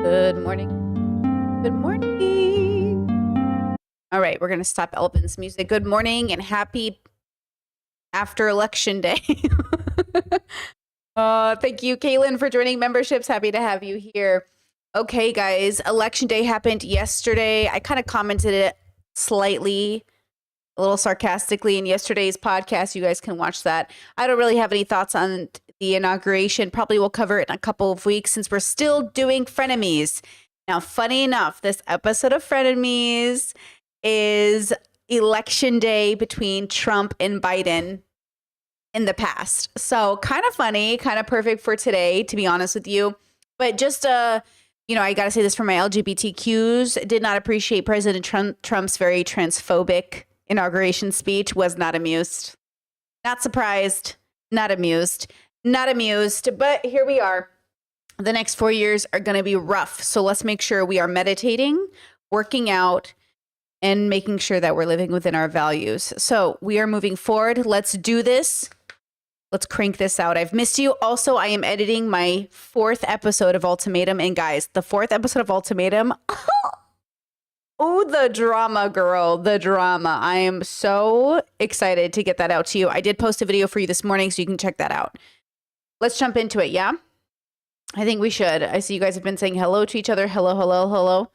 Good morning. Good morning. All right, we're going to stop Elvin's music. Good morning and happy after election day. Thank you, Kaylin, for joining memberships. Happy to have you here. Okay, guys, election day happened yesterday. I kind of commented it slightly, a little sarcastically in yesterday's podcast. You guys can watch that. I don't really have any thoughts on the inauguration. Probably we'll cover it in a couple of weeks since we're still doing Frenemies. Now, funny enough, this episode of Frenemies is election day between Trump and Biden in the past. So kind of funny, kind of perfect for today, to be honest with you. But just, I got to say this for my LGBTQs. Did not appreciate President Trump's very transphobic inauguration speech. Was not amused. Not surprised. Not amused. Not amused. But here we are. The next 4 years are going to be rough. So let's make sure we are meditating, working out, and making sure that we're living within our values. So we are moving forward. Let's do this. Let's crank this out. I've missed you. Also, I am editing my 4th episode of Ultimatum. And guys, the 4th episode of Ultimatum. Oh, the drama, girl. The drama. I am so excited to get that out to you. I did post a video for you this morning, so you can check that out. Let's jump into it, yeah? I think we should. I see you guys have been saying hello to each other. Hello, hello, hello.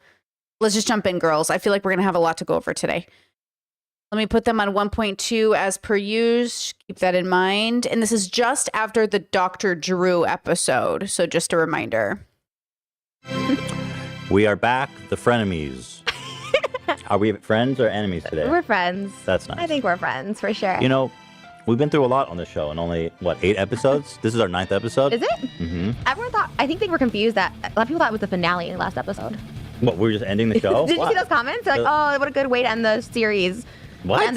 Let's just jump in, girls. I feel like we're going to have a lot to go over today. Let me put them on 1.2 as per use. Keep that in mind. And this is just after the Dr. Drew episode. So just a reminder. We are back, the frenemies. Are we friends or enemies today? We're friends. That's nice. I think we're friends for sure. You know, we've been through a lot on this show in only, 8 episodes? This is our 9th episode. Is it? Mm-hmm. I think they were confused that a lot of people thought it was the finale last episode. What, we were just ending the show? Did you see those comments? They're like, oh, what a good way to end the series. What? And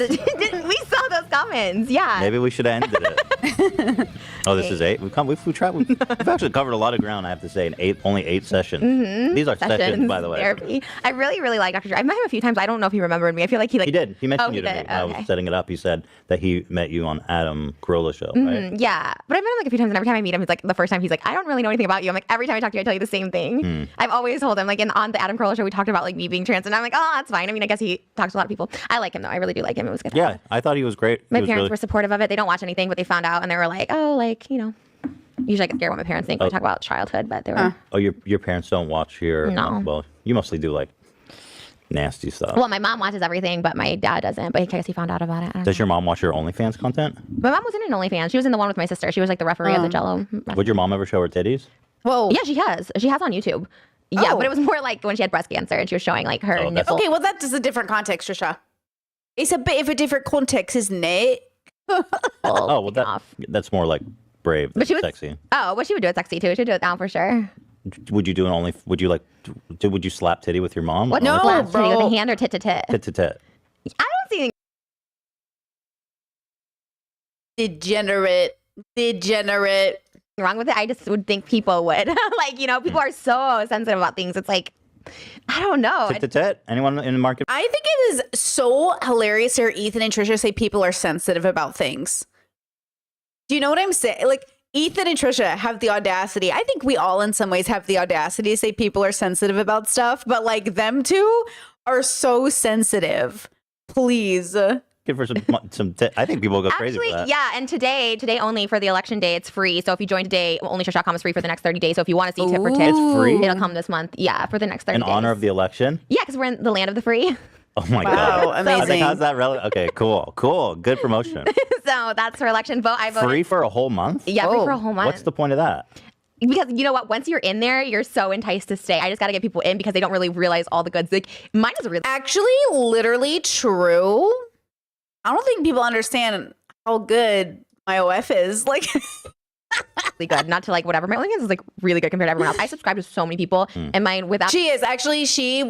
we saw those comments. Yeah. Maybe we should have ended it. Oh, this is 8? We've actually covered a lot of ground, I have to say, in only 8 sessions. Mm-hmm. These are sessions, by the way. Therapy. I really, really like Dr. Drew. I've met him a few times. I don't know if he remembered me. I feel like he He did. He mentioned you to me. Did. I was setting it up. He said that he met you on Adam Carolla show, right? Yeah. But I've met him like a few times, and every time I meet him, he's like, the first time he's like, I don't really know anything about you. I'm like, every time I talk to you, I tell you the same thing. I've always told him, like, on the Adam Carolla show, we talked about like me being trans, and I'm like, oh, that's fine. I mean, I guess he talks to a lot of people. I like him though. I really do like him. It was good. Yeah, I thought he was great. My parents were supportive of it. They don't watch anything, but they found out and they were like, oh, like, usually I get scared what my parents think when we talk about childhood, but they were. Oh, your parents don't watch your. No. Well, you mostly do like nasty stuff. Well, my mom watches everything, but my dad doesn't. But I guess he found out about it. I don't Does know. your mom watch your OnlyFans content? My mom wasn't in OnlyFans. She was in the one with my sister. She was like the referee of the Jello. Would your mom ever show her titties? Whoa. Yeah, she has. She has on YouTube. Yeah, Oh. but it was more like when she had breast cancer and she was showing like her Oh, that's- nipple. Okay, well, that is a different context, Trisha. It's a bit of a different context, isn't it? Oh, well, that's more like brave. But she was sexy. Oh, well, she would do it sexy too. She'd do it now for sure. Would you do an only? Would you slap titty with your mom? What? No, Slap titty with bro. a hand or tit to tit? Tit to tit. I don't see anything Degenerate. wrong with it. I just would think people would. People are so sensitive about things. It's like, I don't know. Tit to tit. Anyone in the market? I think it is so hilarious to hear Ethan and Trisha say people are sensitive about things. Do you know what I'm saying? Like, Ethan and Trisha have the audacity. I think we all in some ways have the audacity to say people are sensitive about stuff, but like them two are so sensitive. Please. Give her some tit. I think people will go crazy Actually, for that. yeah, and today only for the election day, it's free. So if you join today, onlytrush.com is free for the next 30 days. So if you want to see tit for tit, It's free? it'll come this month. Yeah, for the next 30 In days. honor of the election? Yeah, because we're in the land of the free. Oh my Wow, God. amazing. I think how's that relevant? Okay, cool. Good promotion. So that's for election vote. I voted. Free for a whole month? Yeah, free Oh, for a whole month. What's the point of that? Because you know what? Once you're in there, you're so enticed to stay. I just got to get people in because they don't really realize all the goods. Like, mine is really. Actually, literally true. I don't think people understand how good my OF is. Like, really good. Not to like whatever. My OnlyFans is like really good compared to everyone else. I subscribe to so many people, and mine without. she is actually, she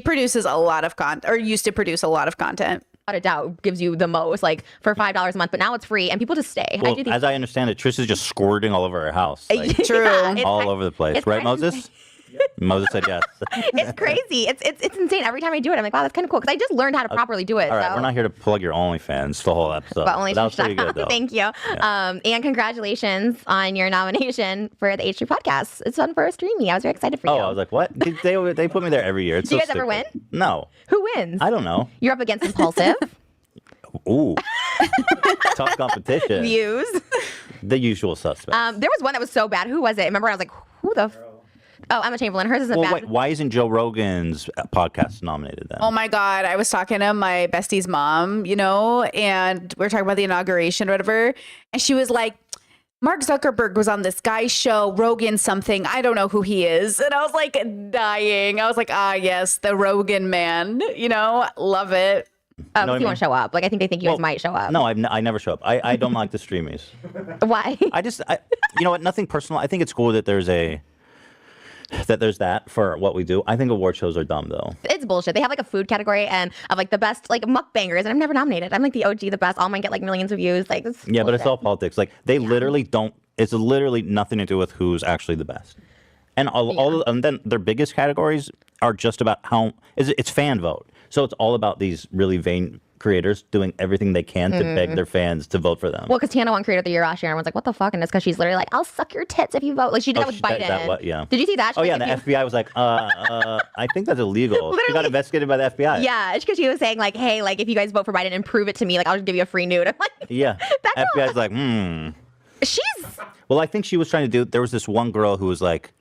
produces a lot of content, or used to produce a lot of content. without a doubt gives you the most, like for $5 a month. But now it's free, and people just stay. Well, I do think as I understand it, Trish is just squirting all over her house, like, True. Yeah, it's all kind- over the place, it's right, kind of- Moses? Moses said yes. It's crazy. It's insane. Every time I do it, I'm like, wow, that's kind of cool because I just learned how to properly do it. All right, so. we're not here to plug your OnlyFans the whole episode. But only that was pretty good, though. Thank you. And congratulations on your nomination for the H3 podcast. It's fun for Streamy. I was very excited for you. Oh, I was like, what? They put me there every year. It's Do you so guys ever stupid. win? No. Who wins? I don't know. You're up against Impulsive. Ooh. Tough competition. Views. The usual suspects. There was one that was so bad. Who was it? Remember, I was like, who the? Oh, Emma Chamberlain. Hers isn't well, bad. wait, why isn't Joe Rogan's podcast nominated then? Oh my God. I was talking to my bestie's mom, and we were talking about the inauguration or whatever. And she was like, Mark Zuckerberg was on this guy's show, Rogan something. I don't know who he is. And I was like dying. I was like, yes, the Rogan man, love it. If you won't show up. Like, I think they think you guys might show up. No, I never show up. I don't like the streamies. Why? You know what? Nothing personal. I think it's cool that there's that for what we do. I think award shows are dumb though. It's bullshit. They have like a food category and of like the best like mukbangers, and I'm never nominated. I'm like the OG, the best. All mine get like millions of views. Like, it's Yeah, but it's bullshit. all politics. Like they literally don't. It's literally nothing to do with who's actually the best. And and then their biggest categories are just about it's fan vote. So it's all about these really vain creators doing everything they can to beg their fans to vote for them. Well, because Tiana won Creator of the Year last year, and everyone's like, "What the fuck?" And it's because she's literally like, "I'll suck your tits if you vote." Like she did that with Biden. Yeah. Did you see that? Oh yeah, and the FBI was like, I think that's illegal. She got Literally. investigated by the FBI. Yeah, it's because she was saying like, "Hey, like if you guys vote for Biden and prove it to me, like I'll just give you a free nude." I'm like, Yeah. That girl- FBI's like, she's Well, I think she was trying to do. There was this one girl who was like,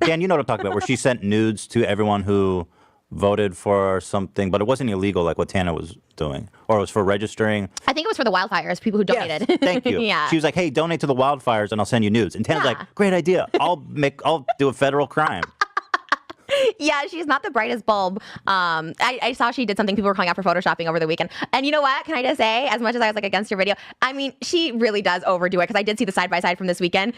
Dan, you know what I'm talking about, where she sent nudes to everyone who voted for something, but it wasn't illegal like what Tana was doing, or it was for registering. I think it was for the wildfires, people who donated. Yes, thank you. Yeah. She was like, hey, donate to the wildfires and I'll send you nudes. And Tana's Yeah. like, great idea. I'll do a federal crime. Yeah, she's not the brightest bulb. I saw she did something. People were calling out for photoshopping over the weekend. And you know what? Can I just say, as much as I was like against your video, I mean, she really does overdo it because I did see the side by side from this weekend.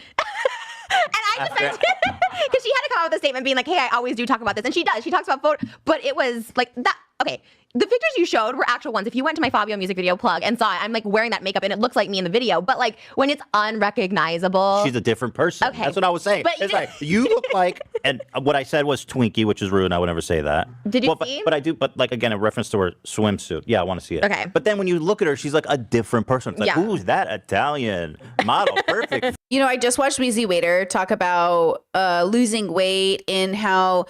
And I just because she had to come out with a statement being like, hey, I always do talk about this. And she does. She talks about photo, but it was like that. Okay. The pictures you showed were actual ones. If you went to my Fabio music video plug and saw it, I'm like wearing that makeup and it looks like me in the video. But like when it's unrecognizable. She's a different person. Okay. That's what I was saying. But It's like, you look like, and what I said was Twinkie, which is rude. I would never say that. Did you But see? I do, but like again, a reference to her swimsuit. Yeah, I want to see it. Okay. But then when you look at her, she's like a different person. It's like, Yeah. who's that Italian model? Perfect. I just watched Weezy Waiter talk about losing weight and how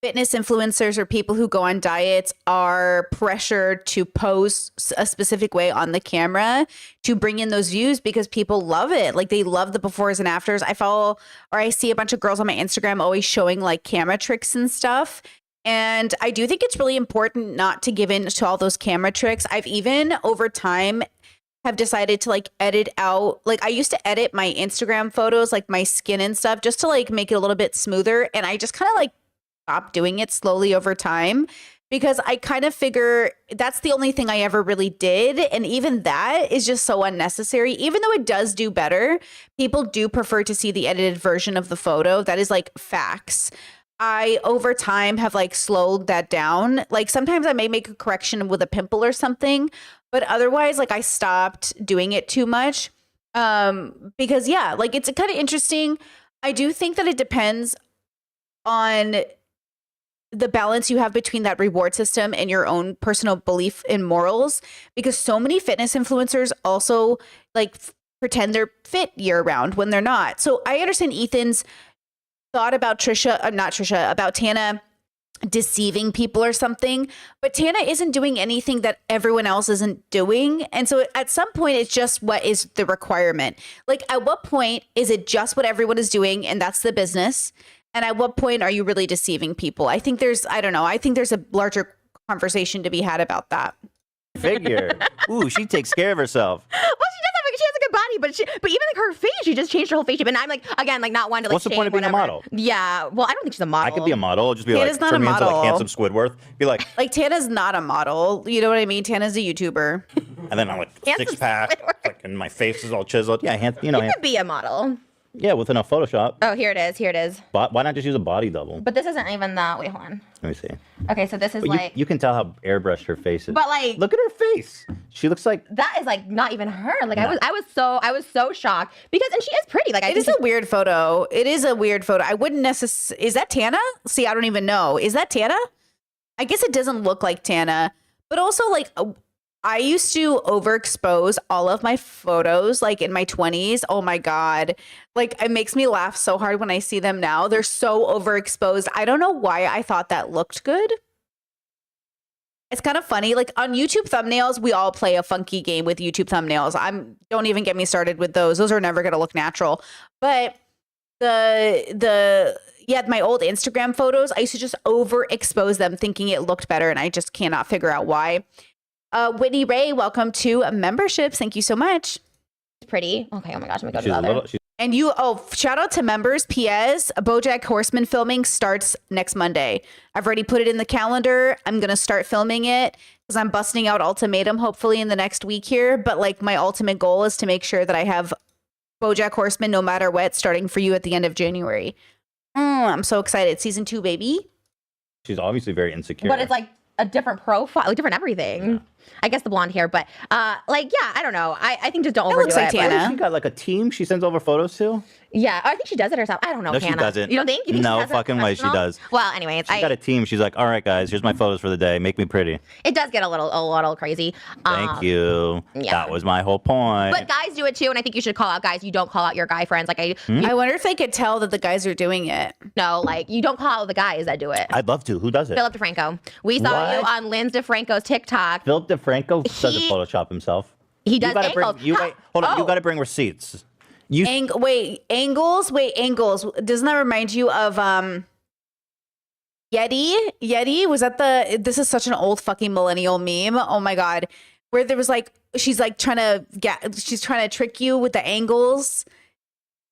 fitness influencers or people who go on diets are pressured to pose a specific way on the camera to bring in those views because people love it. Like they love the befores and afters. I see a bunch of girls on my Instagram always showing like camera tricks and stuff. And I do think it's really important not to give in to all those camera tricks. I've even over time have decided to like edit out, like I used to edit my Instagram photos, like my skin and stuff, just to like make it a little bit smoother. And I just kind of like stopped doing it slowly over time because I kind of figure that's the only thing I ever really did. And even that is just so unnecessary. Even though it does do better, people do prefer to see the edited version of the photo. That is like facts. I over time have like slowed that down. Like sometimes I may make a correction with a pimple or something, but otherwise like I stopped doing it too much. Because yeah, like it's kind of interesting. I do think that it depends on the balance you have between that reward system and your own personal belief in morals, because so many fitness influencers also like pretend they're fit year round when they're not. So I understand Ethan's thought about about Tana deceiving people or something, but Tana isn't doing anything that everyone else isn't doing. And so at some point, it's just what is the requirement. Like at what point is it just what everyone is doing and that's the business? And at what point are you really deceiving people? I think there's a larger conversation to be had about that. Figure. Ooh, she takes care of herself. Well, she has a good body, but even like her face, she just changed her whole face shape. And I'm like, again, like not one to like. What's the point of being a model? Yeah, well, I don't think she's a model. I could be a model. Just be Tana's like, not turn a me into model. like handsome Squidward. Be like, Like Tana's not a model. You know what I mean? Tana's a YouTuber. and then I'm like Handsome six pack, Squidward. like, and my face is all chiseled. Yeah, You could be a model. Yeah, with enough Photoshop. Oh, here it is. Here it is. Why not just use a body double? But this isn't even the. Wait, hold on. Let me see. Okay, so this is But like. you can tell how airbrushed her face is. But like. Look at her face. She looks like. That is like not even her. Like I was so shocked because and she is pretty. Like I It think is a weird photo. It is a weird photo. I wouldn't necessarily. Is that Tana? See, I don't even know. Is that Tana? I guess it doesn't look like Tana, but also like I used to overexpose all of my photos like in my 20s. Oh my God. Like it makes me laugh so hard when I see them now. They're so overexposed. I don't know why I thought that looked good. It's kind of funny. Like on YouTube thumbnails, we all play a funky game with YouTube thumbnails. Don't even get me started with those. Those are never going to look natural. But my old Instagram photos, I used to just overexpose them thinking it looked better, and I just cannot figure out why. Whitney Ray, welcome to memberships. Thank you so much. pretty. Okay, oh my gosh, let me go to She's the a other. little. And shout out to members. P.S. BoJack Horseman filming starts next Monday. I've already put it in the calendar. I'm going to start filming it because I'm busting out Ultimatum hopefully in the next week here. But like my ultimate goal is to make sure that I have BoJack Horseman no matter what starting for you at the end of January. I'm so excited. Season 2, baby. She's obviously very insecure. But it's like a different profile, like different everything. Yeah. I guess the blonde hair, but I don't know. I think just don't overdo looks like it. Tana. She got like a team she sends over photos to. Yeah, I think she does it herself. I don't know. No, Hannah. she doesn't. You don't think? You think No she does it fucking way she professional? does. Well, anyways, She got a team. She's like, all right, guys, here's my photos for the day. Make me pretty. it does get a little crazy. Thank you. yeah. That was my whole point. But guys do it too, and I think you should call out guys. You don't call out your guy friends. Like I wonder if they could tell that the guys are doing it. you don't call out the guys that do it. I'd love to. Who does it? Philip DeFranco. We saw you What? on Linz DeFranco's TikTok. Philip DeFranco doesn't Photoshop himself. He does You gotta angles. wait, hold on. You got to bring receipts. Angles. Doesn't that remind you of Yeti? Yeti was that this is such an old fucking millennial meme. Oh my God. Where there was like, she's trying to trick you with the angles.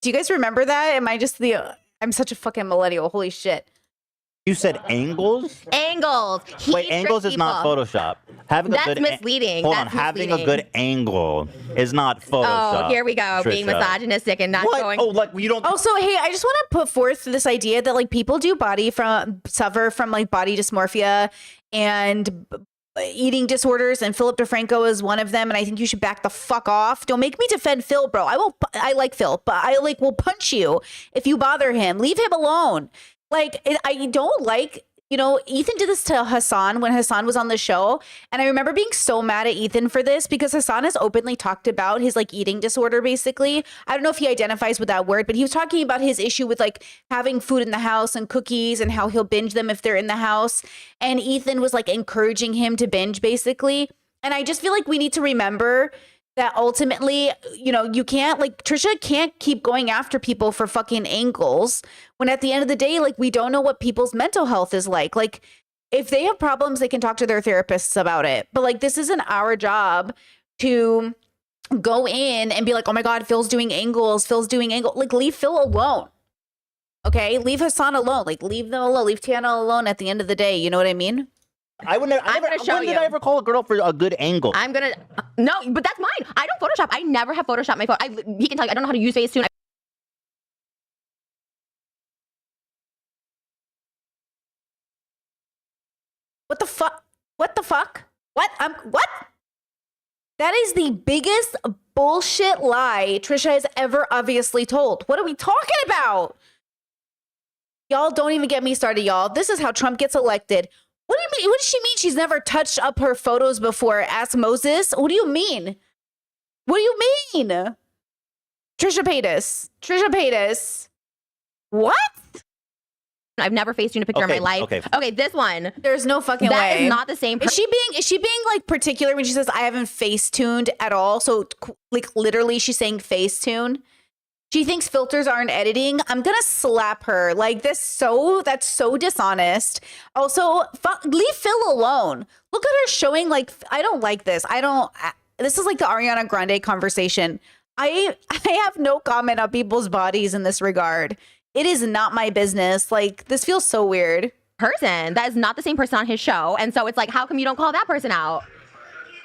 Do you guys remember that? I'm such a fucking millennial. Holy shit. You said angles? Angles. Wait, angles is not Photoshop. That's misleading. Hold That's on, having a misleading. good angle is not Photoshop. Oh, here we go. Being Trisha. misogynistic and not What? going. Oh, like you don't. Also, hey, I just want to put forth this idea that like people suffer from like body dysmorphia and eating disorders, and Philip DeFranco is one of them. And I think you should back the fuck off. Don't make me defend Phil, bro. I like Phil, but I will punch you if you bother him. Leave him alone. Like I don't like. Ethan did this to Hassan when Hassan was on the show. And I remember being so mad at Ethan for this because Hassan has openly talked about his like eating disorder, basically. I don't know if he identifies with that word, but he was talking about his issue with like having food in the house and cookies and how he'll binge them if they're in the house. And Ethan was like encouraging him to binge, basically. And I just feel like we need to remember that ultimately, you can't Trisha can't keep going after people for fucking angles when at the end of the day, like we don't know what people's mental health is like. Like if they have problems, they can talk to their therapists about it. But like, this isn't our job to go in and be like, oh my God, Phil's doing angles. Like leave Phil alone. Okay. Leave Hassan alone. Like leave them alone. Leave Tana alone at the end of the day. You know what I mean? I would never. When did I ever call a girl for a good angle? No, but that's mine. I don't Photoshop. I never have Photoshopped my photo. He can tell you I don't know how to use Facetune. What the fuck? What? What? That is the biggest bullshit lie Trisha has ever obviously told. What are we talking about? Y'all don't even get me started, y'all. This is how Trump gets elected. What do you mean? What does she mean she's never touched up her photos before? Ask Moses. What do you mean? What do you mean? Trisha Paytas. What? I've never Facetuned a picture in my life. Okay, this one. There's no fucking way. That is not the same. Is she being like particular when she says I haven't Facetuned at all? So like literally she's saying Facetune. She thinks filters aren't editing. I'm gonna slap her. Like that's so dishonest. Also, leave Phil alone. Look at her showing like I don't like this. This is like the Ariana Grande conversation. I have no comment on people's bodies in this regard. It is not my business. Like this feels so weird. Person that is not the same person on his show, and so it's like, how come you don't call that person out?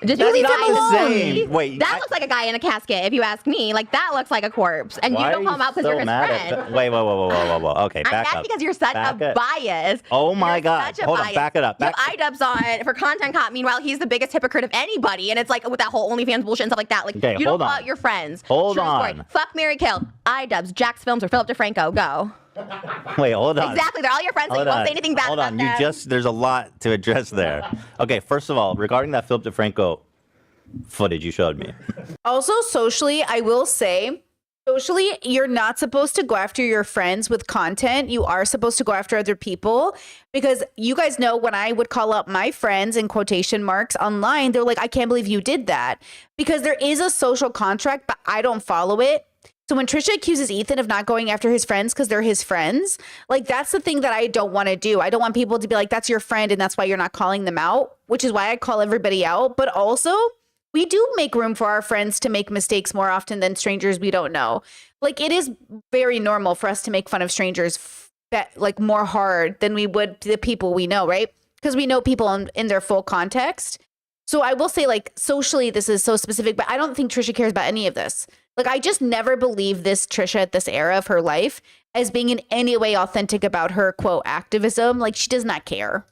Did That's you not guys the same. see? Wait, that I- looks like a guy in a casket. If you ask me, like that looks like a corpse, and Why you are don't call him out because so you're his mad friend. at Wait, whoa. Okay, I'm back mad up. because you're such Back a up. bias. Oh my You're God. such a Hold on, bias. back it up. You have iDubbbz on for Content Cop. Meanwhile, he's the biggest hypocrite of anybody. And it's like with that whole OnlyFans bullshit and stuff like that. Like, Okay, you don't hold call on. out your friends. Hold True story. on. Fuck, Mary Kill. iDubbbz, Jax Films, or Philip DeFranco. Go. Wait, hold on. Exactly. They're all your friends, so Hold you won't on. say anything bad Hold about on. them. There's a lot to address there. Okay, first of all, regarding that Philip DeFranco footage you showed me. Also, socially, I will say, socially, you're not supposed to go after your friends with content. You are supposed to go after other people because you guys know when I would call up my friends in quotation marks online, they're like, I can't believe you did that because there is a social contract, but I don't follow it. So when Trisha accuses Ethan of not going after his friends because they're his friends, like that's the thing that I don't want to do. I don't want people to be like, that's your friend and that's why you're not calling them out, which is why I call everybody out. But also, we do make room for our friends to make mistakes more often than strangers we don't know. Like it is very normal for us to make fun of strangers like more hard than we would the people we know, right? Because we know people in their full context. So I will say like socially, this is so specific, but I don't think Trisha cares about any of this. Like I just never believe this Trisha at this era of her life as being in any way authentic about her quote activism. Like she does not care.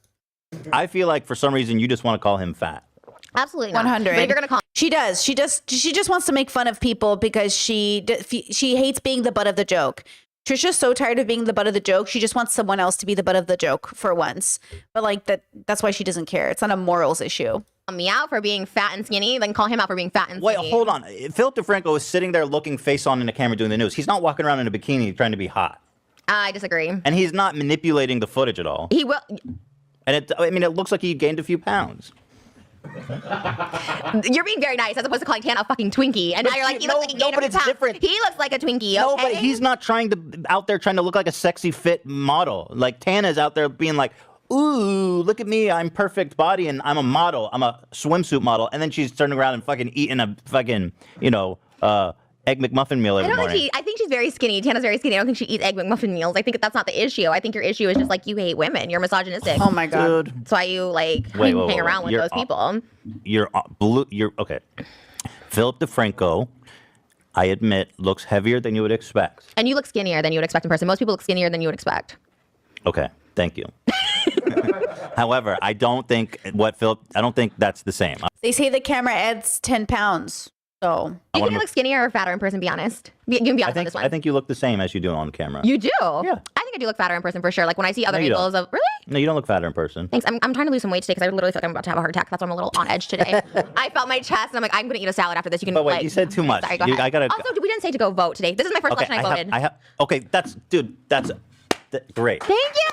I feel like for some reason you just want to call him fat. Absolutely not. 100. But if you're gonna call She does. She just wants to make fun of people because she hates being the butt of the joke. Trisha's so tired of being the butt of the joke. She just wants someone else to be the butt of the joke for once. But like that's why she doesn't care. It's not a morals issue. me out for being fat and skinny, then call him out for being fat and Wait, skinny. hold on. Philip DeFranco is sitting there looking face on in the camera doing the news. He's not walking around in a bikini trying to be hot. I disagree. And he's not manipulating the footage at all. He will. And it looks like he gained a few pounds. You're being very nice as opposed to calling Tana a fucking Twinkie. And now you're like, he looks like he gained but a it's few pounds. different. He looks like a Twinkie, okay? No, but he's not out there trying to look like a sexy fit model. Like Tana's out there being like, ooh, look at me, I'm perfect body and I'm a model. I'm a swimsuit model. And then she's turning around and fucking eating a fucking, Egg McMuffin meal every morning. I think she's very skinny. Tana's very skinny. I don't think she eats Egg McMuffin meals. I think that's not the issue. I think your issue is just like you hate women. You're misogynistic. Oh my God. Dude, That's why you like Wait, hang around with You're those people. You're okay. Philip DeFranco, I admit, looks heavier than you would expect. And you look skinnier than you would expect in person. Most people look skinnier than you would expect. Okay, thank you. However, I don't think that's the same. They say the camera adds 10 pounds. So Do you think you look skinnier or fatter in person? Be honest. You can be honest on this one. I think you look the same as you do on camera. You do? Yeah. I think I do look fatter in person for sure. Like when I see other No, you angles of really. No, you don't look fatter in person. Thanks. I'm trying to lose some weight today because I literally feel like I'm about to have a heart attack. That's why I'm a little on edge today. I felt my chest and I'm like, I'm gonna eat a salad after this. You can. But wait, like, you said too much. Sorry, go You- ahead. I gotta- Also, we didn't say to go vote today. This is my first election I voted. Okay, that's great. Thank you.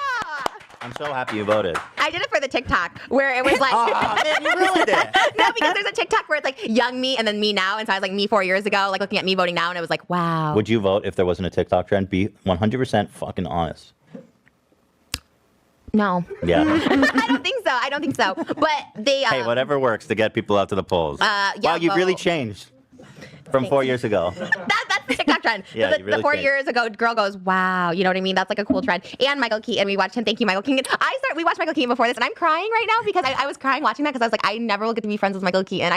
I'm so happy you voted. I did it for the TikTok where it was like. Man, you ruined it. No, because there's a TikTok where it's like young me and then me now, and so I was like me 4 years ago, like looking at me voting now, and it was like, wow. Would you vote if there wasn't a TikTok trend? Be 100% fucking honest. No. Yeah. I don't think so. But they. Hey, whatever works to get people out to the polls. yeah, wow, you've really vote. changed from 4 years ago. That's the TikTok trend. Yeah, the you really 4 changed. years ago, girl goes, wow. You know what I mean? That's like a cool trend. And Michael Keaton, we watched him. Thank you, Michael Keaton. We watched Michael Keaton before this, and I'm crying right now because I was crying watching that because I was like, I never will get to be friends with Michael Keaton.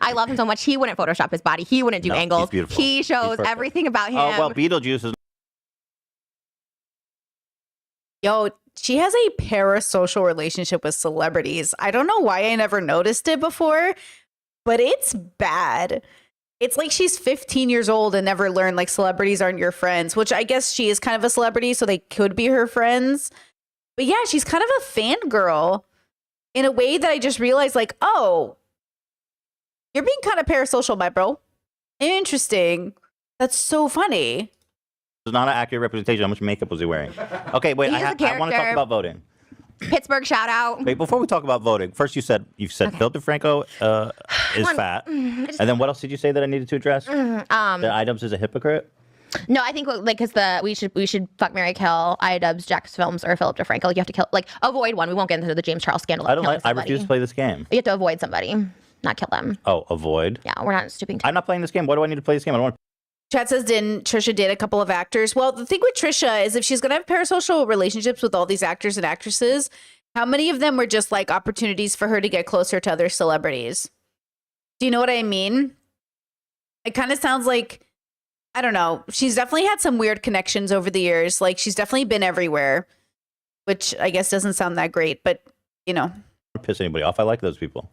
I love him so much. He wouldn't Photoshop his body. He wouldn't do No, he's angles. beautiful. He He's shows perfect. everything about him. Oh, well, Beetlejuice is. Yo, she has a parasocial relationship with celebrities. I don't know why I never noticed it before, but it's bad. It's like she's 15 years old and never learned like celebrities aren't your friends, which I guess she is kind of a celebrity, so they could be her friends. But yeah, she's kind of a fangirl in a way that I just realized like, oh, you're being kind of parasocial, my bro. Interesting. That's so funny. It's not an accurate representation. How much makeup was he wearing? Okay, wait. He's a I want to talk character. about voting. Pittsburgh shout out. Wait, before we talk about voting, first you said Phil DeFranco is fat, and then what else did you say that I needed to address? That iDubbbz is a hypocrite. No, I think like because we should fuck, marry, kill iDubbbz, Jax Films, or Philip DeFranco. Like you have to kill, like avoid one. We won't get into the James Charles scandal. I of don't killing like. I somebody. refuse to play this game. You have to avoid somebody, not kill them. Oh, avoid. Yeah, we're not stooping to. I'm not playing this game. Why do I need to play this game? I don't want. Chat says, didn't Trisha date a couple of actors? Well, the thing with Trisha is if she's going to have parasocial relationships with all these actors and actresses, how many of them were just like opportunities for her to get closer to other celebrities? Do you know what I mean? It kind of sounds like, I don't know. She's definitely had some weird connections over the years. Like she's definitely been everywhere, which I guess doesn't sound that great, but you know. Piss anybody off. I like those people.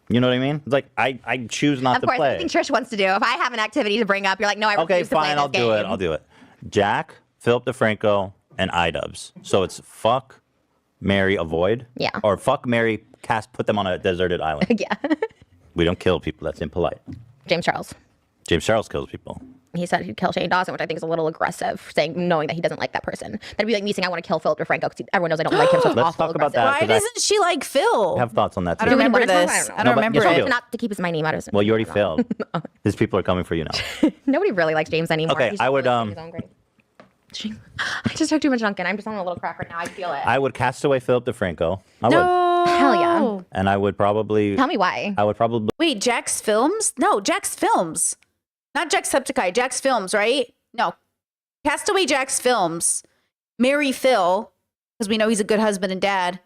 You know what I mean? It's like I choose not Of to course, play. anything Trish wants to do. If I have an activity to bring up, you're like, no, I refuse Okay, to play fine. this I'll do it. game. I'll do it. Jack, Philip DeFranco, and iDubbbz. So it's fuck, marry, avoid. Yeah. Or fuck, marry, cast, put them on a deserted island. Yeah. We don't kill people. That's impolite. James Charles. James Charles kills people. He said he'd kill Shane Dawson, which I think is a little aggressive, knowing that he doesn't like that person. That'd be like me saying I want to kill Philip DeFranco because everyone knows I don't like him, so it's Let's awful talk about aggressive. that. Why 'cause doesn't she like Phil? I have thoughts on that too. I don't Do we remember wanna talk this. about it? I don't No, but remember yes, we it. do. Not to keep his my name out of Well, you already failed. His people are coming for you now. Nobody really likes James anymore. Okay, He's I just would, really in his own grave. I just took too much Dunkin'. I'm just on a little crack right now. I feel it. I would cast away Philip DeFranco. I would. No. Hell yeah. And I would probably. Tell me why. I would probably. Wait, Jack's Films? No, Jack's Films. Not Jacksepticeye, Jack's Films, right? No. Castaway Jack's Films. Marry Phil, because we know he's a good husband and dad.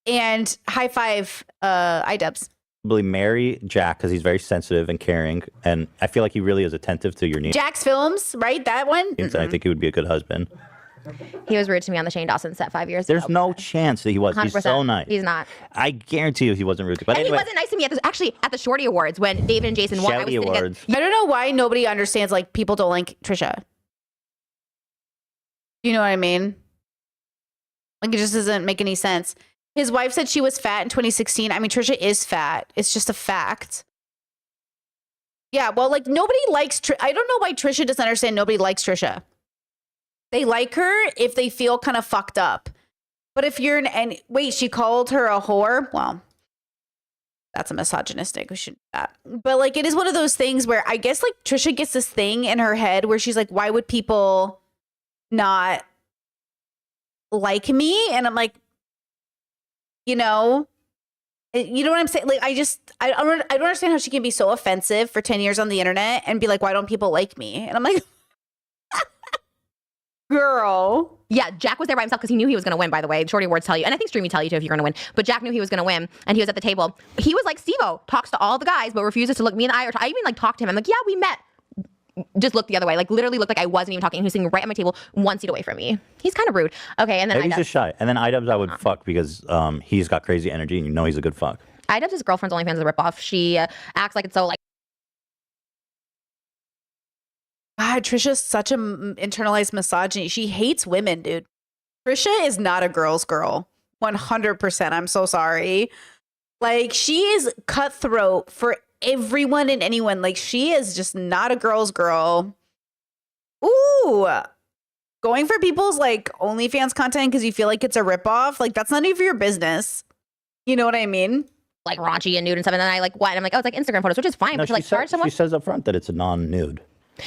And high five iDubbbz. Probably marry Jack because he's very sensitive and caring, and I feel like he really is attentive to your needs. Jack's Films, right? That one? And I think he would be a good husband. He was rude to me on the Shane Dawson set 5 years There's ago. no chance that he was. 100%. He's so nice. He's not. I guarantee you he wasn't rude to you. But And anyway, he wasn't nice to me actually at the Shorty Awards when David and Jason won. I was Shelly sitting at- Awards. I don't know why nobody understands, like, people don't like Trisha. You know what I mean? Like, it just doesn't make any sense. His wife said she was fat in 2016. I mean, Trisha is fat. It's just a fact. Yeah, well, like, nobody likes I don't know why Trisha doesn't understand nobody likes Trisha. They like her if they feel kind of fucked up. But if you're and wait, she called her a whore? Well, that's a misogynistic. We shouldn't do that. But like, it is one of those things where I guess like Trisha gets this thing in her head where she's like, why would people not like me? And I'm like, you know what I'm saying? Like, I don't understand how she can be so offensive for 10 years on the internet and be like, why don't people like me? And I'm like, girl. Yeah, Jack was there by himself because he knew he was going to win, by the way. Shorty Awards tell you. And I think Streamy tell you too if you're going to win. But Jack knew he was going to win. And he was at the table. He was like Steve-O, talks to all the guys, but refuses to look me in the eye. I even like talked to him. I'm like, yeah, we met. Just looked the other way. Like literally looked like I wasn't even talking. He was sitting right at my table, 1 seat away from me. He's kind of rude. Okay, and then maybe he's just shy. And then iDubbbz I would fuck because he's got crazy energy and you know he's a good fuck. iDubbbz, his girlfriend's OnlyFans is a ripoff. She acts like it's so like. God, Trisha's such a internalized misogyny. She hates women, dude. Trisha is not a girl's girl. 100%. I'm so sorry. Like, she is cutthroat for everyone and anyone. Like, she is just not a girl's girl. Ooh. Going for people's, like, OnlyFans content because you feel like it's a ripoff, like, that's none of your business. You know what I mean? Like raunchy and nude and stuff. And then I like, what? And I'm like, oh, it's like Instagram photos, which is fine. No, but to like charge someone. she says up front that it's a non-nude.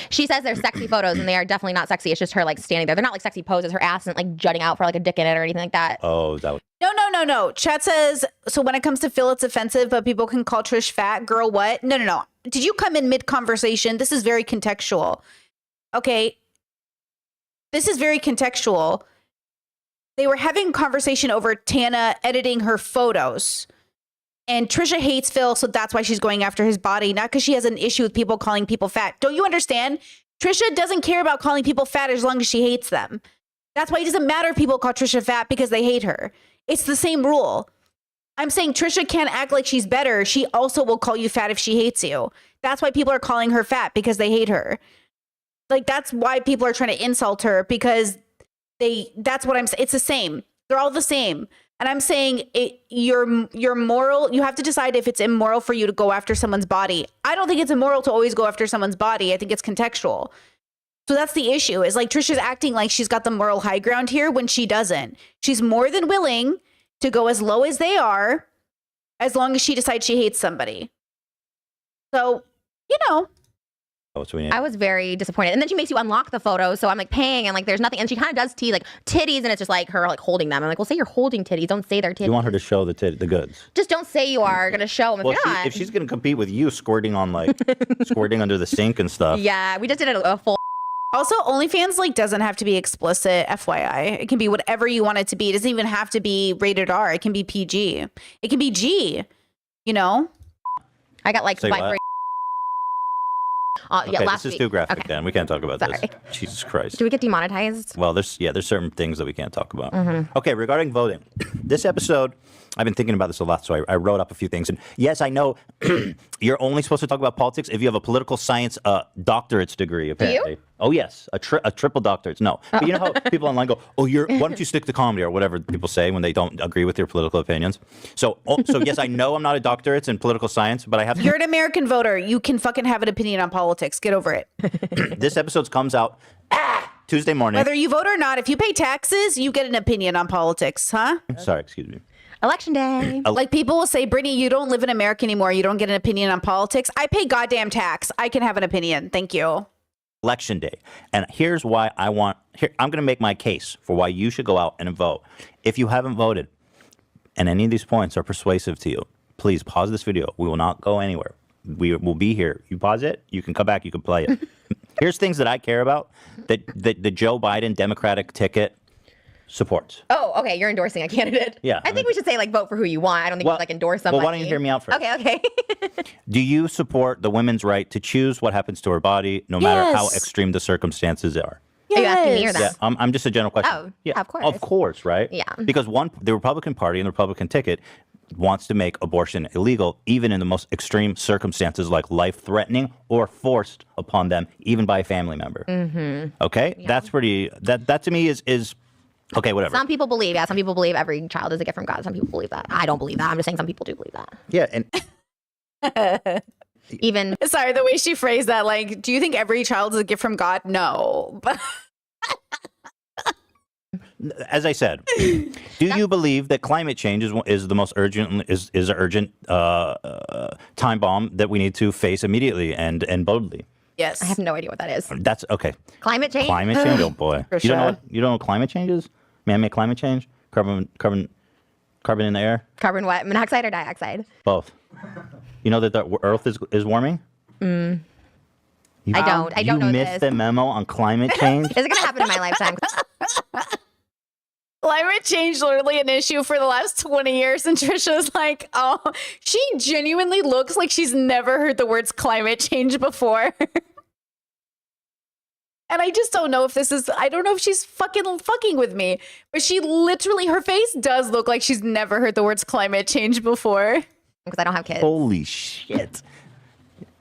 She says they're sexy photos and they are definitely not sexy. It's just her like standing there. They're not like sexy poses. Her ass isn't like jutting out for like a dick in it or anything like that. Oh, is that what? No. Chat says, so when it comes to Phil, it's offensive, but people can call Trish fat. Girl, what? No. Did you come in mid-conversation? This is very contextual. Okay. This is very contextual. They were having a conversation over Tana editing her photos. And Trisha hates Phil, so that's why she's going after his body, not because she has an issue with people calling people fat. Don't you understand? Trisha doesn't care about calling people fat as long as she hates them. That's why it doesn't matter if people call Trisha fat because they hate her. It's the same rule. I'm saying Trisha can't act like she's better. She also will call you fat if she hates you. That's why people are calling her fat, because they hate her. Like, that's why people are trying to insult her, because that's what I'm saying. It's the same. They're all the same. And I'm saying you're moral. You have to decide if it's immoral for you to go after someone's body. I don't think it's immoral to always go after someone's body. I think it's contextual. So that's the issue, is like Trisha's acting like she's got the moral high ground here when she doesn't. She's more than willing to go as low as they are, as long as she decides she hates somebody. So, you know. What's we need? I was very disappointed. And then she makes you unlock the photos. So I'm like paying and like there's nothing. And she kind of does tease like titties and it's just like her like holding them. I'm like, well, say you're holding titties. Don't say they're titties. You want her to show the goods. Just don't say you are going to show them if Well, you're not. if she's going to compete with you squirting on like squirting under the sink and stuff. Yeah, we just did a full. Also, OnlyFans like doesn't have to be explicit, FYI. It can be whatever you want it to be. It doesn't even have to be rated R. It can be PG. It can be G, you know? I got like Say what? vibration. Yeah, Okay, last this is week. too graphic. Okay. Then we can't talk about Sorry. this. Jesus Christ. Do we get demonetized? Well, there's certain things that we can't talk about. Mm-hmm. Okay, regarding voting, this episode, I've been thinking about this a lot, so I wrote up a few things. And yes, I know you're only supposed to talk about politics if you have a political science doctorate's degree. Apparently. Oh yes, a triple doctorate. No, but you know how people online go, "Oh, why don't you stick to comedy?" or whatever people say when they don't agree with your political opinions. So yes, I know I'm not a doctorate in political science, but I have. You're an American voter. You can fucking have an opinion on politics. Get over it. This episode comes out Tuesday morning. Whether you vote or not, if you pay taxes, you get an opinion on politics, huh? Sorry, excuse me. Election day. Like people will say, Brittany, you don't live in America anymore. You don't get an opinion on politics. I pay goddamn tax. I can have an opinion. Thank you. Election day. And here's why I'm going to make my case for why you should go out and vote. If you haven't voted and any of these points are persuasive to you, please pause this video. We will not go anywhere. We will be here. You pause it, you can come back, you can play it. Here's things that I care about that the Joe Biden Democratic ticket supports. Oh, okay. You're endorsing a candidate. Yeah, I think we should say like vote for who you want. I don't think we should like endorse somebody. Well, why don't you hear me out first? Okay. Do you support the women's right to choose what happens to her body, no matter how Yes. extreme the circumstances are? Are you asking me or them? Yeah, I'm just a general question. Oh, of course. Of course, right? Yeah. Because the Republican Party and the Republican ticket wants to make abortion illegal, even in the most extreme circumstances, like life-threatening or forced upon them, even by a family member. Mm-hmm. Okay, that's pretty. That to me is okay. Whatever. Some people believe, Some people believe every child is a gift from God. Some people believe that. I don't believe that. I'm just saying some people do believe that. Yeah, and Even Sorry, the way she phrased that, like, do you think every child is a gift from God? No. But as I said, do you believe that climate change is the most urgent is an urgent time bomb that we need to face immediately and boldly? yes. I have no idea what that is. That's okay. Climate change? Climate change, oh boy. For You don't know sure. you don't know what climate change is? Man-made climate change? Carbon in the air? Carbon what? Monoxide or dioxide? Both. You know that the Earth is warming? I don't You know missed this. the memo on climate change? Is it going to happen in my lifetime? Climate change literally an issue for the last 20 years, and Trisha's like, oh, she genuinely looks like she's never heard the words climate change before. And I just don't know if I don't know if she's fucking with me, but she literally, her face does look like she's never heard the words climate change before. Because I don't have kids. Holy shit.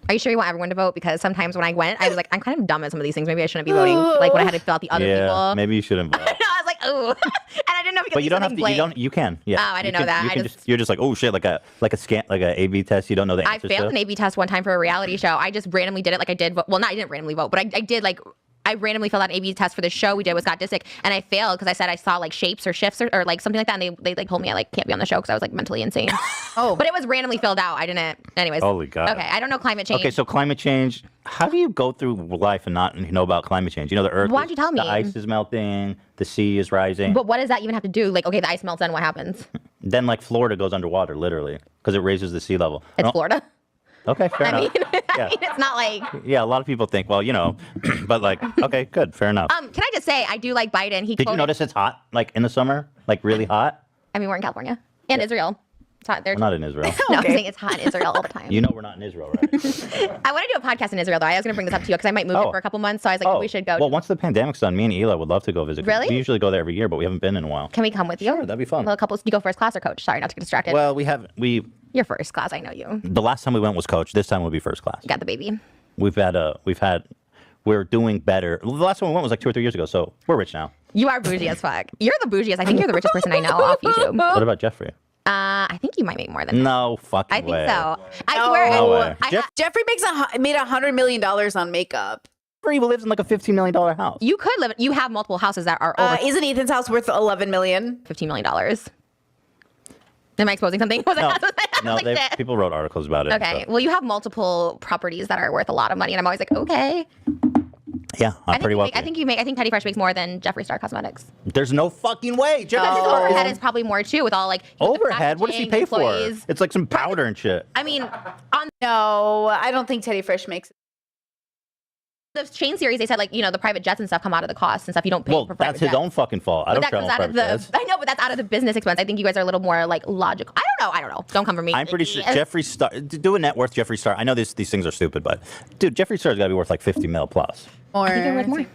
Are you sure you want everyone to vote? Because sometimes when I went, I was like, I'm kind of dumb at some of these things. Maybe I shouldn't be voting. Like when I had to fill out the other Yeah, people. maybe you shouldn't vote. I was like, ooh. And I didn't know if you could But you leave don't have something to. blank. You can. Yeah. Oh, I didn't know that. You I can just- you're just like, oh shit, like a A/B test. You don't know the I answers failed to. an A/B test one time for a reality show. I just randomly did it. Like I did. Well, not I didn't randomly vote, but I did like. I randomly filled out an A/B test for the show we did with Scott Disick, and I failed because I said I saw like shapes or shifts or like something like that, and they like told me I like can't be on the show because I was like mentally insane. Oh, But it was randomly filled out. I didn't. Anyways. Holy God. Okay, I don't know climate change. Okay, so climate change. How do you go through life and not know about climate change? You know, the Earth. Why don't you tell me? The ice is melting. The sea is rising. But what does that even have to do? Like, okay, the ice melts, then what happens? Then, like Florida goes underwater, literally, because it raises the sea level. It's No- Florida. Okay, fair I mean, enough. Yeah. it's not like. Yeah, a lot of people think, well, you know, but like, okay, good, fair enough. Can I just say I do like Biden? He Did you quoted- notice it's hot, like in the summer, like really hot? I mean, we're in California and Israel. It's hot there. We're not in Israel. No, I'm Okay. saying it's hot in Israel all the time. You know, we're not in Israel, right? I want to do a podcast in Israel though. I was going to bring this up to you because I might move Oh. it for a couple months. So I was like, we should go. Well, once the pandemic's done, me and Eli would love to go visit. Really? We usually go there every year, but we haven't been in a while. Can we come with you? Sure, that'd be fun. Well, a couple. You go first class or coach? Sorry, not to get distracted. Well, You're first class. I know you. the last time we went was coach. This time will be first class. You got the baby. We're doing better. The last time we went was like 2 or 3 years ago, so we're rich now. You are bougie as fuck. You're the bougiest. I think you're the richest person I know off YouTube. What about Jeffrey? I think you might make more than. No fucking I think way. so. I No. swear. No way. Jeffrey made $100 million on makeup. Jeffrey lives in like a $15 million house. You could live. You have multiple houses that are over Isn't Ethan's house worth $11 million? $15 million. Am I exposing something? Was I No, not supposed to- no, like that? people wrote articles about it. Okay. so- Well, you have multiple properties that are worth a lot of money, and I'm always like, okay. Yeah, I'm pretty well. I think Teddy Fresh makes more than Jeffree Star Cosmetics. There's no fucking way. Jeffrey Because his Star overhead is- is probably more too, with all like the overhead. What does he packaging, pay for? employees. It's like some powder and shit. I mean, on No, I don't think Teddy Fresh makes the chain series, they said like the private jets and stuff come out of the cost and stuff. You don't pay Well, for private that's his jets. own fucking fault. I But don't that travel comes on out of private the. jets. I know, but that's out of the business expense. I think you guys are a little more like logical. I don't know. Don't come for me. I'm pretty sure Jeffree Star, do a net worth Jeffree Star. I know these things are stupid, but dude, Jeffree Star's got to be worth like 50 mil plus. Or I think you're worth more.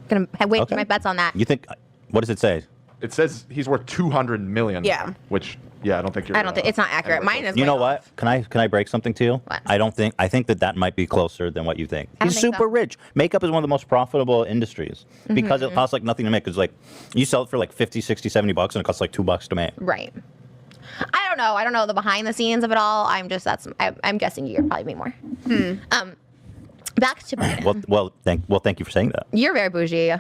Gonna wait Okay. my bets on that. You think? What does it say? It says he's worth 200 million. Yeah. Which, I don't think you're. I don't think it's not accurate. anywhere Mine close. is. You way know off. what? Can I break something to you? What? I think that might be closer than what you think. I don't He's think super so. rich. Makeup is one of the most profitable industries because Mm-hmm. it costs like nothing to make. Because like you sell it for like 50, 60, 70 bucks and it costs like $2 to make. Right. I don't know. I don't know the behind the scenes of it all. I'm guessing you're probably more. Back to Biden. Thank you for saying that. You're very bougie.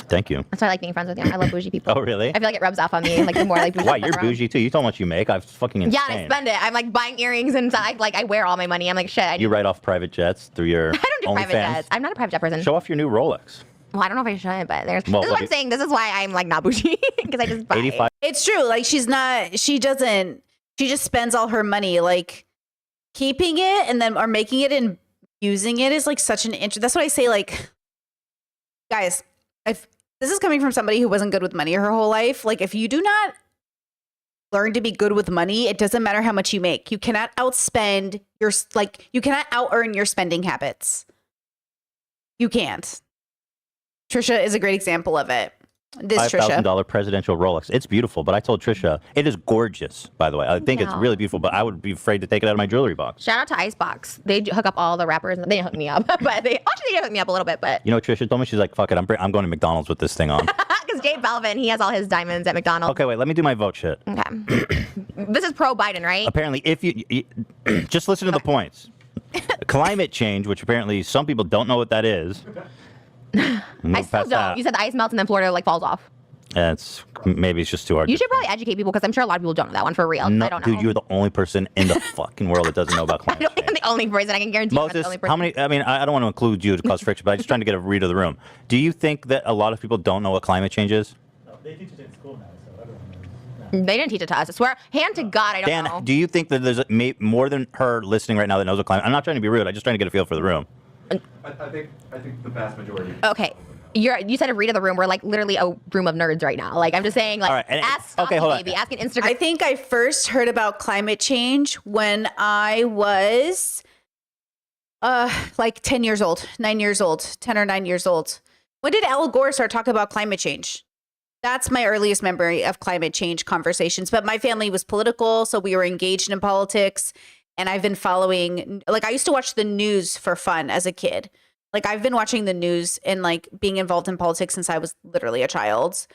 Thank you. That's why I like being friends with you. I love bougie people. Oh, really? I feel like it rubs off on me. Like the more like bougie Why I'm you're around. bougie too? You told me what you make. I'm fucking insane. Yeah, and I spend it. I'm like buying earrings and stuff. I wear all my money. I'm like shit. You write off private jets through your I don't do private OnlyFans. jets. I'm not a private jet person. Show off your new Rolex. Well, I don't know if I should, but Well, this is what what I'm saying. This is why I'm like not bougie because I just buy. 85. it's true. Like she just spends all her money like keeping it and then or making it and using it is like such an interest. That's what I say. Like, guys, if this is coming from somebody who wasn't good with money her whole life, like if you do not learn to be good with money, it doesn't matter how much you make. You cannot outspend your you cannot out earn your spending habits. You can't. Trisha is a great example of it. This Trisha. $5,000 presidential Rolex. It's beautiful, but I told Trisha it is gorgeous. By the way, I think it's Yeah. really beautiful, but I would be afraid to take it out of my jewelry box. Shout out to Icebox. They hook up all the rappers. They didn't hook me up, but they did hook me up a little bit. But You know what Trisha told me? She's like, "Fuck it, I'm going to McDonald's with this thing on." because Jade Belvin, he has all his diamonds at McDonald's. Okay, wait, let me do my vote shit. Okay. This is pro Biden, right? Apparently, if you just listen to the points, climate change, which apparently some people don't know what that is. I still don't. You said the ice melts and then Florida like falls off. Maybe it's just too hard. You should probably educate people because I'm sure a lot of people don't know that one for real. No, I don't know. dude, you're the only person in the fucking world that doesn't know about I climate don't think I'm change. the only person. I can guarantee you I'm not the Moses, only person. how many? I mean, I don't want to include you to cause friction, but I'm just trying to get a read of the room. Do you think that a lot of people don't know what climate change is? They teach it in school now, so everyone knows. They didn't teach it to us. I swear, hand to God, I don't Dan, know. do you think that there's more than her listening right now that knows what climate? I'm not trying to be rude. I'm just trying to get a feel for the room. I think the vast majority. Okay. You said a read of the room. We're like literally a room of nerds right now. Like I'm just saying, like All right, and- ask okay, hold on. maybe ask an Instagram. I think I first heard about climate change when I was like 10 years old, 9 years old, 10 or 9 years old. When did Al Gore start talking about climate change? That's my earliest memory of climate change conversations. But my family was political, so we were engaged in politics. And I've been following, like, I used to watch the news for fun as a kid. Like, I've been watching the news and, like, being involved in politics since I was literally a child.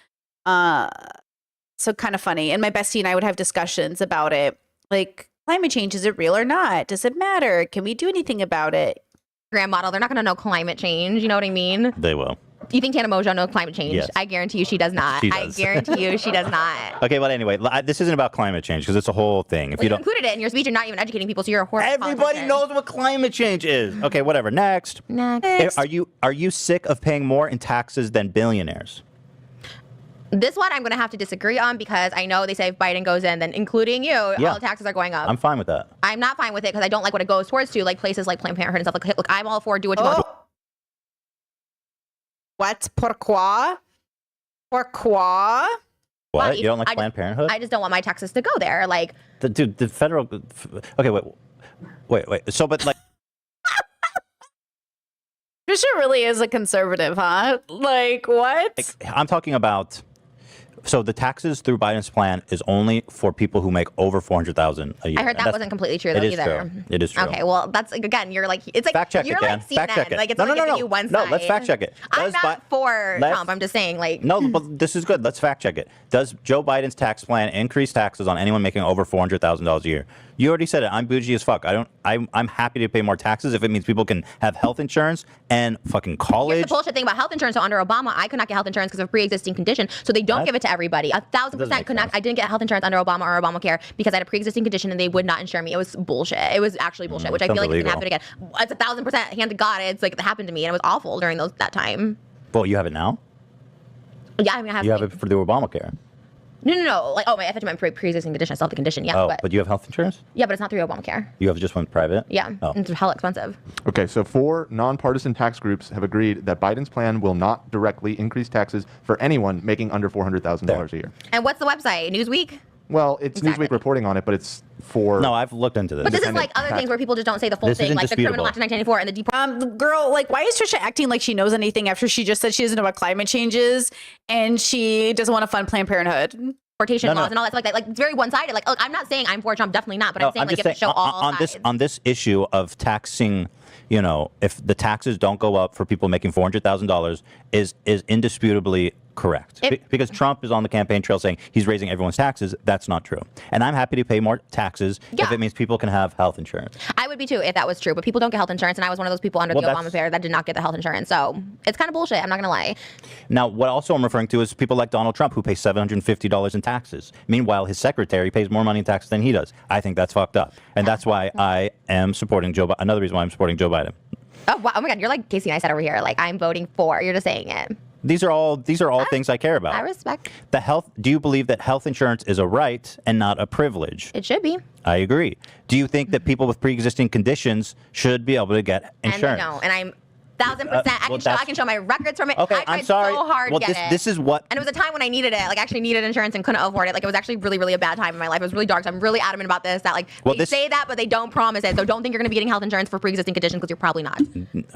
So kind of funny. And my bestie and I would have discussions about it. Like, climate change, is it real or not? Does it matter? Can we do anything about it? model. They're not going to know climate change. You know what I mean? They will. Do you think Tana Mojo knows climate change? Yes. I guarantee you she does not. She I does. guarantee you she does not. Okay, but anyway, this isn't about climate change because it's a whole thing. If Well, you you don't, included it in your speech. You're not even educating people, so you're a horrible everybody politician. knows what climate change is. Okay, whatever. Next. Next. Are you sick of paying more in taxes than billionaires? This one I'm going to have to disagree on because I know they say if Biden goes in, then including you, Yeah. all the taxes are going up. I'm fine with that. I'm not fine with it because I don't like what it goes towards to, like places like Planned Parenthood and stuff. Like, look, I'm all for do what you want. Oh. What? Pourquoi? Pourquoi? What? Why? You don't like I Planned Parenthood? I just don't want my taxes to go there. Like, Dude, the federal. Okay, wait. So, but like, Trisha really is a conservative, huh? Like, what? I'm talking about. So the taxes through Biden's plan is only for people who make over $400,000 a year. I heard And that that's- wasn't completely true though It is either. true. It is true. Okay, well, that's like, again, you're like, it's like Fact check you're it, Dan. like CNN. Fact check it. Like it's No, only no, no, giving no. you one No, side. let's fact check it. I'm Does not for let's- Trump. I'm just saying, like, No, but this is good. Let's fact check it. Does Joe Biden's tax plan increase taxes on anyone making over $400,000 a year? You already said it. I'm bougie as fuck. I'm happy to pay more taxes if it means people can have health insurance and fucking here's college. the bullshit thing about health insurance. So under Obama, I could not get health insurance because of a pre-existing condition. So they don't That- give it to everybody. 1,000% make could not. sense. I didn't get health insurance under Obama or Obamacare because I had a pre-existing condition and they would not insure me. It was bullshit. It was actually bullshit, which I sounds feel like it can illegal. happen again. It's 1,000% hand to God. It's like it happened to me and it was awful during that time. Well, you have it now. Yeah, I mean, I have. You have it for the Obamacare. No. Like, oh, I thought you meant pre-existing condition. I still have the condition. Yeah, Oh, but you have health insurance? yeah, but it's not through Obamacare. You have just went private? Yeah, Oh. it's hella expensive. Okay, so 4 nonpartisan tax groups have agreed that Biden's plan will not directly increase taxes for anyone making under $400,000 a year. And what's the website? Newsweek? Well, it's Exactly. Newsweek reporting on it, but it's for No, I've looked into this. But this is Independent like other tax- things where people just don't say the full This is thing, like the Criminal indisputable. Act of 1994 and the deport. Girl, like, why is Trisha acting like she knows anything after she just said she doesn't know about climate changes and she doesn't want to fund Planned Parenthood? Deportation No, no. laws and all that stuff like that. Like, it's very one-sided. Like, look, I'm not saying I'm for Trump, definitely not, but I'm No, saying like just you have to show all on sides. this issue of taxing, you know, if the taxes don't go up for people making $400,000 is indisputably correct. Because Trump is on the campaign trail saying he's raising everyone's taxes. That's not true. And I'm happy to pay more taxes if Yeah. it means people can have health insurance. I would be too if that was true, but people don't get health insurance, and I was one of those people under Well, the that's- Obamacare that did not get the health insurance. So it's kind of bullshit. I'm not gonna lie. Now, what also I'm referring to is people like Donald Trump who pay $750 in taxes. Meanwhile, his secretary pays more money in taxes than he does. I think that's fucked up. And that's why I am supporting Joe Biden. Another reason why I'm supporting Joe Biden. Oh wow! Oh my God, you're like Casey Neistat over here. Like I'm voting for. You're just saying it. These are all things I care about. I respect. Do you believe that health insurance is a right and not a privilege? It should be. I agree. Do you think that people with pre-existing conditions should be able to get insurance? And they don't. And I'm 1,000%. I can show my records from it. Okay, I tried I'm sorry. so hard Well, to get it. this is what. And it was a time when I needed it. Like, actually needed insurance and couldn't afford it. Like, it was actually really, really a bad time in my life. It was really dark. So I'm really adamant about this. That, like, they say that, but they don't promise it. So don't think you're going to be getting health insurance for pre-existing conditions because you're probably not.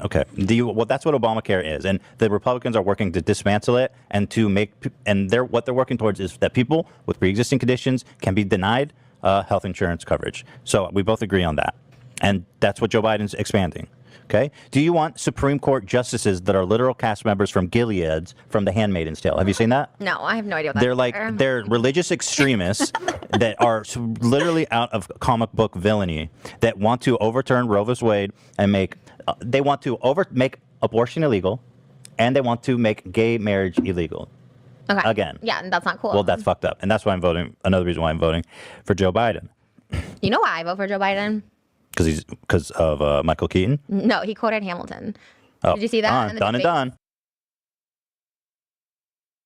Okay. Well, that's what Obamacare is, and the Republicans are working to dismantle it and to make. And what they're working towards is that people with pre-existing conditions can be denied health insurance coverage. So we both agree on that, and that's what Joe Biden's expanding. Okay. Do you want Supreme Court justices that are literal cast members from Gilead's from The Handmaid's Tale? Have you seen that? No, I have no idea what that They're is. like they're religious extremists that are literally out of comic book villainy that want to overturn Roe v. Wade and make they want to make abortion illegal, and they want to make gay marriage illegal. Okay. Again. Yeah, and that's not cool. Well, that's fucked up, and that's why I'm voting. Another reason why I'm voting for Joe Biden You know why I vote for Joe Biden? because of Michael Keaton. No, he quoted Hamilton. Oh, Did you see that? in the Done and debate? done.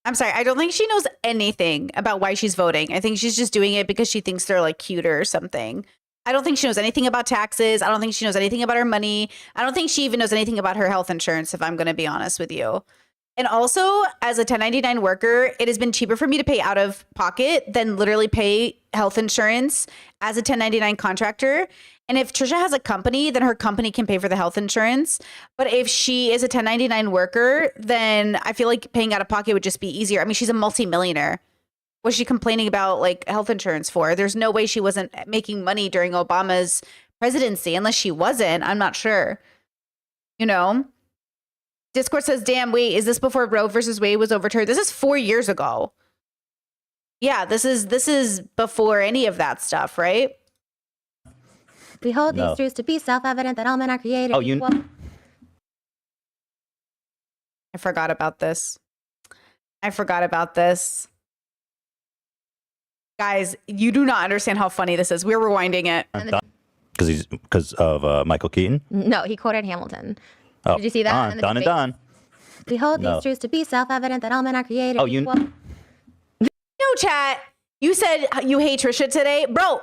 I'm sorry. I don't think she knows anything about why she's voting. I think she's just doing it because she thinks they're like cuter or something. I don't think she knows anything about taxes. I don't think she knows anything about her money. I don't think she even knows anything about her health insurance, if I'm going to be honest with you. And also, as a 1099 worker, it has been cheaper for me to pay out of pocket than literally pay health insurance as a 1099 contractor. And if Trisha has a company, then her company can pay for the health insurance. But if she is a 1099 worker, then I feel like paying out of pocket would just be easier. I mean, she's a multimillionaire. What's she complaining about like health insurance for? There's no way she wasn't making money during Obama's presidency, unless she wasn't. I'm not sure. You know? Discord says, damn, wait, is this before Roe versus Wade was overturned? This is 4 years ago. Yeah, this is before any of that stuff, right? We hold No. these truths to be self-evident that all men are created Oh, you- equal. I forgot about this. Guys, you do not understand how funny this is. We're rewinding it. Because of Michael Keaton. No, he quoted Hamilton. Oh, Did you see that? in the Done and debate? done. We hold No. these truths to be self-evident that all men are created Oh, you- equal. No, chat. You said you hate Trisha today. Bro,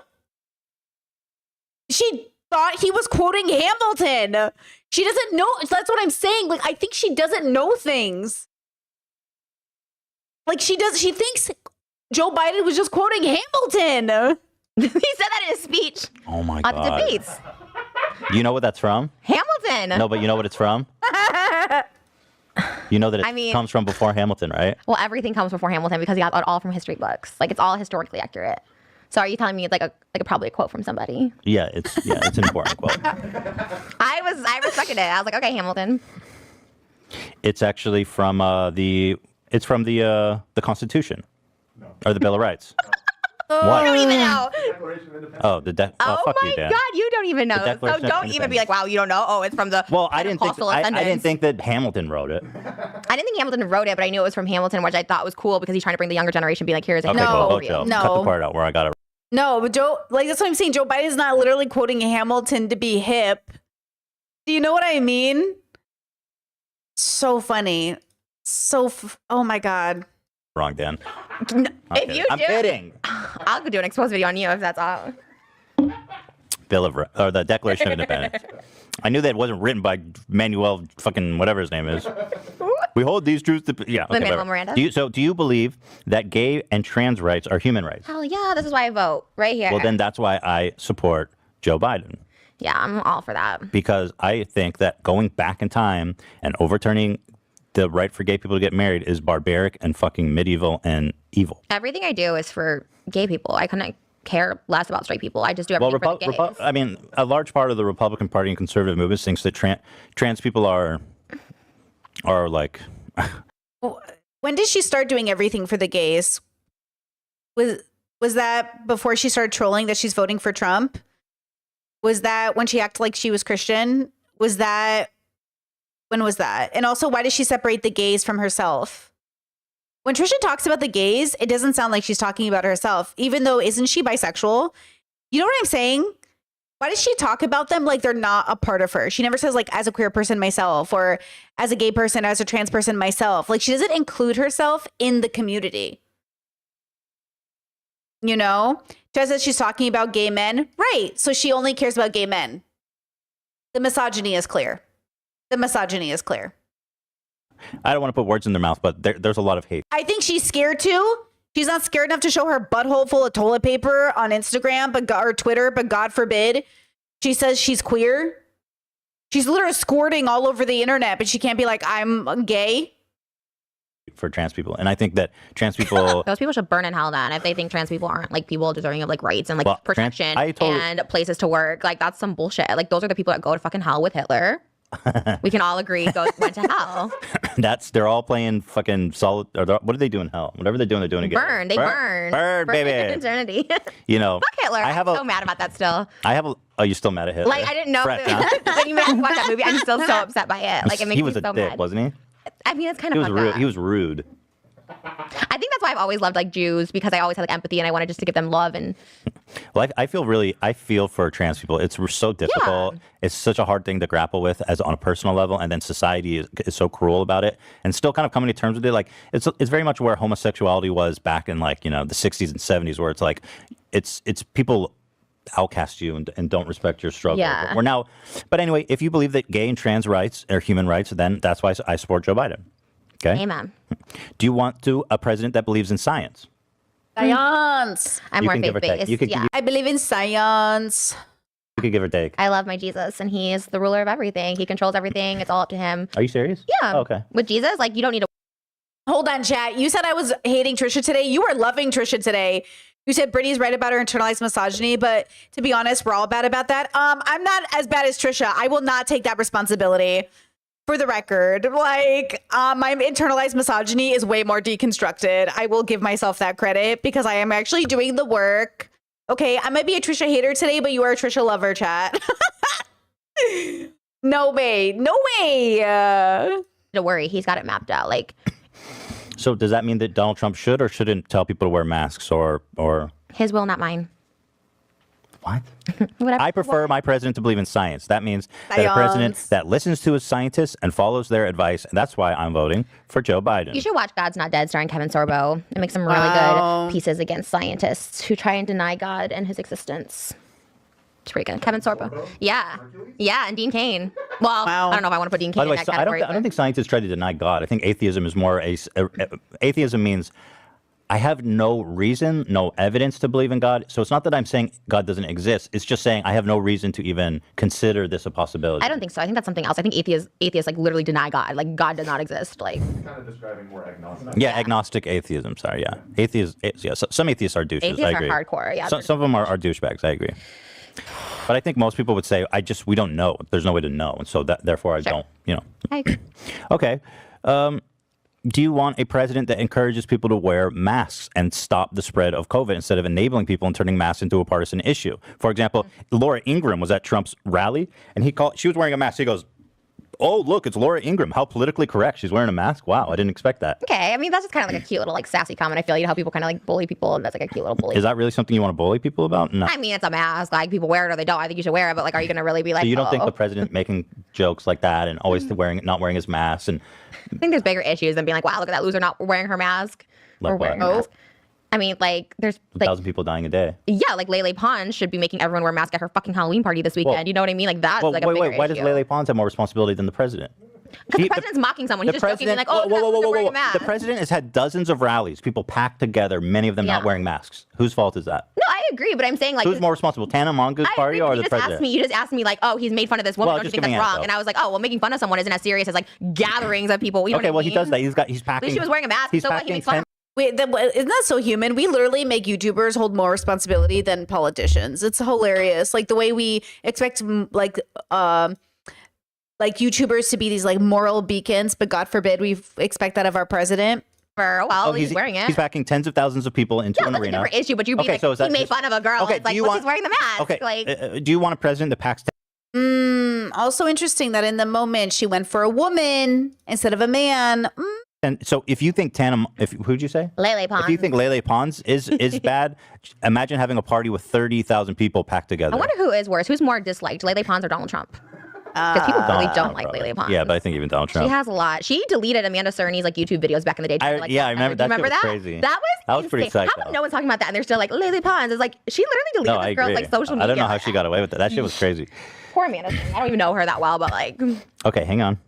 she thought he was quoting Hamilton. She doesn't know. That's what I'm saying. Like, I think she doesn't know things. Like, she thinks Joe Biden was just quoting Hamilton. He said that in his speech Oh my at the god. debates. You know what that's from? Hamilton. No, but you know what it's from? You know that it I mean- comes from before Hamilton, right? Well, everything comes before Hamilton because he got it all from history books. Like, it's all historically accurate. So are you telling me it's like probably a quote from somebody? Yeah, it's an important quote. I respected it. I was like, okay, Hamilton. It's actually from the Constitution or the Bill of Rights. I What? don't even know. Oh, Oh fuck my you, Dan. God, you don't even know. So Declaration of don't even be like, wow, you don't know. Oh, it's from the. Well, I didn't think Pentecostal I Ascendants. didn't think that Hamilton wrote it. I didn't think Hamilton wrote it, but I knew it was from Hamilton, which I thought was cool because he's trying to bring the younger generation, be like, here's Okay, No, well, Hamilton. Ocho, no. cut the part out where I got it. No, but that's what I'm saying. Joe Biden's not literally quoting Hamilton to be hip. Do you know what I mean? So funny. Oh my God. wrong, Dan. If you I'm do, kidding. I'll go do an exposed video on you if that's all. Or the Declaration of Independence. I knew that it wasn't written by Manuel fucking whatever his name is. We hold these truths to yeah. Okay, Lin-Manuel whatever. Miranda? Do you believe that gay and trans rights are human rights? Hell yeah, this is why I vote right here. Well, then that's why I support Joe Biden. Yeah, I'm all for that. Because I think that going back in time and overturning the right for gay people to get married is barbaric and fucking medieval and evil. Everything I do is for gay people. I couldn't care less about straight people. I just do everything for the gays. I mean, a large part of the Republican Party and conservative movement thinks that trans people are like. When did she start doing everything for the gays? Was that before she started trolling that she's voting for Trump? Was that when she acted like she was Christian? When was that? And also, why does she separate the gays from herself? When Trisha talks about the gays, it doesn't sound like she's talking about herself, even though isn't she bisexual? You know what I'm saying? Why does she talk about them like they're not a part of her? She never says like as a queer person myself or as a gay person, as a trans person myself. Like she doesn't include herself in the community. You know? Just as she's talking about gay men. Right. So she only cares about gay men. The misogyny is clear. The misogyny is clear. I don't want to put words in their mouth, but there's a lot of hate. I think she's scared too. She's not scared enough to show her butthole full of toilet paper on Instagram or Twitter, but God forbid she says she's queer. She's literally squirting all over the internet, but she can't be like, I'm gay. For trans people. And I think that trans people... Those people should burn in hell then if they think trans people aren't like people deserving of like rights and like protection and places to work. Like that's some bullshit. Like those are the people that go to fucking hell with Hitler. We can all agree went to hell. They're all playing fucking solid. What do they do in hell? Whatever they're doing again. Burn. They burn. Burn, baby. Eternity. You know. Fuck Hitler. I'm so mad about that still. Oh, you're still mad at Hitler? Like I didn't know. Fresh, huh? When you made me watch that movie, I'm still so upset by it. Like it makes he was me so a dick, mad. wasn't he? I mean, it's kind of He was rude. He was rude. I think that's why I've always loved like Jews because I always had like empathy and I wanted just to give them love and. Well, I feel for trans people. It's so difficult. Yeah. It's such a hard thing to grapple with as on a personal level, and then society is so cruel about it, and still kind of coming to terms with it. Like it's very much where homosexuality was back in like the 60s and 70s, where it's like it's people outcast you and don't respect your struggle. Yeah. We're now, but anyway, if you believe that gay and trans rights are human rights, then that's why I support Joe Biden. Okay. Amen. Do you want a president that believes in science? Science. I'm more faith-based. Yeah. I believe in science. You could give or take. I love my Jesus, and he is the ruler of everything. He controls everything. It's all up to him. Are you serious? Yeah. Oh, okay. With Jesus, like, you don't need to. Hold on, chat. You said I was hating Trisha today. You were loving Trisha today. You said Brittany's right about her internalized misogyny, but to be honest, we're all bad about that. I'm not as bad as Trisha. I will not take that responsibility. For the record, like my internalized misogyny is way more deconstructed. I will give myself that credit because I am actually doing the work. Okay, I might be a Trisha hater today, but you are a Trisha lover, chat. No way. No way. To worry. He's got it mapped out. Like. So does that mean that Donald Trump should or shouldn't tell people to wear masks or? His will, not mine. What? Whatever. I prefer my president to believe in science. That means that a president that listens to his scientists and follows their advice. And that's why I'm voting for Joe Biden. You should watch God's Not Dead starring Kevin Sorbo. It makes some really good pieces against scientists who try and deny God and his existence. It's pretty good. Kevin Sorbo. Yeah. Yeah, and Dean Cain. Well, I don't know if I want to put Dean Cain in that category. I don't think scientists try to deny God. I think atheism is more atheism means I have no reason, no evidence to believe in God. So it's not that I'm saying God doesn't exist. It's just saying I have no reason to even consider this a possibility. I don't think so. I think that's something else. I think atheists like literally deny God. Like God does not exist. Like kind of describing more agnostic. Yeah, agnostic atheism. Sorry, yeah. Some atheists are douches. Atheists I agree. are hardcore. Yeah. Some of them are douchebags. I agree. But I think most people would say, we don't know. There's no way to know. And so therefore I don't, I agree. Okay. Do you want a president that encourages people to wear masks and stop the spread of COVID instead of enabling people and turning masks into a partisan issue? For example, Laura Ingraham was at Trump's rally and she was wearing a mask. He goes, oh, look, it's Laura Ingraham. How politically correct. She's wearing a mask. Wow, I didn't expect that. Okay, I mean that's just kind of like a cute little like sassy comment. I feel how people kind of like bully people, and that's like a cute little bully. Is that really something you want to bully people about? No. I mean, it's a mask. Like people wear it or they don't. I think you should wear it. But like, are you gonna really be like? So you don't think oh. the president making jokes like that and always not wearing his mask and I think there's bigger issues than being like, wow, look at that loser not wearing her mask Like or wearing what? her mask. I mean, like, there's like, 1,000 people dying a day? yeah, like Lele Pons should be making everyone wear a mask at her fucking Halloween party this weekend. Well- You know what I mean? Like that's like a bigger wait. Why does issue. Lele Pons have more responsibility than the president? Because the president's mocking someone. He's just joking, being like, oh, look at that loser wearing a mask. The president has had dozens of rallies, people packed together, many of them not Yeah. wearing masks. Whose fault is that? No, I agree, but I'm saying like Who's more responsible, Tana Mongoose I party agree, or but the president? You just asked me like, oh, he's made fun of this woman. Well, Don't you just think give me that's an wrong? answer. And I was like, oh, well, making fun of someone isn't as serious as like gatherings of people. You know Okay, what well, I mean? he does that. He's packing. At least she was wearing a mask, He's so what, he packing makes fun of 10 Wait, isn't that so human? We literally make YouTubers hold more responsibility than politicians. It's hilarious. Like the way we expect like YouTubers to be these like moral beacons, but God forbid we expect that of our president. for a while. He's wearing it. He's packing tens of thousands of people into Yeah, an that's a arena. different issue, but you'd be Okay, like, so is that he made just- fun of a girl. Okay, It's like, do you look, want- he's wearing the mask. Okay, Like, do you want a president that packs? Also interesting that in the moment she went for a woman instead of a man. And so, if you think who'd you say? Lele Pons. If you think Lele Pons is bad, imagine having a party with 30,000 people packed together. I wonder who is worse. Who's more disliked, Lele Pons or Donald Trump? Because people really don't like Lele Pons. Yeah, but I think even Donald Trump. She has a lot. She deleted Amanda Cerny's like YouTube videos back in the day. trying to, like, yeah, I block remember her. Do you that. remember Shit that? was crazy. That was pretty insane. psycho. How come no one's talking about that? And they're still like Lele Pons is like she literally No, deleted I this girl's agree. like social media. I don't know how she got away with that. That shit was crazy. Poor Amanda Cerny. I don't even know her that well, but like, Okay, hang on.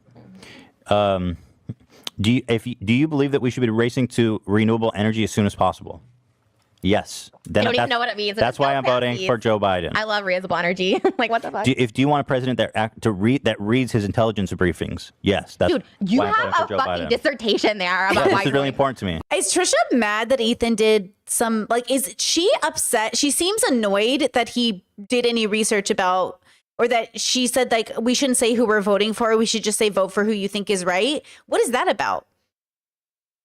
Do you believe that we should be racing to renewable energy as soon as possible? Yes. Then I don't even that's- know what it means. That's why I'm voting Please. for Joe Biden. I love renewable energy. Like, what the fuck? Do you want a president that reads his intelligence briefings? Yes. That's Dude, you why I'm voting have for a Joe fucking Biden. dissertation there about Yeah, why this is you're really voting. important to me. Is Trisha mad that Ethan did some like is she upset? She seems annoyed that he did any research about or that she said like we shouldn't say who we're voting for, we should just say vote for who you think is right. What is that about?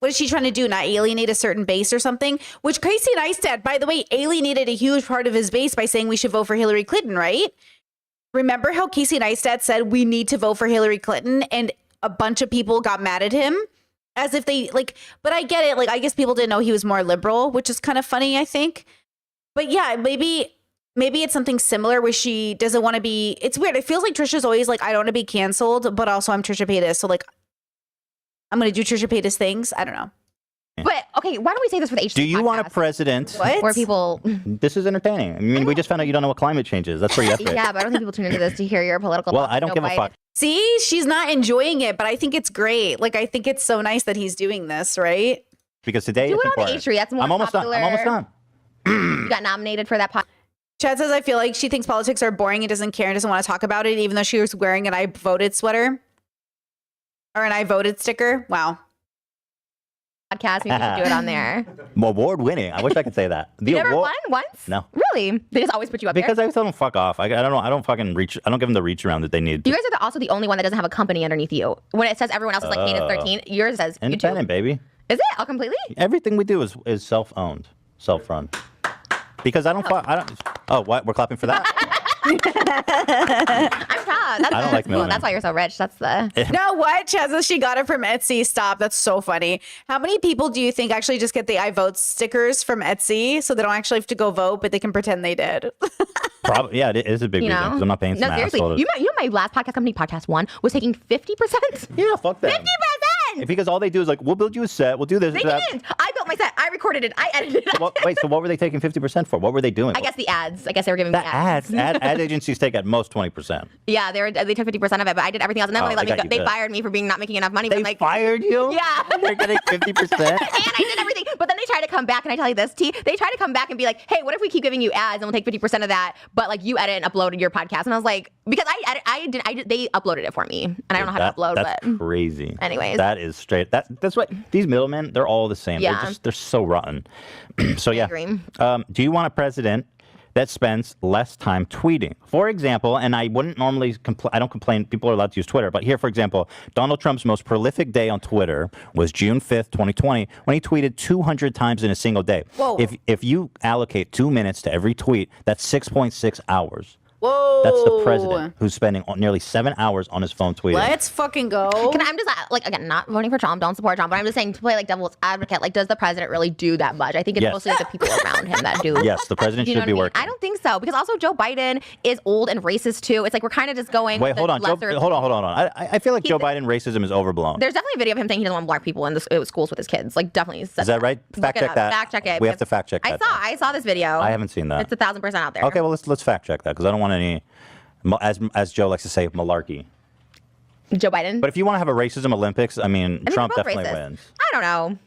What is she trying to do? Not alienate a certain base or something? Which Casey Neistat, by the way, alienated a huge part of his base by saying we should vote for Hillary Clinton, right? Remember how Casey Neistat said we need to vote for Hillary Clinton and a bunch of people got mad at him? As if they like, but I get it. Like, I guess people didn't know he was more liberal, which is kind of funny, I think. But yeah, maybe it's something similar where she doesn't want to be. It's weird. It feels like Trisha's always like, I don't want to be canceled, but also I'm Trisha Paytas. So like, I'm going to do Trisha Paytas things. I don't know. But okay, why don't we say this for the HC Do you want a podcast? president? What? Where people, This is entertaining. I mean, we just found out you don't know what climate change is. That's pretty epic. yeah, but I don't think people tune into this to hear your political. Well, thoughts. I don't No give a bite. fuck. See, she's not enjoying it, but I think it's great. Like, I think it's so nice that he's doing this, right? Because today Do it's it on the important. H3. That's more I'm almost popular. done. I'm almost done. You got nominated for that podcast. Chad says, I feel like she thinks politics are boring and doesn't care and doesn't want to talk about it, even though she was wearing an I voted sweater or an I voted sticker. Wow. Podcast. Maybe we should do it on there. Award winning. I wish I could say that. The You never award. won once? No. Really? They just always put you up Because there. I tell them fuck off. I don't know. I don't fucking reach. I don't give them the reach around that they need. You guys are also the only one that doesn't have a company underneath you. When it says everyone else is like Canis 13, yours says YouTube. Independent, baby. Is it all completely? Everything we do is self-owned, self-run. Because I don't. Oh, what? We're clapping for that. I'm proud. That's, I don't like cool. middlemen. That's why you're so rich. That's the. No, what? Chad says she got it from Etsy. Stop. That's so funny. How many people do you think actually just get the I vote stickers from Etsy so they don't actually have to go vote, but they can pretend they did? Probably. Yeah, it is a big You reason know? because I'm not paying some No, seriously. asshole. You know my last podcast company, Podcast One, was taking 50%? Yeah, fuck that. 50%! Because all they do is like, we'll build you a set, we'll do this. They that. didn't. I built my set. I recorded it. I edited it. Wait, so what were they taking 50% for? What were they doing? I guess the ads. I guess they were giving the me ads. ad agencies take at most 20%. Yeah, they took 50% of it, but I did everything else. And then when Oh, they let they me got go, you they good. fired me for not making enough money. But They I'm like, fired you? Yeah. They're getting 50%? and I did everything. But then they try to come back, and I tell you this, T, they try to come back and be like, hey, what if we keep giving you ads and we'll take 50% of that, but like you edit and uploaded your podcast? And I was like, because they uploaded it for me, and I don't know how to upload, That's but crazy. anyways. That is straight. That's what these middlemen, they're all the same. Yeah. They're so rotten. So yeah. agree. Do you want a president that spends less time tweeting? For example, and I wouldn't normally I don't complain, people are allowed to use Twitter, but here, for example, Donald Trump's most prolific day on Twitter was June 5th, 2020, when he tweeted 200 times in a single day. Whoa. If you allocate 2 minutes to every tweet, that's 6.6 hours. Whoa. That's the president who's spending nearly 7 hours on his phone tweeting. Let's fucking go. I'm just like, again, not voting for Trump, don't support Trump, but I'm just saying to play like devil's advocate, like, does the president really do that much? I think it's Yes. mostly the people around him that do. Yes, the president You know should be what I mean? working. I don't think so, because also Joe Biden is old and racist too. It's like we're kind of just going. Wait, with hold the on. lesser- Hold on. I feel like Joe Biden racism is overblown. There's definitely a video of him saying he doesn't want black people in the schools with his kids. Like, definitely said Is that right? Look Fact it check up. that. Fact check it. We have to fact check that. I saw this video. I haven't seen that. It's 1,000% out there. Okay, well let's fact check that because I don't want any, as Joe likes to say, malarkey. Joe Biden. But if you want to have a racism Olympics, I mean Trump they're both definitely racist. wins. I don't know.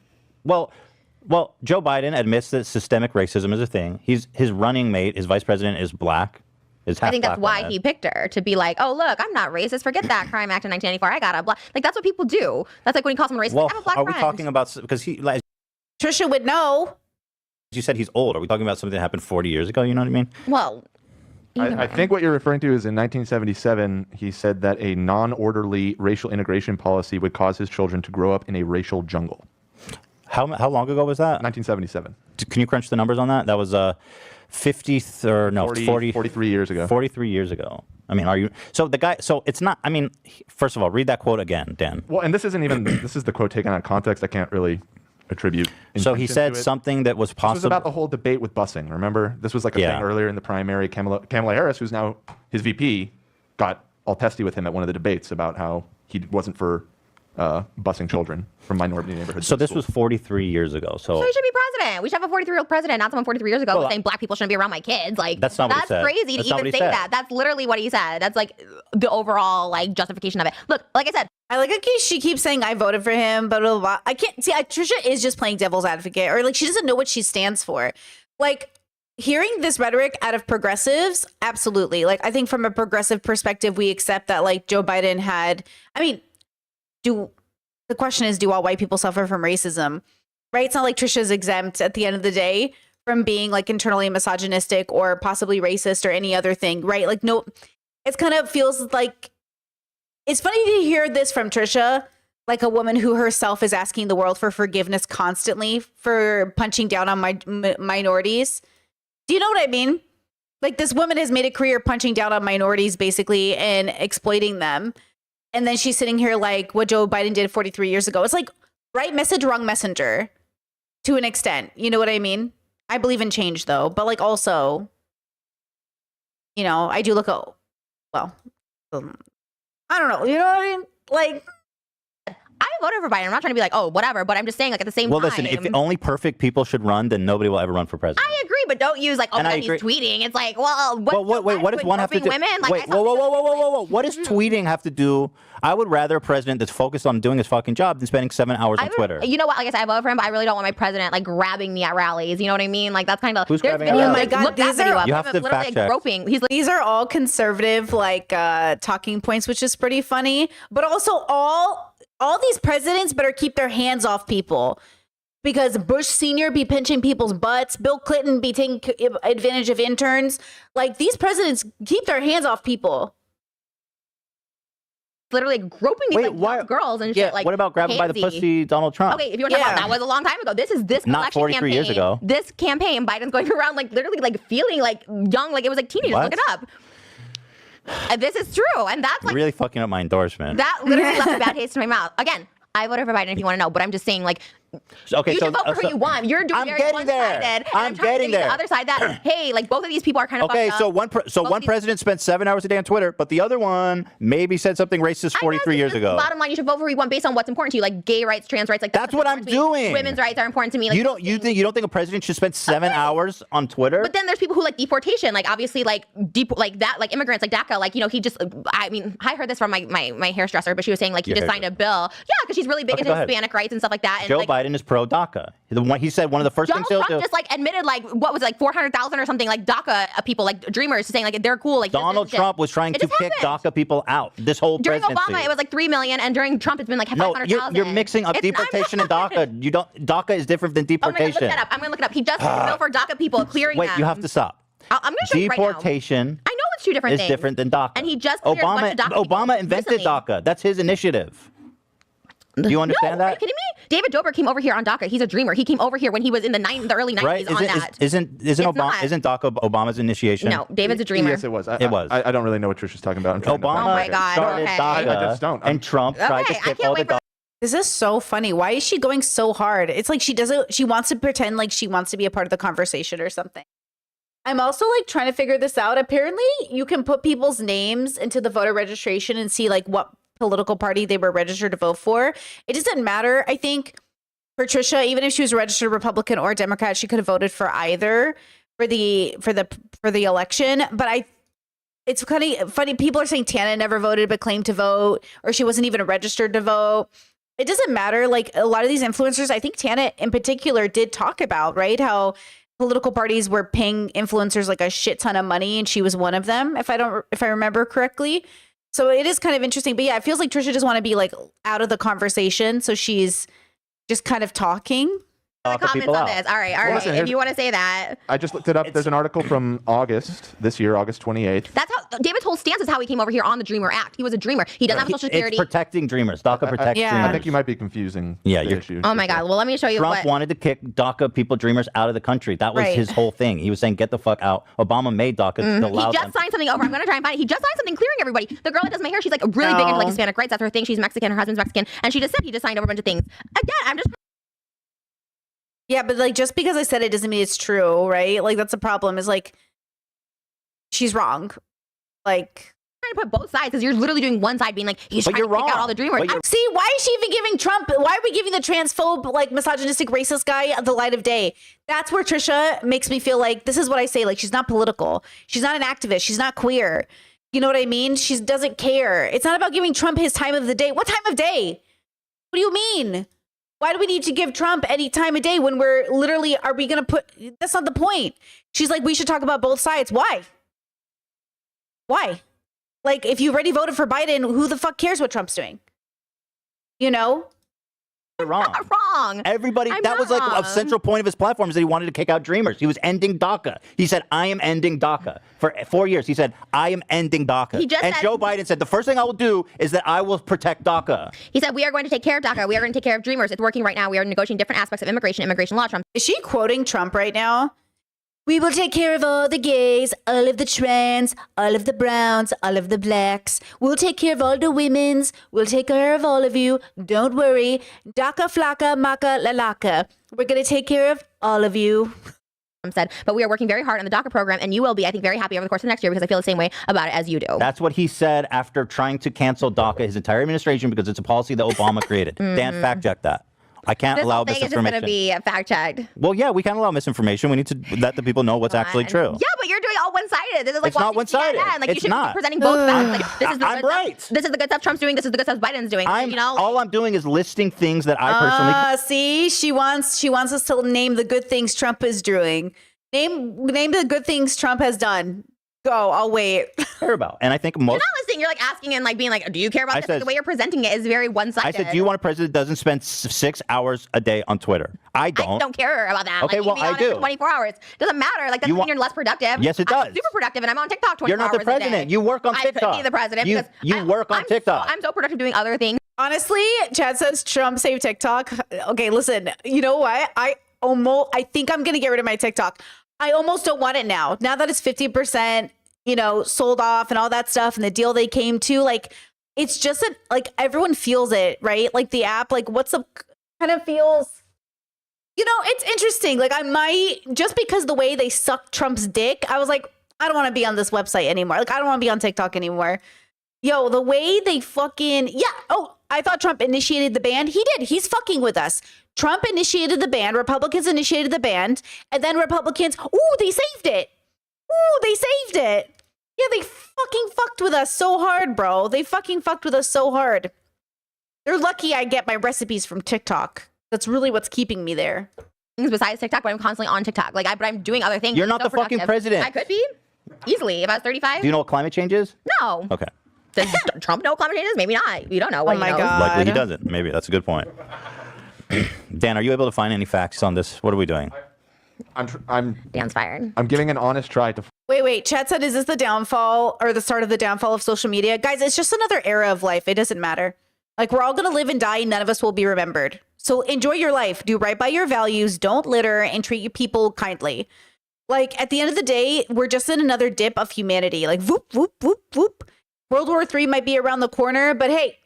Well, Joe Biden admits that systemic racism is a thing. His running mate, his vice president, is black. Is half I think that's black why woman. he picked her, to be like, oh, look, I'm not racist. Forget that Crime Act in 1994. I got a black. Like, that's what people do. That's like when he calls someone racist. Well, I have a black are friend. we talking about because as Trisha would know. you said he's old? Are we talking about something that happened 40 years ago? You know what I mean? Well, either I way. think what you're referring to is in 1977, he said that a non-orderly racial integration policy would cause his children to grow up in a racial jungle. How long ago was that? 1977. Can you crunch the numbers on that? That was 43 years ago. 43 years ago. I mean, are you? So the guy. So it's not. I mean, first of all, read that quote again, Dan. Well, and this isn't even, this is the quote taken out of context. I can't really attribute. So he intention said to it. something that was This was possible. about the whole debate with busing. Remember? This was like a Yeah. thing earlier in the primary. Kamala Harris, who's now his VP, got all testy with him at one of the debates about how he wasn't for busing children from minority neighborhoods. So to this school. was 43 years ago. So So he should be president. We should have a 43-year-old president, not someone 43 years ago Well, saying black people shouldn't be around my kids. Like, That's not what he that's said. crazy That's to not even what he say said. that. That's literally what he said. That's like the overall like justification of it. Look, like I said, I like how she keeps saying I voted for him, but blah, blah, blah. I can't see. Trisha is just playing devil's advocate, or like she doesn't know what she stands for. Like hearing this rhetoric out of progressives, absolutely. Like I think from a progressive perspective, we accept that like Joe Biden had. I mean, the question is, do all white people suffer from racism? Right? It's not like Trisha's exempt at the end of the day from being like internally misogynistic or possibly racist or any other thing, right? Like no, it's kind of feels like. It's funny to hear this from Trisha, like a woman who herself is asking the world for forgiveness constantly for punching down on minorities. Do you know what I mean? Like this woman has made a career punching down on minorities basically and exploiting them. And then she's sitting here like what Joe Biden did 43 years ago. It's like right message, wrong messenger to an extent. You know what I mean? I believe in change though, but like also, you know, I do look at, well, I don't know. You know what I mean? Like, I voted for Biden. I'm not trying to be like, oh, whatever, but I'm just saying, like, at the same well, time. listen. If only perfect people should run, then nobody will ever run for president. I agree, but don't use like, oh, And I he's agree. tweeting. It's like, well, What does one have to do? Women? Like, Wait, whoa. What does tweeting have to do? I would rather a president that's focused on doing his fucking job than spending 7 hours on Twitter. You know what? Like I said, I voted for him, but I really don't want my president like grabbing me at rallies. You know what I mean? Like that's kind of Who's there's grabbing at videos. rallies? Oh my God, Look that these video are- up. You Him have to literally, fact like, check. groping. He's like, these are all conservative like talking points, which is pretty funny. But also all these presidents better keep their hands off people. Because Bush Sr. be pinching people's butts, Bill Clinton be taking advantage of interns. Like these presidents keep their hands off people. literally groping these Wait, like why- young girls and yeah, shit. Like, what about grabbing by the handsy. pussy, Donald Trump? Okay, if you want to talk Yeah. about that was a long time ago. This Not election 43 campaign. years ago. This campaign, Biden's going around like literally like feeling like young, like it was like teenagers. What? Look it up. And this is true, and that's You're like really fucking up my endorsement. that literally left a bad taste in my mouth. Again, I voted for Biden if you want to know, but I'm just saying like Okay, you so should vote for who you want. You're doing I'm very getting one-sided. there. And I'm trying getting to give there. the other side that hey, like both of these people are kind of Okay, fucked so up. one Both one these- president spent 7 hours a day on Twitter, but the other one maybe said something racist I 43 know, years just ago. Bottom line, you should vote for who you want based on what's important to you, like gay rights, trans rights. Like That's what I'm important to me. doing. Women's rights are important to me. Like, You don't think a president should spend 7 hours on Twitter? But then there's people who like deportation, like obviously like like that, like immigrants, like DACA, like he just. I mean, I heard this from my hairdresser, but she was saying like he Your just signed a bill, yeah, because she's really big Okay, into go ahead. Hispanic rights and stuff like that. And Joe like, Biden is pro DACA. He said one of the first Donald things he'll Trump do. just like admitted like what was it, like 400,000 or something like DACA people like dreamers saying like they're cool like Donald this Trump was trying It to just kick happened. DACA people out this whole During presidency. Obama, it was like 3 million, and during Trump, it's been like No, 500,000. you're mixing up It's- I'm deportation and not. DACA. DACA is different than Oh my God, deportation. look that up. I'm gonna look it up. He just signed a bill for DACA people, clearing Wait, them. you have to stop. I'm gonna show you right now. Deportation I know it's two different is things. different than DACA. And he just cleared a bunch of DACA people Obama invented recently. DACA. That's his initiative. Do you understand Are you that? kidding me? David Dobrik came over here on DACA. He's a dreamer. He came over here when he was in the early 90s Right? on that. Isn't It's Obama not. isn't DACA Obama's initiation? No, David's a dreamer. Yes, it was. It was. I don't really know what Trisha's talking about. I'm trying to Obama find Oh my God, started okay. DACA, I just don't. and Trump tried to Okay, I kick can't all wait the for This is so funny. Why is she going so hard? It's like she wants to pretend like she wants to be a part of the conversation or something. I'm also like trying to figure this out. Apparently, you can put people's names into the voter registration and see like what political party they were registered to vote for. It doesn't matter. I think for Trisha, even if she was a registered Republican or Democrat, she could have voted for either for the election. But it's kind of funny. People are saying Tana never voted but claimed to vote, or she wasn't even registered to vote. It doesn't matter. Like a lot of these influencers, I think Tana in particular did talk about, right, how political parties were paying influencers like a shit ton of money, and she was one of them, if I remember correctly. So it is kind of interesting. But yeah, it feels like Trisha just want to be like out of the conversation, so she's just kind of talking. The comments people on out. this. All right. listen, If here's- you want to say that. I just looked it up. There's an article from August this year, August 28th. That's how David's whole stance is how he came over here on the Dreamer Act. He was a dreamer. He doesn't have Social Security. It's protecting dreamers. DACA protects Yeah. dreamers. I think you might be confusing Yeah, the you're- issue. Oh my God. Well, let me show you Trump what. wanted to kick DACA people, dreamers, out of the country. That was Right. his whole thing. He was saying, "Get the fuck out." Obama made DACA to He allow just them. signed something over. I'm going to try and find it. He just signed something clearing everybody. The girl that does my hair, she's like really big into like No. Hispanic rights. That's her thing. She's Mexican. Her husband's Mexican. And she just said he just signed over a bunch of things. Again, I'm just Yeah, but like just because I said it doesn't mean it's true, right? Like that's a problem. Is like she's wrong. Like trying to put both sides because you're literally doing one side being like, he's But trying to you're kick out wrong. all the dreamers. But you're- see, why is she even giving Trump? Why are we giving the transphobe, like misogynistic, racist guy the light of day? That's where Trisha makes me feel like this is what I say. Like she's not political. She's not an activist. She's not queer. You know what I mean? She doesn't care. It's not about giving Trump his time of the day. What time of day? What do you mean? Why do we need to give Trump any time of day when we're literally, are we going to put, that's not the point. She's like, we should talk about both sides. Why? Why? Like, if you already voted for Biden, who the fuck cares what Trump's doing? You know? You're wrong. not wrong. Everybody, I'm that was not like a wrong. central point of his platform is that he wanted to kick out dreamers. He was ending DACA. He said, I am ending DACA. For 4 years, he said, I am ending DACA. He just and said- Joe Biden said, the first thing I will do is that I will protect DACA. He said, we are going to take care of DACA. We are going to take care of dreamers. It's working right now. We are negotiating different aspects of immigration law. Trump Is she quoting Trump right now? We will take care of all the gays, all of the trans, all of the browns, all of the blacks. We'll take care of all the women's. We'll take care of all of you. Don't worry. Daka flaka maka lalaka. We're going to take care of all of you. said, but we are working very hard on the DACA program, and you will be, I think, very happy over the course of next year because I feel the same way about it as you do. That's what he said after trying to cancel DACA his entire administration because it's a policy that Obama created. Dan, fact check that. I can't This allow whole thing is just going misinformation. to be fact checked. Well, yeah, we can't allow misinformation. We need to let the people know what's actually true. Yeah, but you're doing all one-sided. This is like It's not watching one-sided. CNN. Like you It's should not. be presenting both sides. Like, this is the I'm good right. Stuff. This is the good stuff Trump's doing. This is the good stuff Biden's doing. You know, all I'm doing is listing things that I personally See, she wants us to name the good things Trump is doing. Name the good things Trump has done. Go, I'll wait. care about. And I think you're most. not listening. You're like asking and like being like, do you care about I this? said- Like, the way you're presenting it is very one-sided. I said, do you want a president that doesn't spend 6 hours a day on Twitter? I don't. I don't care about that. Okay, like, well, you can be I on it for do. 24 hours. Doesn't matter. Like, doesn't You mean want- you're less productive. Yes, it I'm does. super productive, and I'm on TikTok 24 You're not the hours a day. president. You work on I could TikTok. be the president You- because you work on TikTok. I'm so productive doing other things. Honestly, Chad says Trump saved TikTok. Okay, listen, you know what? I think I'm gonna get rid of my TikTok. I almost don't want it now. Now that it's 50%, sold off and all that stuff, and the deal they came to, like, it's just like everyone feels it, right? Like the app, like what's the kind of feels. It's interesting. Like I might, just because the way they sucked Trump's dick, I was like, I don't want to be on this website anymore. Like I don't want to be on TikTok anymore. Yo, the way they I thought Trump initiated the ban. He did. He's fucking with us. Trump initiated the ban. Republicans initiated the ban. And then Republicans, they saved it. They saved it. Yeah, they fucking fucked with us so hard, bro. They fucking fucked with us so hard. They're lucky I get my recipes from TikTok. That's really what's keeping me there. Things besides TikTok, but I'm constantly on TikTok. Like, but I'm doing other things. You're I'm not so the fucking productive. president. I could be easily if I was 35. Do you know what climate change is? No. Okay. Does Trump know climate change is? Maybe not. You don't know. What Oh my he knows. God. Likely he doesn't. Maybe that's a good point. Dan, are you able to find any facts on this? What are we doing? I'm Dan's fired. giving an honest try to. Wait. Chad said, is this the downfall or the start of the downfall of social media? Guys, it's just another era of life. It doesn't matter. Like, we're all going to live and die, and none of us will be remembered. So enjoy your life. Do right by your values. Don't litter and treat your people kindly. Like, at the end of the day, we're just in another dip of humanity. Like, whoop, whoop, whoop, whoop. World War III might be around the corner, but hey,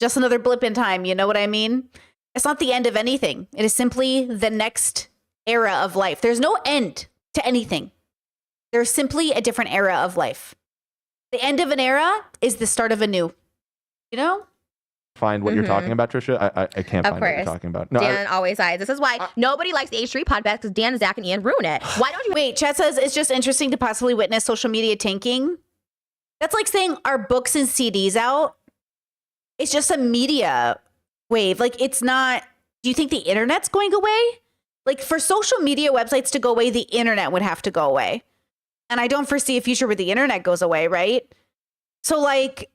just another blip in time. You know what I mean? It's not the end of anything. It is simply the next era of life. There's no end to anything. There's simply a different era of life. The end of an era is the start of a new. You know? Find what you're talking about, Trisha. I can't Of find what you're course. talking about. No, Dan always sides. This is why nobody likes the H3 podcast because Dan, Zach, and Ian ruin it. Why don't you? Wait, Chat says it's just interesting to possibly witness social media tanking. That's like saying our books and CDs out. It's just a media wave. Like, it's not. Do you think the internet's going away? Like, for social media websites to go away, the internet would have to go away. And I don't foresee a future where the internet goes away, right? So, like,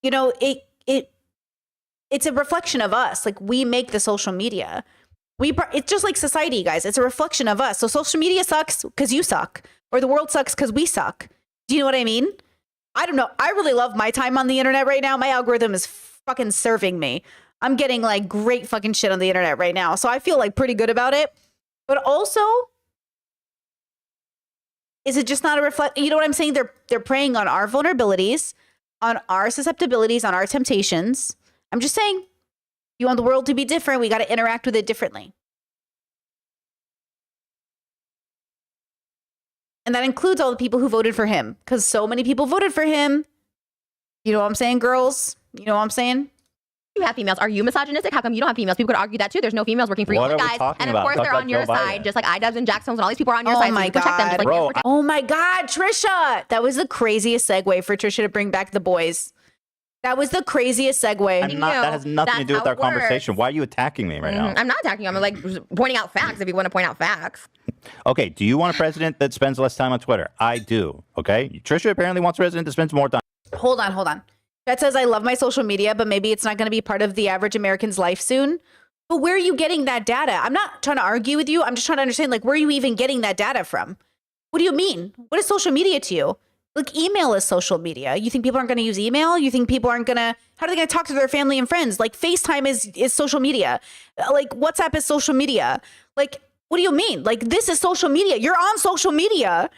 you know, it's a reflection of us. Like, we make the social media. It's just like society, guys. It's a reflection of us. So social media sucks because you suck, or the world sucks because we suck. Do you know what I mean? I don't know. I really love my time on the internet right now. My algorithm is fucking serving me. I'm getting like great fucking shit on the internet right now. So I feel like pretty good about it. But also, is it just not a reflect? You know what I'm saying? They're preying on our vulnerabilities, on our susceptibilities, on our temptations. I'm just saying, if you want the world to be different, we got to interact with it differently. And that includes all the people who voted for him, because so many people voted for him. You know what I'm saying, girls? You know what I'm saying? You have females. Are you misogynistic? How come you don't have females? People could argue that too. There's no females working for you, What only are we guys. talking And of about? course, Talk they're about on your Joe Biden. side, just like iDubbbz and Jack Stones and all these people are on your Oh side. So my you protect them, just like Bro, you protect Oh my God, Trisha. That was the craziest segue for Trisha to bring back the boys. That was the craziest segue. I'm not, that has nothing to That's do with how our it works. conversation. Why are you attacking me right now? I'm not attacking you. I'm like pointing out facts if you want to point out facts. Okay, do you want a president that spends less time on Twitter? I do. Okay, Trisha apparently wants a president that spends more time. Hold on. That says I love my social media, but maybe it's not going to be part of the average American's life soon. But where are you getting that data? I'm not trying to argue with you. I'm just trying to understand, like, where are you even getting that data from? What do you mean? What is social media to you? Like, email is social media. You think people aren't going to use email? You think people aren't going to, how are they going to talk to their family and friends? Like, FaceTime is social media. Like, WhatsApp is social media. Like, what do you mean? Like, this is social media. You're on social media.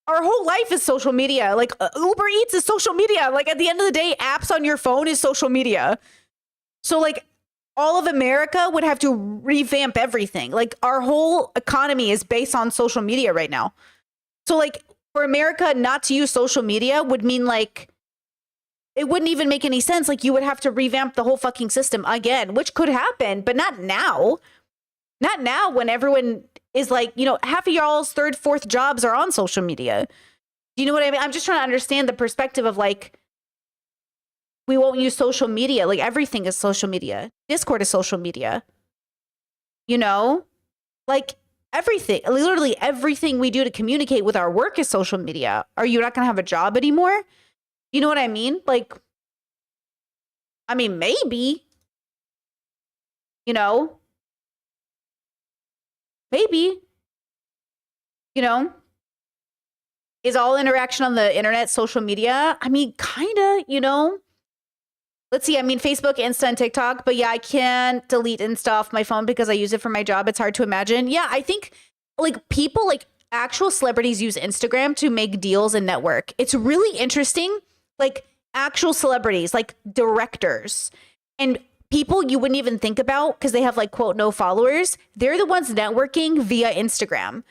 Our whole life is social media. Like, Uber Eats is social media. Like, at the end of the day, apps on your phone is social media. So, like, all of America would have to revamp everything. Like, our whole economy is based on social media right now. So, like, for America not to use social media would mean, like, it wouldn't even make any sense. Like, you would have to revamp the whole fucking system again, which could happen, but not now. Not now when everyone is like, you know, half of y'all's third, fourth jobs are on social media. Do you know what I mean? I'm just trying to understand the perspective of, like, we won't use social media. Like, everything is social media. Discord is social media. You know? Like, everything. Literally everything we do to communicate with our work is social media. Are you not going to have a job anymore? You know what I mean? Like, I mean, maybe. You know? Maybe. You know? Is all interaction on the internet social media? I mean, kind of, you know? Let's see. I mean, Facebook, Insta, and TikTok. But yeah, I can't delete Insta off my phone because I use it for my job. It's hard to imagine. Yeah, I think like people, like actual celebrities use Instagram to make deals and network. It's really interesting. Like actual celebrities, like directors and people you wouldn't even think about because they have like, quote, no followers. They're the ones networking via Instagram.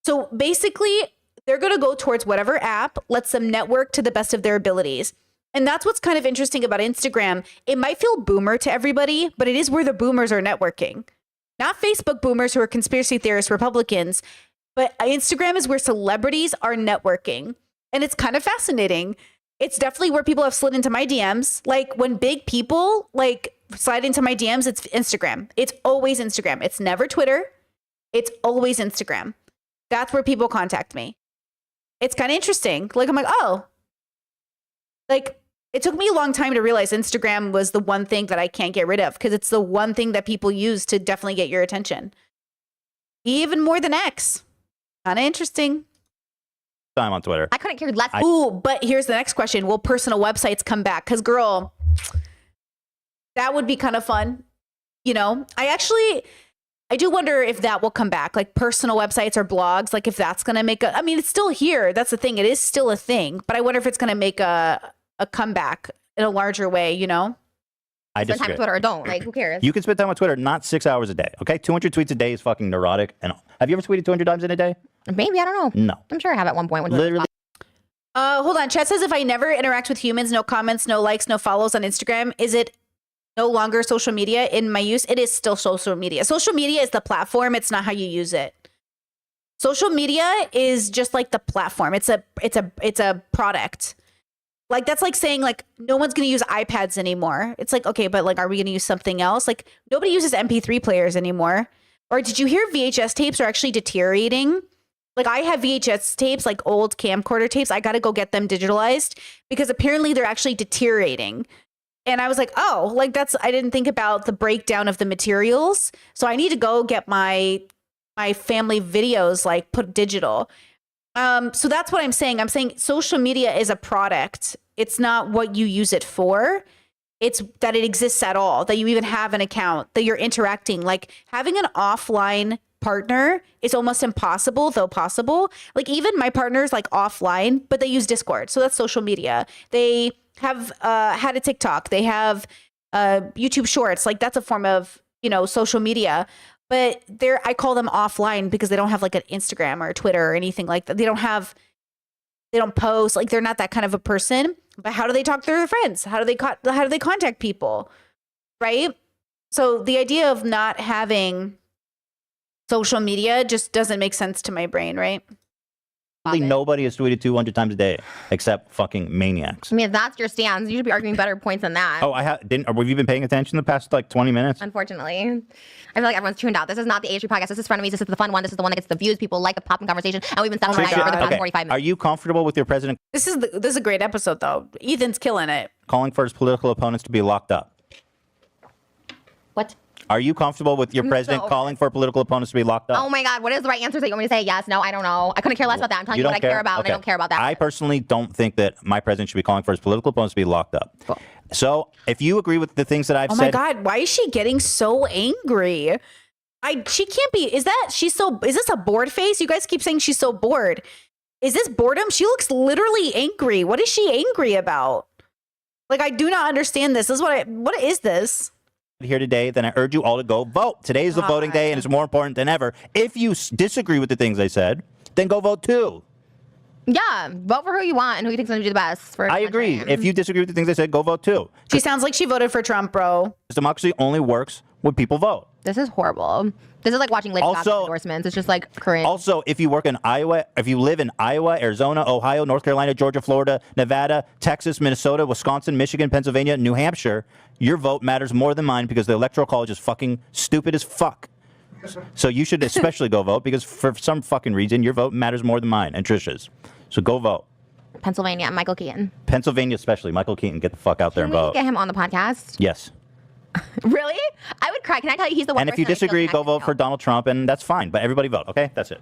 So basically, they're going to go towards whatever app lets them network to the best of their abilities. And that's what's kind of interesting about Instagram. It might feel boomer to everybody, but it is where the boomers are networking. Not Facebook boomers who are conspiracy theorists, Republicans, but Instagram is where celebrities are networking. And it's kind of fascinating. It's definitely where people have slid into my DMs. Like when big people like slide into my DMs, it's Instagram. It's always Instagram. It's never Twitter. It's always Instagram. That's where people contact me. It's kind of interesting. Like, I'm like, oh, like it took me a long time to realize Instagram was the one thing that I can't get rid of because it's the one thing that people use to definitely get your attention. Even more than X. Kind of interesting. time on Twitter. I couldn't care less. Ooh, but here's the next question. Will personal websites come back? Because, girl, that would be kind of fun. You know, I do wonder if that will come back, like personal websites or blogs, like if that's going to make I mean, it's still here. That's the thing. It is still a thing, but I wonder if it's going to make a comeback in a larger way, you know? I Spend time disagree. on Twitter or don't. Like, who cares? You can spend time on Twitter, not 6 hours a day. Okay, 200 tweets a day is fucking neurotic. And have you ever tweeted 200 times in a day? Maybe, I don't know. No. I'm sure I have at one point. When Literally. Hold on. Chat says if I never interact with humans, no comments, no likes, no follows on Instagram, is it no longer social media in my use? It is still social media. Social media is the platform. It's not how you use it. Social media is just like the platform. It's a product. Like, that's like saying, like, no one's going to use iPads anymore. It's like, okay, but, like, are we going to use something else? Like, nobody uses MP3 players anymore. Or did you hear VHS tapes are actually deteriorating? Like, I have VHS tapes, like old camcorder tapes. I got to go get them digitalized because apparently they're actually deteriorating. And I was like, oh, like, I didn't think about the breakdown of the materials. So I need to go get my family videos, like, put digital. So that's what I'm saying. I'm saying social media is a product. It's not what you use it for. It's that it exists at all, that you even have an account, that you're interacting. Like, having an offline partner is almost impossible, though possible. Like, even my partner's like offline, but they use Discord. So that's social media. They have had a TikTok. They have YouTube Shorts. Like, that's a form of, you know, social media. But I call them offline because they don't have like an Instagram or Twitter or anything like that. They don't post, like, they're not that kind of a person. But how do they talk to their friends? How do they contact people? Right? So the idea of not having social media just doesn't make sense to my brain, right? Nobody has tweeted 200 times a day except fucking maniacs. I mean, if that's your stance, you should be arguing better points than that. Oh, have you been paying attention the past like 20 minutes? Unfortunately, I feel like everyone's tuned out. This is not the H3 podcast. This is Frenemies. This is the fun one. This is the one that gets the views. People like the popping conversation, and we've been stuck on my for the God. past Okay. 45 minutes. Are you comfortable with your president This is a great episode, though. Ethan's killing it. calling for his political opponents to be locked up? What? Are you comfortable with your president so- calling for political opponents to be locked up? Oh my God, what is the right answer? So you want me to say yes, no, I don't know. I couldn't care less about that. I'm telling you, don't what I care about, and I Okay. don't care about that. I personally don't think that my president should be calling for his political opponents to be locked up. Cool. So if you agree with the things that I've Oh said, my God, why is she getting so angry? She can't be. Is this a bored face? You guys keep saying she's so bored. Is this boredom? She looks literally angry. What is she angry about? Like, I do not understand this. What is this? here today, then I urge you all to go vote. Today is the voting day, and it's more important than ever. If you disagree with the things I said, then go vote too. Yeah, vote for who you want and who you think's going to do the best for. I agree. If you disagree with the things I said, go vote too. She sounds like she voted for Trump, bro. Democracy only works when people vote. This is horrible. This is like watching Lady Gaga's endorsements. It's just like cringe. Also, if you work in Iowa, if you live in Iowa, Arizona, Ohio, North Carolina, Georgia, Florida, Nevada, Texas, Minnesota, Wisconsin, Michigan, Pennsylvania, New Hampshire, your vote matters more than mine because the Electoral College is fucking stupid as fuck. So you should especially go vote because for some fucking reason, your vote matters more than mine and Trisha's. So go vote. Pennsylvania, Michael Keaton. Pennsylvania especially. Michael Keaton, get the fuck out there Can and we vote. get him on the podcast? Yes. Really? I would cry. Can I tell you, he's the one And if you person I feel disagree, go connected vote to. for Donald Trump, and that's fine. But everybody vote, okay? That's it.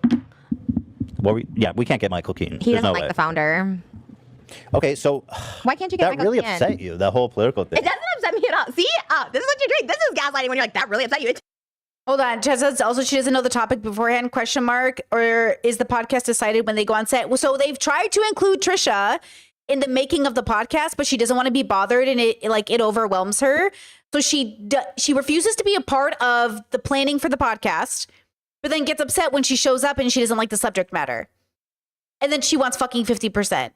Well, we can't get Michael Keaton. He There's doesn't no like way. the founder. Okay, so Why can't you get that Michael really Keaton? upset you, the whole political thing. It doesn't upset me at all. See? This is what you're doing. This is gaslighting when you're like, that really upset you. Hold on. Chaz says also she doesn't know the topic beforehand, ? Or is the podcast decided when they go on set? Well, so they've tried to include Trisha in the making of the podcast, but she doesn't want to be bothered and it overwhelms her. So she refuses to be a part of the planning for the podcast, but then gets upset when she shows up and she doesn't like the subject matter. And then she wants fucking 50%.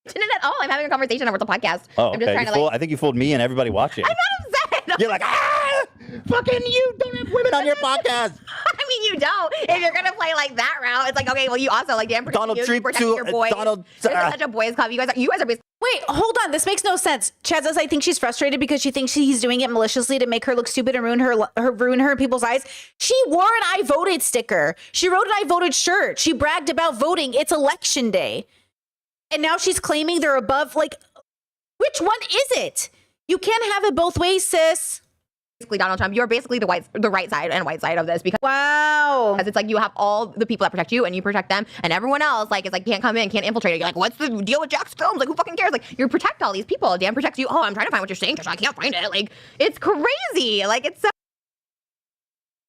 Didn't at all. I'm having a conversation over the podcast. Oh, I'm just okay. trying to I think you fooled me and everybody watching. I'm not upset. You're like, fucking you don't have women on your podcast. I mean, you don't. If you're gonna play like that route, it's like, okay, well, you also like damn Donald Trump protecting to your boys. Donald. This is such a boys' club. You guys are basically. Wait, hold on. This makes no sense. Chaz says I think she's frustrated because she thinks he's doing it maliciously to make her look stupid and ruin her in people's eyes. She wore an I voted sticker. She wrote an I voted shirt. She bragged about voting. It's election day. And now she's claiming they're above. Like, which one is it? You can't have it both ways, sis. basically Donald Trump. You're basically the right side and white side of this because Wow. it's like you have all the people that protect you and you protect them, and everyone else like is like can't come in, can't infiltrate. You're like, what's the deal with Jack's films? Like, who fucking cares? Like, you protect all these people. Dan protects you. Oh, I'm trying to find what you're saying, Trisha. I can't find it. Like, it's crazy. Like, it's so.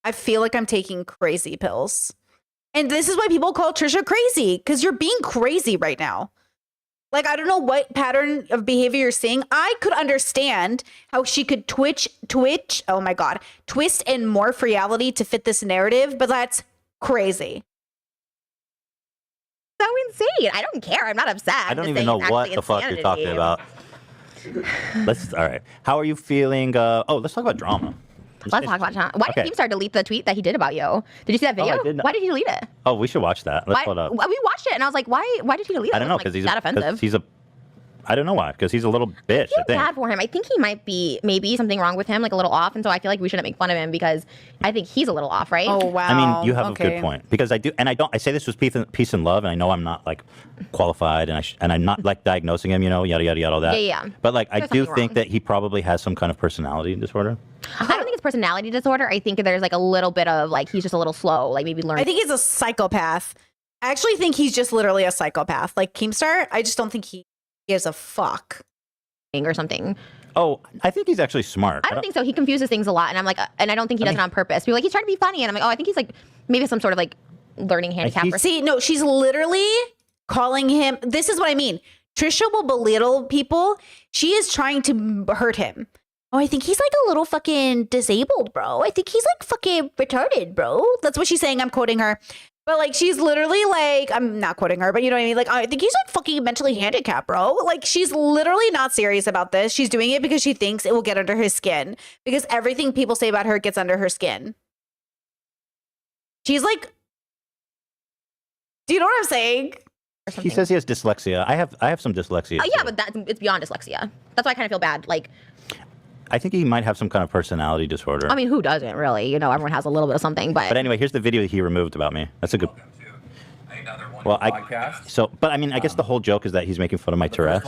I feel like I'm taking crazy pills. And this is why people call Trisha crazy, because you're being crazy right now. Like, I don't know what pattern of behavior you're seeing. I could understand how she could twitch, oh my God, twist and morph reality to fit this narrative, but that's crazy. So insane. I don't care. I'm not upset. I don't even know what the fuck you're talking about. All right. How are you feeling? Let's talk about drama. Let's talk about Sean. Why did Keemstar delete the tweet that he did about you? Did you see that video? I did not. Why did he delete it? Oh, we should watch that. Let's pull it up. We watched it and I was like, why did he delete it? I don't know, because because that offensive. I don't know why, because he's a little bitch, I I feel think. bad for him. I think he might be maybe something wrong with him, like a little off, and so I feel like we shouldn't make fun of him because I think he's a little off, right? Oh, wow. I mean, you have Okay. a good point, because I do, and I say this with peace and love, and I know I'm not like qualified, and I'm not like diagnosing him, yada yada yada, all that. Yeah. But like, I There's do something think wrong. that he probably has some kind of personality disorder. I don't think it's personality disorder. I think there's like a little bit of like he's just a little slow, like maybe learning. I think he's a psychopath. I actually think he's just literally a psychopath. Like Keemstar, I just don't think he gives a fuck. or something. Oh, I think he's actually smart. I don't think so. He confuses things a lot, and I'm like, and I don't think he does it on purpose. People are like, he's trying to be funny, and I'm like, oh, I think he's like maybe some sort of like learning handicap. he's- Or See, no, she's literally calling him. This is what I mean. Trisha will belittle people. She is trying to hurt him. Oh, I think he's like a little fucking disabled, bro. I think he's like fucking retarded, bro. That's what she's saying. I'm quoting her. But like, she's literally like, I'm not quoting her, but you know what I mean? Like, I think he's like fucking mentally handicapped, bro. Like, she's literally not serious about this. She's doing it because she thinks it will get under his skin. Because everything people say about her gets under her skin. She's like, do you know what I'm saying? or He something. says he has dyslexia. I have some dyslexia. Yeah, too. but it's beyond dyslexia. That's why I kind of feel bad. Like, I think he might have some kind of personality disorder. I mean, who doesn't really? You know, everyone has a little bit of something, But anyway, here's the video that he removed about me. That's a good. Well, but I mean, I guess the whole joke is that he's making fun of my Tourette's,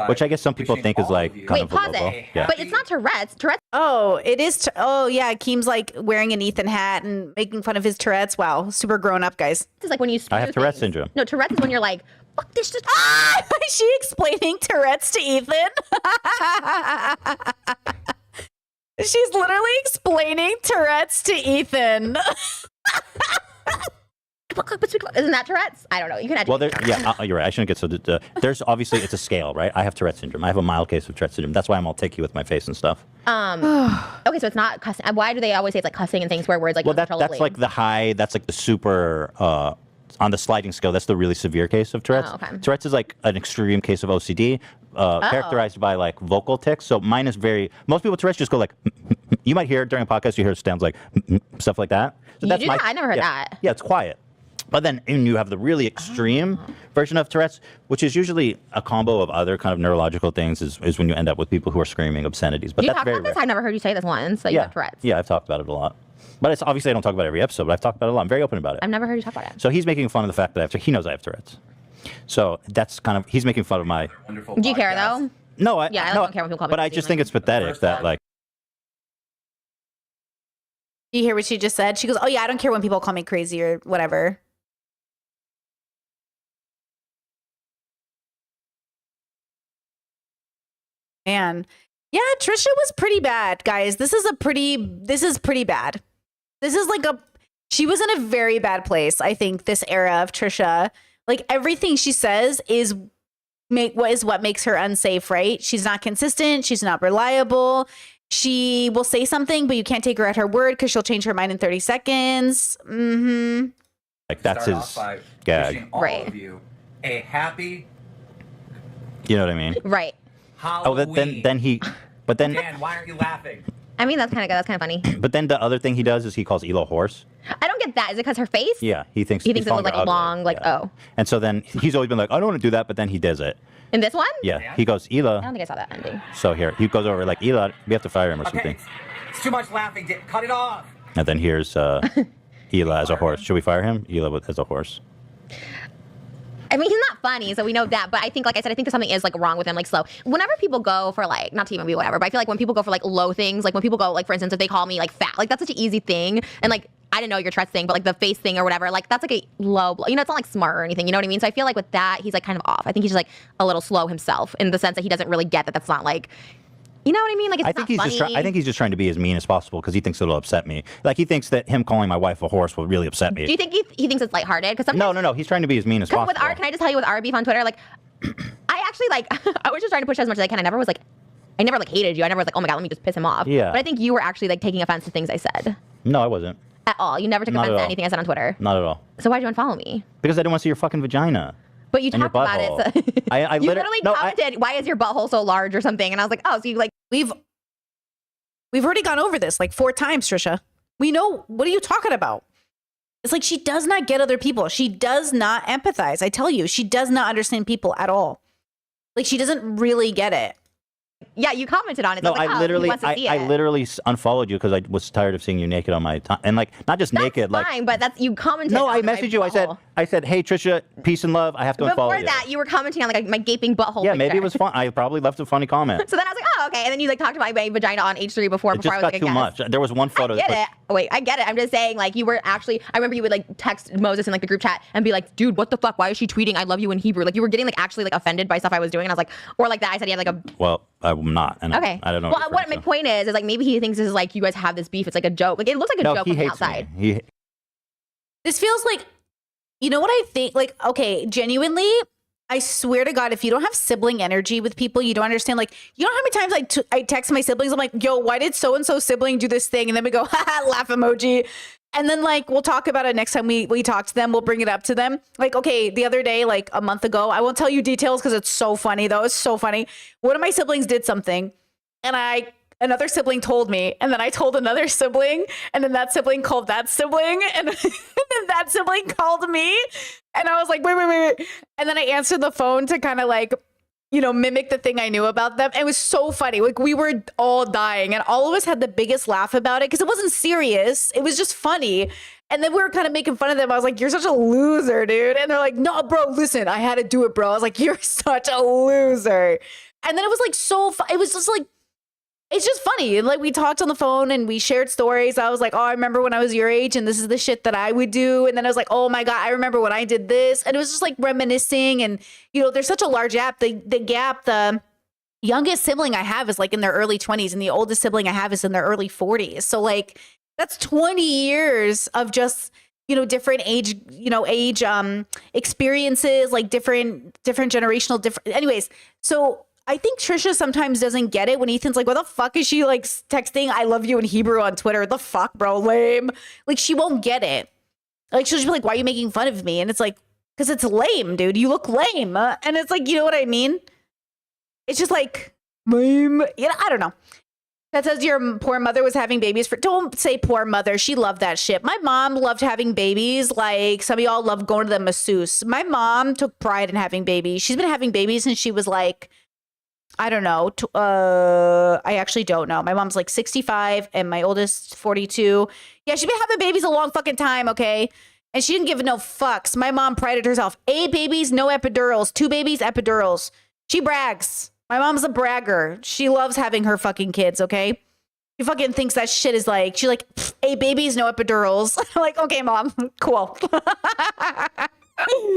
which I guess some people think is like kind wait, of a pause logo. it. Yeah. But it's not Tourette's. Tourette's Oh, it is. Oh, yeah. Keem's like wearing an Ethan hat and making fun of his Tourette's. Wow. Super grown up, guys. is like when you. I have spew Tourette's things. syndrome. No, Tourette's is when you're like, fuck this shit. Is she explaining Tourette's to Ethan? She's literally explaining Tourette's to Ethan. Isn't that Tourette's? I don't know. You can. Well, you're right. I shouldn't get so. There's obviously it's a scale, right? I have Tourette's syndrome. I have a mild case of Tourette's syndrome. That's why I'm all ticky with my face and stuff. Okay, so it's not cussing. Why do they always say it's like cussing and things swear words like Well, that's uncontrollably? like the high. That's like the super. On the sliding scale, that's the really severe case of Tourette's. Oh, okay. Tourette's is like an extreme case of OCD, characterized by like vocal tics. So mine is most people with Tourette's just go like, you might hear it during a podcast, you hear sounds like stuff like that. So You do that? I never heard that. Yeah, it's quiet. But then you have the really extreme version of Tourette's, which is usually a combo of other kind of neurological things, is when you end up with people who are screaming obscenities. But Do you that's talk very about this? rare. I've never heard you say this once. That you have Tourette's. Yeah, I've talked about it a lot. But it's obviously I don't talk about it every episode, but I've talked about it a lot. I'm very open about it. I've never heard you talk about it. So he's making fun of the fact that he knows I have Tourette's. So that's kind of, he's making fun of my, Do you care though? no, Yeah, I no, don't care when people call me but I crazy, just like- think it's pathetic that like, Do you hear what she just said? She goes, oh, yeah, I don't care when people call me crazy or whatever. Man. Yeah, Trisha was pretty bad, guys. This is pretty bad. This is like she was in a very bad place, I think, this era of Trisha. Like everything she says is what makes her unsafe, right? She's not consistent, she's not reliable. She will say something, but you can't take her at her word because she'll change her mind in 30 seconds. Mm-hmm. like that's his gag. Wishing all Right. of you a happy You know what I mean? Right. Oh, Halloween. but then, Dan, why aren't you laughing? I mean, that's kind of good. That's kind of funny. but then the other thing he does is he calls Ela a horse. I don't get that. Is it because her face? Yeah, he thinks He he's thinks it looks calling like her a ugly. long, like, Yeah. oh. And so then he's always been like, I don't want to do that, but then he does it. In this one? Yeah, he goes, I don't Ela. think I saw that ending. So here, he goes over like, Ela, we have to fire him or Okay, something. it's too much laughing. Cut it off. And then here's Ela as a horse. Should we fire him? Ela as a horse. I mean, he's not funny, so we know that. But I think, like I said, I think something is like wrong with him, like slow. Whenever people go for like, not to even be whatever, but I feel like when people go for like low things, like when people go, like for instance, if they call me like fat, like that's such an easy thing. And like, I didn't know your Tourette's thing, but like the face thing or whatever, like that's like a low blow. You know, it's not like smart or anything. You know what I mean? So I feel like with that, he's like kind of off. I think he's just like a little slow himself in the sense that he doesn't really get that that's not like. You know what I mean? Like it's I think not he's funny. just. I think he's just trying to be as mean as possible because he thinks it'll upset me. Like he thinks that him calling my wife a horse will really upset me. Do you think he thinks it's lighthearted? Because No. He's trying to be as mean as possible. with our, can I just tell you with our beef on Twitter, like I actually like I was just trying to push as much as I can. I never like hated you. I never was like, oh my god, let me just piss him off. Yeah. But I think you were actually like taking offense to things I said No, I wasn't. at all. You never took Not offense at to all. anything I said on Twitter. Not at all. So why'd you unfollow me? Because I didn't want to see your fucking vagina. But you And your talked about it. So butthole. I you literally no, commented, why is your butthole so large or something? And I was like, oh, so you like. We've already gone over this like 4 times, Trisha. We know. What are you talking about? It's like she does not get other people. She does not empathize. I tell you, she does not understand people at all. Like she doesn't really get it. Yeah, you commented on it. No, So I was like, I oh, literally, he wants to see I it. literally unfollowed you because I was tired of seeing you naked on my time, and like not just naked, like. Fine, but that's you commented. No, on I my messaged you. butthole. I said, hey Trisha, peace and love. I have to unfollow Before you. that, you were commenting on like my gaping butthole. Yeah, picture. maybe it was fun. I probably left a funny comment. So then I was like, oh, okay. And then you like talked about my vagina on H3 before It I just was got like, too I much. guess. There was one photo. I get that it. Wait, I get it. I'm just saying, like, you were actually, I remember you would like text Moses in like the group chat and be like, dude, what the fuck? Why is she tweeting I love you in Hebrew? Like, you were getting like actually like offended by stuff I was doing. And I was like, or like that I said, you had like a. Well, I'm not. And Okay. I don't know. Well, what my point is like maybe he thinks this is like you guys have this beef. It's like a joke. Like, it looks like a No, joke he from the hates outside. me. This feels like, you know what I think? Like, okay, genuinely, I swear to God, if you don't have sibling energy with people, you don't understand. Like, you know how many times I text my siblings? I'm like, yo, why did so and so sibling do this thing? And then we go, haha, laugh emoji. And then like we'll talk about it next time we talk to them. We'll bring it up to them. Like, okay, the other day, like a month ago, I won't tell you details because it's so funny though. It's so funny. One of my siblings did something, and another sibling told me, and then I told another sibling, and then that sibling called that sibling, and then that sibling called me, and I was like, wait. And then I answered the phone to kind of like, you know, mimic the thing I knew about them. It was so funny. Like we were all dying and all of us had the biggest laugh about it because it wasn't serious. It was just funny. And then we were kind of making fun of them. I was like, you're such a loser, dude. And they're like, no, bro, listen, I had to do it, bro. I was like, you're such a loser. And then it was like it was just like, it's just funny. And like we talked on the phone and we shared stories. I was like, oh, I remember when I was your age and this is the shit that I would do. And then I was like, oh my God, I remember when I did this. And it was just like reminiscing. And, you know, there's such a large gap. The youngest sibling I have is like in their early 20s and the oldest sibling I have is in their early 40s. So like that's 20 years of just, you know, different age experiences, like different generational, anyways. So I think Trisha sometimes doesn't get it when Ethan's like, what the fuck is she like texting I love you in Hebrew on Twitter? The fuck, bro, lame. Like she won't get it. Like she'll just be like, why are you making fun of me? And it's like, because it's lame, dude. You look lame. And it's like, you know what I mean? It's just like, lame. You know, I don't know. That says your poor mother was having babies for. Don't say poor mother. She loved that shit. My mom loved having babies. Like some of y'all love going to the masseuse. My mom took pride in having babies. She's been having babies since she was like, I don't know. I actually don't know. My mom's like 65 and my oldest 42. Yeah, she's been having babies a long fucking time, okay? And she didn't give no fucks. My mom prided herself. 8 babies, no epidurals. 2 babies, epidurals. She brags. My mom's a bragger. She loves having her fucking kids, okay? She fucking thinks that shit is like, she's like, 8 babies, no epidurals. I'm like, okay, mom, cool.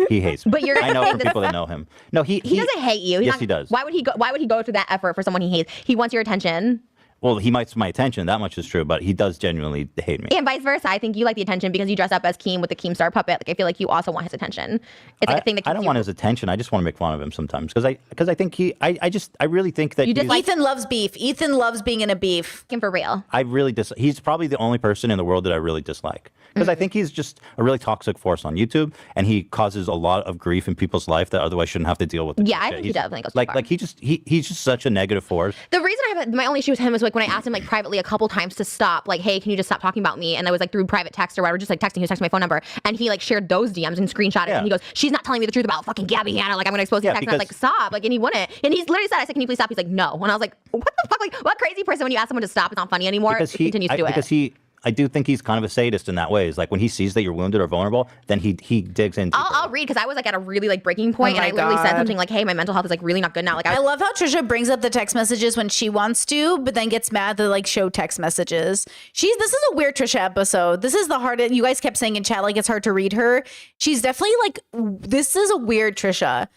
He hates me. But you're I know saying from that- people that know him. No, he doesn't hate you. He's Yes, not- he does. Why would he go to that effort for someone he hates? He wants your attention. Well, he might my attention. That much is true, but he does genuinely hate me. And vice versa. I think you like the attention because you dress up as Keem with the Keemstar puppet. Like I feel like you also want his attention. It's like a thing that I keeps don't you- want his attention. I just want to make fun of him sometimes because I think I really think that You he's- dislike- Ethan loves beef. Ethan loves being in a beef. him for real. I really he's probably the only person in the world that I really dislike because I think he's just a really toxic force on YouTube and he causes a lot of grief in people's life that otherwise shouldn't have to deal with. Yeah, I think he definitely goes too far. like he's just such a negative force. The reason I have my only issue with him is like when I asked him like privately a couple times to stop, like, hey, can you just stop talking about me? And I was like through private text or whatever, just like texting. He was texting my phone number, and he like shared those DMs and screenshot it. Yeah. And he goes, "She's not telling me the truth about fucking Gabby Hanna. Like I'm gonna expose these Yeah, texts." And I was like, because- "Stop!" Like, and he wouldn't. And he's literally said, "I said, can you please stop?" He's like, "No." And I was like, "What the fuck? Like, what crazy person when you ask someone to stop, it's not funny anymore." Because continues to do because it. I do think he's kind of a sadist in that way. Is like when he sees that you're wounded or vulnerable, then he digs into. I'll read because I was like at a really like breaking point, Oh and I my literally said God. something like, "Hey, my mental health is like really not good now." Like I love how Trisha brings up the text messages when she wants to, but then gets mad that like show text messages. This is a weird Trisha episode. This is the hardest. You guys kept saying in chat like it's hard to read her. She's definitely like, this is a weird Trisha.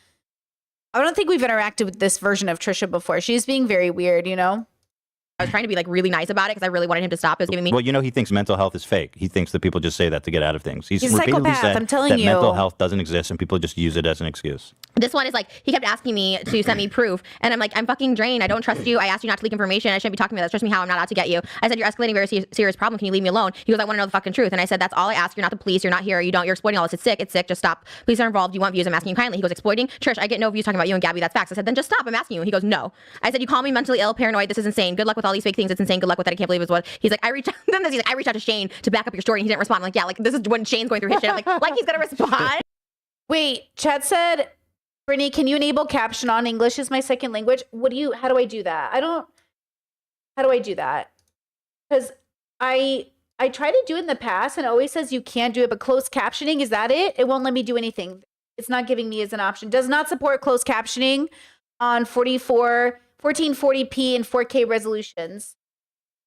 I don't think we've interacted with this version of Trisha before. She's being very weird, you know? I was trying to be like really nice about it because I really wanted him to stop. It was giving me Well, he thinks mental health is fake. He thinks that people just say that to get out of things. He's He's a repeatedly psychopath, said I'm telling that you. mental health doesn't exist and people just use it as an excuse. This one is like, he kept asking me to send me proof. And I'm like, I'm fucking drained. I don't trust you. I asked you not to leak information. I shouldn't be talking about that. Trust me how I'm not out to get you. I said, you're escalating a very serious problem. Can you leave me alone? He goes, I want to know the fucking truth. And I said, that's all I ask. You're not the police. You're not here. You're exploiting all this. It's sick. It's sick. Just stop. Police are involved. You want views. I'm asking you kindly. He goes, exploiting? Trish, I get no views talking about you and Gabby. That's facts. I said, then just stop. I'm asking you. He goes, no. I said, you call me mentally ill, paranoid. This is insane. Good luck with all these fake things. It's insane. Good luck with that. I can't believe it's what. He's like, I reached out to Shane to back up your story. And he didn't respond. I'm like, yeah, like this is when Shane's going through his shit. I'm like he's going to respond. Wait, Chad said, Brittany, can you enable caption on? English is my second language. How do I do that? How do I do that? Because I tried to do it in the past and it always says you can't do it, but closed captioning, is that it? It won't let me do anything. It's not giving me as an option. Does not support closed captioning on 1440p and 4K resolutions.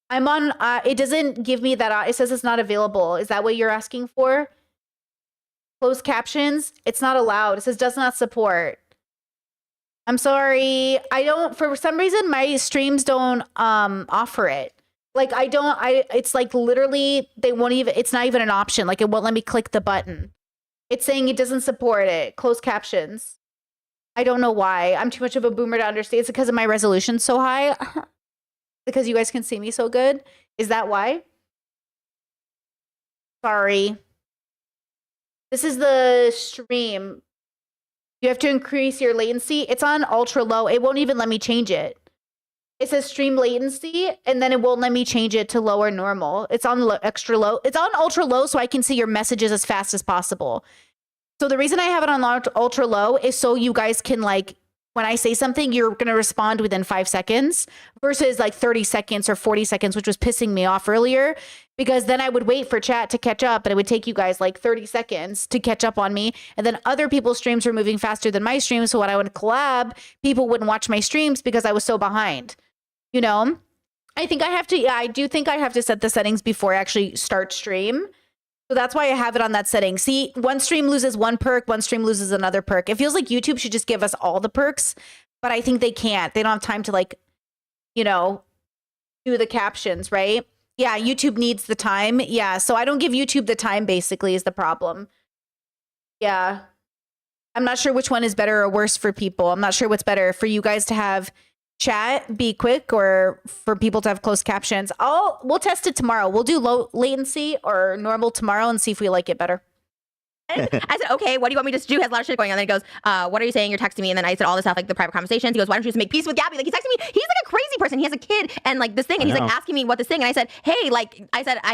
I'm on, it doesn't give me that. It says it's not available. Is that what you're asking for? Closed captions, it's not allowed. It says does not support. I'm sorry. For some reason, my streams don't offer it. Like it's like literally, they won't even, it's not even an option. Like it won't let me click the button. It's saying it doesn't support it. Closed captions. I don't know why. I'm too much of a boomer to understand. It's because of my resolution so high. Because you guys can see me so good. Is that why? Sorry. This is the stream. You have to increase your latency. It's on ultra low. It won't even let me change it. It says stream latency, and then it won't let me change it to low or normal. It's on extra low. It's on ultra low so I can see your messages as fast as possible. So the reason I have it on ultra low is so you guys can like, when I say something, you're going to respond within 5 seconds versus like 30 seconds or 40 seconds, which was pissing me off earlier, because then I would wait for chat to catch up, but it would take you guys like 30 seconds to catch up on me. And then other people's streams were moving faster than my streams. So when I would collab, people wouldn't watch my streams because I was so behind, you know? I do think I have to set the settings before I actually start stream. So that's why I have it on that setting. See, one stream loses one perk, one stream loses another perk. It feels like YouTube should just give us all the perks, but I think they can't. They don't have time to like, you know, do the captions, right? Yeah, YouTube needs the time. Yeah, so I don't give YouTube the time basically is the problem. Yeah. I'm not sure which one is better or worse for people. I'm not sure what's better for you guys to have chat be quick or for people to have closed captions. We'll test it tomorrow. We'll do low latency or normal tomorrow and see if we like it better. I said, okay, what do you want me to do? He has a lot of shit going on. And then he goes, what are you saying? You're texting me. And then I said all this stuff, like the private conversations. He goes, why don't you just make peace with Gabby? Like he's texting me. He's like a crazy person. He has a kid and like this thing. And he's like asking me what this thing. And I said, hey, like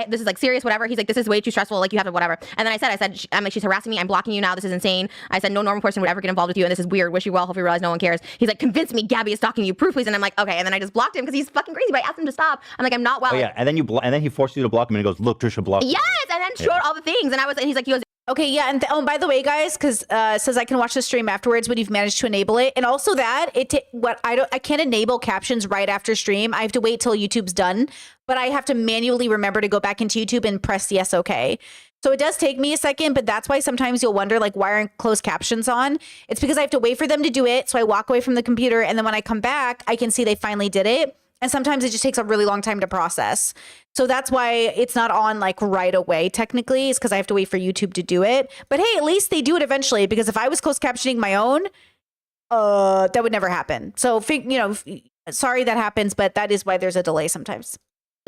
this is like serious, whatever. He's like, this is way too stressful. Like you have to whatever. And then I said, I'm like, she's harassing me. I'm blocking you now. This is insane. I said, no normal person would ever get involved with you. And this is weird. Wish you well. Hope you realize no one cares. He's like, convince me Gabby is stalking you. Proof, please. And I'm like, okay. And then I just blocked him because he's fucking crazy. But I asked him to stop. I'm like, I'm not well. Oh yeah, and then and then he forced you to block him, and he goes, "Look, Trisha blocked." Yes, and then showed all the things. And he's like, he goes, Okay, yeah, and by the way, guys, because it says I can watch the stream afterwards when you've managed to enable it, and also that I can't enable captions right after stream. I have to wait till YouTube's done, but I have to manually remember to go back into YouTube and press yes, okay. So it does take me a second, but that's why sometimes you'll wonder like why aren't closed captions on? It's because I have to wait for them to do it. So I walk away from the computer, and then when I come back, I can see they finally did it. And sometimes it just takes a really long time to process. So that's why it's not on like right away, technically, is because I have to wait for YouTube to do it. But hey, at least they do it eventually, because if I was closed captioning my own, that would never happen. So, you know, sorry that happens, but that is why there's a delay sometimes.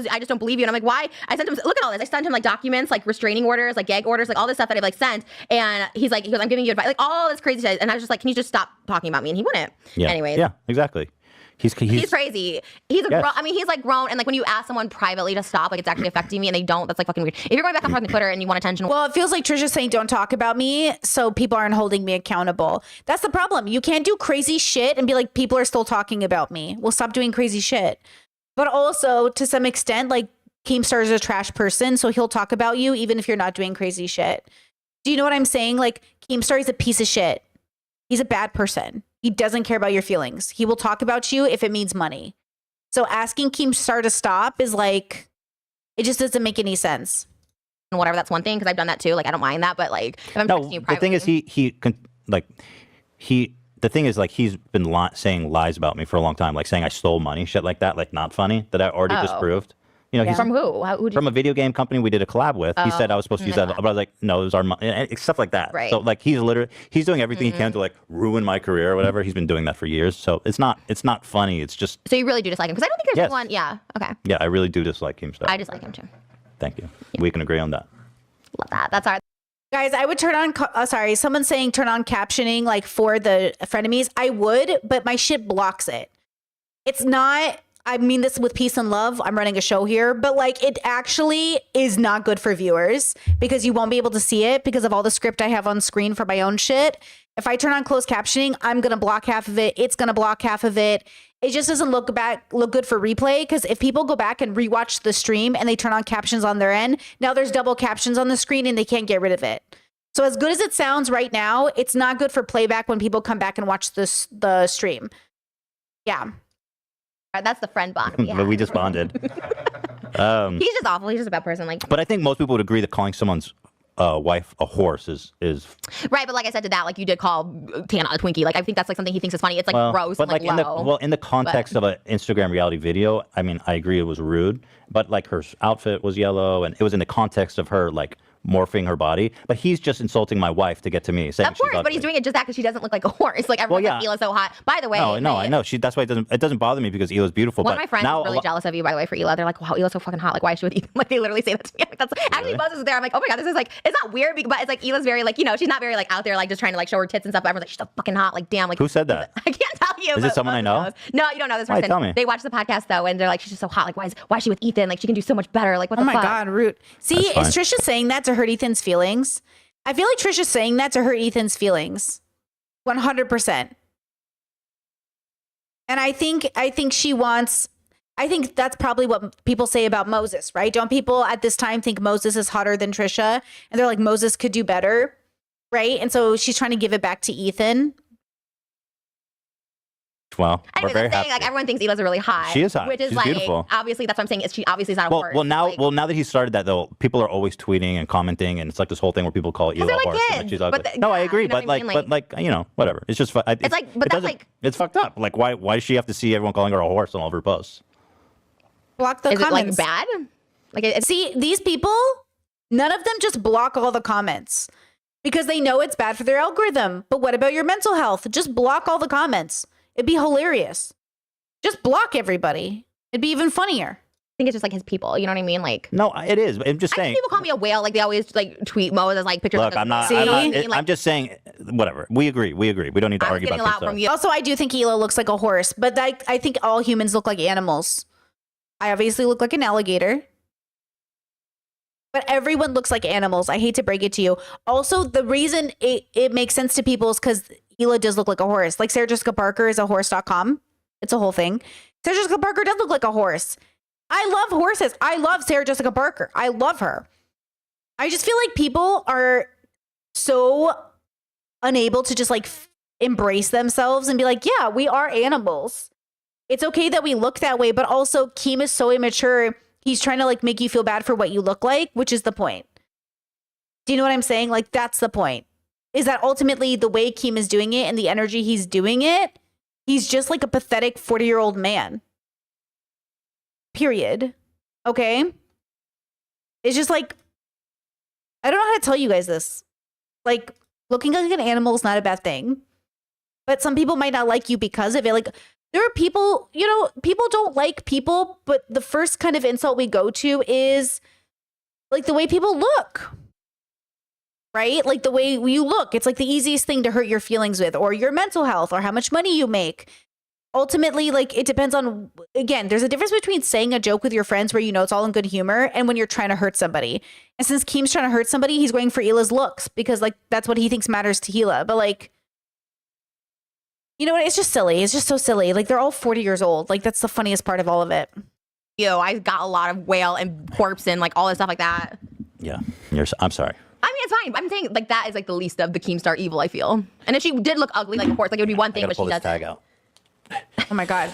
I just don't believe you. And I'm like, why? I sent him, look at all this. I sent him like documents, like restraining orders, like gag orders, like all this stuff that I've like sent. And he goes, I'm giving you advice, like all this crazy shit. And I was just like, can you just stop talking about me? And he wouldn't. Yeah. Anyways. Yeah, exactly. He's crazy. He's Yes. he's like grown, and like when you ask someone privately to stop, like it's actually affecting me, and they don't. That's like fucking weird. If you're going back on fucking Twitter and you want attention, Well, it feels like Trisha's saying don't talk about me, so people aren't holding me accountable. That's the problem. You can't do crazy shit and be like, people are still talking about me. We'll stop doing crazy shit. But also, to some extent, like, Keemstar is a trash person, so he'll talk about you even if you're not doing crazy shit. Do you know what I'm saying? Like, Keemstar is a piece of shit. He's a bad person. He doesn't care about your feelings. He will talk about you if it means money. So asking Keemstar to stop is like, it just doesn't make any sense. And whatever, that's one thing, because I've done that too. Like, I don't mind that, but like, if I'm texting you the privately, thing is, the thing is, like, he's been saying lies about me for a long time, like saying I stole money, shit like that, like not funny, that I already disproved. You know, he's from who? Who did from a video game company we did a collab with. He said I was supposed to use that, but I was like, no, it was our money, stuff like that. Right. So like he's doing everything he can to like ruin my career or whatever. He's been doing that for years. So it's not funny. It's just So you really do dislike him? Because I don't think there's Yes. anyone. Yeah. Okay. yeah, I really do dislike Keemstar. I dislike him too. Thank you. We can agree on that. Love that. That's our. Guys, I would turn on, someone's saying turn on captioning like for the frenemies. I would, but my shit blocks it. It's not, I mean this with peace and love. I'm running a show here, but like it actually is not good for viewers because you won't be able to see it because of all the script I have on screen for my own shit. If I turn on closed captioning, I'm going to block half of it. It's going to block half of it. It just doesn't look good for replay because if people go back and rewatch the stream and they turn on captions on their end, now there's double captions on the screen and they can't get rid of it. So as good as it sounds right now, it's not good for playback when people come back and watch the stream. Yeah. That's the friend bond. But we just bonded. He's just awful. He's just a bad person. Like, But I think most people would agree that calling someone's wife a horse is right, but like I said to that, like you did call Tana a Twinkie. Like I think that's like something he thinks is funny. It's like gross but and like low. in the context of an Instagram reality video, I mean, I agree it was rude, but like her outfit was yellow, and it was in the context of her like morphing her body. But he's just insulting my wife to get to me, saying Of course, she's but he's ugly. doing it just that because she doesn't look like a horse. Like everyone's yeah. like, Hila's so hot. By the way, No, I know. That's why it doesn't bother me because Hila's beautiful. one but of my friends now is really jealous of you, by the way, for Hila. They're like, wow, Hila's so fucking hot. Like, why is she with Ethan? Like, they literally say that to me. Like, that's actually Buzz is there. I'm like, oh my god, this is like, it's not weird, but it's like Hila's very like, you know, she's not very like out there like just trying to like show her tits and stuff. But everyone's like, she's so fucking hot. Like, damn. Like, Who said that? I can't tell you. Is but it someone I Buzz know? knows. No, you don't know this Why, person. tell me. They watch the podcast though, and they're like, she's just so hot. Like, why is she with Ethan? Like, she can do so much better. Like, what Oh the my fuck? God, Root. See, is That's fine. Trisha saying that to hurt Ethan's feelings? I feel like Trisha's saying that to hurt Ethan's feelings. 100%. And I think she wants, I think that's probably what people say about Moses, right? Don't people at this time think Moses is hotter than Trisha? And they're like, Moses could do better, right? And so she's trying to give it back to Ethan. Well, we're Anyway, very that's saying happy. like everyone thinks Hila's really hot. She is hot. Which is She's like beautiful. obviously that's what I'm saying. Is she obviously is not a horse. Now that he started that though, people are always tweeting and commenting, and it's like this whole thing where people call Hila they're a like horse. And, kids, she's ugly. but No, I yeah, agree, you know but what I mean? like you know, whatever. It's just it's like, but that's like- it's fucked up. Like why does she have to see everyone calling her a horse on all of her posts? Block the is it comments. like bad? Like it's See, these people, none of them just block all the comments because they know it's bad for their algorithm. But what about your mental health? Just block all the comments. It'd be hilarious. Just block everybody. It'd be even funnier. I think it's just like his people. You know what I mean? Like No, it is. I'm just I saying. think people call me a whale. Like they always like tweet Mo as like pictures. Look, of I'm not. See? I'm, not You know what I mean? Like, I'm just saying. Whatever. We agree. We don't need to I was argue getting a about lot this. from stuff. you. Also, I do think Hila looks like a horse, but I think all humans look like animals. I obviously look like an alligator. But everyone looks like animals. I hate to break it to you. Also, the reason it makes sense to people is because Hila does look like a horse. Like Sarah Jessica Parker is a horse.com. It's a whole thing. Sarah Jessica Parker does look like a horse. I love horses. I love Sarah Jessica Parker. I love her. I just feel like people are so unable to just like embrace themselves and be like, yeah, we are animals. It's okay that we look that way, but also Keem is so immature. He's trying to like make you feel bad for what you look like, which is the point. Do you know what I'm saying? Like that's the point. Is that ultimately the way Keem is doing it and the energy he's doing it, he's just like a pathetic 40-year-old man. Period. Okay? It's just like, I don't know how to tell you guys this. Like, looking like an animal is not a bad thing. But some people might not like you because of it. Like, there are people, you know, people don't like people, but the first kind of insult we go to is like the way people look. Right? Like the way you look. It's like the easiest thing to hurt your feelings with, or your mental health, or how much money you make. Ultimately, like it depends on, again, there's a difference between saying a joke with your friends where you know it's all in good humor and when you're trying to hurt somebody. And since Keem's trying to hurt somebody, he's going for Hila's looks because like that's what he thinks matters to Hila. But like, you know what? It's just silly. It's just so silly. Like they're all 40 years old. Like that's the funniest part of all of it. I got a lot of whale and corpse and like all this stuff like that. Yeah, I'm sorry. I mean, it's fine. I'm saying like that is like the least of the Keemstar evil, I feel. And if she did look ugly, like of course, like it would be one I thing, gotta but pull she this doesn't. tag out. Oh my God.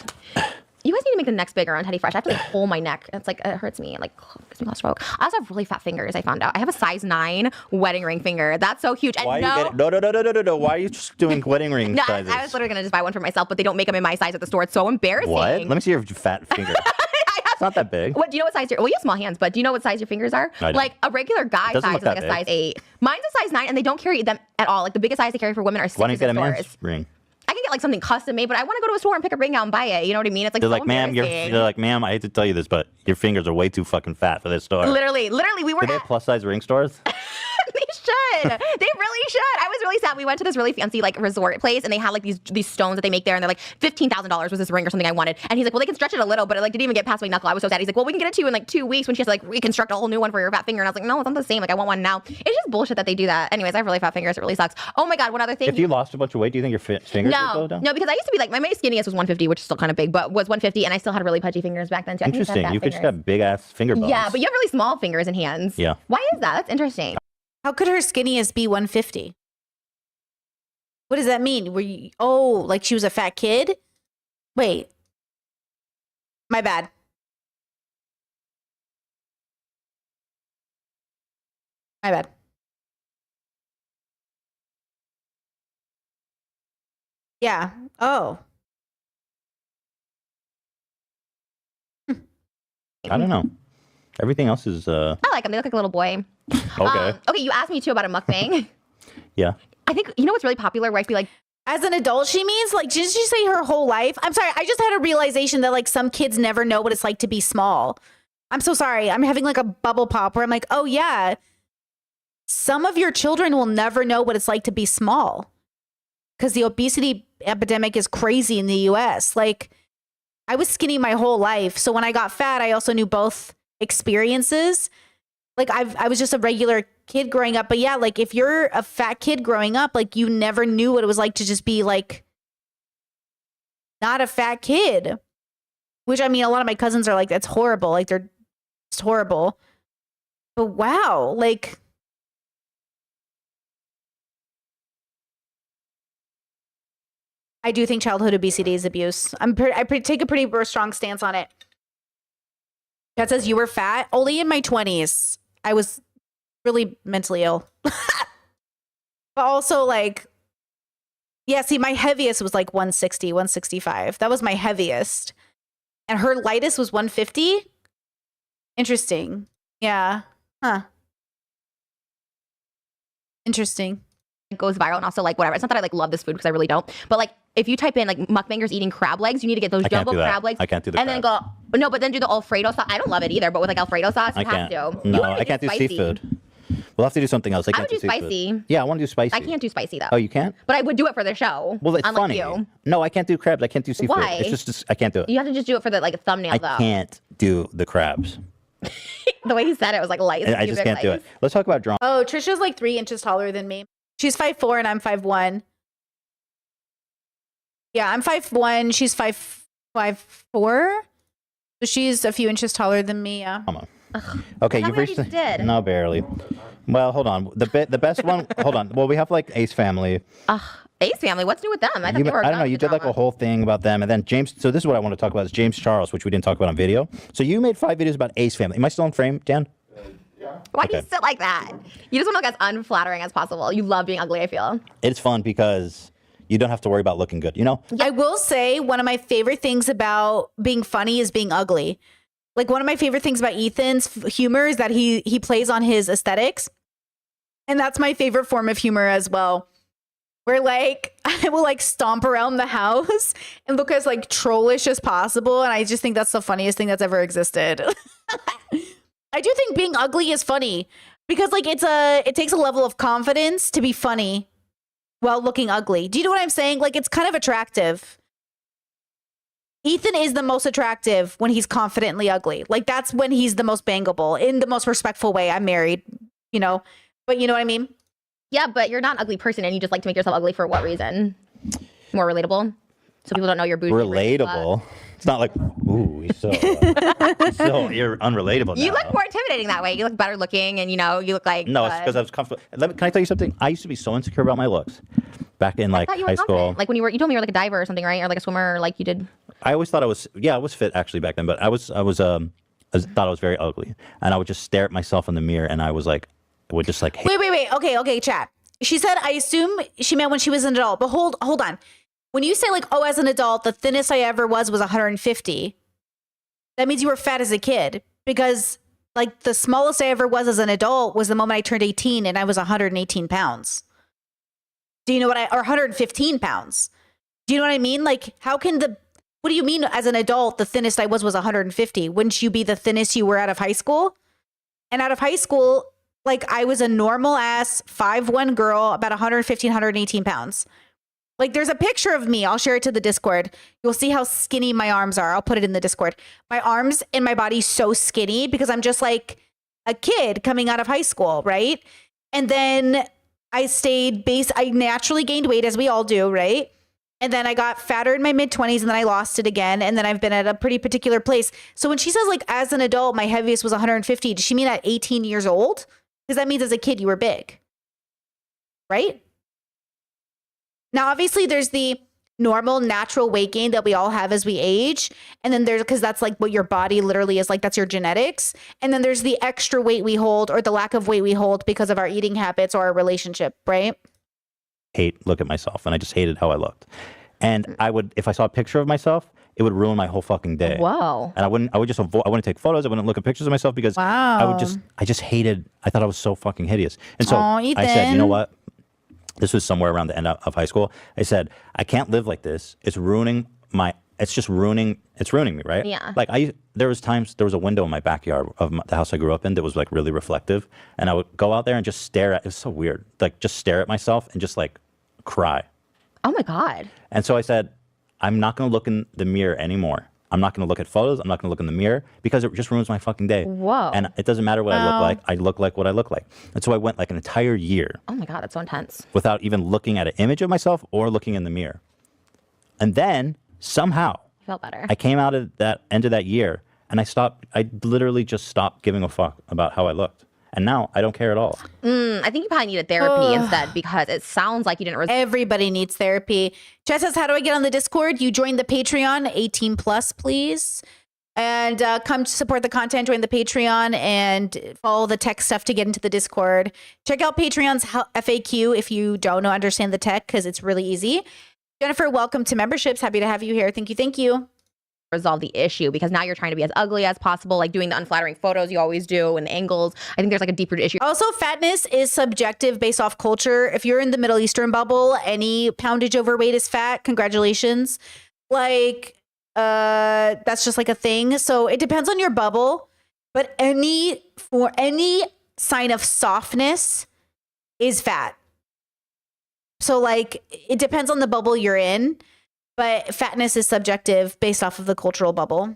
You guys need to make the necks bigger on Teddy Fresh. I have to like pull my neck. It's like it hurts me. It like gives me claustrophobic. I also have really fat fingers. I found out. I have a size 9 wedding ring finger. That's so huge. And Why are you getting, no. Why are you just doing wedding ring No, sizes? I was literally gonna just buy one for myself, but they don't make them in my size at the store. It's so embarrassing. What? Let me see your fat finger. It's not that big. What do you know what size well, you have small hands, but do you know what size your fingers are? I don't. Like a regular guy Doesn't size look is like that a big. size 8. Mine's a size 9, and they don't carry them at all. Like the biggest size they carry for women are 6 Why don't you get a in man's stores. ring? I can get like something custom made, but I want to go to a store and pick a ring out and buy it. You know what I mean? It's like They're so like, ma'am, embarrassing. they're like, ma'am, I hate to tell you this, but your fingers are way too fucking fat for this store. Literally, we were Do they at have plus size ring stores? they should. They really should. I was really sad. We went to this really fancy like resort place, and they had like these stones that they make there, and they're like $15,000 was this ring or something I wanted. And he's like, well, they can stretch it a little, but it like didn't even get past my knuckle. I was so sad. He's like, well, we can get it to you in like 2 weeks when she has to like reconstruct a whole new one for your fat finger. And I was like, no, it's not the same. Like I want one now. It's just bullshit that they do that. Anyways, I have really fat fingers. It really sucks. Oh my God, one other thing. If you lost a bunch of weight, do you think your fingers would go down? No, because I used to be like my skinniest was 150, which is still kind of big, but was 150, and I still had really pudgy fingers back then too. I think I had Interesting. fat You could just fingers. got big ass finger bones. Yeah, but you have really small fingers and hands. Yeah. Why is that? That's interesting. How could her skinniest be 150? What does that mean? Were you, like she was a fat kid? Wait. My bad. My bad. Yeah. Oh. I don't know. Everything else is I like them. They look like a little boy. okay. Okay, you asked me too about a mukbang. Yeah. I think you know what's really popular where I feel like As an adult, she means like, didn't she say her whole life? I'm sorry. I just had a realization that like some kids never know what it's like to be small. I'm so sorry. I'm having like a bubble pop where I'm like, oh yeah, some of your children will never know what it's like to be small because the obesity epidemic is crazy in the US. Like I was skinny my whole life. So when I got fat, I also knew both experiences. Like I was just a regular kid growing up. But yeah, like if you're a fat kid growing up, like you never knew what it was like to just be like not a fat kid. Which I mean, a lot of my cousins are like, that's horrible. Like they're just horrible. But wow, like I do think childhood obesity is abuse. I take a pretty strong stance on it. That says you were fat. Only in my 20s, I was really mentally ill. But also like, yeah, see, my heaviest was like 160, 165. That was my heaviest. And her lightest was 150. Interesting. Yeah. Huh. Interesting. it goes viral and also like whatever. It's not that I like love this food because I really don't. But like if you type in like mukbangers eating crab legs, you need to get those I can't jumbo do that. crab legs. I can't do the And then go no, but then do the Alfredo sauce. I don't love it either, but with like Alfredo sauce, you I have can't. to. No, You wanna I can't do spicy. seafood. We'll have to do something else. I I can't would do seafood. spicy. Yeah, I want to do spicy. I can't do spicy though. Oh, you can't? But I would do it for the show. Well, it's unlike funny. You. No, I can't do crabs. I can't do seafood. Why? It's just I can't do it. You have to just do it for the like thumbnail I though. can't do the crabs. The way he said it was like light. I just can't do it. Let's talk about drama. Oh, Trisha's like 3 inches taller than me. She's 5'4" and I'm 5'1". Yeah, I'm 5'1". She's 5'4". So she's a few inches taller than me. Yeah. Come on. Okay, I thought you've we reached. already did. No, barely. Well, hold on. The best one. Hold on. Well, we have like Ace Family. Ace Family. What's new with them? I thought they were I don't done know. with You the did like a drama. whole thing about them, and then James. So this is what I want to talk about: is James Charles, which we didn't talk about on video. So you made 5 videos about Ace Family. Am I still in frame, Dan? Why do you Okay. sit like that? You just want to look as unflattering as possible. You love being ugly, I feel. It's fun because you don't have to worry about looking good. You know. I will say one of my favorite things about being funny is being ugly. Like one of my favorite things about Ethan's humor is that he plays on his aesthetics. And that's my favorite form of humor as well. Where like I will like stomp around the house and look as like trollish as possible. And I just think that's the funniest thing that's ever existed. I do think being ugly is funny because like it takes a level of confidence to be funny while looking ugly. Do you know what I'm saying? Like it's kind of attractive. Ethan is the most attractive when he's confidently ugly. Like that's when he's the most bangable in the most respectful way. I'm married, you know, but you know what I mean? Yeah, but you're not an ugly person and you just like to make yourself ugly for what reason? More relatable? So people don't know you're bougie. Relatable. It's not like, ooh, he's so unrelatable now. You look more intimidating that way. You look better looking, and you look like. No, it's because I was comfortable. Can I tell you something? I used to be so insecure about my looks back in I like thought you were high school. confident. Like when you told me you were like a diver or something, right? Or like a swimmer, or like you did. I always thought I was fit actually back then, but I thought I was very ugly, and I would just stare at myself in the mirror, and I was like, would just like hate. Wait. Okay, chat. She said, I assume she meant when she was an adult, but hold on. When you say like, oh, as an adult, the thinnest I ever was 150. That means you were fat as a kid, because like the smallest I ever was as an adult was the moment I turned 18 and I was 118 pounds. Do you know or 115 pounds? Do you know what I mean? Like, what do you mean as an adult, the thinnest I was 150? Wouldn't you be the thinnest you were out of high school? And out of high school, like I was a normal ass 5'1" girl, about 115, 118 pounds. Like there's a picture of me. I'll share it to the Discord. You'll see how skinny my arms are. I'll put it in the Discord. My arms and my body so skinny because I'm just like a kid coming out of high school, right? And then I naturally gained weight, as we all do, right? And then I got fatter in my mid-20s, and then I lost it again. And then I've been at a pretty particular place. So when she says like as an adult, my heaviest was 150, does she mean at 18 years old? Because that means as a kid you were big, right? Now, obviously, there's the normal natural weight gain that we all have as we age. And then because that's like what your body literally is like, that's your genetics. And then there's the extra weight we hold or the lack of weight we hold because of our eating habits or our relationship, right? Look at myself, and I just hated how I looked. And if I saw a picture of myself, it would ruin my whole fucking day. Whoa. And I wouldn't take photos. I wouldn't look at pictures of myself because I just hated, I thought I was so fucking hideous. And so I said, you know what? This was somewhere around the end of high school. I said, I can't live like this. It's ruining me, right? Yeah. Like there was a window in my backyard of the house I grew up in that was like really reflective. And I would go out there and just it was so weird. Like just stare at myself and just like cry. Oh my God. And so I said, I'm not going to look in the mirror anymore. I'm not going to look at photos. I'm not going to look in the mirror because it just ruins my fucking day. Whoa. And it doesn't matter what I look like. I look like what I look like. And so I went like an entire year. Oh my God, that's so intense. Without even looking at an image of myself or looking in the mirror. And then somehow I felt better. I came out of that end of that year and I literally just stopped giving a fuck about how I looked. And now I don't care at all. I think you probably needed therapy instead, because it sounds like you didn't. Everybody needs therapy. Chat says, how do I get on the Discord? You join the Patreon, 18 plus, please. And come to support the content, join the Patreon, and follow the tech stuff to get into the Discord. Check out Patreon's FAQ if you don't understand the tech, because it's really easy. Jennifer, welcome to memberships. Happy to have you here. Thank you. Resolve the issue, because now you're trying to be as ugly as possible, like doing the unflattering photos you always do and the angles. I think there's like a deeper issue. Also, fatness is subjective based off culture. If you're in the Middle Eastern bubble, any poundage overweight is fat. Congratulations. Like, that's just like a thing. So it depends on your bubble, but any sign of softness is fat. So like, it depends on the bubble you're in. But fatness is subjective based off of the cultural bubble.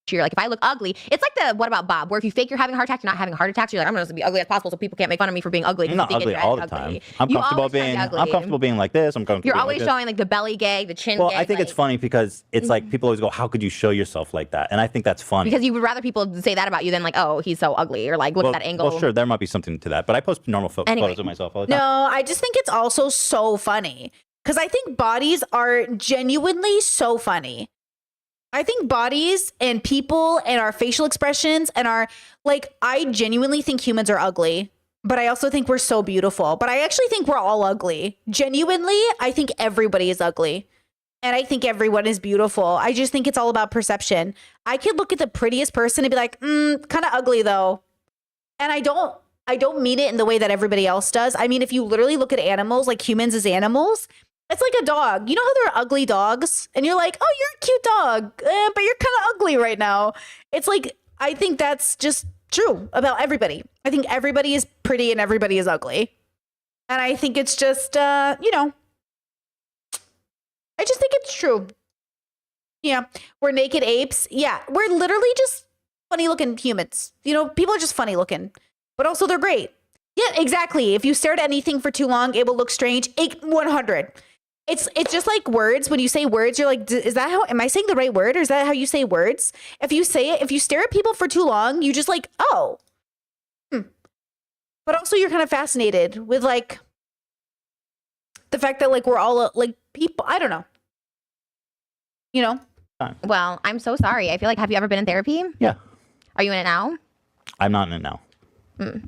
You're like, if I look ugly, it's like the What About Bob, where if you fake you're having a heart attack, you're not having a heart attack. So you're like, I'm going to be ugly as possible so people can't make fun of me for being ugly. I'm not ugly all the time. I'm comfortable being like this. I'm comfortable. You're always like showing like the belly gag, the chin Well, gag. I think it's funny because it's like people always go, how could you show yourself like that? And I think that's funny. Because you would rather people say that about you than like, oh, he's so ugly, or like, look at that angle. Well, sure, there might be something to that. But I post normal photos of myself all the time. No, I just think it's also so funny. Because I think bodies are genuinely so funny. I think bodies and people and our facial expressions and I genuinely think humans are ugly, but I also think we're so beautiful. But I actually think we're all ugly. Genuinely, I think everybody is ugly. And I think everyone is beautiful. I just think it's all about perception. I could look at the prettiest person and be like, kind of ugly though. And I don't mean it in the way that everybody else does. I mean, if you literally look at animals, like humans as animals, it's like a dog. You know how there are ugly dogs? And you're like, oh, you're a cute dog, but you're kind of ugly right now. It's like, I think that's just true about everybody. I think everybody is pretty and everybody is ugly. And I think it's just, I just think it's true. Yeah, we're naked apes. Yeah, we're literally just funny looking humans. People are just funny looking, but also they're great. Yeah, exactly. If you stare at anything for too long, it will look strange. 100. it's just like words. When you say words, you're like, is that how, am I saying the right word? Or is that how you say words? If you say it, if you stare at people for too long, you just like, oh. But also you're kind of fascinated with like the fact that like we're all like people, I don't know. You know? Well, I'm so sorry. I feel like, have you ever been in therapy? Yeah. Are you in it now? I'm not in it now.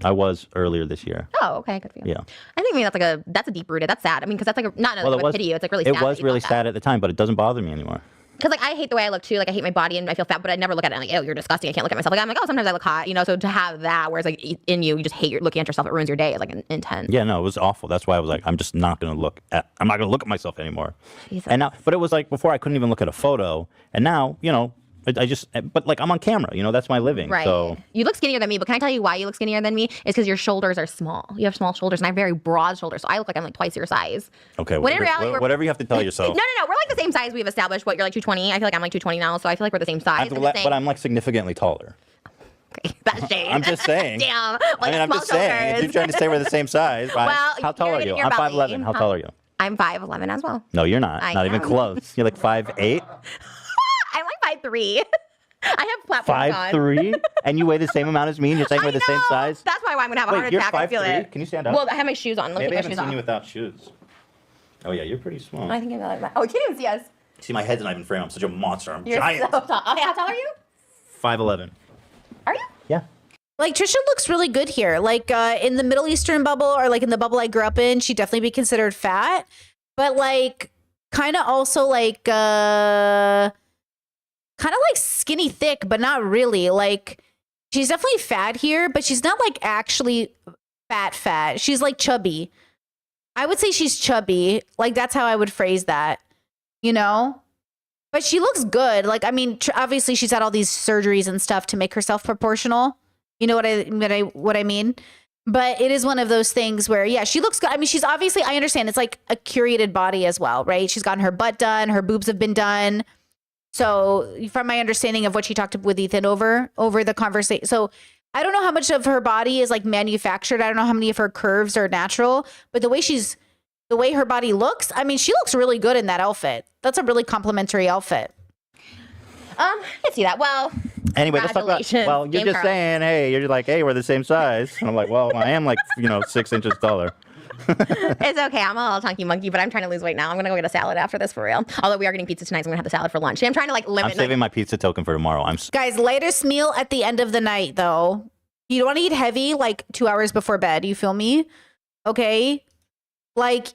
I was earlier this year. Oh, okay, good for you. Yeah. I think that's a deep rooted. That's sad. I mean, because that's like not Well, with pity. It's like really sad. It was really sad at the time, but it doesn't bother me anymore. Because like I hate the way I look too. Like I hate my body and I feel fat, but I never look at it and like, oh, you're disgusting. I can't look at myself. Like I'm like, oh, sometimes I look hot, you know. So to have that, whereas like in you just hate looking at yourself, it ruins your day. It's like intense. Yeah, no, it was awful. That's why I was like, I'm not going to look at myself anymore. Jesus. And now, but it was like before I couldn't even look at a photo, and now, you know, but like I'm on camera, you know, that's my living. Right. So You look skinnier than me, but can I tell you why you look skinnier than me? It's because your shoulders are small. You have small shoulders, and I have very broad shoulders, so I look like I'm like twice your size. okay, When in reality, we're- whatever you have to tell yourself. No, we're like the same size. We've established what you're like 220. I feel like I'm like 220 now, so I feel like we're the same size. But I'm like significantly taller. Okay, that's shade. I'm just saying. Damn. I mean, I'm small just saying. If shoulders. you're trying to say we're the same size, right? Well, How tall you're are getting you? your I'm belly. 5'11". How tall are you? I'm 5'11" as well. No, you're not. I Not even am. close. You're like 5'8". I'm like 5'3". I have platforms on. 5'3", and you weigh the same amount as me, and you're saying we're the same size. That's why I'm gonna have a Wait, heart you're attack. I feel 5'3"? it. Can you stand up? Well, I have my shoes on. Let me Maybe I take my haven't shoes seen off. you without shoes. Oh yeah, you're pretty small. I think I'm like, oh, you can't even see us. See, my head's not even framed. I'm such a monster. I'm You're giant. so tall. Oh, yeah, how tall are you? 5'11". Are you? Yeah. Like Trisha looks really good here. Like in the Middle Eastern bubble or like in the bubble I grew up in, she'd definitely be considered fat. But like kind of also like kind of like skinny thick, but not really. Like she's definitely fat here, but she's not like actually fat. She's like chubby. I would say she's chubby. Like that's how I would phrase that, you know? But she looks good. Like, I mean, obviously she's had all these surgeries and stuff to make herself proportional. You know what I mean? But it is one of those things where, yeah, she looks good. I mean, she's obviously, I understand it's like a curated body as well, right? She's gotten her butt done. Her boobs have been done. So from my understanding of what she talked with Ethan over the conversation. So I don't know how much of her body is like manufactured. I don't know how many of her curves are natural, but the way her body looks, I mean, she looks really good in that outfit. That's a really complimentary outfit. I can see that. Well, Anyway, let's talk about. Congratulations, Well, you're James just Charles. saying, hey, you're like, hey, we're the same size. And I'm like, well, I am like, 6 inches taller. it's okay. I'm a little chunky monkey, but I'm trying to lose weight now. I'm gonna go get a salad after this for real. Although we are getting pizza tonight, so I'm gonna have the salad for lunch. I'm trying to like limit. I'm saving my pizza token for tomorrow. Guys, lightest meal at the end of the night, though. You don't want to eat heavy like 2 hours before bed. You feel me? Okay. Like,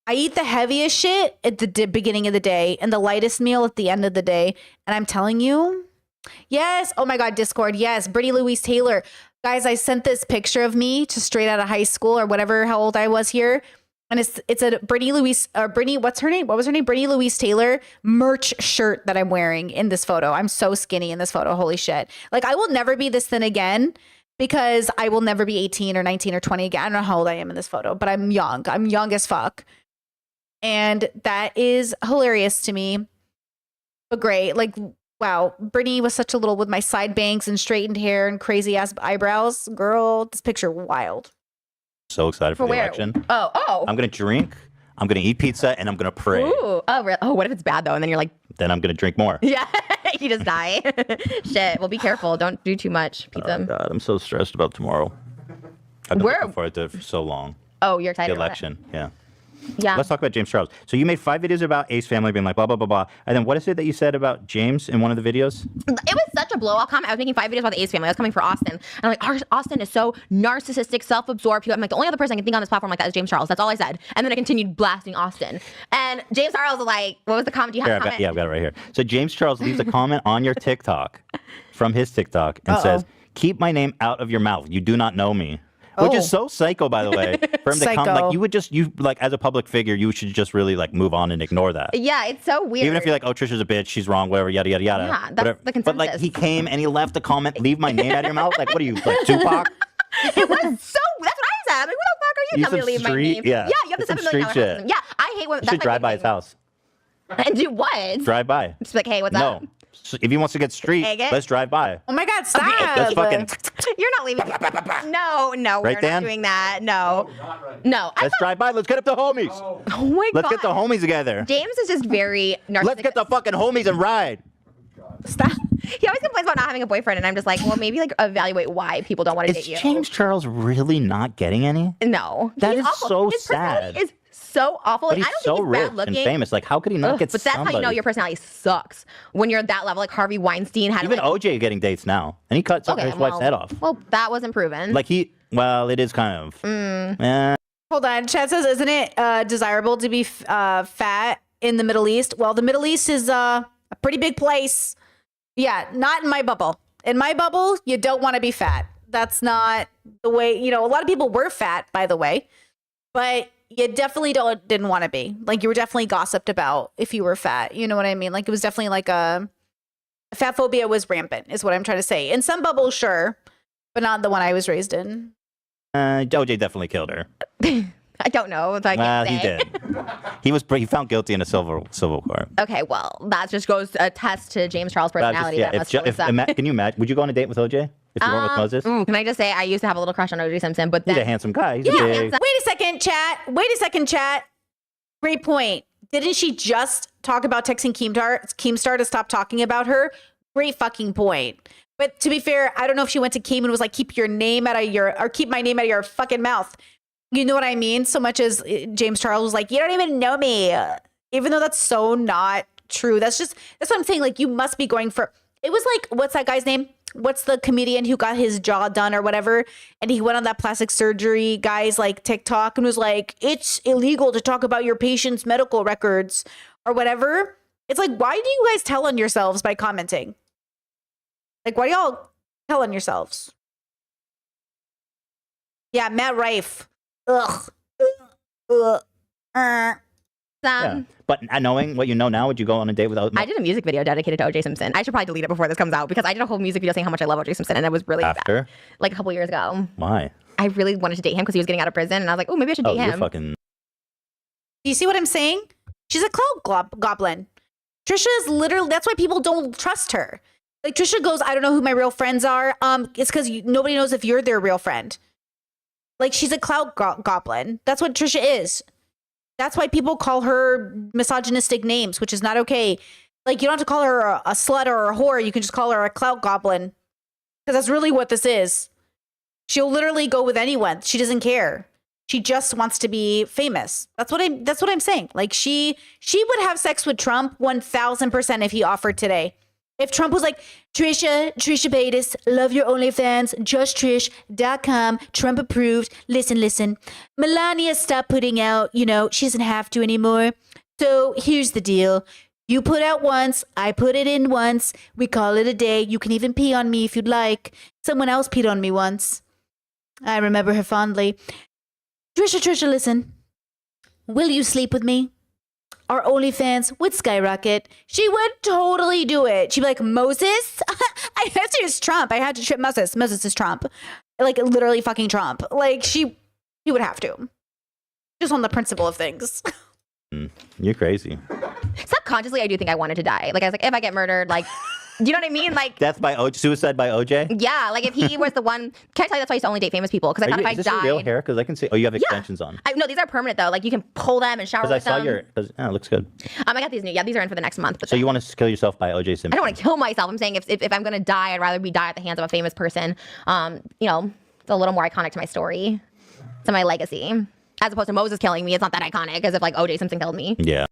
I eat the heaviest shit at the beginning of the day and the lightest meal at the end of the day. And I'm telling you, yes. Oh my God, Discord. Yes. Brittany Louise Taylor. Guys, I sent this picture of me to straight out of high school or whatever, how old I was here. And it's a Brittany Louise, Brittany, what's her name? What was her name? Brittany Louise Taylor merch shirt that I'm wearing in this photo. I'm so skinny in this photo. Holy shit. Like, I will never be this thin again because I will never be 18 or 19 or 20 again. I don't know how old I am in this photo, but I'm young. I'm young as fuck. And that is hilarious to me. But great. Like, wow. Brittany was such a little with my side bangs and straightened hair and crazy ass eyebrows. Girl, this picture wild. So excited for the where? election. Oh. I'm going to drink, I'm going to eat pizza, and I'm going to pray. Ooh. Oh, really? Oh, what if it's bad though? And then you're like, Then I'm going to drink more. yeah, you just die. Shit. Well, be careful. Don't do too much pizza. Oh, God, I'm so stressed about tomorrow. I've been looking forward to it for so long. Oh, you're excited The about it? election, yeah. Yeah. Let's talk about James Charles. So you made 5 videos about Ace Family being like blah, blah, blah, blah. And then what is it that you said about James in one of the videos? It was such a blowout comment. I was making 5 videos about the Ace family. I was coming for Austin. And I'm like, Austin is so narcissistic, self-absorbed. I'm like, the only other person I can think on this platform like that is James Charles. That's all I said. And then I continued blasting Austin. And James Charles was like, what was the comment? Do you have a comment? I've got it right here. So James Charles leaves a comment on your TikTok from his TikTok and says, keep my name out of your mouth. You do not know me. Which is so psycho, by the way, for him to come. Psycho. Like, you as a public figure, you should just really like move on and ignore that. Yeah, it's so weird. Even if you're like, oh, Trisha's a bitch, she's wrong, whatever, yada, yada, yada. Yeah, that's whatever. the But like, consensus. he came and he left a comment, leave my name out of your mouth. Like, what are you, like Tupac? It was so. That's what I said. I'm like, who the fuck are you? You Tell me to some leave my street- name. yeah. You have the It's $7 some million street house. shit. Yeah, I hate when. You should drive by his house. And do what? Drive by. Just be like, hey, what's No. up? if he wants to get street, Egg it? let's drive by. Oh my God, stop. Let's fucking You're not leaving. No, Right, we're Dan? not doing that. No. Not right. No. let's drive by. Let's get up the homies. Oh my Let's God. get the homies together. James is just very narcissistic. Let's get the fucking homies and ride. Stop. He always complains about not having a boyfriend, and I'm just like, well, maybe like evaluate why people don't want to Is date you. James Charles really not getting any? No, That He's is awful. so His personality sad. is so awful. But Like, he's I don't so think he's rich bad and looking. famous. Like, how could he not get But that's somebody? how you know your personality sucks when you're at that level. Like Harvey Weinstein had Even like, OJ getting dates now, and he cut his wife's head off. Well, that wasn't proven. Like it is kind of. Hold on. Chad says, isn't it desirable to be fat in the Middle East? Well, the Middle East is a pretty big place. Yeah, not in my bubble. In my bubble, you don't want to be fat. That's not the way, a lot of people were fat, by the way, but you definitely didn't want to be. Like, you were definitely gossiped about if you were fat. You know what I mean? Like, it was definitely like fat phobia was rampant, is what I'm trying to say. In some bubbles, sure, but not the one I was raised in. OJ definitely killed her. I don't know. So I Well, can't he say. did. He found guilty in a civil court. Okay, well, that just goes to attest to James Charles' But personality. yeah, that must really suck. can you imagine? Would you go on a date with OJ if you weren't with Moses? Can I just say I used to have a little crush on O.J. Simpson, but He's then a handsome guy. He's Yeah, big. handsome. Wait a second, chat. Great point. Didn't she just talk about texting Keemstar to stop talking about her? Great fucking point. But to be fair, I don't know if she went to Keem and was like, keep my name out of your fucking mouth. You know what I mean? So much as James Charles was like, you don't even know me. Even though that's so not true. That's what I'm saying. Like, you must be going for, it was like, what's that guy's name? What's the comedian who got his jaw done or whatever? And he went on that plastic surgery guy's like TikTok and was like, it's illegal to talk about your patient's medical records or whatever. It's like, why do you guys tell on yourselves by commenting? Like, why do y'all tell on yourselves? Yeah, Matt Rife. Ugh. Yeah. But knowing what you know now, would you go on a date without? I did a music video dedicated to O.J. Simpson. I should probably delete it before this comes out because I did a whole music video saying how much I love O.J. Simpson, and it was really After? bad. Like a couple years ago. Why? I really wanted to date him because he was getting out of prison, and I was like, oh, maybe I should Oh, date you're him. fucking. Do you see what I'm saying? She's a clout goblin. Trisha is literally, that's why people don't trust her. Like, Trisha goes, I don't know who my real friends are. It's because nobody knows if you're their real friend. Like, she's a clout goblin. That's what Trisha is. That's why people call her misogynistic names, which is not okay. Like, you don't have to call her a slut or a whore. You can just call her a clout goblin. Because that's really what this is. She'll literally go with anyone. She doesn't care. She just wants to be famous. That's what I'm saying. Like, she would have sex with Trump 1000% if he offered today. If Trump was like, Trisha Paytas, love your OnlyFans, justtrish.com, Trump approved. Listen. Melania stopped putting out, she doesn't have to anymore. So here's the deal. You put out once, I put it in once. We call it a day. You can even pee on me if you'd like. Someone else peed on me once. I remember her fondly. Trisha, listen. Will you sleep with me? Our OnlyFans would skyrocket. She would totally do it. She'd be like, Moses? I had to use Trump. I had to trip Moses. Moses is Trump. Like, literally fucking Trump. Like, she would have to. Just on the principle of things. You're crazy. Subconsciously, I do think I wanted to die. Like, I was like, if I get murdered, like, do you know what I mean? Like, Death by OJ, suicide by OJ. yeah, like if he was the one. Can I tell you that's why I used to only date famous people? Because I thought if I Is this your real died. hair? Because I can see. Oh, you have extensions on. No, these are permanent though. Like you can pull them and shower Because I with saw them. your. Yeah, it looks good. I got these new. Yeah, these are in for the next month. But So you want to kill yourself by OJ Simpson? I don't want to kill myself. I'm saying if I'm gonna die, I'd rather die at the hands of a famous person. It's a little more iconic to my story, to my legacy, as opposed to Moses killing me. It's not that iconic as if like O.J. Simpson killed me. Yeah.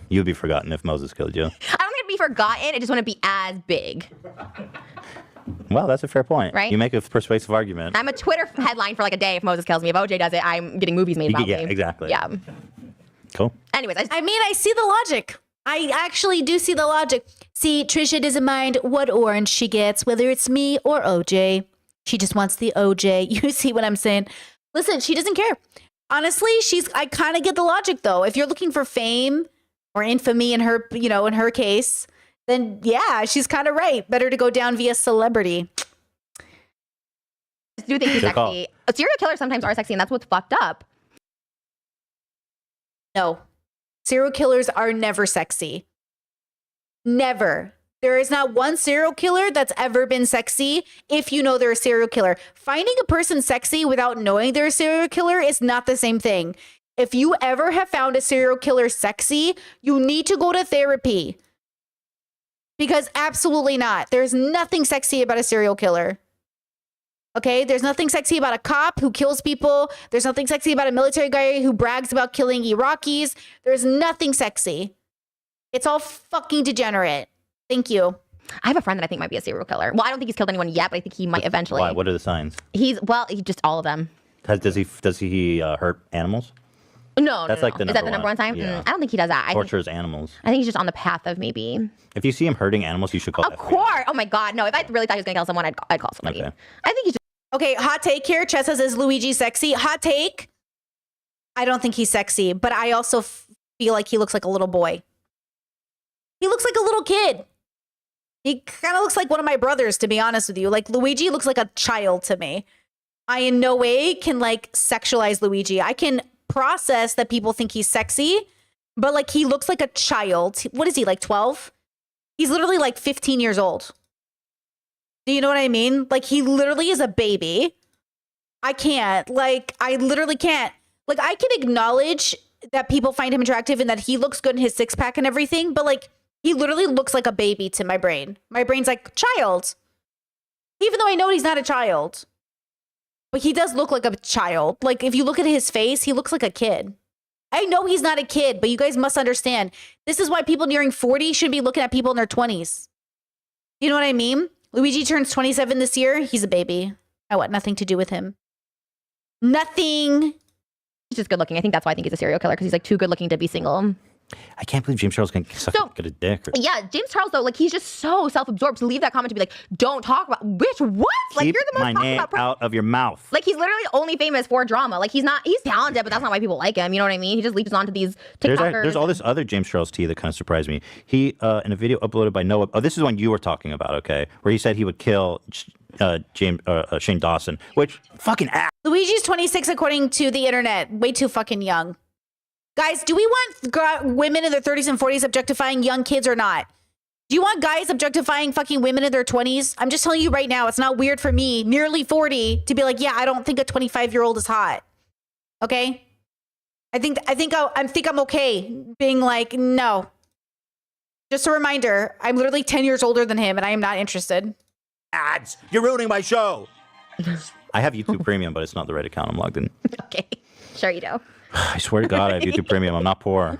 You'd be forgotten if Moses killed you. I don't think it'd be forgotten. It just wouldn't be as big. Well, that's a fair point. Right? You make a persuasive argument. I'm a Twitter headline for like a day if Moses kills me. If O.J. does it, I'm getting movies made about Yeah, me. exactly. Yeah. Cool. Anyways, I mean, I see the logic. I actually do see the logic. See, Trisha doesn't mind what orange she gets, whether it's me or OJ. She just wants the OJ. You see what I'm saying? Listen, she doesn't care. Honestly, I kind of get the logic though. If you're looking for fame or infamy in her, in her case, then yeah, she's kind of right. Better to go down via celebrity. I do think he's Good call. sexy. Serial killers sometimes are sexy, and that's what's fucked up. No. Serial killers are never sexy. Never. There is not one serial killer that's ever been sexy if you know they're a serial killer. Finding a person sexy without knowing they're a serial killer is not the same thing. If you ever have found a serial killer sexy, you need to go to therapy. Because absolutely not. There's nothing sexy about a serial killer. Okay? There's nothing sexy about a cop who kills people. There's nothing sexy about a military guy who brags about killing Iraqis. There's nothing sexy. It's all fucking degenerate. Thank you. I have a friend that I think might be a serial killer. Well, I don't think he's killed anyone yet, but I think he might eventually. Why? What are the signs? He just all of them. Does he hurt animals? No, That's no, like the no. Is that number the number one sign? Yeah. I don't think he does that. Tortures animals. I think he's just on the path of maybe. If you see him hurting animals, you should call Of the FBI. course. Oh my God. No, if I really thought he was going to kill someone, I'd call somebody. Okay. I think he's just. Okay, hot take here. Chess says, is Luigi sexy? Hot take. I don't think he's sexy, but I also feel like he looks like a little boy. He looks like a little kid. He kind of looks like one of my brothers, to be honest with you. Like, Luigi looks like a child to me. I in no way can, like, sexualize Luigi. I can process that people think he's sexy, but, like, he looks like a child. What is he, like 12? He's literally, like, 15 years old. Do you know what I mean? Like, he literally is a baby. I can't. Like, I literally can't. Like, I can acknowledge that people find him attractive and that he looks good in his six-pack and everything, but, like, he literally looks like a baby to my brain. My brain's like, child. Even though I know he's not a child. But he does look like a child. Like, if you look at his face, he looks like a kid. I know he's not a kid, but you guys must understand. This is why people nearing 40 should be looking at people in their 20s. You know what I mean? Luigi turns 27 this year. He's a baby. I want nothing to do with him. Nothing. He's just good looking. I think that's why I think he's a serial killer because he's like too good looking to be single. I can't believe James Charles can suck a dick. Yeah, James Charles though, like he's just so self-absorbed to leave that comment to be like, "Don't talk about bitch." What? Like Keep you're the most my talked name about person. out of your mouth. Like he's literally only famous for drama. Like he's talented, but that's not why people like him. You know what I mean? He just leaps onto these TikTokers. There's all this other James Charles tea that kind of surprised me. He in a video uploaded by Noah. Oh, this is one you were talking about, okay? Where he said he would kill Shane Dawson, which fucking ass. Luigi's 26 according to the internet. Way too fucking young. Guys, do we want women in their 30s and 40s objectifying young kids or not? Do you want guys objectifying fucking women in their 20s? I'm just telling you right now, it's not weird for me, nearly 40, to be like, yeah, I don't think a 25-year-old is hot. Okay? I think I'm okay being like, no. Just a reminder, I'm literally 10 years older than him and I am not interested. Ads, you're ruining my show. I have YouTube Premium, but it's not the right account. I'm logged in. Okay, sure you do. I swear to God, I have YouTube Premium. I'm not poor.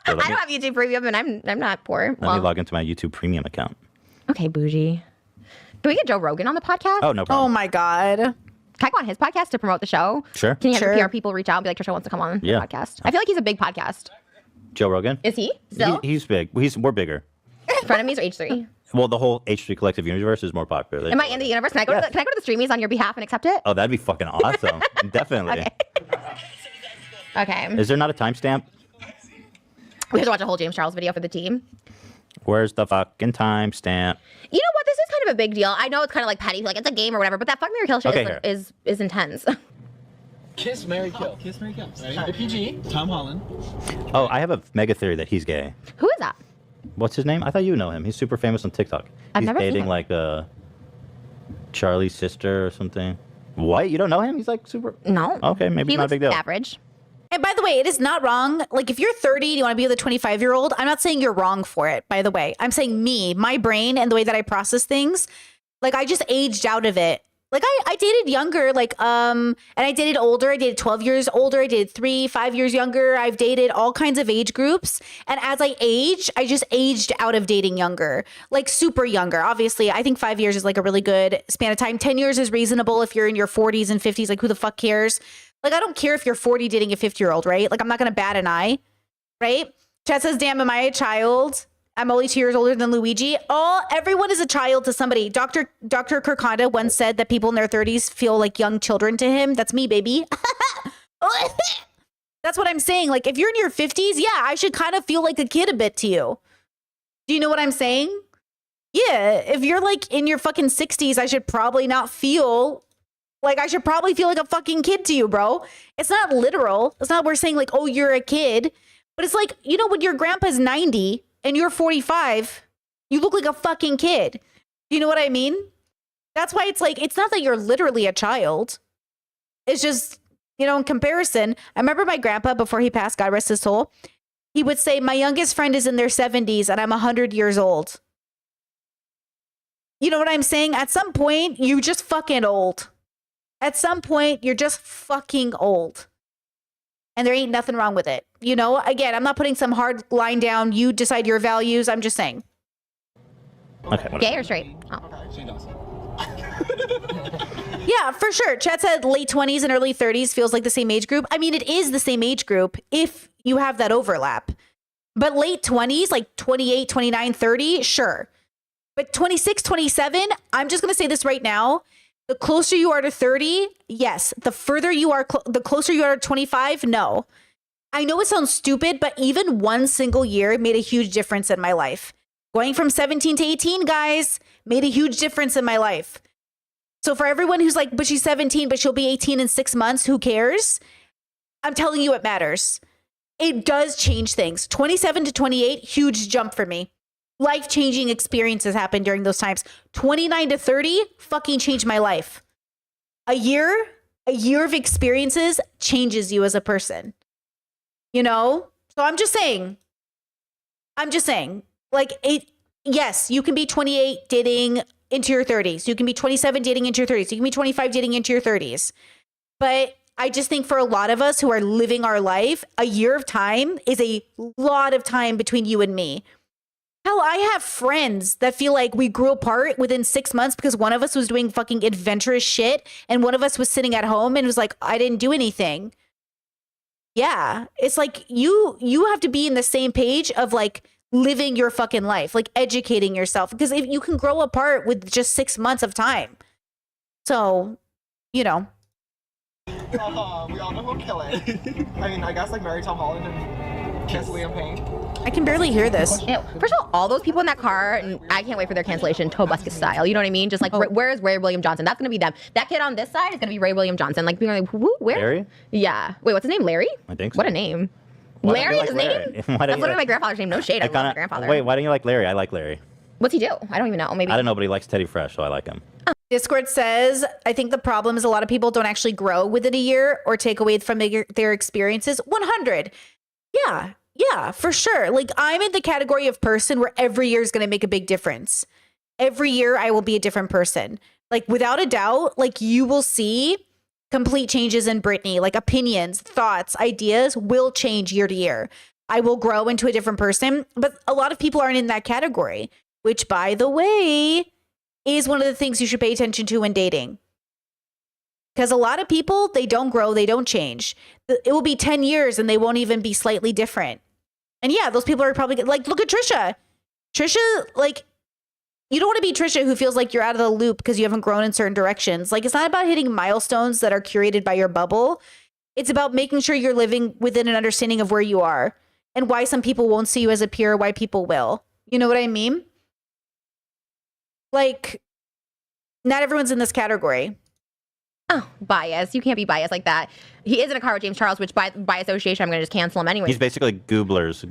So I don't have YouTube Premium, and I'm not poor. Let me log into my YouTube Premium account. Okay, bougie. Can we get Joe Rogan on the podcast? Oh, no problem. Oh my God. Can I go on his podcast to promote the show? Sure. Can you have Sure. the PR people reach out and be like, Trisha wants to come on Yeah. the podcast? I feel like he's a big podcast. Joe Rogan? Is he? Still? He's big. We're bigger. Frenemies or H3? Well, the whole H3 Collective universe is more popular. Am I in the universe? Can I go to the streamies on your behalf and accept it? Oh, that'd be fucking awesome. Definitely. Okay. Is there not a timestamp? We have to watch a whole James Charles video for the team. Where's the fucking timestamp? You know what? This is kind of a big deal. I know it's kind of like petty, like it's a game or whatever, but that Fuck, Marry, Kill shit Okay, here. is intense. Kiss, Mary, kill. Kiss, Mary, kill. Ready? PG. Tom Holland. Oh, I have a mega theory that he's gay. Who is that? What's his name? I thought you know him. He's super famous on TikTok. I've He's never seen dating him. like Charlie's sister or something. What? You don't know him? He's like super. No. Okay, maybe He not a looks big deal. average. And by the way, it is not wrong. Like, if you're 30 and you want to be with a 25-year-old, I'm not saying you're wrong for it, by the way. I'm saying my brain and the way that I process things, like, I just aged out of it. Like, I dated younger, like, and I dated older. I dated 12 years older. I dated 5 years younger. I've dated all kinds of age groups. And as I age, I just aged out of dating younger, like super younger. Obviously, I think 5 years is like a really good span of time. 10 years is reasonable if you're in your 40s and 50s. Like, who the fuck cares? Like, I don't care if you're 40 dating a 50-year-old, right? Like, I'm not going to bat an eye, right? Chat says, damn, am I a child? I'm only 2 years older than Luigi. Everyone is a child to somebody. Dr. Kirkanda once said that people in their 30s feel like young children to him. That's me, baby. That's what I'm saying. Like, if you're in your 50s, yeah, I should kind of feel like a kid a bit to you. Do you know what I'm saying? Yeah, if you're like in your fucking 60s, I should probably not feel like, I should probably feel like a fucking kid to you, bro. It's not literal. It's not we're saying like, oh, you're a kid. But it's like, you know, when your grandpa's 90 and you're 45, you look like a fucking kid. You know what I mean? That's why it's like, it's not that you're literally a child. It's just, you know, in comparison, I remember my grandpa before he passed, God rest his soul, he would say, my youngest friend is in their 70s and I'm 100 years old. You know what I'm saying? At some point, you're just fucking old. At some point, you're just fucking old. And there ain't nothing wrong with it. You know, again, I'm not putting some hard line down. You decide your values. I'm just saying. Okay. Gay or straight? Oh. Okay, Shane Dawson. Yeah, for sure. Chad said late 20s and early 30s feels like the same age group. I mean, it is the same age group if you have that overlap. But late 20s, like 28, 29, 30, sure. But 26, 27, I'm just going to say this right now. The closer you are to 30, yes. The further you are, the closer you are to 25, no. I know it sounds stupid, but even one single year made a huge difference in my life. Going from 17 to 18, guys, made a huge difference in my life. So for everyone who's like, but she's 17, but she'll be 18 in 6 months, who cares? I'm telling you it matters. It does change things. 27 to 28, huge jump for me. Life-changing experiences happen during those times. 29 to 30 fucking changed my life. A year of experiences changes you as a person. You know? So I'm just saying, like, yes, you can be 28 dating into your 30s. You can be 27 dating into your 30s. You can be 25 dating into your 30s. But I just think for a lot of us who are living our life, a year of time is a lot of time between you and me. Hell, I have friends that feel like we grew apart within 6 months because one of us was doing fucking adventurous shit and one of us was sitting at home and was like, I didn't do anything. Yeah, it's like you have to be in the same page of like living your fucking life, like educating yourself, because if you can grow apart with just 6 months of time. So, you know. We all know who'll kill it. I mean, I guess like marry Tom Holland and kiss Liam Payne. I can barely hear this. Ew. First of all those people in that car, and I can't wait for their cancellation, Tobuscus style. You know what I mean? Just like, where is Ray William Johnson? That's gonna be them. That kid on this side is gonna be Ray William Johnson. Like, being like, who? Where? Larry? Yeah. Wait, what's his name? Larry? I think so. What a name. Why don't Larry you is his like name? Larry? Why don't That's you literally like- my grandfather's name. No shade. I love my grandfather. Wait, why don't you like Larry? I like Larry. What's he do? I don't even know. Maybe. I don't know, but he likes Teddy Fresh, so I like him. Discord says, I think the problem is a lot of people don't actually grow within a year or take away from their experiences. 100. Yeah, for sure. Like, I'm in the category of person where every year is going to make a big difference. Every year I will be a different person. Like, without a doubt, like, you will see complete changes in Brittany. Like, opinions, thoughts, ideas will change year to year. I will grow into a different person, but a lot of people aren't in that category, which, by the way, is one of the things you should pay attention to when dating. Because a lot of people, they don't grow, they don't change. It will be 10 years and they won't even be slightly different. And yeah, those people are probably like, look at Trisha. Trisha, like, you don't want to be Trisha who feels like you're out of the loop because you haven't grown in certain directions. Like, it's not about hitting milestones that are curated by your bubble. It's about making sure you're living within an understanding of where you are and why some people won't see you as a peer, why people will. You know what I mean? Like, not everyone's in this category. Oh, bias. You can't be biased like that. He is in a car with James Charles, which by association, I'm going to just cancel him anyway. He's basically Goblers.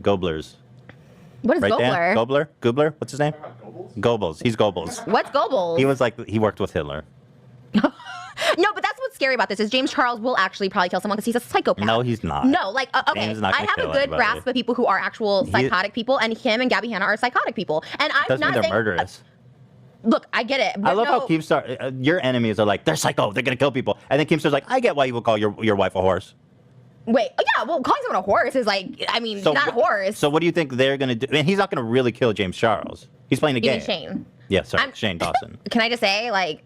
What is Right, Dan? Gobler? Gobler? What's his name? Goebbels. He's Goebbels. What's Goebbels? He was like, he worked with Hitler. No, but that's what's scary about this is James Charles will actually probably kill someone because he's a psychopath. No, he's not. No, like, okay, James is not I gonna have a kill good anybody. grasp of people who are actual psychotic people, and him and Gabby Hanna are psychotic people. And I'm Doesn't not mean they're saying, murderous. Look, I get it. I But love no, how Keemstar, your enemies are like, they're psycho, they're going to kill people. And then Keemstar's like, I get why you would call your wife a horse. Wait, oh, yeah, well, calling someone a horse is like, I mean, not a horse. So what do you think they're going to do? And he's not going to really kill James Charles. He's playing a You game. mean Shane. Yeah, sorry, I'm- Shane Dawson. Can I just say, like,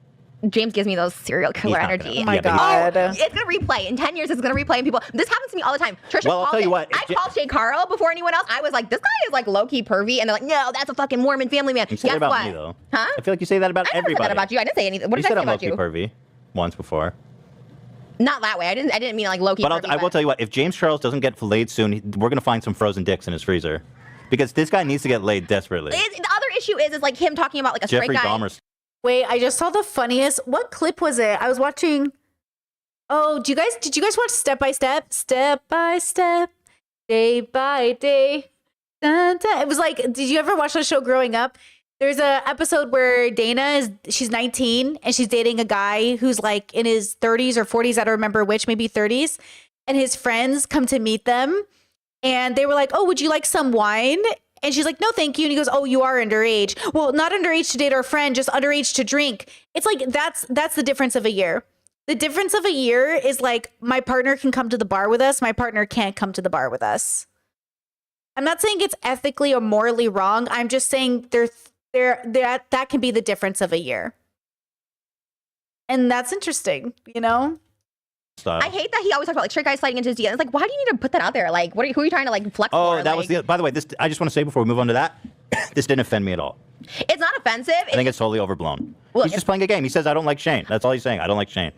James gives me those serial killer He's not energy. gonna- Oh my yeah, but God. It's gonna replay in 10 years. It's gonna replay, and people. This happens to me all the time. Trisha Well, I'll called tell you it. what, I it- called Shay Carl before anyone else. I was like, this guy is like low key pervy, and they're like, no, that's a fucking Mormon family man. You say that Guess about what? me, though. Huh? I feel like you say that about I never everybody. said that about you. I didn't say anything. What You did said I I'm say about low-key you? pervy once before. Not that way. I didn't mean like low key. But I will tell you what, if James Charles doesn't get laid soon, we're going to find some frozen dicks in his freezer. Because this guy needs to get laid desperately. The other issue is like him talking about like a Jeffrey straight guy. Dahmer. Wait, I just saw the funniest. What clip was it? I was watching. Oh, did you guys watch Step by Step? Step by Step. day by day. Dun, dun. It was like, did you ever watch the show growing up? There's a episode where she's 19 and she's dating a guy who's like in his 30s or 40s. I don't remember which, maybe 30s. And his friends come to meet them and they were like, oh, would you like some wine? And she's like, no, thank you. And he goes, oh, you are underage. Well, not underage to date our friend, just underage to drink. It's like, that's the difference of a year. The difference of a year is like, my partner can come to the bar with us. My partner can't come to the bar with us. I'm not saying it's ethically or morally wrong. I'm just saying that can be the difference of a year. And that's interesting, you know? I hate that he always talks about like straight guys sliding into his DMs. It's like, why do you need to put that out there? Like, who are you trying to like flex for? That was by the way, this, I just want to say before we move on to that, this didn't offend me at all. It's not offensive. I think it's totally overblown. Well, He's just playing a game. He says, I don't like Shane. That's all he's saying. I don't like Shane.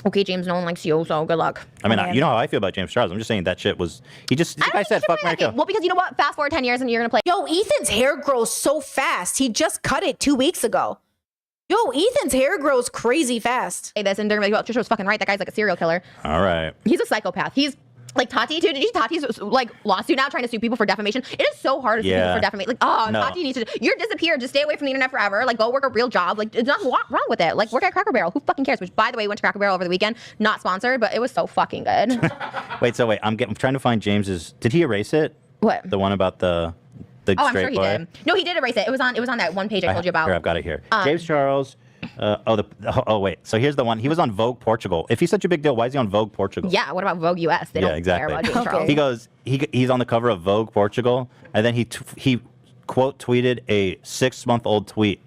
Okay, James, no one likes you, so good luck. I mean, you know how I feel about James Charles. I'm just saying that shit was, like I said, fuck Marco. Well, because you know what? Fast forward 10 years and you're going to play. Yo, Ethan's hair grows so fast. He just cut it 2 weeks ago. Yo, Ethan's hair grows crazy fast. Say this and they're going to be like, well, Trisha was fucking right. That guy's like a serial killer. All right. He's a psychopath. He's like Tati too. Did you see Tati's like lawsuit now trying to sue people for defamation? It is so hard to sue people for defamation. Like, oh, no. Tati needs to. You're disappeared. Just stay away from the internet forever. Like, go work a real job. Like, there's nothing wrong with it. Like, work at Cracker Barrel. Who fucking cares? Which, by the way, went to Cracker Barrel over the weekend. Not sponsored, but it was so fucking good. Wait. I'm trying to find James's. Did he erase it? What? The one about the I'm straight sure he boy? did. No, he did erase it. It was on that one page I told you about. Here, I've got it here. James Charles. Wait. So here's the one. He was on Vogue Portugal. If he's such a big deal, why is he on Vogue Portugal? Yeah. What about Vogue US? They don't care about James Charles. He goes. He's on the cover of Vogue Portugal, and then he quote tweeted a 6-month-old tweet,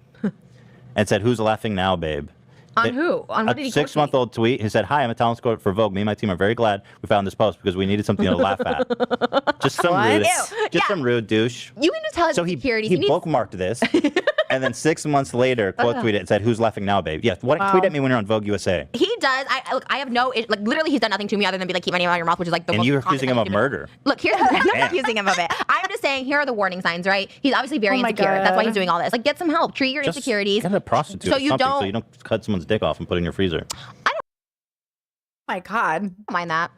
and said, "Who's laughing now, babe?" On who? On what did he? A 6-month-old tweet. He said, "Hi, I'm a talent scout for Vogue. Me and my team are very glad we found this post because we needed something to laugh at." Just some rude, some rude douche. You can just tell his insecurities. He bookmarked this, and then 6 months later, quote tweeted and said, "Who's laughing now, babe?" Yeah, tweet at me when you're on Vogue USA. He does. I have no like. Literally, he's done nothing to me other than be like, keep my name out of your mouth, which is like the. And you're accusing him of murder. Look, here's I'm not accusing him of it. I'm just saying here are the warning signs, right? He's obviously very insecure. That's why he's doing all this. Like, get some help. Treat your insecurities. Get a prostitute. So you don't cut someone's dick off and put it in your freezer. My God. I don't mind that.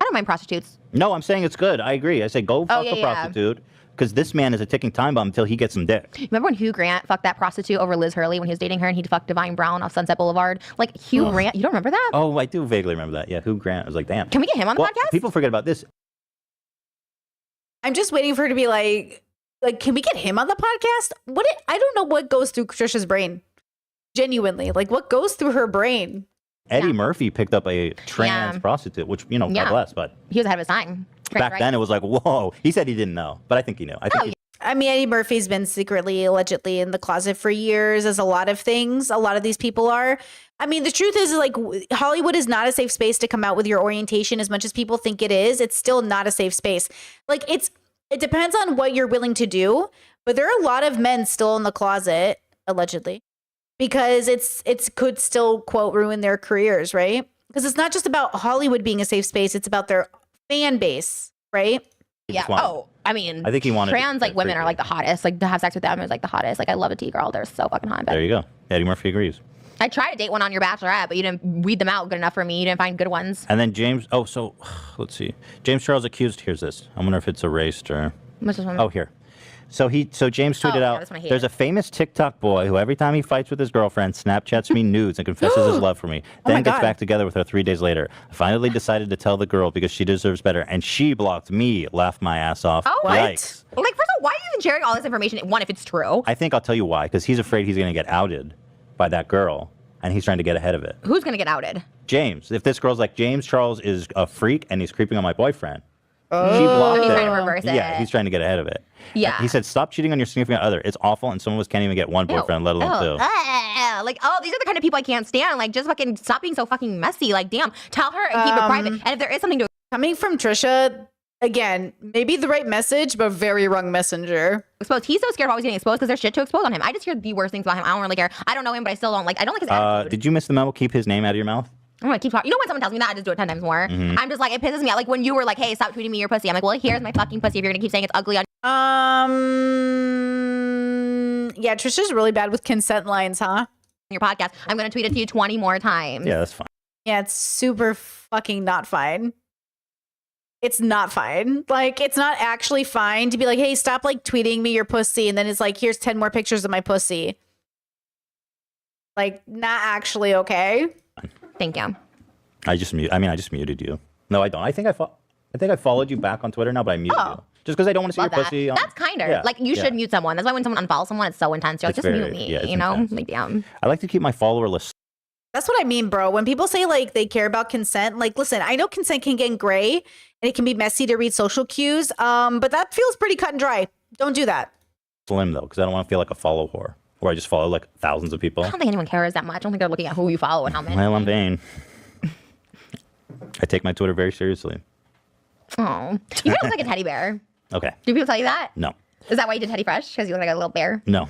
I don't mind prostitutes. No, I'm saying it's good. I agree. I say go fuck a prostitute. Because this man is a ticking time bomb until he gets some dick. Remember when Hugh Grant fucked that prostitute over Liz Hurley when he was dating her and he fucked Divine Brown off Sunset Boulevard? Like, Hugh Grant, you don't remember that? Oh, I do vaguely remember that. Yeah, Hugh Grant. I was like, damn. Can we get him on the podcast? People forget about this. I'm just waiting for her to be like, can we get him on the podcast? I don't know what goes through Trisha's brain. Genuinely. Like, what goes through her brain? Eddie Murphy picked up a trans prostitute, which, God bless, but he was ahead of his time. Back then, it was like, whoa. He said he didn't know, but I think he knew. I mean, Eddie Murphy's been secretly, allegedly in the closet for years, as a lot of things. A lot of these people are. I mean, the truth is, like, Hollywood is not a safe space to come out with your orientation as much as people think it is. It's still not a safe space. Like, it depends on what you're willing to do, but there are a lot of men still in the closet, allegedly, because it could still, quote, ruin their careers, right? Because it's not just about Hollywood being a safe space. It's about their fan base, right? Yeah. I mean, I think he wanted trans like women are like the hottest. Like to have sex with them is like the hottest. Like I love a T-girl. They're so fucking hot. There you go. Eddie Murphy agrees. I tried to date one on your Bachelorette, but you didn't weed them out good enough for me. You didn't find good ones. And then James. Oh, so let's see. James Charles accused. Here's this. I wonder if it's erased or. What's this one? Oh, here. So James tweeted out, there's a famous TikTok boy who every time he fights with his girlfriend, Snapchats me nudes and confesses his love for me. Then gets back together with her 3 days later. I finally decided to tell the girl because she deserves better. And she blocked me, laughed my ass off. Oh, what? Like, first of all, why are you even sharing all this information? One, if it's true. I think I'll tell you why. Because he's afraid he's going to get outed by that girl. And he's trying to get ahead of it. Who's going to get outed? James. If this girl's like, James Charles is a freak and he's creeping on my boyfriend. She blocked he's it. trying to reverse it. Yeah, he's trying to get ahead of it. Yeah. He said, stop cheating on your significant other. It's awful, and some of us can't even get one boyfriend, let alone two. Like, these are the kind of people I can't stand. Like, just fucking stop being so fucking messy. Like, damn, tell her and keep it private. And if there is something to... Coming from Trisha, again, maybe the right message, but very wrong messenger. Exposed. He's so scared of always getting exposed because there's shit to expose on him. I just hear the worst things about him. I don't really care. I don't know him, but I still don't like... I don't like his attitude. Did you miss the memo? Keep his name out of your mouth? I'm gonna keep talking. You know when someone tells me that, I just do it 10 times more. I'm just like, it pisses me out. Like when you were like, hey, stop tweeting me your pussy. I'm like, well, here's my fucking pussy if you're gonna keep saying it's ugly on... Yeah, Trisha's really bad with consent lines, huh? your podcast. I'm gonna tweet it to you 20 more times. Yeah, that's fine. Yeah, it's super fucking not fine. It's not fine. Like, it's not actually fine to be like, hey, stop like tweeting me your pussy. And then it's like, here's 10 more pictures of my pussy. Like, not actually okay. Thank you. I just muted you. No, I don't. I think I followed you back on Twitter now, but I muted you. Just because I don't want to see Love your that. pussy. That's kinder. Yeah, Like, you yeah. should mute someone. That's why when someone unfollows someone, it's so intense. You're like, It's just very- mute me, yeah, it's you know? intense. Like, damn. I like to keep my follower list. That's what I mean, bro. When people say like they care about consent, like, listen, I know consent can get gray and it can be messy to read social cues. But that feels pretty cut and dry. Don't do that. Slim though, because I don't want to feel like a follow whore, where I just follow like thousands of people. I don't think anyone cares that much. I don't think they're looking at who you follow and how many. Well, I'm vain. I take my Twitter very seriously. Oh. You look like a teddy bear. Okay. Do people tell you that? No. Is that why you did Teddy Fresh? Because you look like a little bear? No.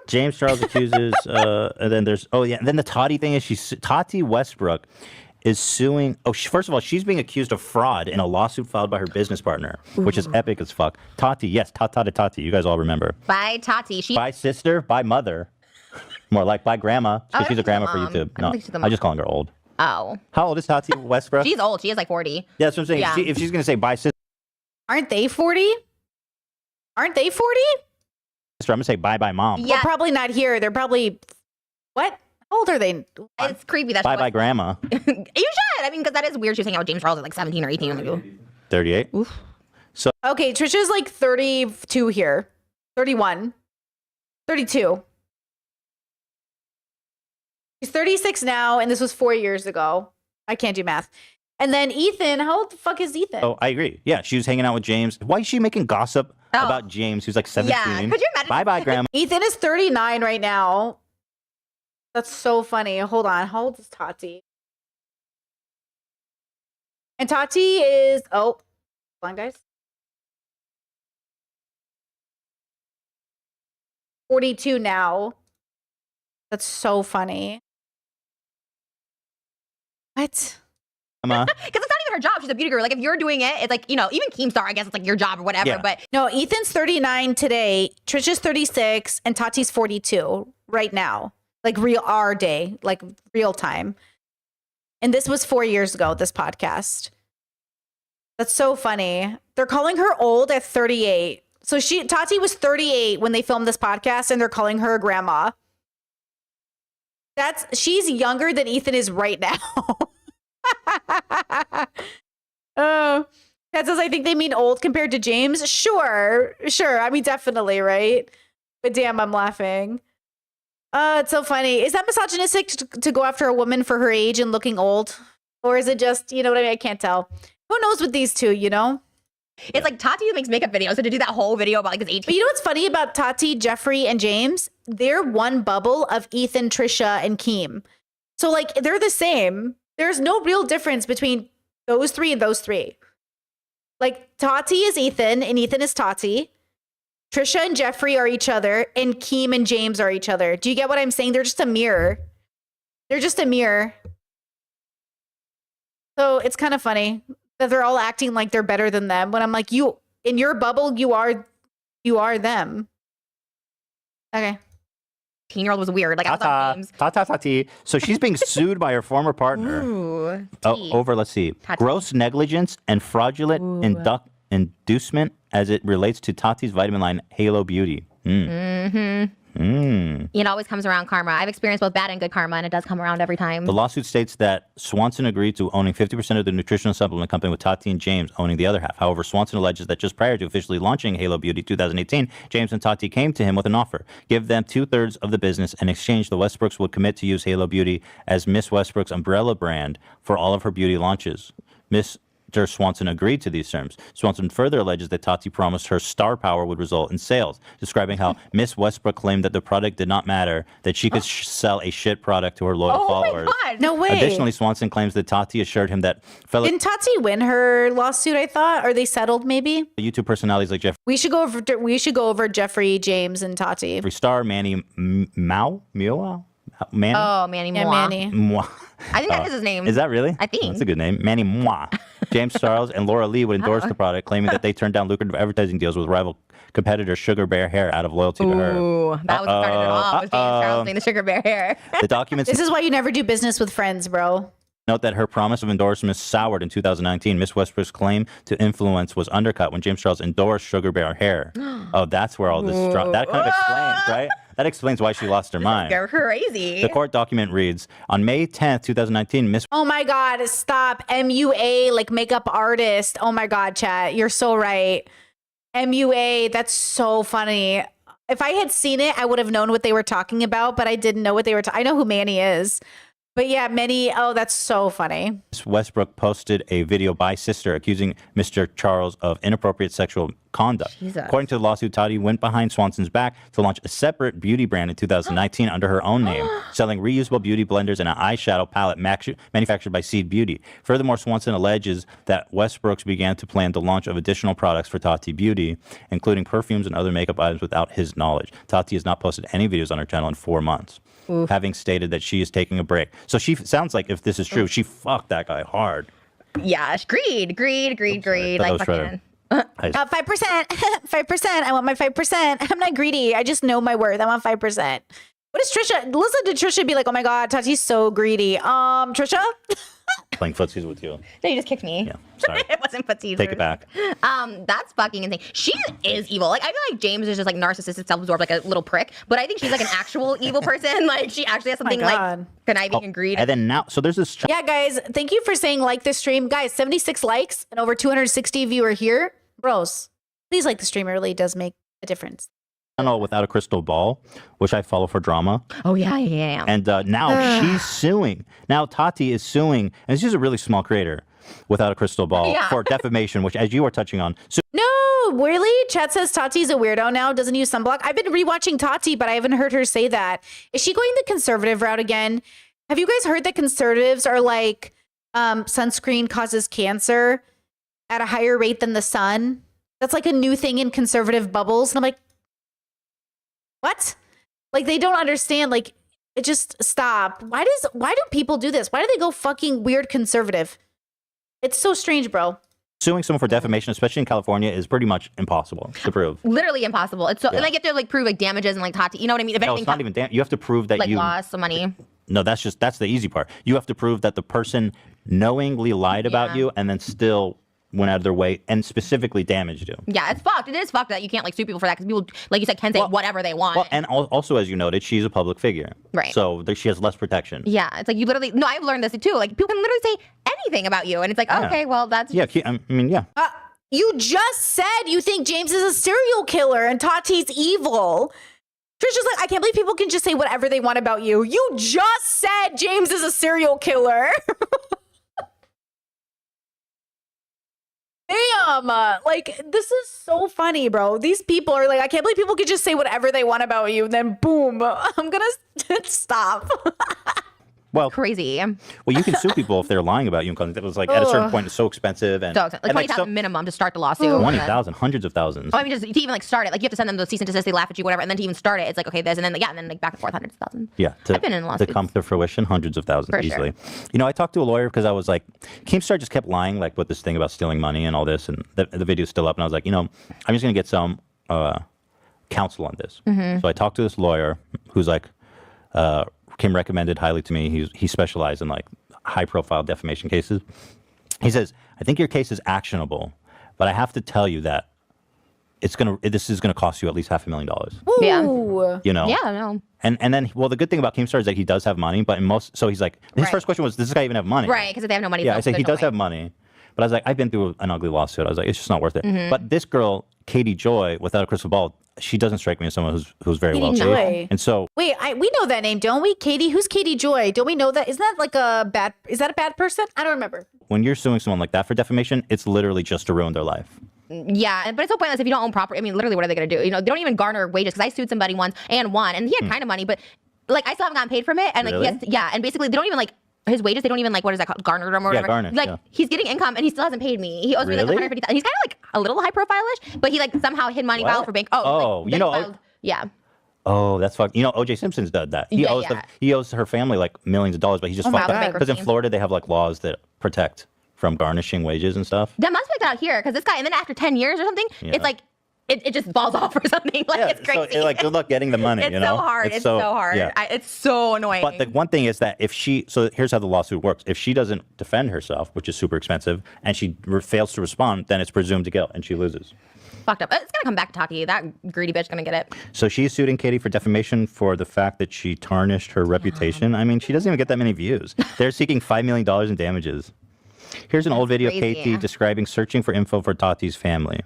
James Charles accuses, and then there's, then the Tati thing is Tati Westbrook is suing. First of all, she's being accused of fraud in a lawsuit filed by her business partner, which is epic as fuck. Tati, yes, Tati. You guys all remember. By Tati. By sister, by mother. More like by grandma. Oh, I She's a think she's grandma the for mom. YouTube. I don't think she's the I'm just calling her old. Oh. How old is Tati Westbrook? She's old. She is like 40. Yeah, that's what I'm saying. Yeah. If she's going to say by sister, Aren't they 40? Aren't they 40? I'm going to say bye mom. Yeah. Well, probably not here. They're probably, what? How old are they? It's creepy. That Bye grandma. You should. I mean, because that is weird. She was hanging out with James Charles at like 17 or 18. I'm like, ooh. 38. Okay, Trisha's like 32 here. 31. 32. She's 36 now, and this was 4 years ago. I can't do math. And then Ethan, how old the fuck is Ethan? Oh, I agree. Yeah, she was hanging out with James. Why is she making gossip about James, who's like 17? Yeah, could you imagine? Bye, grandma. Ethan is 39 right now. That's so funny. Hold on. How old is Tati? And Tati is, hold on, guys. 42 now. That's so funny. What? Grandma. Because it's not even her job. She's a beauty guru. Like, if you're doing it, it's like, you know, even Keemstar, I guess it's like your job or whatever. Yeah. But No, Ethan's 39 today. Trisha's 36 and Tati's 42 right now. Like our day, like real time. And this was 4 years ago, this podcast. That's so funny. They're calling her old at 38. So Tati was 38 when they filmed this podcast, and they're calling her a grandma. She's younger than Ethan is right now. That says, I think they mean old compared to James. Sure. I mean, definitely, right? But damn, I'm laughing. It's so funny. Is that misogynistic to go after a woman for her age and looking old? Or is it just, you know what I mean? I can't tell. Who knows with these two, you know? it's like Tati makes makeup videos. So to do that whole video about like his 18. But you know what's funny about Tati, Jeffrey, and James? They're one bubble of Ethan, Trisha, and Keem. So, like, they're the same. There's no real difference between those three and those three. Like, Tati is Ethan, and Ethan is Tati. Trisha and Jeffrey are each other, and Keem and James are each other. Do you get what I'm saying? They're just a mirror. They're just a mirror. So it's kind of funny that they're all acting like they're better than them. When I'm like, you, in your bubble, you are them. Okay. 18-year-old was weird. Like, I was on James. Tati. So she's being sued by her former partner. Ooh. Over, let's see, Tati. gross negligence and fraudulent inducement as it relates to Tati's vitamin line Halo Beauty. It always comes around karma. I've experienced both bad and good karma, and it does come around every time. The lawsuit states that Swanson agreed to owning 50% of the nutritional supplement company, with Tati and James owning the other half. However, Swanson alleges that just prior to officially launching Halo Beauty 2018, James and Tati came to him with an offer: give them 2/3 of the business. In exchange, the Westbrooks would commit to use Halo Beauty as Miss Westbrook's umbrella brand for all of her beauty launches. Mr. Swanson agreed to these terms. Swanson further alleges that Tati promised her star power would result in sales, describing how Miss Westbrook claimed that the product did not matter, that she could sell a shit product to her loyal followers. my God. No way. Additionally, Swanson claims that Tati assured him that fellow Didn't Tati win her lawsuit, I thought? Or they settled, maybe? YouTube personalities like Jeffrey We should go over Jeffrey, James, and Tati. Star, Manny Mao, Manny. Oh, Manny Yeah, Moore. Manny. Mwah. I think that is his name. Is that really? I think. That's a good name. Manny Mwah. James Charles and Laura Lee would endorse the product, claiming that they turned down lucrative advertising deals with rival competitor Sugar Bear Hair out of loyalty to her. Ooh, that was what started it off. Was James Charles saying the sugar bear hair. The documents This is why you never do business with friends, bro. Note that her promise of endorsements soured in 2019. Miss Westbrook's claim to influence was undercut when James Charles endorsed Sugar Bear Hair. Oh, that's where all this that kind of explains, right? That explains why she lost her mind. They're crazy. The court document reads, on May 10th, 2019, Miss Oh my God, stop. MUA, like makeup artist. Oh my God, chat. You're so right. MUA, that's so funny. If I had seen it, I would have known what they were talking about, but I didn't know what they were I know who Manny is. But yeah, Manny, oh, that's so funny. Westbrook posted a video by sister accusing Mr. Charles of inappropriate sexual conduct. Jesus. According to the lawsuit, Tati went behind Swanson's back to launch a separate beauty brand in 2019 under her own name, selling reusable beauty blenders and an eyeshadow palette manufactured by Seed Beauty. Furthermore, Swanson alleges that Westbrooks began to plan the launch of additional products for Tati Beauty, including perfumes and other makeup items without his knowledge. Tati has not posted any videos on her channel in 4 months. Having stated that she is taking a break. So she sounds like, if this is true, she fucked that guy hard. Yeah, greed. Thought Like that was fucking. 5%. 5%. I want my 5%. I'm not greedy. I just know my worth. I want 5%. What is Trisha? Listen to Trisha be like, oh my God, Tati's so greedy. Trisha? Playing footsies with you. No, you just kicked me. Yeah, sorry. It wasn't footsies. Take it back. That's fucking insane. She is evil. Like, I feel like James is just like narcissistic, self-absorbed, like a little prick. But I think she's like an actual evil person. Like, she actually has something like God. conniving and greed. And then now, so there's this Yeah, guys, thank you for saying like this stream. Guys, 76 likes and over 260 of you are here. Bros, please like the stream. It really does make a difference. channel Without a Crystal Ball, which I follow for drama. Oh, yeah. And now she's suing. Now Tati is suing, and she's a really small creator, Without a Crystal Ball, Yeah. for defamation, which, as you are touching on, No, really? Chat says Tati's a weirdo now, doesn't use sunblock. I've been rewatching Tati, but I haven't heard her say that. Is she going the conservative route again? Have you guys heard that conservatives are like sunscreen causes cancer at a higher rate than the sun? That's like a new thing in conservative bubbles. And I'm like, what? Like, they don't understand. Like, it just stop. Why do people do this? Why do they go fucking weird conservative? It's so strange, bro. suing someone for defamation, especially in California, is pretty much impossible to prove. Literally impossible. It's so, Yeah. and like, you have to like prove like damages and like Tati, you know what I mean? If No, anything, it's not even you have to prove that like you lost some money. No, that's the easy part. You have to prove that the person knowingly lied about Yeah. you and then still went out of their way and specifically damaged you. Yeah, it's fucked. It is fucked that you can't like sue people for that because people, like you said, can say Well- whatever they want. Well, and also, as you noted, she's a public figure. Right. So she has less protection. Yeah, it's like you literally. No, I've learned this too. Like people can literally say anything about you, and it's like, Yeah. okay, well, that's Yeah, I mean, yeah. You just said you think James is a serial killer and Tati's evil. Trisha's like, I can't believe people can just say whatever they want about you. You just said James is a serial killer. Damn. Like, this is so funny, bro. These people are like, I can't believe people can just say whatever they want about you. Then boom, I'm going to stop. Well, crazy. well, you can sue people if they're lying about you. Because it was like at a certain point, it's so expensive and So like and, 20,000 minimum to start the lawsuit. 20,000, hundreds of thousands. Oh, I mean, just to even like start it, like you have to send them the cease and desist, they laugh at you, whatever, and then to even start it, it's like okay, this, and then yeah, and then like back and forth, hundreds of thousands. Yeah, I've been in to lawsuits. come to fruition, hundreds of thousands For sure. easily. You know, I talked to a lawyer because I was like, Keemstar just kept lying, like with this thing about stealing money and all this, and the video's still up, and I was like, you know, I'm just gonna get some counsel on this. Mm-hmm. So I talked to this lawyer who's like, Kim recommended highly to me. He specialized in like high-profile defamation cases. He says, I think your case is actionable, but I have to tell you that this is gonna cost you at least $500,000. Yeah. Ooh. You know? Yeah, no. And then, well, the good thing about Keemstar is that he does have money, but so he's like, his Right. first question was, does this guy even have money? Right, because if they have no money, Yeah, I there's said no he does way. have money, but I was like, I've been through an ugly lawsuit. I was like, it's just not worth it. Mm-hmm. But this girl, Katie Joy, Without a Crystal Ball, she doesn't strike me as someone who's very Katie well Joy. paid. And so, Wait, we know that name, don't we? Katie? Who's Katie Joy? Don't we know that? Isn't that like is that a bad person? I don't remember. when you're suing someone like that for defamation, it's literally just to ruin their life. Yeah, but it's so pointless if you don't own property. I mean, literally, what are they going to do? You know, they don't even garner wages because I sued somebody once and won, and he had kind of money, but like I still haven't gotten paid from it, and like Really? yeah, and basically they don't even like his wages. They don't even like what is that called, garnered them or Yeah, whatever. garnished, like yeah. he's getting income and he still hasn't paid me. He owes me like Really? 150,000. He's kind of like a little high profile-ish, but he like somehow hid money What? filed for bank. Oh, like, you know, bank filed- yeah. Oh, that's fucked. You know, O.J. Simpson's done that. He Yeah, owes yeah. he owes her family like millions of dollars, but he just my fucked up God. because in Bankruptcy. Florida they have like laws that protect from garnishing wages and stuff. That must be out here because this guy, and then after 10 years or something, Yeah. it's like it just falls off or something. Like Yeah, it's crazy. So, like, good luck getting the money. It's you know? so hard. It's so hard. Yeah. It's so annoying. But the one thing is that so here's how the lawsuit works. If she doesn't defend herself, which is super expensive, and she fails to respond, then it's presumed to guilt and she loses. Fucked up. It's gonna come back to Tati. That greedy bitch gonna get it. So she's suing Katie for defamation for the fact that she tarnished her reputation. I mean, she doesn't even get that many views. They're seeking $5 million in damages. Here's an old video of crazy. Katie describing searching for info for Tati's family.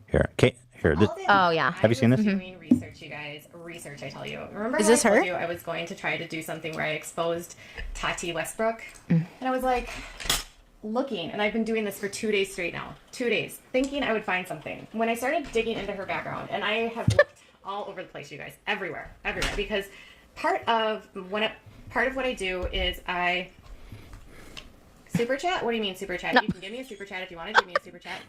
Here. Oh yeah. Have you seen this? I was doing research, you guys. Research, I tell you. Remember Is how this I told her? you I was going to try to do something where I exposed Tati Westbrook? And I was like, looking, and I've been doing this for 2 days straight now. 2 days, thinking I would find something. When I started digging into her background, and I have looked all over the place, you guys, everywhere, because part of what I do is I super chat. What do you mean super chat? No. You can give me a super chat if you want to give me a super chat.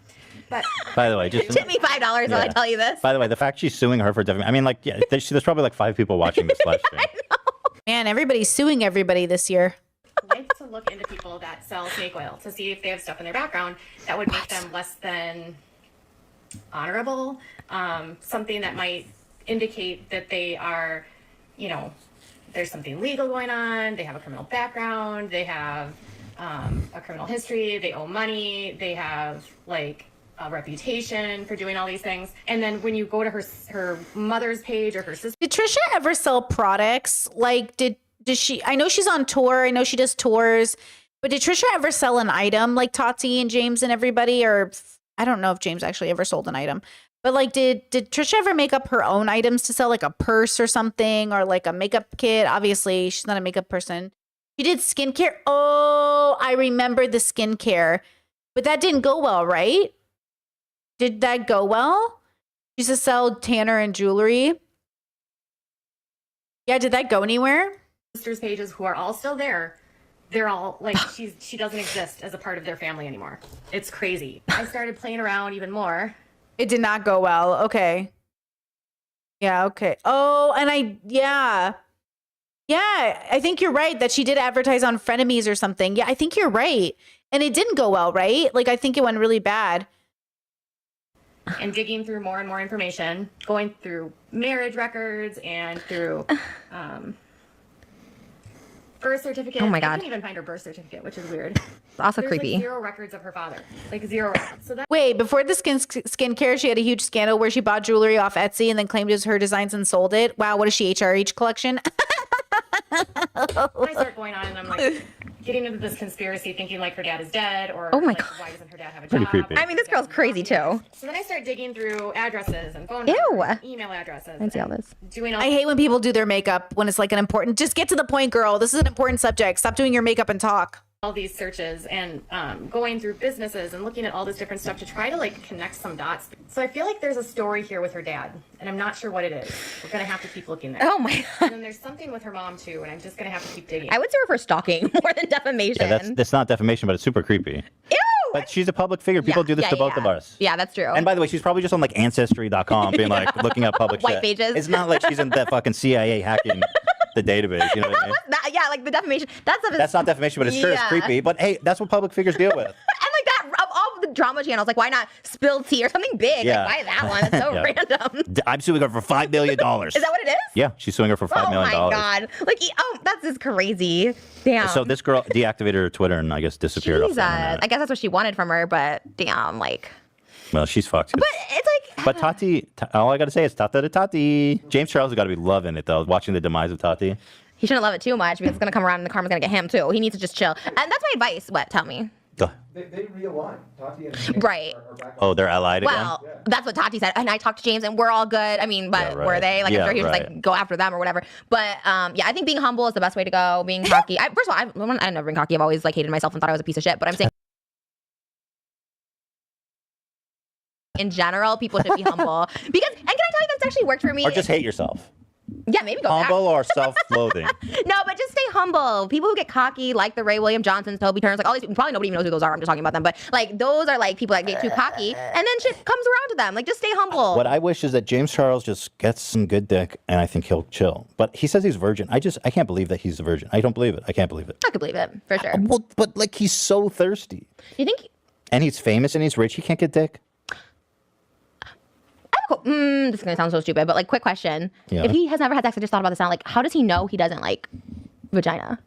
But By the way, just Tip me $5 when I tell you this. By the way, the fact she's suing her for defamation. I mean, like, yeah, there's probably like 5 people watching this live stream. Man, everybody's suing everybody this year. like to look into people that sell snake oil to see if they have stuff in their background that would make them less than honorable. Something that might indicate that they are, there's something legal going on. They have a criminal background. They have a criminal history. They owe money. They have like a reputation for doing all these things. And then when you go to her mother's page or her sister. Did Trisha ever sell products? Like, does she? I know she's on tour. I know she does tours. But did Trisha ever sell an item like Tati and James and everybody? Or I don't know if James actually ever sold an item. But like, did Trisha ever make up her own items to sell, like a purse or something, or like a makeup kit? Obviously, she's not a makeup person. She did skincare. Oh, I remember the skincare, but that didn't go well, right? Did that go well? She used to sell Tanner and jewelry. Yeah, did that go anywhere? Sisters pages who are all still there, they're all like she doesn't exist as a part of their family anymore. It's crazy. I started playing around even more. It did not go well. Okay. Yeah, okay. Oh, and I think you're right that she did advertise on Frenemies or something. Yeah, I think you're right. And it didn't go well, right? Like, I think it went really bad. And digging through more and more information, going through marriage records and through birth certificate. Oh my I God. couldn't even find her birth certificate, which is weird. It's also There's creepy. like 0 records of her father. Like 0 records. So that Wait, before the skincare, she had a huge scandal where she bought jewelry off Etsy and then claimed it was her designs and sold it. Wow, what is she, HRH collection? I start going on and I'm like getting into this conspiracy, thinking like her dad is dead, or Oh my like, God. why doesn't her dad have a Pretty job? creepy. I mean, this girl's crazy too. So then I start digging through addresses and phone Ew. numbers, email addresses. I didn't see all this. Doing all I hate when people do their makeup when it's like an important, just get to the point, girl. This is an important subject. Stop doing your makeup and talk. these searches and going through businesses and looking at all this different stuff to try to like connect some dots. So I feel like there's a story here with her dad, and I'm not sure what it is. We're gonna have to keep looking there. Oh my And God. then there's something with her mom too, and I'm just gonna have to keep digging. I would sue her for stalking more than defamation. Yeah, that's not defamation, but it's super creepy. Ew. But she's a public figure. People do this to both of us. Yeah, that's true. And by the way, she's probably just on like Ancestry.com being like looking up public White shit. pages. It's not like she's in that fucking CIA hacking the database. You know what I mean? Yeah, like the defamation. That stuff is. That's not defamation, but it's sure it's Yeah. creepy. But hey, that's what public figures deal with. And like that of all the drama channels, like why not spill tea or something big? Yeah. Like why that one? It's so Yeah. random. I'm suing her for $5 million. Is that what it is? Yeah, she's suing her for $5 Oh million. my God. Like, that's just crazy. Damn. So this girl deactivated her Twitter and I guess disappeared off Jesus. the internet. I guess that's what she wanted from her, but damn, like. Well, she's fucked. But it's like. But Tati, all I got to say is Tata to Tati. James Charles has got to be loving it, though, watching the demise of Tati. He shouldn't love it too much because it's gonna come around and the karma's gonna get him too. He needs to just chill. And that's my advice. What? Tell me. Go. They realigned. Tati and James Right. are back on. Oh, they're allied again? Well, that's what Tati said. And I talked to James and we're all good. I mean, but Yeah, right. were they? Like, Yeah, I'm sure he was right. like, go after them or whatever. But yeah, I think being humble is the best way to go. Being cocky. First of all, I've never been cocky. I've always like hated myself and thought I was a piece of shit. But I'm saying in general, people should be humble. Because, and can I tell you that's actually worked for me? Or just hate yourself. Yeah, maybe go back. Humble or self-loathing. No, but just stay humble. People who get cocky, like the Ray William Johnsons, Toby Turns, like all these people, probably nobody even knows who those are. I'm just talking about them. But like those are like people that get too cocky and then shit comes around to them. Like just stay humble. What I wish is that James Charles just gets some good dick and I think he'll chill. But he says he's virgin. I can't believe that he's a virgin. I don't believe it. I can't believe it. I could believe it, for sure. Well, but like he's so thirsty. You think? And he's famous and he's rich. He can't get dick. I This is gonna sound so stupid, but like, quick question: Yeah. if he has never had sex, I just thought about this now. Like, how does he know he doesn't like vagina?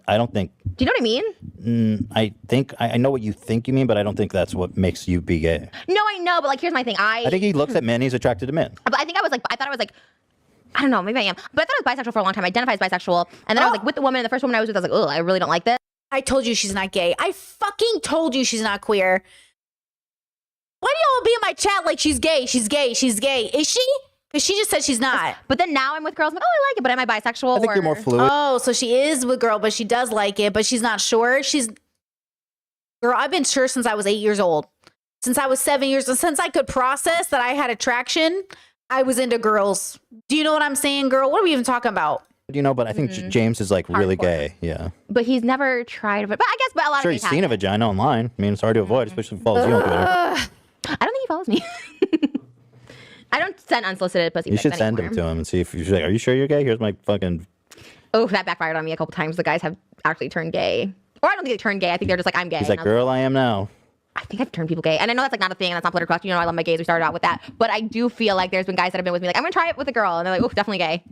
I don't think. Do you know what I mean? I think I know what you think you mean, but I don't think that's what makes you be gay. No, I know, but like, here's my thing. I think he looks at men. He's attracted to men. But I think I thought I was like, I don't know, maybe I am. But I thought I was bisexual for a long time. I identified as bisexual. And then I was like with the woman, and the first woman I was with, I was like, oh, I really don't like this. I told you she's not gay. I fucking told you she's not queer. Why do y'all be in my chat like she's gay? She's gay. She's gay. Is she? Because she just said she's not. But then now I'm with girls, I'm like, oh, I like it, but am I bisexual? I think or... you're more fluid. Oh, so she is with girl, but she does like it, but she's not sure. Girl, I've been sure since I was 8 years old. Since I was 7 years old. Since I could process that I had attraction, I was into girls. Do you know what I'm saying, girl? What are we even talking about? You know, but I think James is like really Hardcore. gay. Yeah. But he's never tried it. But I guess, but a lot Sure, of he's gays seen a have it. vagina online. I mean, it's hard to avoid, especially if it follows you on Twitter. I don't think he follows me. I don't send unsolicited pussy You pics should send anymore. him to him and see if you're like, are you sure you're gay? Here's my fucking. Oh, that backfired on me a couple times. The guys have actually turned gay. Or I don't think they turned gay. I think they're just like, I'm gay. He's And like, I was girl, I am now. I think I've turned people gay. And I know that's like not a thing and that's not political correct. You know, I love my gays. We started out with that. But I do feel like there's been guys that have been with me like, I'm going to try it with a girl. And they're like, oh, definitely gay.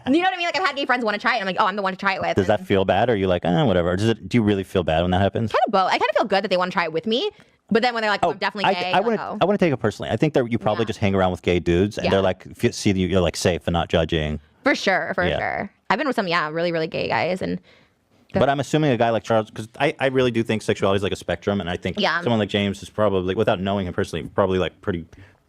You know what I mean? Like I've had gay friends want to try it. I'm like, oh, I'm the one to try it with. Does that feel bad? Or are you like, whatever? Or do you really feel bad when that happens? Kind of both. I kind of feel good that they want to try it with me. But then when they're like, oh, I'm definitely gay. I want to take it personally. I think that you probably Yeah. just hang around with gay dudes and Yeah. they're like, see that you're like safe and not judging. For sure. For Yeah. sure. I've been with some, really, really gay guys. And But I'm assuming a guy like Charles, because I really do think sexuality is like a spectrum, and I think Yeah. someone like James is probably, without knowing him personally, probably like pretty.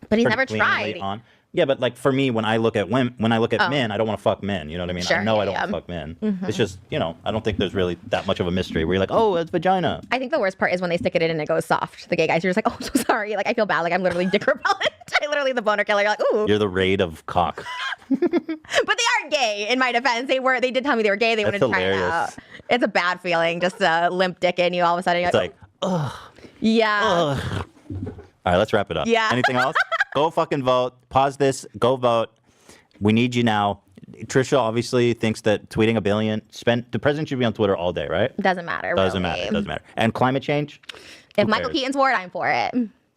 But he's pretty never cleanly tried. on. Yeah, but like for me, when I look at men, I don't want to fuck men. You know what I mean? Sure, I know I don't yeah, want to fuck men. It's just I don't think there's really that much of a mystery where you're like, oh, it's vagina. I think the worst part is when they stick it in and it goes soft. The gay guys, you're just like, oh, I'm so sorry. Like, I feel bad. Like, I'm literally dick repellent. I literally the boner killer. You're like, ooh. You're the raid of cock. But they are gay, in my defense. They did tell me they were gay. They That's wanted to try it hilarious. out. It's a bad feeling, just a limp dick in you all of a sudden. You're It's like, yeah. all right, let's wrap it up. Yeah. Anything else? Go fucking vote. Pause this. Go vote. We need you now. Trisha obviously thinks that tweeting 1 billion, the president should be on Twitter all day, right? Doesn't matter. Doesn't really. matter. Doesn't matter. And climate change? If Who Michael cares? Keaton's for it, I'm for it.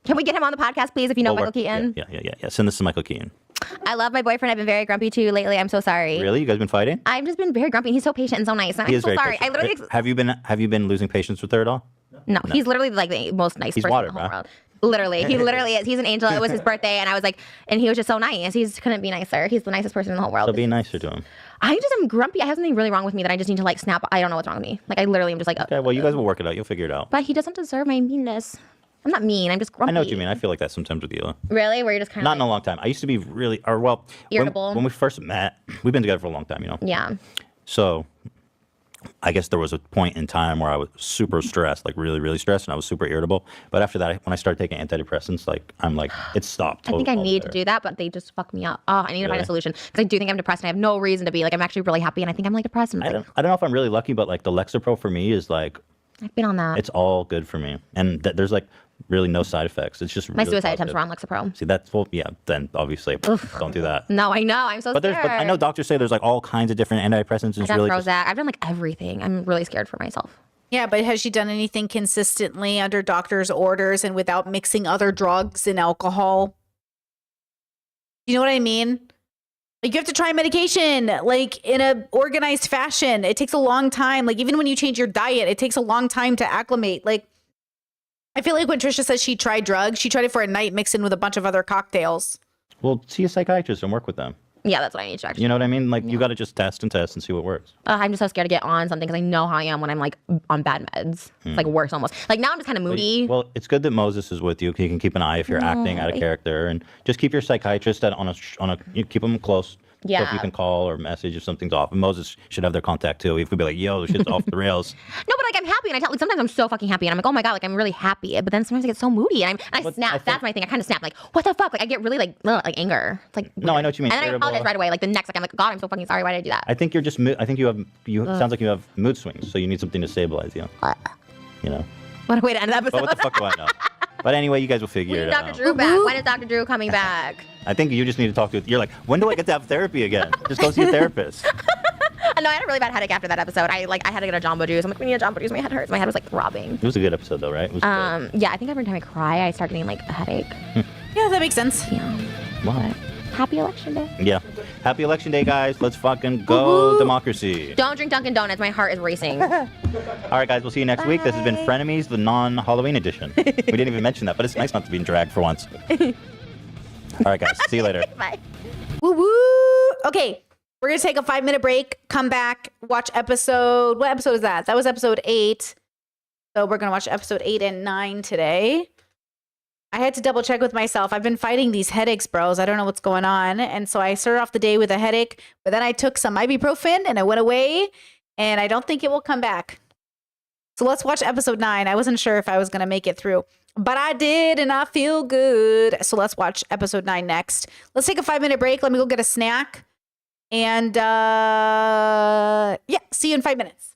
Can we get him on the podcast, please, if you know We'll Michael work- Keaton? Yeah. Send this to Michael Keaton. I love my boyfriend. I've been very grumpy too lately. I'm so sorry. Really? You guys been fighting? I've just been very grumpy. He's so patient and so nice. And He I'm is so very sorry. patient. I literally Have you been losing patience with her at all? No, he's literally like the most nice He's person water, in the whole bro. world. Literally, he literally is. He's an angel. It was his birthday, and I was like, and he was just so nice. He just couldn't be nicer. He's the nicest person in the whole world. So be nicer to him. I just am grumpy. I have something really wrong with me that I just need to like snap. I don't know what's wrong with me. Like I literally am just like, Okay, well, you guys will work it out. You'll figure it out. but he doesn't deserve my meanness. I'm not mean. I'm just grumpy. I know what you mean. I feel like that sometimes with you. Really? Where you're just kind Not of in a long time. I used to be really, or well, Irritable. when we first met, we've been together for a long time, yeah. So I guess there was a point in time where I was super stressed, like really, really stressed, and I was super irritable. But after that, when I started taking antidepressants, I'm like, it stopped. I think I totally need to do that, but they just fuck me up. Oh, I need to find Really? a solution because I do think I'm depressed and I have no reason to be. Like I'm actually really happy and I think I'm like depressed. And I like, don't know if I'm really lucky, but like the Lexapro for me is like, I've been on that. it's all good for me. And there's like really no side effects. It's just My really suicide attempts positive. were on Lexapro. See, that's, well, yeah, then obviously don't do that. No, I know. I'm so But scared. I know doctors say there's like all kinds of different antidepressants. And I it's got really Prozac. just, I've done like everything. I'm really scared for myself. Yeah, but has she done anything consistently under doctor's orders and without mixing other drugs and alcohol? You know what I mean? Like you have to try medication like in a organized fashion. It takes a long time. Like even when you change your diet, it takes a long time to acclimate. Like I feel like when Trisha says she tried drugs, she tried it for a night mixed in with a bunch of other cocktails. well, see a psychiatrist and work with them. Yeah, that's what I need to actually. You know what I mean? Like you got to just test and see what works. I'm just so scared to get on something because I know how I am when I'm like on bad meds. It's like worse almost. Like now I'm just kind of moody. Well, it's good that Moses is with you. He can keep an eye if you're acting out of character, and just keep your psychiatrist you keep him close. So if Yeah. you can call or message if something's off. And Moses should have their contact too. He could be like, "Yo, this shit's off the rails." No, but like I'm happy and I tell like sometimes I'm so fucking happy and I'm like, oh my god, like I'm really happy. But then sometimes I get so moody and I But snap. I think- That's my thing. I kind of snap. Like what the fuck? Like I get really like anger. It's like No, I know what you mean. And then I Irritable. apologize right away. Like the next, like I'm like, God, I'm so fucking sorry. Why did I do that? I think you're just. I think you sounds like you have mood swings, so you need something to stabilize you. You know. What a way to end the episode. But what the fuck do I know? But anyway, you guys will We figure need it Dr. out. Drew back. When is Dr. Drew coming back? I think you just need to talk to. You're like, when do I get to have therapy again? Just go see a therapist. No, I had a really bad headache after that episode. I had to get a Jamba Juice. I'm like, we need a Jamba Juice. My head hurts. My head was like throbbing. It was a good episode though, right? It was good. Yeah, I think every time I cry, I start getting like a headache. Yeah, that makes sense. Yeah. What? Happy election day. Yeah. Happy Election Day, guys. Let's fucking go Woo-hoo. democracy. Don't drink Dunkin' Donuts. My heart is racing. All right, guys. We'll see you next week. This has been Frenemies, the non-Halloween edition. We didn't even mention that, but it's nice not to be in drag for once. All right, guys. See you later. Bye. Woo woo. Okay, we're gonna take a 5-minute break. Come back. Watch episode. What episode is that? That was episode 8. So we're gonna watch episode 8 and 9 today. I had to double check with myself. I've been fighting these headaches, bros. I don't know what's going on. And so I started off the day with a headache, but then I took some ibuprofen and it went away. And I don't think it will come back. So let's watch episode 9. I wasn't sure if I was going to make it through, but I did and I feel good. So let's watch episode 9 next. Let's take a 5-minute break. Let me go get a snack. And yeah, see you in 5 minutes.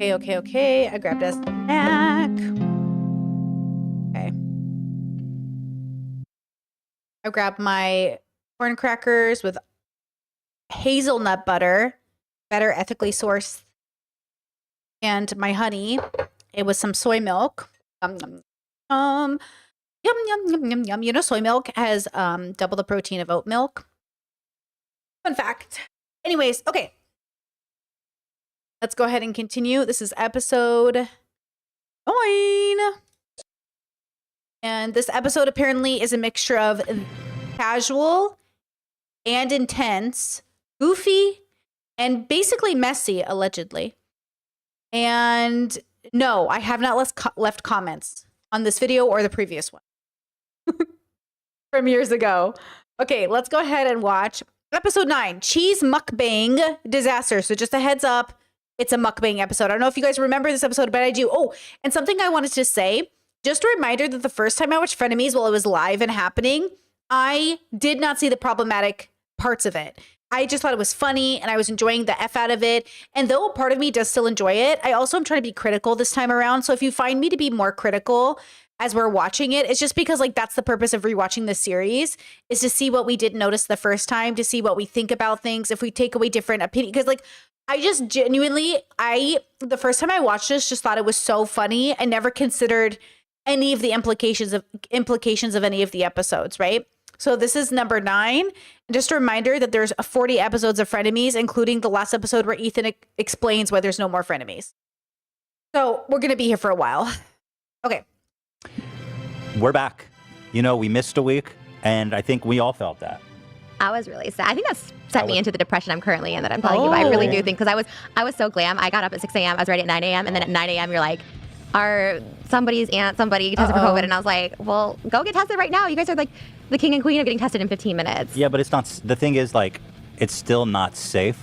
Okay. I grabbed a snack. Okay. I grabbed my corn crackers with hazelnut butter, better ethically sourced, and my honey. It was some soy milk. Yum, yum, yum, yum. You know, soy milk has double the protein of oat milk. Fun fact. Anyways, okay. Let's go ahead and continue. This is episode 9. And this episode apparently is a mixture of casual and intense, goofy, and basically messy, allegedly. And no, I have not left comments on this video or the previous one from years ago. Okay, let's go ahead and watch episode 9, Cheese Mukbang Disaster. So just a heads up, it's a mukbang episode. I don't know if you guys remember this episode, but I do. Oh, and something I wanted to say, just a reminder that the first time I watched Frenemies while it was live and happening, I did not see the problematic parts of it. I just thought it was funny and I was enjoying the F out of it. And though a part of me does still enjoy it, I also am trying to be critical this time around. So if you find me to be more critical as we're watching it, it's just because like that's the purpose of rewatching this series, is to see what we didn't notice the first time, to see what we think about things, if we take away different opinions. Because like I just genuinely, the first time I watched this, just thought it was so funny. I never considered any of the implications of any of the episodes, right? So this is number 9. And just a reminder that there's 40 episodes of Frenemies, including the last episode where Ethan explains why there's no more Frenemies. So we're going to be here for a while. Okay. We're back. You know, we missed a week, and I think we all felt that. I was really sad. I think that's sent me into the depression I'm currently in that I'm telling you. I really do think, because I was so glam. I got up at 6 a.m. I was ready at 9 a.m. And then at 9 a.m. you're like, somebody tested for COVID. And I was like, well, go get tested right now. You guys are like the king and queen of getting tested in 15 minutes. Yeah, but it's not. The thing is, like, it's still not safe.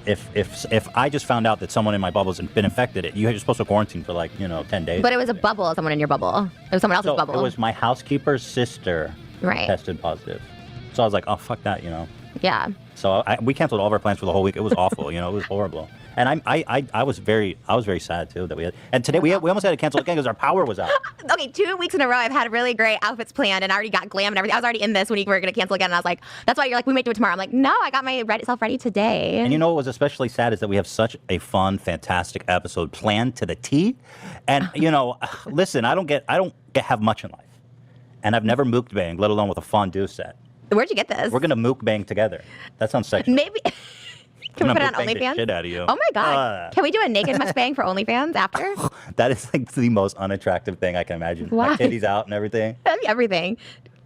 If I just found out that someone in my bubble has been infected, you're supposed to quarantine for 10 days. But it was a bubble, someone in your bubble. It was someone else's bubble. It was my housekeeper's sister tested positive. So I was like, oh, fuck that, Yeah. So we canceled all of our plans for the whole week. It was awful, it was horrible. And I was very sad too that we had. And today we almost had to cancel again because our power was out. Okay, 2 weeks in a row I've had really great outfits planned and I already got glam and everything. I was already in this when we were going to cancel again, and I was like, that's why you're like, we might do it tomorrow. I'm like, no, I got my self ready today. And what was especially sad is that we have such a fun, fantastic episode planned to the T. And listen, I don't have much in life, and I've never mukbanged, let alone with a fondue set. Where'd you get this? We're gonna mukbang together. That sounds sexy. Maybe. Can we put it on the OnlyFans? shit out of you. Oh my god! Can we do a naked mukbang for OnlyFans after? That is like the most unattractive thing I can imagine. Why? My titties out and everything. Everything,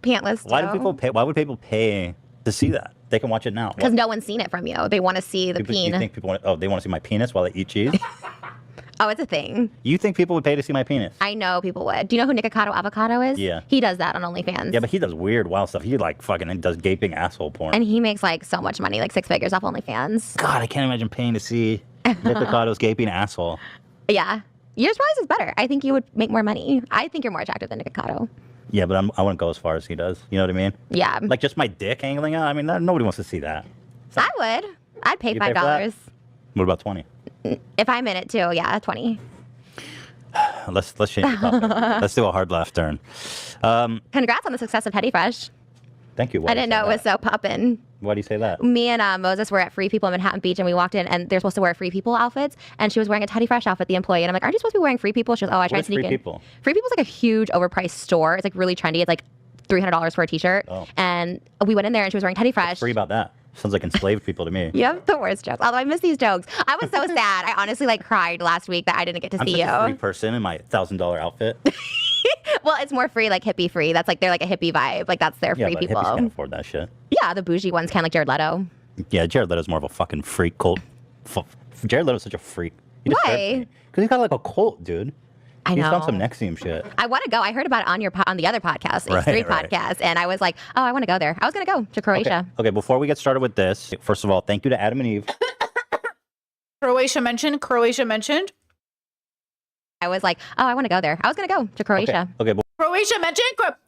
pantless. Why do people pay? Why would people pay to see that? They can watch it now. Because no one's seen it from you. They want to see the peen. You think people want? They want to see my penis while they eat cheese? Oh, it's a thing. You think people would pay to see my penis? I know people would. Do you know who Nikocado Avocado is? Yeah. He does that on OnlyFans. Yeah, but he does weird, wild stuff. He fucking does gaping asshole porn. And he makes so much money, 6 figures off OnlyFans. God, I can't imagine paying to see Nicocado's gaping asshole. Yeah. Yours probably is better. I think you would make more money. I think you're more attractive than Nikocado. Yeah, but I wouldn't go as far as he does. You know what I mean? Yeah. Just my dick angling out. I mean, nobody wants to see that. I would. I'd pay You pay for $5. What about 20? If I'm in it too, yeah, 20. Let's change the topic. Let's do a hard left turn. Congrats on the success of Teddy Fresh. Thank you. I didn't know it was so poppin'. Why do you say that? Me and Moses were at Free People in Manhattan Beach, and we walked in, and they're supposed to wear Free People outfits, and she was wearing a Teddy Fresh outfit, the employee, and I'm like, aren't you supposed to be wearing Free People? She goes, oh, I tried to sneak in. Free People? Free People's a huge overpriced store. It's really trendy. It's $300 for a t-shirt. Oh. And we went in there, and she was wearing Teddy Fresh. What's free about that? Sounds like enslaved people to me. You have the worst jokes. Although I miss these jokes. I was so sad. I honestly cried last week that I didn't get to see you. I'm such a free person in my $1,000 outfit. Well, it's more free, hippie free. That's they're a hippie vibe. That's their free but people. hippies can't afford that shit. Yeah, the bougie ones can, Jared Leto. Yeah, Jared Leto's more of a fucking freak cult. Jared Leto's such a freak. Why? Because he's got a cult, dude. I know. He's on some Nexium shit. I want to go. I heard about it on the other podcast, H3 podcast, and I was like, oh, I want to go there. I was going to go to Croatia. Okay, before we get started with this, first of all, thank you to Adam and Eve. Croatia mentioned. I was like, oh, I want to go there. I was going to go to Croatia. Okay, Croatia we should mention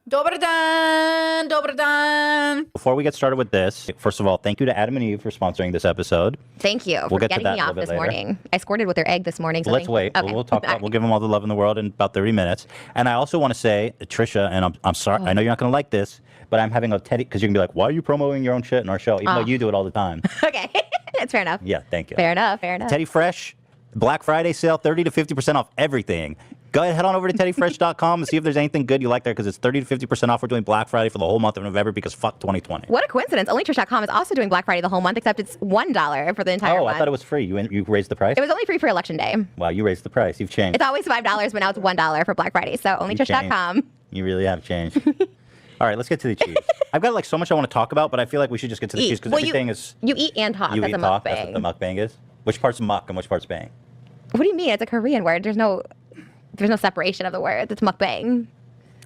Dobar dan, Dobar dan. Before we get started with this, first of all, thank you to Adam and Eve for sponsoring this episode. Thank you We'll for get to getting that me a off little bit this later. morning. I squirted with their egg this morning. So Let's thank you. wait. Okay. We'll talk about. We'll give them all the love in the world in about 30 minutes. And I also want to say, Trisha, and I'm sorry. I know you're not going to like this, but I'm having a Teddy because you can be like, why are you promoting your own shit in our show, even though you do it all the time. Okay. It's fair enough. Yeah, thank you. Fair enough. Fair enough. Teddy Fresh, Black Friday sale, 30 to 50% off everything. Go ahead, head on over to teddyfresh.com and see if there's anything good you like there because it's 30 to 50% off. We're doing Black Friday for the whole month of November because fuck 2020. What a coincidence. OnlyTrish.com is also doing Black Friday the whole month, except it's $1 for the entire Oh, month. I thought it was free. You raised the price? It was only free for Election Day. Wow, you raised the price. You've changed. It's always $5, but now it's $1 for Black Friday. So OnlyTrish.com. You really have changed. All right, let's get to the cheese. I've got like so much I want to talk about, but I feel like we should just get to the cheese because everything is. You eat and talk. You That's eat a talk. mukbang. That's what the mukbang is. Which part's muck and which part's bang? What do you mean? It's a Korean word. There's no separation of the words. It's mukbang.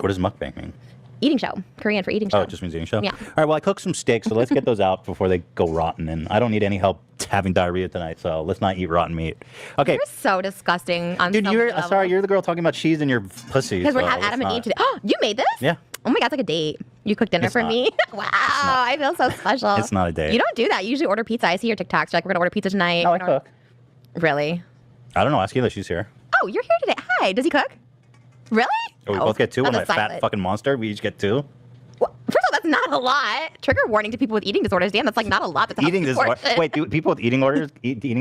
What does mukbang mean? Eating show. Korean for eating show. Oh, it just means eating show? Yeah. All right, well, I cooked some steaks, so let's get those out before they go rotten. And I don't need any help having diarrhea tonight, so let's not eat rotten meat. Okay. You're so disgusting. On Dude, so you're many levels. sorry, you're the girl talking about cheese in your pussy. Because we're so having Adam let's and Eve not- today. Oh, you made this? Yeah. Oh my God, it's like a date. You cooked dinner It's for not. me? Wow, I feel so special. It's not a date. You don't do that. You usually order pizza. I see your TikToks. You're like, we're going to order pizza tonight. No, I We're gonna- cook. Really? I don't know. Ask Hila, she's here. Oh, you're here today. Hi. Does he cook? Really? Oh, we Oh, both get two? that's I'm a a fat silent. fucking monster. We each get two? Well, first of all, that's not a lot. Trigger warning to people with eating disorders. Damn, that's like not a lot. That's a Eating healthy disorders. portion. Wait, do people with eating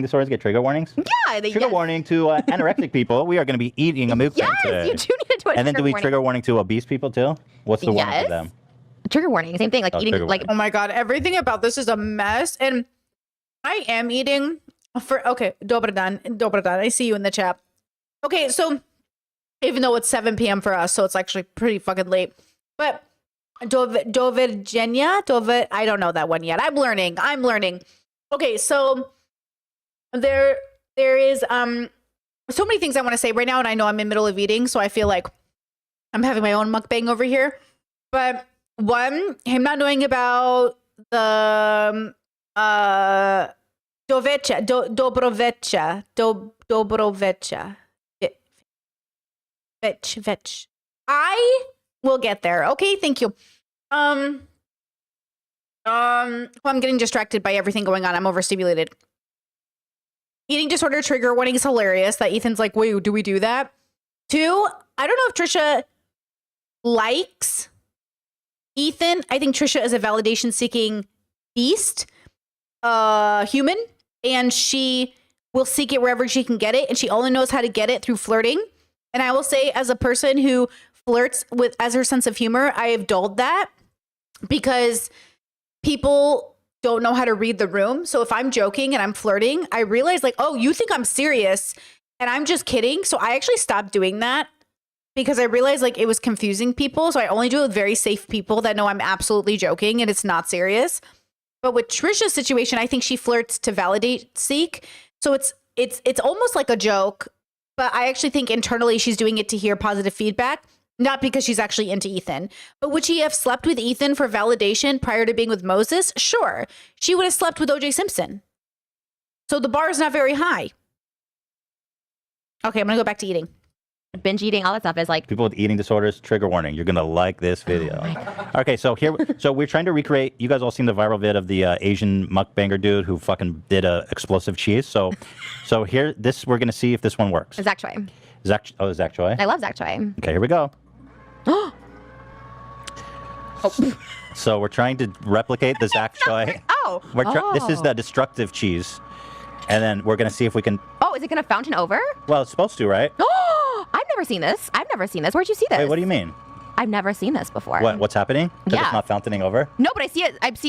disorders get trigger warnings? Yeah, they Trigger yes. warning to anorexic people. We are going to be eating a mukbang Yes, today. you do need to do a And then do we warning. trigger warning to obese people too? What's the warning Yes. for them? Trigger warning, same thing. Like Oh, eating, trigger like warning. Oh my God, everything about this is a mess. And I am eating okay, Dobar dan, Dobar dan. I see you in the chat. Okay, so even though it's 7 p.m. for us, so it's actually pretty fucking late. But Dover, I don't know that one yet. I'm learning. Okay, so there is so many things I want to say right now, and I know I'm in the middle of eating, so I feel like I'm having my own mukbang over here. But one, him not knowing about the Dobrovecha. Vech. I will get there. Okay, thank you. Well, I'm getting distracted by everything going on. I'm overstimulated. Eating disorder trigger warning is hilarious that Ethan's like, wait, do we do that? 2, I don't know if Trisha likes Ethan. I think Trisha is a validation seeking beast, human, and she will seek it wherever she can get it, and she only knows how to get it through flirting. And I will say, as a person who flirts with as her sense of humor, I have dulled that because people don't know how to read the room. So if I'm joking and I'm flirting, I realize like, oh, you think I'm serious and I'm just kidding. So I actually stopped doing that because I realized like it was confusing people. So I only do it with very safe people that know I'm absolutely joking and it's not serious. But with Trisha's situation, I think she flirts to validate seek. So it's almost like a joke, but I actually think internally she's doing it to hear positive feedback, not because she's actually into Ethan. But would she have slept with Ethan for validation prior to being with Moses? Sure. She would have slept with OJ Simpson. So the bar is not very high. Okay, I'm going to go back to eating. binge eating, all that stuff is like. People with eating disorders, trigger warning. You're going to like this video. Okay, so we're trying to recreate, you guys all seen the viral vid of the Asian mukbanger dude who fucking did a explosive cheese. So here, we're going to see if this one works. Zach Choi. Zach Choi? I love Zach Choi. Okay, here we go. So we're trying to replicate the Zach Choi. Oh. This is the destructive cheese. And then we're going to see if we can... Oh, is it going to fountain over? Well, it's supposed to, right? Oh, I've never seen this. Where'd you see this? Wait, what do you mean? I've never seen this before. What's happening? Because Yeah. it's not fountaining over? No, but I see it like It's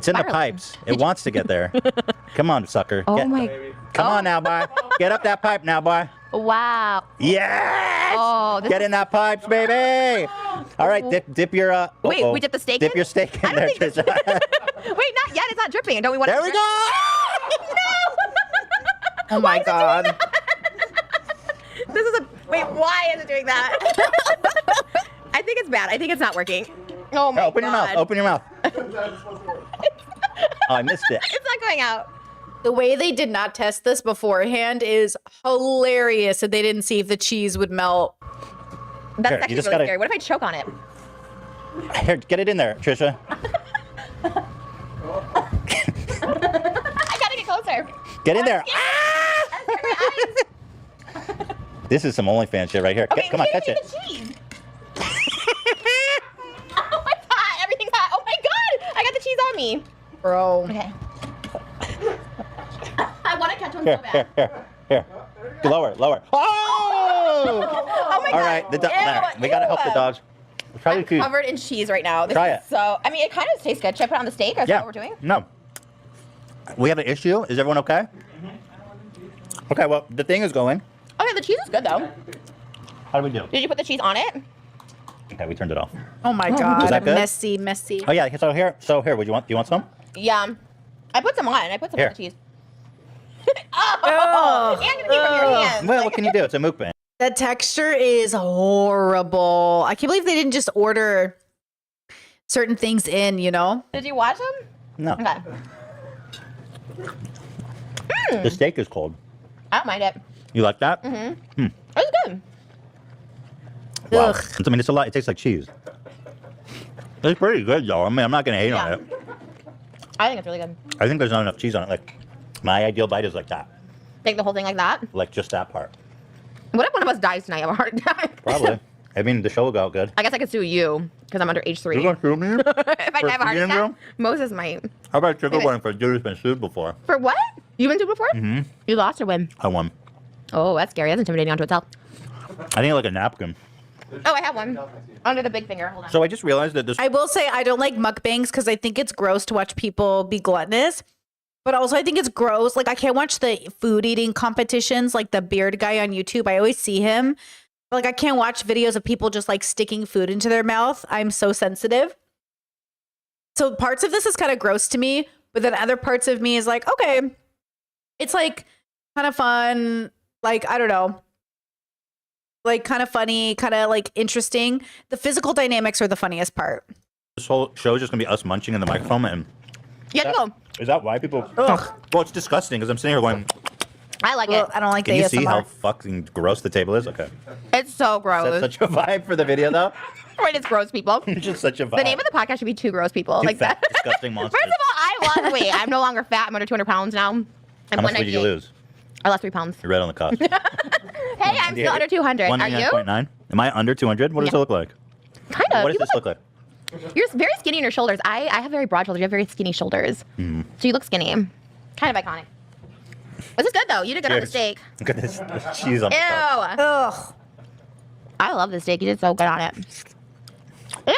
in the spiraling. pipes. It wants to get there. Come on, sucker. Oh Get- my. Come on now, boy. Get up that pipe now, boy. Wow. Yes! Oh, this Get in that pipes, baby! All right, dip your... Wait, uh-oh. we dip the steak Dip in? your steak I in don't there, think this- Trisha. Wait, not yet. It's not dripping. Don't we want There to we go! Oh my God. This is a. Wait, why is it doing that? I think it's bad. I think it's not working. Oh my Open your mouth. God. Open your mouth. Oh, I missed it. It's not going out. The way they did not test this beforehand is hilarious. That they didn't see if the cheese would melt. That's Here, you actually just really gotta- scary. What if I choke on it? Here, get it in there, Trisha. I gotta get closer. Get in there. I'm scared. My eyes. This is some OnlyFans shit right here. Okay, Come on, give catch me it. the cheese. Oh, it's hot. Everything's hot. Oh my god. I got the cheese on me. Bro. Okay. I want to catch one Here, so bad. here. Lower. Oh! Oh my god. All right, all right, we gotta help the dogs. Try I'm to keep. covered in cheese right now. This Try is it. So, I mean, it kind of tastes good. Should I put it on the steak? Or is that what we're doing? No. We have an issue. Is everyone okay? Okay. Well, the thing is going. Okay, the cheese is good though. How do we do? Did you put the cheese on it? Okay, we turned it off. Oh my god. Is that good? Messy. Oh yeah. So here. Do you want some? Yeah. I put some on. I put some Here. on the cheese. oh, and you can eat from your hands. Well, what can you do? It's a mukbang. The texture is horrible. I can't believe they didn't just order certain things in, you know? Did you watch them? No. Okay. The steak is cold. I don't mind it. You like that? Mm-hmm. It's good. Wow. Ugh. I mean, it's a lot. It tastes like cheese. It's pretty good though. I mean, I'm not gonna hate on Yeah. it. I think it's really good. I think there's not enough cheese on it. Like, my ideal bite is like that. Take the whole thing like that. Like just that part. What if one of us dies tonight of a heart attack? Probably. I mean, the show will go out good. I guess I could sue you because I'm under age 3. You're gonna sue me? if I for die of a heart suing attack, you? Moses might. How about trigger Wait. warning for a dude who's been sued before? For what? You've been sued before? Mm-hmm. You lost or win? I won. Oh, that's scary. That's intimidating onto itself. I think like a napkin. Oh, I have one. Under the big finger. Hold on. So I just realized that this. I will say I don't like mukbangs because I think it's gross to watch people be gluttonous. But also I think it's gross. Like I can't watch the food eating competitions like the beard guy on YouTube. I always see him. Like I can't watch videos of people just like sticking food into their mouth. I'm so sensitive. So parts of this is kind of gross to me, but then other parts of me is like, okay, it's like kind of fun. Like, I don't know. Like kind of funny, kind of like interesting. The physical dynamics are the funniest part. This whole show is just gonna be us munching in the microphone, and You have to go. is that why people? Ugh. Well, it's disgusting because I'm sitting here going. I like Well, it. I don't like Can the you see how ASMR. fucking gross the table is? Okay, It's so gross. that's such a vibe for the video, though. Right, it's gross people. It's just such a vibe. The name of the podcast should be Two Gross People. Two like fat, that. disgusting monsters. First of all, I lost weight. I'm no longer fat. I'm under 200 pounds now. I'm How much weight did you 198. lose? I lost 3 pounds. You're right on the cusp. Hey, I'm still under 200. Are you? 199.9. Am I under 200? What does Yeah. it look like? Kind of. What does You this look like? You're very skinny in your shoulders. I have very broad shoulders. You have very skinny shoulders. Mm-hmm. So you look skinny. Kind of iconic. This is good though. You did good on the Cheers. steak. Look at this cheese on Ew. the top. Ugh. I love the steak. You did so good on it. Ew.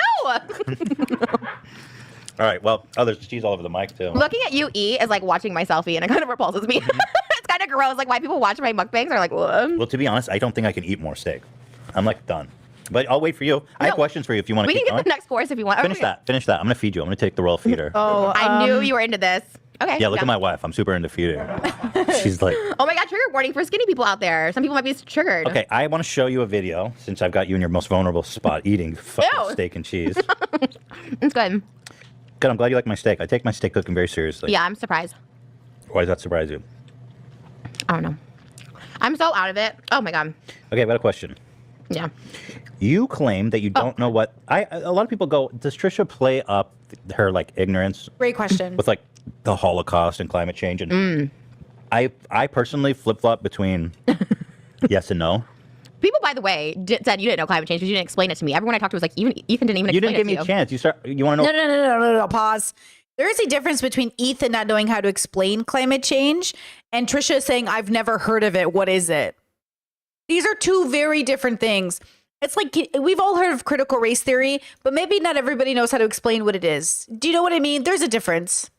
All right. Well, there's cheese all over the mic too. Looking at you eat is like watching myself eat, and it kind of repulses me. It's kind of gross. Like why people watch my mukbangs are like, what? Well, to be honest, I don't think I can eat more steak. I'm like done. But I'll wait for you. I have No. questions for you if you want to We keep can going. get the next course if you want. Finish that. Finish that. I'm gonna feed you. I'm gonna take the royal feeder. Oh, I knew you were into this. Okay. Yeah, look at my wife. I'm super into feeding. She's like, Oh my god, trigger warning for skinny people out there. Some people might be triggered. okay, I want to show you a video since I've got you in your most vulnerable spot eating fucking Ew. steak and cheese. It's good. Good. I'm glad you like my steak. I take my steak cooking very seriously. Yeah, I'm surprised. Why does that surprise you? I don't know. I'm so out of it. Oh my god. Okay, I've got a question. Yeah. You claim that you don't know what a lot of people go, does Trisha play up her like ignorance great question. with like the Holocaust and climate change? And I personally flip-flop between yes and no. People, by the way, said you didn't know climate change because you didn't explain it to me. Everyone I talked to was like, Ethan didn't even You explain didn't give me it to a chance. You want to know? No. Pause. There is a difference between Ethan not knowing how to explain climate change and Trisha saying, I've never heard of it. What is it? These are two very different things. It's like we've all heard of critical race theory, but maybe not everybody knows how to explain what it is. Do you know what I mean? There's a difference.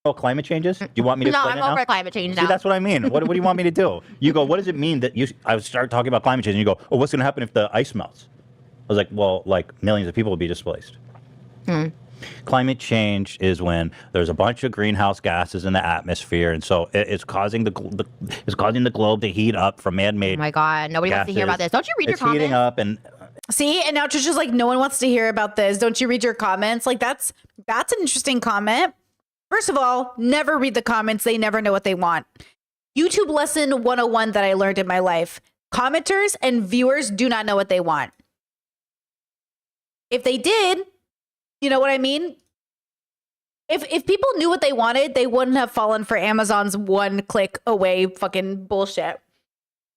Oh, climate changes? Do you want me to No, explain I'm it over now? climate change See, now. that's what I mean. What do you want me to do? You go, what does it mean that I start talking about climate change and you go, oh, what's going to happen if the ice melts? I was like, well, like millions of people will be displaced. Climate change is when there's a bunch of greenhouse gases in the atmosphere, and so it's causing the globe to heat up from man-made. Oh my god, nobody wants to hear about this. Don't you read It's your heating comments? up, and See, and now Trisha's like, no one wants to hear about this. Don't you read your comments? Like that's an interesting comment. First of all, never read the comments. They never know what they want. YouTube lesson 101 that I learned in my life. Commenters and viewers do not know what they want. If they did, you know what I mean? If people knew what they wanted, they wouldn't have fallen for Amazon's one click away fucking bullshit.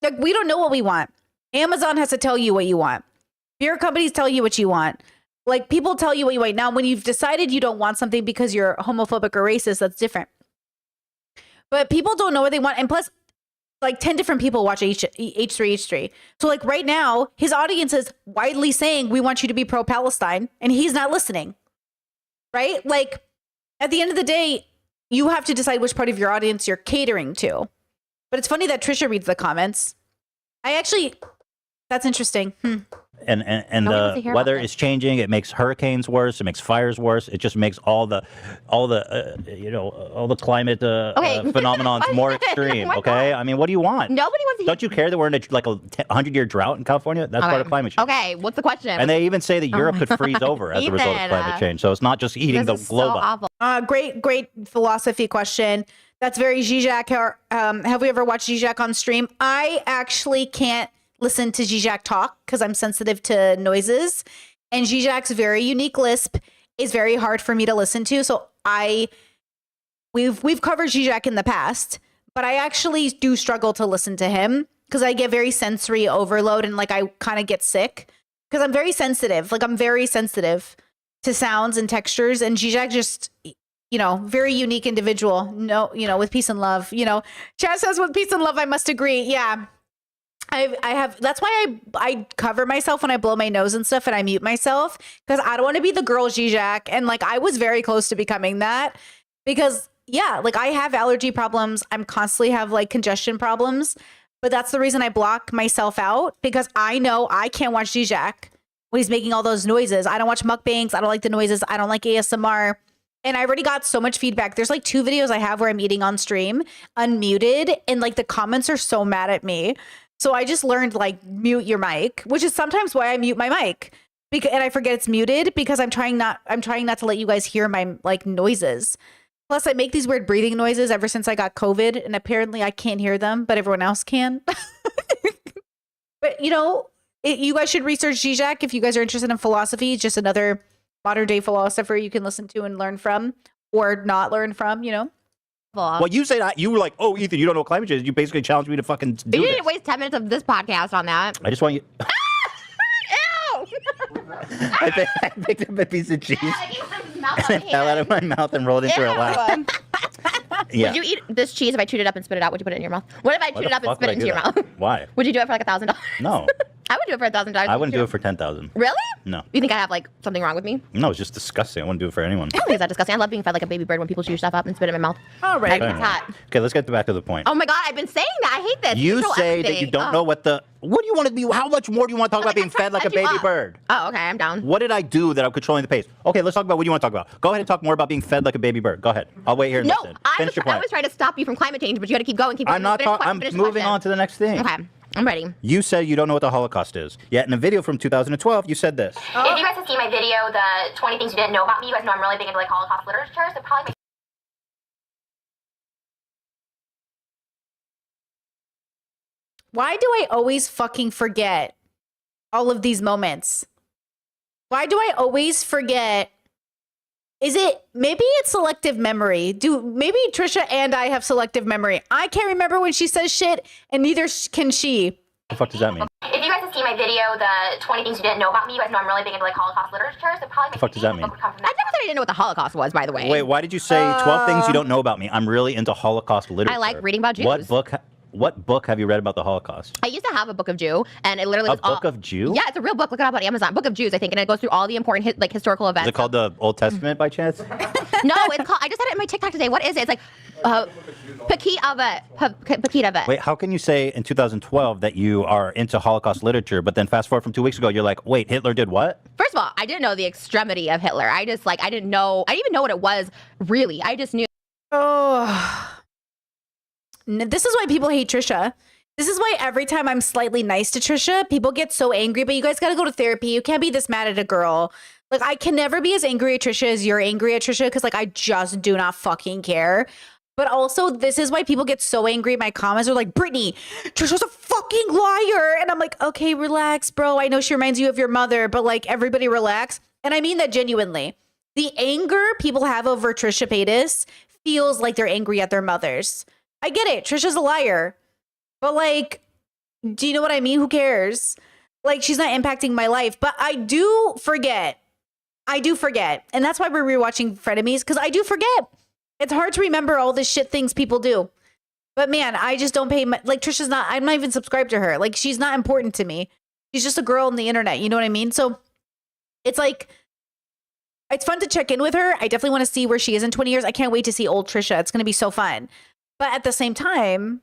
Like, we don't know what we want. Amazon has to tell you what you want. Beer companies tell you what you want. Like, people tell you what you want. Now, when you've decided you don't want something because you're homophobic or racist, that's different. But people don't know what they want. And plus, like 10 different people watch H3H3. So like right now, his audience is widely saying, we want you to be pro-Palestine, and he's not listening. Right? Like, at the end of the day, you have to decide which part of your audience you're catering to. But it's funny that Trisha reads the comments. That's interesting. And Nobody wants to hear weather about is changing. It makes hurricanes worse. It makes fires worse. It just makes all the climate phenomenons more extreme. Oh my Okay, God. I mean, what do you want? Nobody wants to hear. Don't you care that we're in a 100-year drought in California? That's part of climate change. Okay, what's the question? And they even say that Europe could freeze over as a result of Ethan, climate change. So it's not just eating this the is globe so up. awful. Great philosophy question. That's very Zizek. Have we ever watched Zizek on stream? I actually can't listen to Zizek talk because I'm sensitive to noises. And Zizek's very unique lisp is very hard for me to listen to. So we've covered Zizek in the past, but I actually do struggle to listen to him because I get very sensory overload and like I kind of get sick because I'm very sensitive. Like I'm very sensitive to sounds and textures, and Zizek just, you know, very unique individual. No, you know, with peace and love. You know, Chad says with peace and love, I must agree. Yeah. I have, that's why I cover myself when I blow my nose and stuff and I mute myself because I don't want to be the girl Zizek. And like, I was very close to becoming that because yeah, like I have allergy problems. I'm constantly have like congestion problems, but that's the reason I block myself out because I know I can't watch Zizek when he's making all those noises. I don't watch mukbangs. I don't like the noises. I don't like ASMR. And I already got so much feedback. There's like 2 videos I have where I'm eating on stream, unmuted, and like the comments are so mad at me. So I just learned like mute your mic, which is sometimes why I mute my mic and I forget it's muted because I'm trying not to let you guys hear my like noises. Plus I make these weird breathing noises ever since I got COVID and apparently I can't hear them, but everyone else can. But you know, you guys should research Zizek if you guys are interested in philosophy. Just another modern day philosopher you can listen to and learn from or not learn from, you know? Well, you say that you were like, "Oh, Ethan, you don't know what climate change is." You basically challenged me to fucking do You this. didn't waste 10 minutes of this podcast on that. I just want you. Ew! I picked up a piece of cheese and it fell out of my mouth and rolled into her lap. Yeah. Would you eat this cheese if I chewed it up and spit it out? Would you put it in your mouth? What if I Why chewed it the up and fuck spit would it into I your do that? mouth? Why? Would you do it for like $1,000? No, I would do it for $1,000. I wouldn't do it for 10,000. Really? No. You think I have like something wrong with me? No, it's just disgusting. I wouldn't do it for anyone. I don't think it's that disgusting. I love being fed like a baby bird when people chew stuff up and spit it in my mouth. All right. It's hot. Okay, let's get back to the point. Oh my god, I've been saying that. I hate this. You control say that you everything. don't know what the. What do you want to be? How much more do you want to talk about being fed like a baby bird? Oh, okay, I'm down. What did I do that I'm controlling the pace? Okay, let's talk about what you want to talk about. Go ahead and talk more about being fed like a baby bird. Go ahead. I'll wait here and No, listen. I Finish your point. was trying to stop you from climate change, but you got to keep going. Keep going. I'm not talking. I'm moving on to the next thing. Okay, I'm ready. You said you don't know what the Holocaust is. Yet in a video from 2012, you said this. If you guys have seen my video, the 20 things you didn't know about me, you guys know I'm really big into like Holocaust literature, so probably Why do I always fucking forget all of these moments? Why do I always forget? Maybe it's selective memory? Maybe Trisha and I have selective memory. I can't remember when she says shit, and neither can she. What the fuck does that mean? if you guys have seen my video, the 20 things you didn't know about me, you guys know I'm really big into like Holocaust literature, so probably The fuck does that mean? book would come from I that. never said I didn't know what the Holocaust was, by the way. Wait, why did you say 12 things you don't know about me? I'm really into Holocaust literature. I like reading about Jews. What book have you read about the Holocaust? I used to have a book of Jew, and it literally A was all, book of Jew? Yeah, it's a real book. Look it up on Amazon. Book of Jews, I think, and it goes through all the important historical events. Is it called the Old Testament by chance? No, it's called. I just had it in my TikTok today. What is it? It's like Pakit. Wait, how can you say in 2012 that you are into Holocaust literature, but then fast forward from 2 weeks ago, you're like, wait, Hitler did what? First of all, I didn't know the extremity of Hitler. I didn't know. I didn't even know what it was really. I just knew. Oh, this is why people hate Trisha. This is why every time I'm slightly nice to Trisha, people get so angry. But you guys got to go to therapy. You can't be this mad at a girl. Like, I can never be as angry at Trisha as you're angry at Trisha because, like, I just do not fucking care. But also, this is why people get so angry. My comments are like, Brittany, Trisha's a fuck fucking liar. And I'm like, okay, relax, bro. I know she reminds you of your mother, but like everybody relax. And I mean that genuinely. The anger people have over Trisha Paytas feels like they're angry at their mothers. I get it. Trisha's a liar. But like, do you know what I mean? Who cares? Like, she's not impacting my life. But I do forget. And that's why we're rewatching Frenemies, because I do forget. It's hard to remember all the shit things people do. But man, I just don't pay like Trisha's not, I'm not even subscribed to her. Like, she's not important to me. She's just a girl on the internet. You know what I mean? So it's like, it's fun to check in with her. I definitely want to see where she is in 20 years. I can't wait to see old Trisha. It's going to be so fun. But at the same time,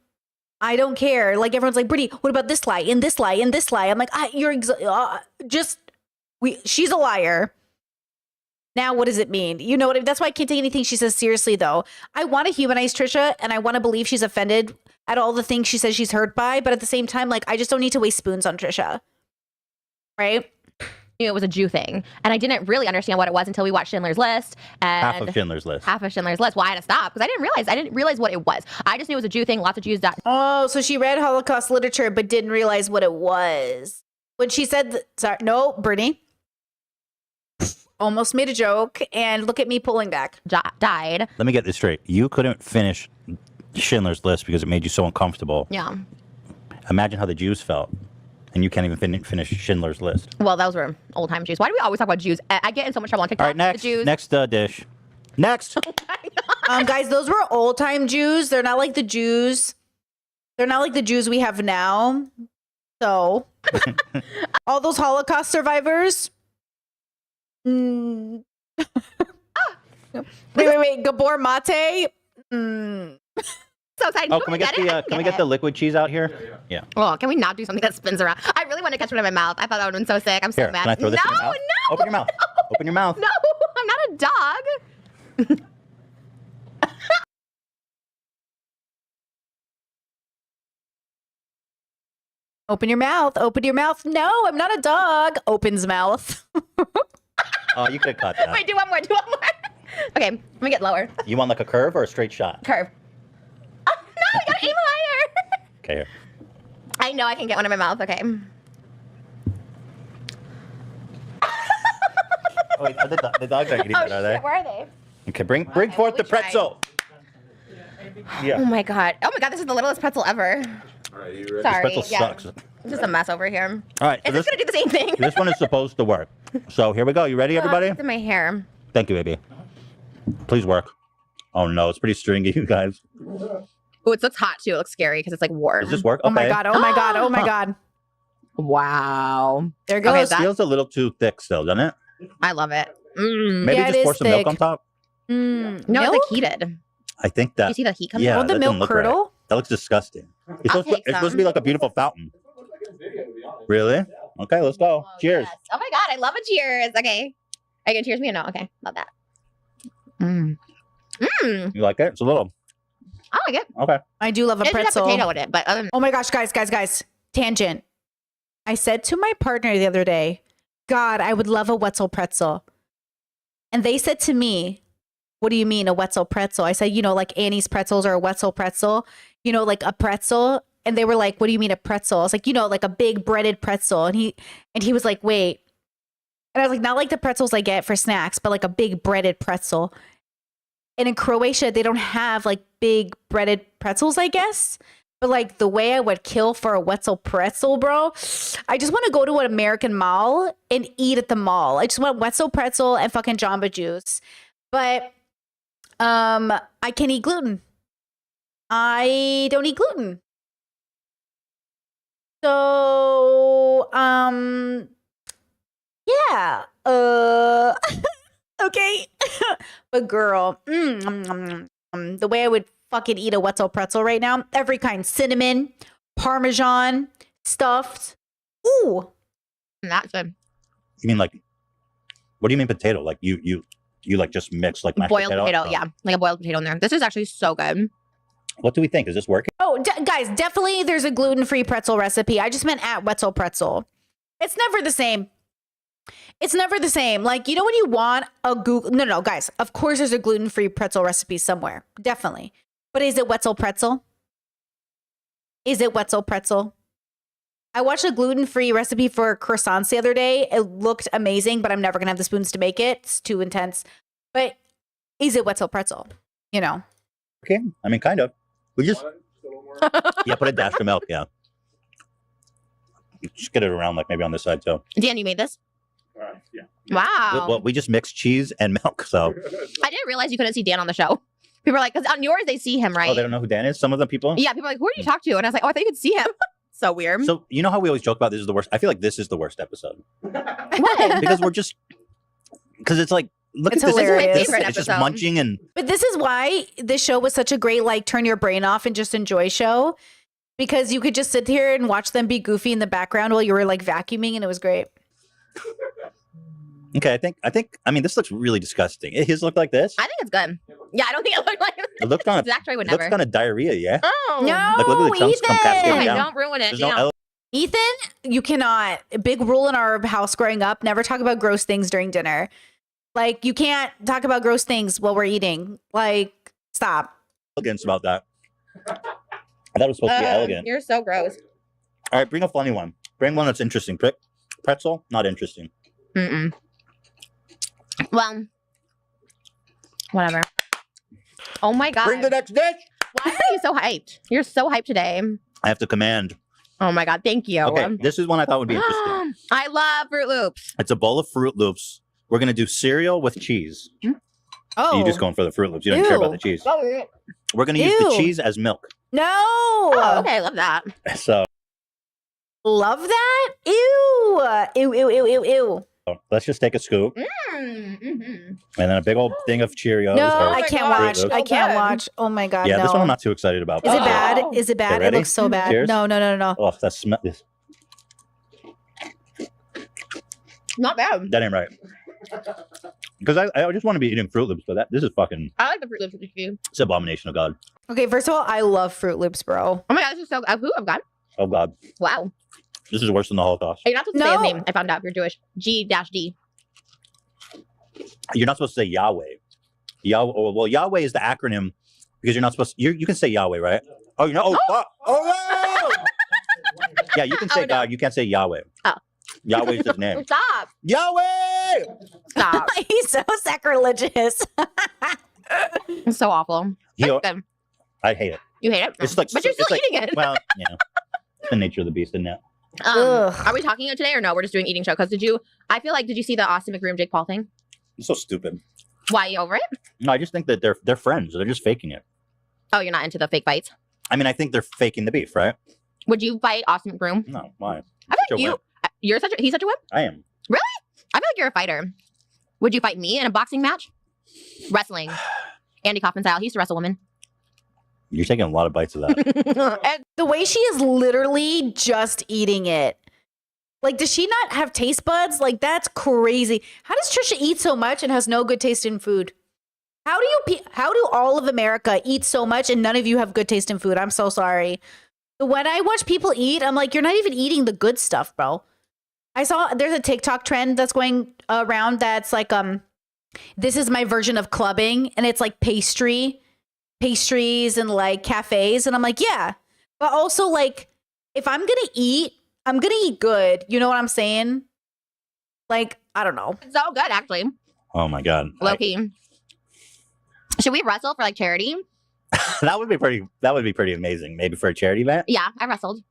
I don't care. Like, everyone's like, Brittany, what about this lie? In this lie? In this lie? I'm like, she's a liar. Now, what does it mean? You know what I mean? That's why I can't take anything she says seriously, though. I want to humanize Trisha, and I want to believe she's offended at all the things she says she's hurt by. But at the same time, like, I just don't need to waste spoons on Trisha. Right? Knew it was a Jew thing, and I didn't really understand what it was until we watched Schindler's List. And Half of Schindler's List. Half of Schindler's List. Well, I had to stop because I didn't realize what it was. I just knew it was a Jew thing. Lots of Jews died. Oh, so she read Holocaust literature but didn't realize what it was. When she said, sorry, no, Brittany. Almost made a joke, and look at me pulling back. Died. Let me get this straight. You couldn't finish Schindler's List because it made you so uncomfortable. Yeah. Imagine how the Jews felt. And you can't even finish Schindler's List. Well, those were old time Jews. Why do we always talk about Jews? I get in so much trouble on TikTok. All right, next. The Jews. Next dish. Next. Guys, those were old time Jews. They're not like the Jews. They're not like the Jews we have now. So, all those Holocaust survivors. Wait. Gabor Mate. So excited. Oh, can we get the liquid cheese out here? Yeah. Well, can we not do something that spins around? I really want to catch one in my mouth. I thought that would have been so sick. I'm so Here, mad. can I throw this in your mouth? No. Open your mouth. Open your mouth. No, I'm not a dog. Open your mouth. Open your mouth. No, I'm not a dog. Opens mouth. Oh, you could have cut that. Wait, do one more. Okay, let me get lower. You want like a curve or a straight shot? Curve. Oh, no, I gotta aim higher. Okay, here. I know I can get one in my mouth. Okay. Oh, wait, the dogs aren't eating it, are they? Where are they? Okay, bring forth the pretzel. Yeah. Oh my god. This is the littlest pretzel ever. Sorry. This pretzel sucks. Just a mess over here. All right. Is this gonna do the same thing? This one is supposed to work. So here we go. You ready, everybody? It's in my hair. Thank you, baby. Please work. Oh no, it's pretty stringy, you guys. Oh, it looks hot too. It looks scary because it's like warm. Does this work? Oh my Okay. god. Oh my god. Oh my god. Wow. There Okay, goes. It feels a little too thick still, doesn't it? I love it. Maybe Yeah, it just pour is some milk thick. on top. No, Milk? it's like heated. I think that. You see the heat coming Yeah, out? Won't the that milk doesn't look right. curdle? That looks disgusting. It's I'll supposed, take it's supposed to be some. like a beautiful fountain. Really? Okay, let's go. Cheers. Yes. Oh my god, I love a cheers. Okay. Are you gonna cheers me or no? Okay, love that. You like it? It's a little. I like it. Okay. I do love a It doesn't have pretzel. potato in it, but other than Oh my gosh, guys. Tangent. I said to my partner the other day, God, I would love a Wetzel pretzel. And they said to me, what do you mean a Wetzel pretzel? I said, like Annie's pretzels or a Wetzel pretzel, like a pretzel. And they were like, what do you mean a pretzel? I was like, like a big breaded pretzel. And he was like, wait. And I was like, not like the pretzels I get for snacks, but like a big breaded pretzel. And in Croatia, they don't have like big breaded pretzels, I guess. But like the way I would kill for a Wetzel pretzel, bro, I just want to go to an American mall and eat at the mall. I just want Wetzel pretzel and fucking Jamba Juice. But I can't eat gluten. I don't eat gluten. So yeah. Okay. But girl, the way I would fucking eat a Wetzel pretzel right now, every kind, cinnamon, Parmesan, stuffed. Ooh. that's good. You mean like? What do you mean potato? Like you like just mix like mashed Boiled potato, Oh. yeah, like a boiled potato in there. This is actually so good. What do we think? Is this working? Oh, guys, definitely there's a gluten-free pretzel recipe. I just meant at Wetzel Pretzel. It's never the same. It's never the same. Like, when you want a Google... No, guys. Of course there's a gluten-free pretzel recipe somewhere. Definitely. But is it Wetzel Pretzel? Is it Wetzel Pretzel? I watched a gluten-free recipe for croissants the other day. It looked amazing, but I'm never gonna have the spoons to make it. It's too intense. But is it Wetzel pretzel? You know. Okay, I mean, kind of. We just yeah, put a dash of milk. Yeah, just get it around like maybe on this side too. Dan, you made this? Yeah. Wow. Well, we just mixed cheese and milk, so I didn't realize you couldn't see Dan on the show. People are like, because on yours they see him, right? oh, they don't know who Dan is. Some of the people. Yeah, people are like, who do you talk to? And I was like, oh, I thought you could see him. So weird. So you know how we always joke about this is the worst. I feel like this is the worst episode What? because it's like look It's at this. hilarious. This Favorite it's just episode. munching and But this is why this show was such a great, like, turn your brain off and just enjoy show. Because you could just sit here and watch them be goofy in the background while you were like vacuuming, and it was great. okay. I mean, this looks really disgusting. His looked like this. I think it's good. Yeah, I don't think it looked like It looked kind of Zach Troy would looks never. kind of diarrhea. Yeah. Oh. No, Like, look at the chunks come cascading Okay, down. don't ruin it. There's Yeah. no Ethan, you cannot. A big rule in our house growing up: never talk about gross things during dinner. Like, you can't talk about gross things while we're eating. Like, stop. elegance about that. I thought it was supposed to be elegant. You're so gross. All right, bring a funny one. Bring one that's interesting. Pretzel, not interesting. Mm-mm. Well, whatever. Oh my god. Bring the next dish. Why are you so hyped? You're so hyped today. I have to command. Oh my god, thank you. Okay, this is one I thought would be interesting. I love Fruit Loops. It's a bowl of Fruit Loops. We're gonna do cereal with cheese. Oh, You just going for the Fruit Loops. You don't care about the cheese. We're gonna use the Ew. cheese as milk. no. Oh, okay, I love that. So Love that. Ew. Ew. Ew. Ew. Ew. Ew. let's just take a scoop Mm-hmm. and then a big old thing of Cheerios. No, or- I my can't God, watch. Fruit I Loops. can't bad. watch. Oh my god. Yeah, no. this one I'm not too excited about. Is it Oh. bad? Is it bad? Okay, It ready? looks so bad. Cheers. No. No. No. No. Oh, that smell. This Not bad. that ain't right. Because I just want to be eating Fruit Loops, but this is fucking I like the Fruit Loops with you. it's an abomination of God. Okay. First of all, I love Fruit Loops, bro. Oh my god, this is so who I've got. Oh God, Wow. this is worse than the Holocaust. You're not supposed to say his No. name. I found out you're Jewish. G-D. You're not supposed to say Yahweh. Yahweh. Well, Yahweh is the acronym because you're not supposed. You can say Yahweh, right? Oh, you know. Oh, fuck. Oh no! Yeah, you can say Oh, no. God. You can't say Yahweh. Oh. Yahweh's his name. Stop. Yahweh. Stop. He's so sacrilegious. It's so awful. He, Good. I hate it. You hate it? It's like, but you're it's still like- eating it. Well, yeah, it's the nature of the beast, isn't it? Ugh. Are we talking today or no? We're just doing eating show. Because did you see the Austin McBroom Jake Paul thing? It's so stupid. Why, you over it? No, I just think that they're friends. They're just faking it. Oh, you're not into the fake fights? I mean, I think they're faking the beef, right? Would you fight Austin McBroom? No, why? I feel Such a like wimp. he's such a wimp. I am. I feel like you're a fighter. Would you fight me in a boxing match? Wrestling. Andy Kaufman style. He used to wrestle women. You're taking a lot of bites of that. And The way she is literally just eating it. Like, does she not have taste buds? Like, that's crazy. How does Trisha eat so much and has no good taste in food? How do all of America eat so much and none of you have good taste in food? I'm so sorry. When I watch people eat, I'm like, you're not even eating the good stuff, bro. I saw there's a TikTok trend that's going around that's like, this is my version of clubbing, and it's like pastries and like cafes. And I'm like, yeah. But also, like, if I'm gonna eat, I'm gonna eat good. You know what I'm saying? Like, I don't know. it's so good, actually. Oh my God. Low-key. Should we wrestle for like charity? That would be pretty amazing. Maybe for a charity event. Yeah, I wrestled.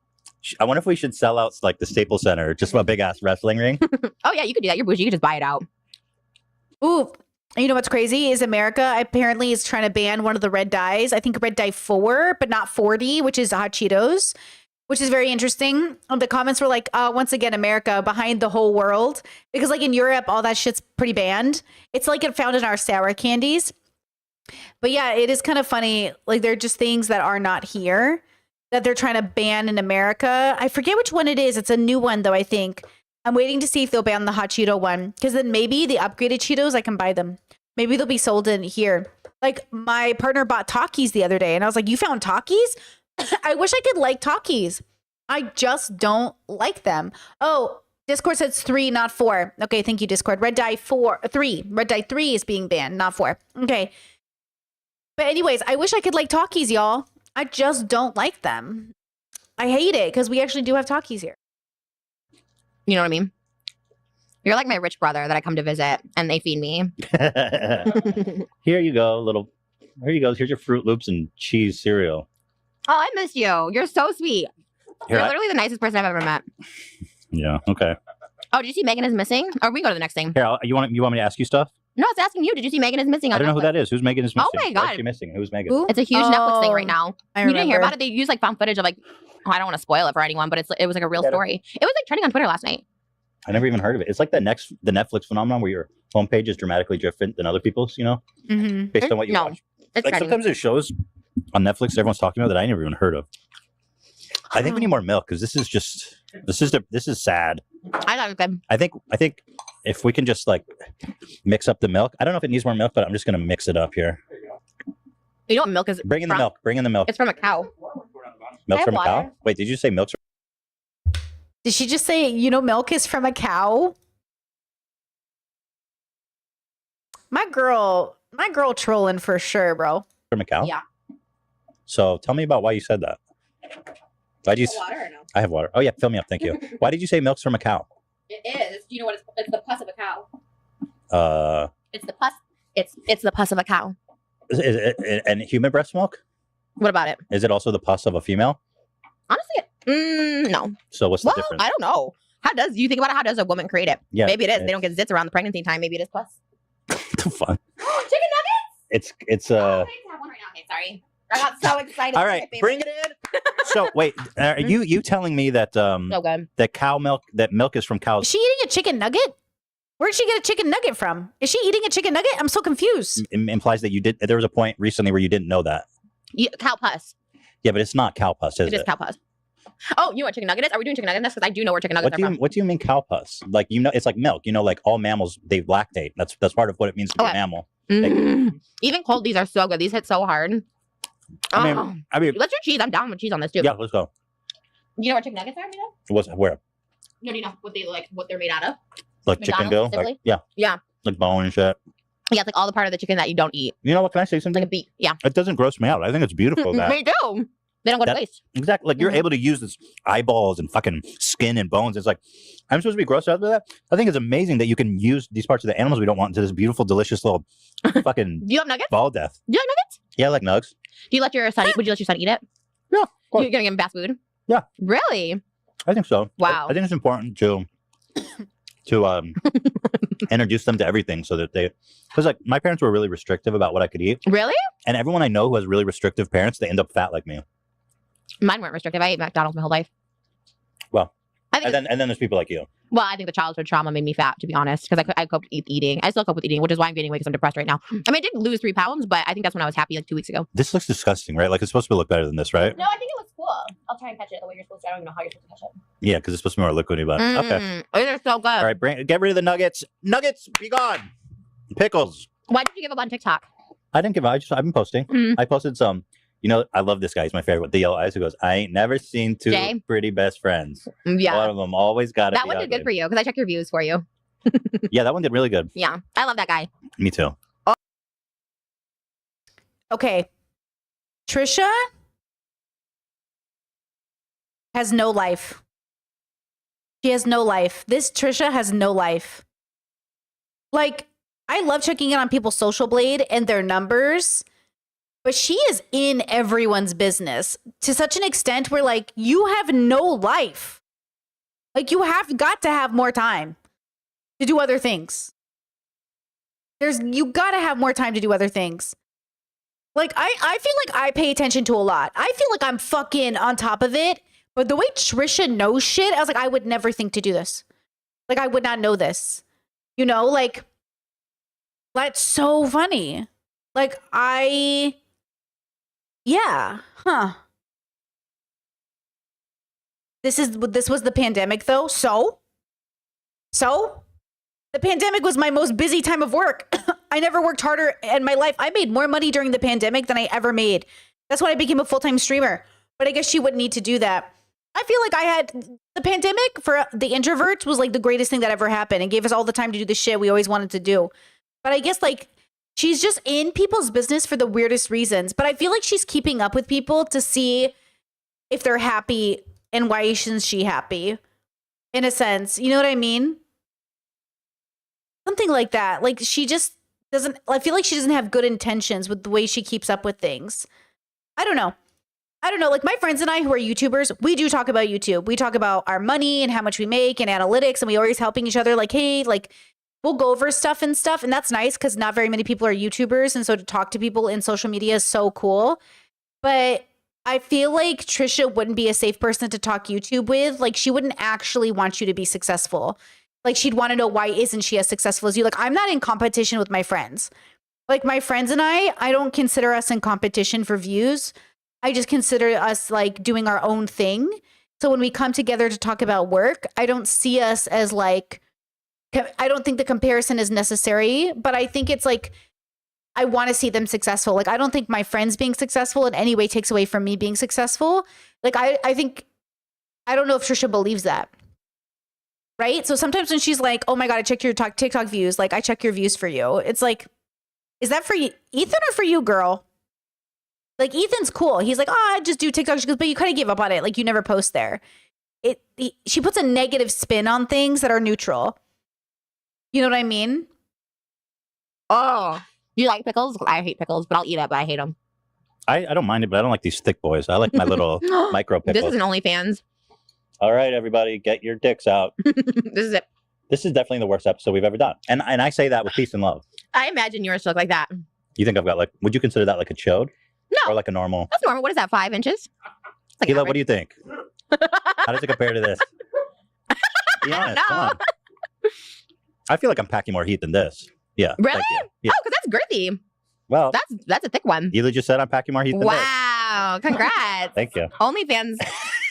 I wonder if we should sell out like the Staples Center, just a big ass wrestling ring. Oh yeah, you could do that. You're bougie. You could just buy it out. Ooh, you know what's crazy is America apparently is trying to ban one of the red dyes. I think red dye 4, but not 40, which is hot Cheetos, which is very interesting. The comments were like, once again, America behind the whole world. Because like in Europe, all that shit's pretty banned. It's like it found in our sour candies. But yeah, it is kind of funny. Like they're just things that are not here that they're trying to ban in America. I forget which one it is. It's a new one though, I think. I'm waiting to see if they'll ban the hot Cheeto one. Because then maybe the upgraded Cheetos, I can buy them. Maybe they'll be sold in here. Like my partner bought Takis the other day. And I was like, you found Takis? I wish I could like Takis. I just don't like them. Oh, Discord says 3, not 4. Okay, thank you, Discord. Red dye 3. Red dye 3 is being banned, not 4. Okay. But anyways, I wish I could like Takis, y'all. I just don't like them. I hate it because we actually do have Takis here. You know what I mean? You're like my rich brother that I come to visit and they feed me. Here you go, Here you go. Here's your Fruit Loops and cheese cereal. Oh, I miss you. You're so sweet. Here, You're literally the nicest person I've ever met. Yeah. Okay. Oh, did you see Megan is missing? Or we can go to the next thing. Here, you want me to ask you stuff? No, it's asking you. Did you see Megan is missing? I On don't know who Netflix? that is. Who's Megan is missing? Oh my Why is God. she missing? Who's Megan? Who? It's a huge Netflix thing right now. I You didn't hear remember. about it? They used like found footage of like, oh, I don't want to spoil it for anyone, but it was like a real story. It was like trending on Twitter last night. I never even heard of it. It's like the Netflix phenomenon where your homepage is dramatically different than other people's. Mm-hmm. Based on what you No, watch. it's Like trending. sometimes there's shows on Netflix that everyone's talking about that I never even heard of. I think we need more milk because this is sad. I thought it was good. I think if we can just like mix up the milk. I don't know if it needs more milk, but I'm just gonna mix it up here. You know what milk is? Bring in the from? milk. Bring in the milk. It's from a cow. Milk I from a have cow. water. Wait, did you say milk's? Did she just say, milk is from a cow? My girl trolling for sure, bro. From a cow? Yeah. So tell me about why you said that. Why do you? Water or no? I have water. Oh yeah, fill me up. Thank you. Why did you say milk's from a cow? It is. Do you know what it's the pus of a cow. It's the pus. It's the pus of a cow. Is it and human breast milk? What about it? Is it also the pus of a female? Honestly, no. So what's the Well, difference? I don't know. You think about it? How does a woman create it? Yeah, Maybe it is. They don't get zits around the pregnancy time. Maybe it is pus. the fun. Chicken nuggets. It's Oh, I have one right now. Okay, sorry. I got so excited. All right, bring it in. So wait, are you telling me that So good. that cow milk that milk is from Is cows? she eating a chicken nugget? Where'd she get a chicken nugget from? Is she eating a chicken nugget? I'm so confused. Implies that you did. There was a point recently where you didn't know that. Cow pus. Yeah, but it's not cow pus, is It is cow pus. Oh, you know what chicken nugget is? Are we doing chicken nugget? Because I do know where chicken nuggets are from. What do you mean cow pus? Like it's like milk. Like all mammals they lactate. That's part of what it means to be a Okay. mammal. Even cold, these are so good. These hit so hard. I Oh. mean, Let's do cheese. I'm down with cheese on this too. yeah. Let's go. You know what chicken nuggets are, Mina? Where? No, do you know what they're made out of? Like chicken McDonald's go? specifically? Like, yeah. Yeah. Like bone and shit. Yeah, it's like all the part of the chicken that you don't eat. You know what? Can I say It's something? like a beak. Yeah. It doesn't gross me out. I think it's beautiful that Me too. They don't go to That- waste. exactly like you're Mhm. able to use this eyeballs and fucking skin and bones. It's like I'm supposed to be grossed out by that. I think it's amazing that you can use these parts of the animals we don't want into this beautiful, delicious little fucking Do you have nuggets? ball death. Do you like nuggets? Yeah, I like nugs. Do you let your son eat? Would you let your son eat it? Yeah, of course. You're gonna give him fast food? Yeah. Really? I think so. Wow. I think it's important to introduce them to everything so that because like my parents were really restrictive about what I could eat, Really? and everyone I know who has really restrictive parents, they end up fat like me. Mine weren't restrictive. I ate McDonald's my whole life. Well, I think. and then there's people like you. Well, I think the childhood trauma made me fat, to be honest, because I coped with eating. I still cope with eating, which is why I'm gaining weight because I'm depressed right now. I mean, I did lose 3 pounds, but I think that's when I was happy, like 2 weeks ago. This looks disgusting, right? Like it's supposed to look better than this, right? No, I think it looks cool. I'll try and catch it the way you're supposed to. I don't even know how you're supposed to catch it. Yeah, because it's supposed to be more liquidy, but okay. They're so good. All right, get rid of the nuggets. Nuggets, be gone. Pickles. Why did you give up on TikTok? I didn't give up. I've been posting. Mm. I posted some. I love this guy. He's my favorite. With the yellow eyes, who goes, "I ain't never seen two Jay? pretty best friends. Yeah. One of them always got it." That one did good for you because I checked your views for you. Yeah, that one did really good. Yeah. I love that guy. Me too. Okay. Trisha has no life. She has no life. This Trisha has no life. Like, I love checking in on people's social blade and their numbers, but she is in everyone's business to such an extent where, like, you have no life. Like, you have got to have more time to do other things. You got to have more time to do other things. Like, I feel like I pay attention to a lot. I feel like I'm fucking on top of it. But the way Trisha knows shit, I was like, I would never think to do this. Like, I would not know this. Like, that's so funny. Like, yeah, huh. This was the pandemic, though. So? The pandemic was my most busy time of work. I never worked harder in my life. I made more money during the pandemic than I ever made. That's when I became a full-time streamer. But I guess she wouldn't need to do that. I feel like I had the pandemic for the introverts was like the greatest thing that ever happened and gave us all the time to do the shit we always wanted to do. But I guess like she's just in people's business for the weirdest reasons. But I feel like she's keeping up with people to see if they're happy and why isn't she happy. in a sense. You know what I mean? Something like that. Like she just doesn't, I feel like she doesn't have good intentions with the way she keeps up with things. I don't know. Like my friends and I who are YouTubers, we do talk about YouTube. We talk about our money and how much we make and analytics, and we always helping each other. Like, hey, like we'll go over stuff, and that's nice because not very many people are YouTubers, and so to talk to people in social media is so cool. But I feel like Trisha wouldn't be a safe person to talk YouTube with. Like she wouldn't actually want you to be successful. Like she'd want to know, why isn't she as successful as you? Like I'm not in competition with my friends. Like my friends and I don't consider us in competition for views. I just consider us like doing our own thing. So when we come together to talk about work, I don't see us as like, I don't think the comparison is necessary, but I think it's like, I want to see them successful. Like, I don't think my friends being successful in any way takes away from me being successful. Like, I think, I don't know if Trisha believes that. Right? So sometimes when she's like, oh my God, I checked your TikTok views. Like, I check your views for you. It's like, is that for you, Ethan, or for you, girl? Like, Ethan's cool. He's like, oh, I just do TikTok. She goes, but you kind of give up on it. Like, you never post there. She puts a negative spin on things that are neutral. You know what I mean? Oh, you like pickles? I hate pickles, but I'll eat it, but I hate them. I don't mind it, but I don't like these thick boys. I like my little micro pickles. This is an OnlyFans. All right, everybody, get your dicks out. This is it. This is definitely the worst episode we've ever done. And I say that with peace and love. I imagine yours look like that. You think I've got like, would you consider that like a chode? No. Or like a normal? That's normal. What is that, 5 inches? Like Hila, what do you think? How does it compare to this? Be honest, come on. I feel like I'm packing more heat than this. Yeah. Really? Thank you. Yeah. Oh, because that's girthy. Well, That's a thick one. Hila just said I'm packing more heat than this. Wow. Congrats. Thank you. OnlyFans.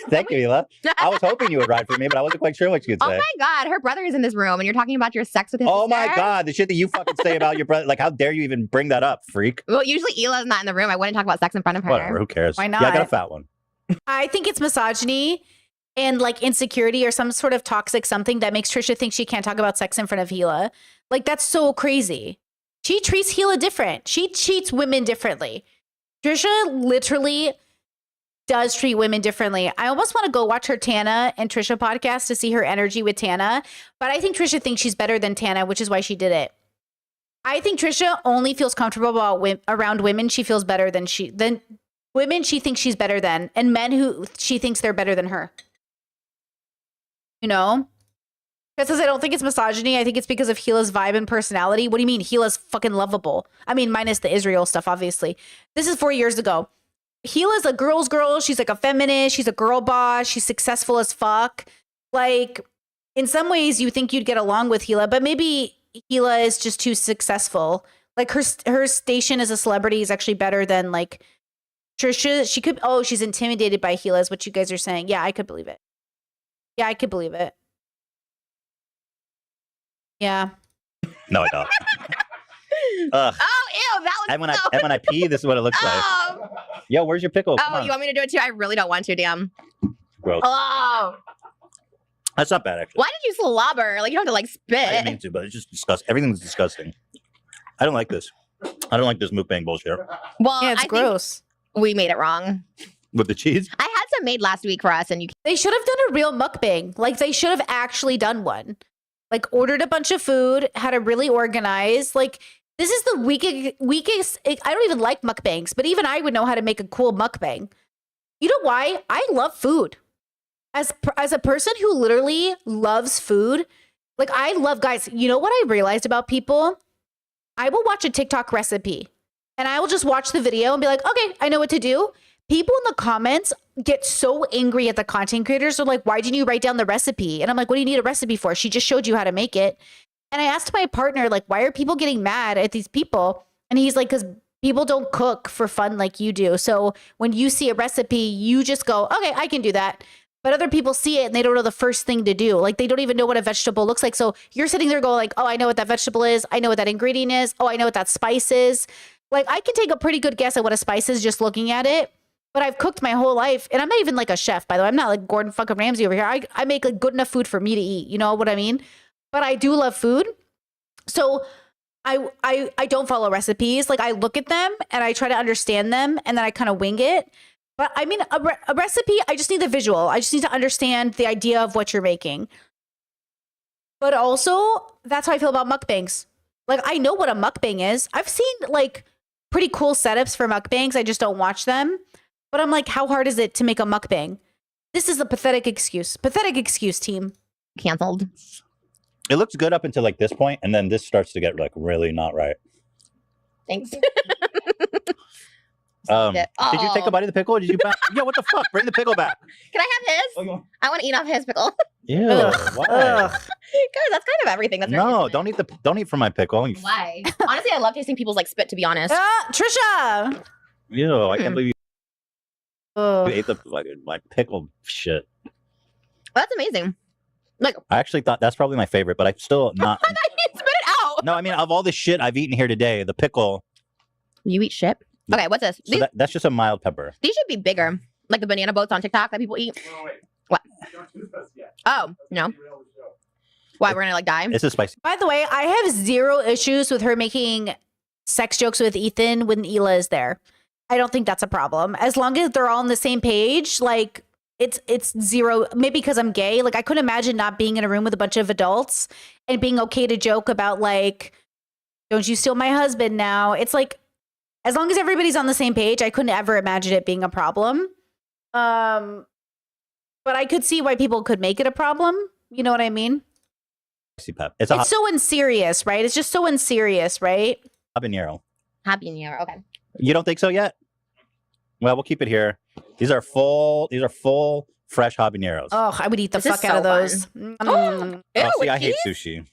Thank you, Hila. I was hoping you would ride for me, but I wasn't quite sure what you would Oh say. my God. Her brother is in this room and you're talking about your sex with his Oh my sister? God, the shit that you fucking say about your brother. Like, how dare you even bring that up, freak? Well, usually Hila's not in the room. I wouldn't talk about sex in front of her. Whatever, who cares? Why Yeah, I got a not? fat one. I think it's misogyny and like insecurity or some sort of toxic something that makes Trisha think she can't talk about sex in front of Hila. Like, that's so crazy. She treats Hila different. She treats women differently. Trisha literally does treat women differently. I almost want to go watch her Tana and Trisha podcast to see her energy with Tana, but I think Trisha thinks she's better than Tana, which is why she did it. I think Trisha only feels comfortable around women she feels better than women she thinks she's better than, and men who she thinks they're better than her. You know? Because I don't think it's misogyny. I think it's because of Hila's vibe and personality. What do you mean? Hila's fucking lovable. I mean, minus the Israel stuff, obviously. This is 4 years ago. Hila's a girl's girl. She's like a feminist. She's a girl boss. She's successful as fuck. Like, in some ways, you think you'd get along with Hila, but maybe Hila is just too successful. Like, her station as a celebrity is actually better than, like, Trisha. She could, oh, she's intimidated by Hila, is what you guys are saying. Yeah, I could believe it. Yeah, I could believe it. Yeah. No, I don't. Ugh. Oh, ew, that was And when I pee, this is what it looks like. Oh, Yo, where's your pickle? Come oh on. you want me to do it too? I really don't want to, damn. Gross. Oh, That's not bad, actually. why did you slobber? Like, you don't have to, like, I didn't spit. mean to, but it's just disgusting. Everything's disgusting. I don't like this. I don't like this mukbang bullshit. Well, Yeah, it's I gross. think we made it wrong. With the cheese? I had some made last week for us, and you They should have done a real mukbang. Like, they should have actually done one. Like, ordered a bunch of food, had it really organized. Like, this is the weakest. I don't even like mukbangs, but even I would know how to make a cool mukbang. You know why? I love food. As a person who literally loves food, like, I love, guys, you know what I realized about people? I will watch a TikTok recipe and I will just watch the video and be like, okay, I know what to do. People in the comments get so angry at the content creators. They're like, why didn't you write down the recipe? And I'm like, what do you need a recipe for? She just showed you how to make it. And I asked my partner, like, why are people getting mad at these people? And he's like, because people don't cook for fun like you do. So when you see a recipe, you just go, okay, I can do that. But other people see it and they don't know the first thing to do. Like, they don't even know what a vegetable looks like. So you're sitting there going like, oh, I know what that vegetable is. I know what that ingredient is. Oh, I know what that spice is. Like, I can take a pretty good guess at what a spice is just looking at it. But I've cooked my whole life. And I'm not even like a chef, by the way. I'm not like Gordon fucking Ramsay over here. I make like good enough food for me to eat. You know what I mean? But I do love food. So I don't follow recipes. Like, I look at them and I try to understand them and then I kind of wing it. But I mean, a recipe, I just need the visual. I just need to understand the idea of what you're making. But also, that's how I feel about mukbangs. Like, I know what a mukbang is. I've seen like pretty cool setups for mukbangs. I just don't watch them. But I'm like, how hard is it to make a mukbang? This is a pathetic excuse. Pathetic excuse, team. Canceled. It looks good up until like this point, and then this starts to get like really not right. Thanks. Did you take a bite of the pickle? Or did you? Yeah, what the fuck? Bring the pickle back. Can I have his? I want to eat off his pickle. Ew. Ugh. Why? Ugh. Guys, that's kind of everything. That's very No, intimate. don't eat from my pickle. Why? Honestly, I love tasting people's like spit. To be honest. Trisha. Ew, I can't believe you Ugh. ate the fucking my pickle shit. That's amazing. Like, I actually thought that's probably my favorite, but I'm still not. I thought you'd spit it out. No, I mean of all the shit I've eaten here today, the pickle. You eat shit. Okay, what's this? So that's just a mild pepper. These should be bigger, like the banana boats on TikTok that people eat. What? Oh no. Why we're gonna like die? This is spicy. By the way, I have zero issues with her making sex jokes with Ethan when Hila is there. I don't think that's a problem. As long as they're all on the same page, like it's zero. Maybe because I'm gay. Like I couldn't imagine not being in a room with a bunch of adults and being okay to joke about like, don't you steal my husband now? It's like, as long as everybody's on the same page, I couldn't ever imagine it being a problem. But I could see why people could make it a problem. You know what I mean? Spicy pep. It's a It's so unserious, right? It's just so unserious, right? habanero. Happy New Year. Okay. You don't think so yet? Well, we'll keep it here. These are full fresh habaneros. Oh, I would eat the This is fuck out of so those. fun. Mm. Ew, see, with I hate cheese? sushi.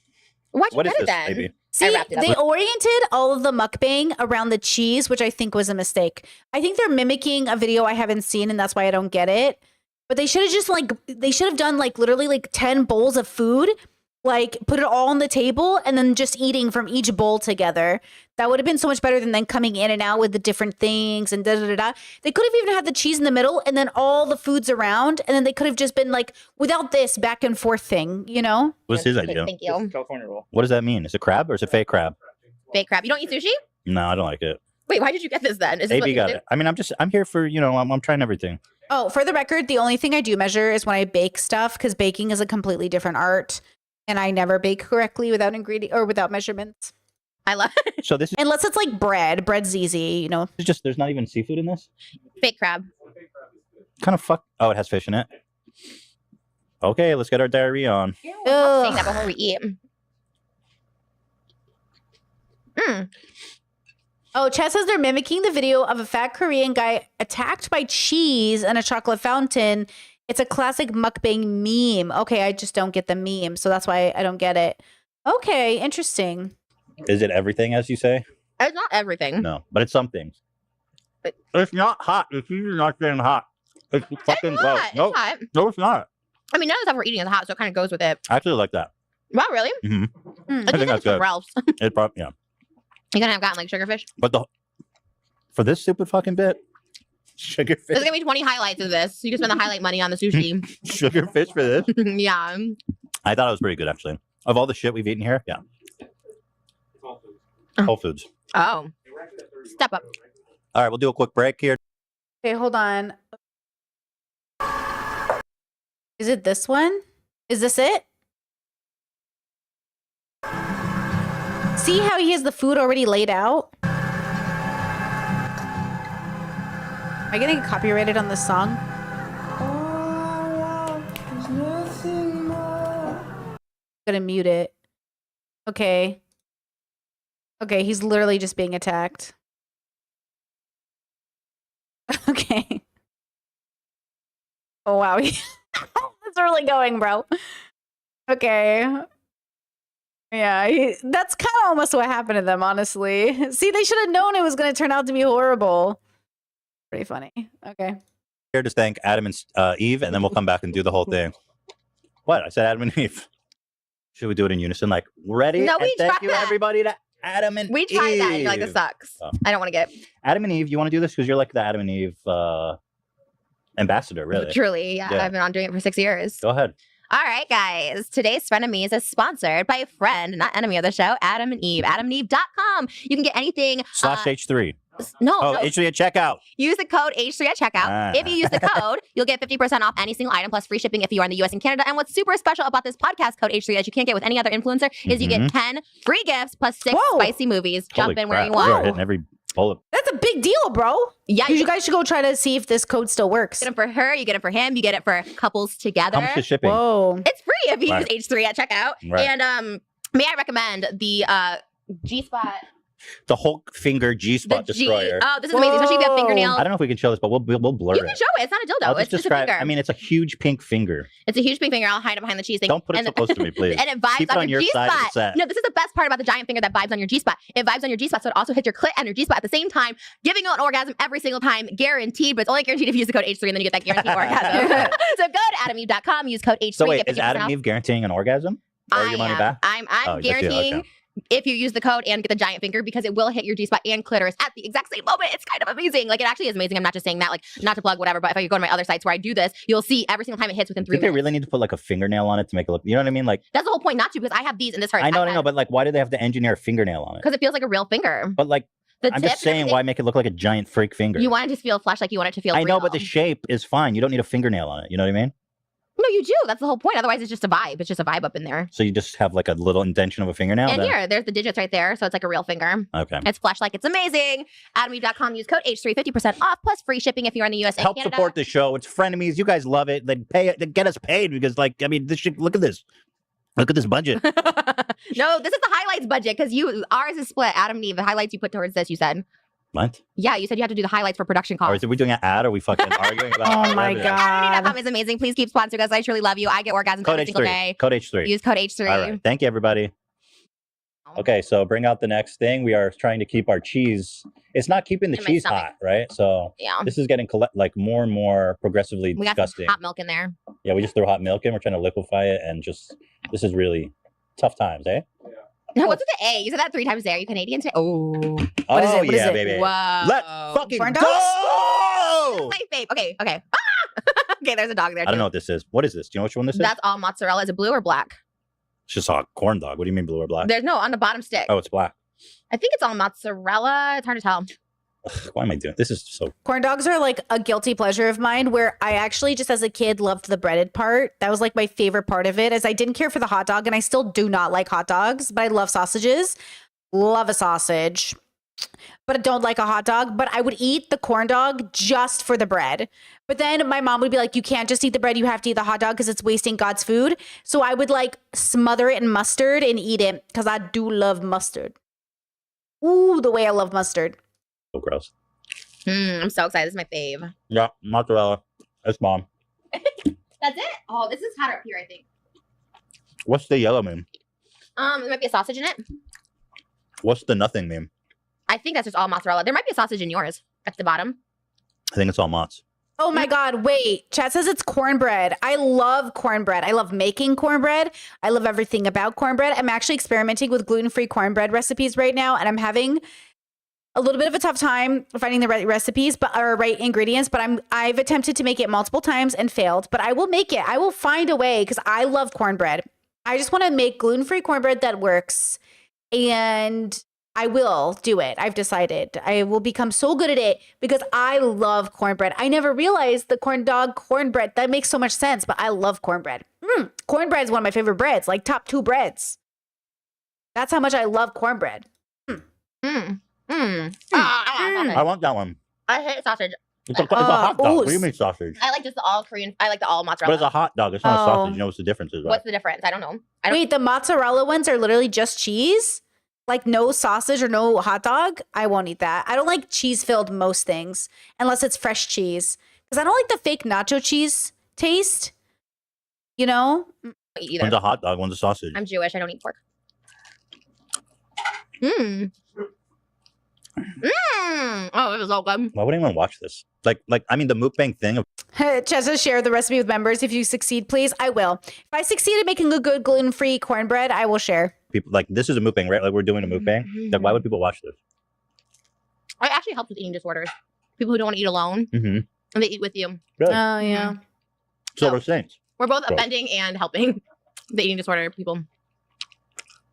Why'd you What is get it this, then? baby? See, wrapped it up. they oriented all of the mukbang around the cheese, which I think was a mistake. I think they're mimicking a video I haven't seen, and that's why I don't get it. But they should have just they should have done like literally like 10 bowls of food, like put it all on the table and then just eating from each bowl together. That would have been so much better than then coming in and out with the different things and da da da da. They could have even had the cheese in the middle and then all the foods around, and then they could have just been like without this back and forth thing, you know? What's his Okay, idea? Thank you. California roll. What does that mean? Is it crab or is it fake crab? Fake crab. You don't eat sushi? No, I don't like it. Wait, why did you get this then? Is this what AB you got did? it. I mean, I'm here for, I'm trying everything. Oh, for the record, the only thing I do measure is when I bake stuff, because baking is a completely different art, and I never bake correctly without without measurements. I love So this Unless it's like bread. Bread's easy, you know. is just, there's not even seafood in this? fake crab. Kind of fuck. Oh, it has fish in it. Okay, let's get our diarrhea on. Stop saying Ugh. that before we eat. Mm. Oh, Chad says they're mimicking the video of a fat Korean guy attacked by cheese and a chocolate fountain. It's a classic mukbang meme. Okay, I just don't get the meme, so that's why I don't get it. Okay, interesting. Is it everything, as you say? It's not everything. No, but it's some things. But- It's not hot. It's usually not getting hot. It's fucking It's gross. hot. No, It's hot. no, it's not. I mean, none of the stuff we're eating is hot, so it kind of goes with it. I actually like that. Wow, really? hmm Hmm. I think that's from good. Ralph's. It probably, yeah. You gonna have gotten like sugarfish? But for this stupid fucking bit, sugarfish, There's gonna be 20 highlights of this. You can spend the highlight money on the sushi. sugarfish for this. Yeah. I thought it was pretty good, actually. Of all the shit we've eaten here, yeah. Whole Foods. Oh. Step up. All right, we'll do a quick break here. Okay, hold on. Is it this one? Is this it? See how he has the food already laid out? Am I getting copyrighted on this song? Gonna mute it. Okay. Okay, he's literally just being attacked. Okay. Oh wow, it's really going, bro. Okay. Yeah, that's kind of almost what happened to them, honestly. See, they should have known it was going to turn out to be horrible. Pretty funny. Okay. Here to thank Adam and Eve, and then we'll come back and do the whole thing. What? I said Adam and Eve. Should we do it in unison? Like, ready? No, And we thank tried you, that. everybody, to Adam and We tried Eve. that and you're like, this sucks. Oh. I don't want to get Adam and Eve, you want to do this? Because you're like the Adam and Eve ambassador, really. Truly, yeah, Yeah. I've been on doing it for 6 years. Go ahead. All right, guys. Today's Frenemies is sponsored by a friend, not enemy of the show, Adam and Eve. AdamandEve.com. You can get anything. /H3. No, Oh, no. H3 at checkout. Use the code H3 at checkout. If you use the code, you'll get 50% off any single item plus free shipping if you are in the US and Canada. And what's super special about this podcast code H3 that you can't get with any other influencer is you get 10 free gifts plus 6 Whoa. spicy movies. Jump Holy in where crap. you We are want. hitting every bullet. That's a big deal, bro. Yeah, You you guys should go try to see if this code still works. get it for her, you get it for him, you get it for couples together. How much is shipping? Whoa. It's free if you Right. use H3 at checkout. Right. And may I recommend the G-Spot, The Hulk finger the G-spot destroyer. Oh, this is amazing, especially if you have Whoa. fingernails. I don't know if we can show this, but we'll blur You it. can show it. It's not a dildo. I'll just It's just a describe. finger. I mean, it's a huge pink finger. It's a huge pink finger. I'll hide it behind the cheese thing. Don't put it And so close to me, please. And it vibes Keep it on your side of the G-spot. set. No, this is the best part about the giant finger that vibes on your G-spot. It vibes on your G-spot, so it also hits your clit and your G-spot at the same time, giving you an orgasm every single time, guaranteed. But it's only guaranteed if you use the code H3, and then you get that guaranteed orgasm. So go to adameve.com, use code H3. So wait, get is 50% Adam off. Eve guaranteeing an orgasm? Or your money back? I'm Oh, that's you, guaranteeing. okay. If you use the code and get the giant finger, because it will hit your G-spot and clitoris at the exact same moment. It's kind of amazing. Like, it actually is amazing. I'm not just saying that, like, not to plug whatever, but if you go to my other sites where I do this, you'll see every single time it hits within 3 Did they minutes. really need to put like a fingernail on it to make it look? You know what I mean? Like, That's the whole point, not to, because I have these and this hurts. I know, but like, why do they have to engineer a fingernail on it? Because it feels like a real finger. But like, The I'm tip just and saying, everything- why make it look like a giant freak finger? You want it to feel flesh like you want it to feel I know, real. but the shape is fine. You don't need a fingernail on it. You know what I mean? No, you do. That's the whole point. Otherwise, it's just a vibe. It's just a vibe up in there. So you just have like a little indentation of a fingernail. And then? here, there's the digits right there. So it's like a real finger. Okay. It's flesh like it's amazing. AdamEve.com, use code H3, 50% off plus free shipping if you're in the US and Help Canada. support the show. It's frenemies. You guys love it. They pay. They get us paid because, like, I mean, this shit. Look at this. Look at this budget. No, this is the highlights budget because ours is split. Adam and Eve, the highlights you put towards this, you said. What? Yeah, you said you have to do the highlights for production Or costs. is we doing an ad? Or are we fucking arguing about? Oh our my revenue? God. AdamandEve.com is amazing. Please keep sponsoring us. I truly love you. I get orgasms Code every single H3. day. Code H3. Use code H3. All right. Thank you, everybody. Okay, so bring out the next thing. We are trying to keep our cheese. It's not keeping the In my cheese stomach. hot, right? So Yeah. this is getting like more and more progressively We got some disgusting. hot milk in there. Yeah, we just throw hot milk in. We're trying to liquefy it, and just this is really tough times, eh? What's with the A? You said that 3 times there. Are you Canadian today? Oh. What is it? Oh What is yeah, it? baby. Whoa. Let's fucking Corn dogs? go! My fave. Okay. Ah! Okay, there's a dog there. I don't too. know what this is. What is this? Do you know which one this is? That's all mozzarella. Is it blue or black? It's just a corn dog. What do you mean blue or black? There's no on the bottom stick. Oh, it's black. I think it's all mozzarella. It's hard to tell. Ugh, why am I doing this? Is so Corn dogs are like a guilty pleasure of mine where I actually just as a kid loved the breaded part. That was like my favorite part of it as I didn't care for the hot dog and I still do not like hot dogs, but I love sausages. Love a sausage. But I don't like a hot dog, but I would eat the corn dog just for the bread. But then my mom would be like, you can't just eat the bread, you have to eat the hot dog because it's wasting God's food. So I would like smother it in mustard and eat it because I do love mustard. Ooh, the way I love mustard. gross. I'm so excited. This is my fave. Yeah, mozzarella. That's bomb. That's it? Oh, this is hotter up here, I think. What's the yellow mean? There might be a sausage in it. What's the nothing mean? I think that's just all mozzarella. There might be a sausage in yours at the bottom. I think it's all mozz. Oh my God, wait. Chat says it's cornbread. I love cornbread. I love making cornbread. I love everything about cornbread. I'm actually experimenting with gluten-free cornbread recipes right now, and I'm having a little bit of a tough time finding the right recipes, or right ingredients, but I've attempted to make it multiple times and failed, but I will make it. I will find a way because I love cornbread. I just want to make gluten-free cornbread that works, and I will do it. I've decided. I will become so good at it because I love cornbread. I never realized the corn dog cornbread. That makes so much sense, but I love cornbread. Cornbread is one of my favorite breads, like top 2 breads. That's how much I love cornbread. I want that one. I hate sausage. It's a hot dog. ooh, What do you mean sausage? I like just the all Korean. I like the all But mozzarella. it's a hot dog. It's not a Oh. sausage. You know what's the difference is, right? What's the difference? I don't know. I don't. Wait, the mozzarella ones are literally just cheese? Like no sausage or no hot dog? I won't eat that. I don't like cheese-filled most things unless it's fresh cheese. Because I don't like the fake nacho cheese taste. You know? eat either. One's a hot dog. One's a sausage. I'm Jewish. I don't eat pork. Oh, it was all good. Why would anyone watch this? Like, I mean, the mukbang thing of Chesa, share the recipe with members. If you succeed, please, I will. If I succeed at making a good gluten-free cornbread, I will share. people, like, this is a mukbang, right? Like, we're doing a mukbang. Like, why would people watch this? It actually helps with eating disorders. People who don't want to eat alone Mm-hmm. and they eat with you. Really? Oh, yeah. So no. we're saints. We're both Gross. offending and helping the eating disorder people.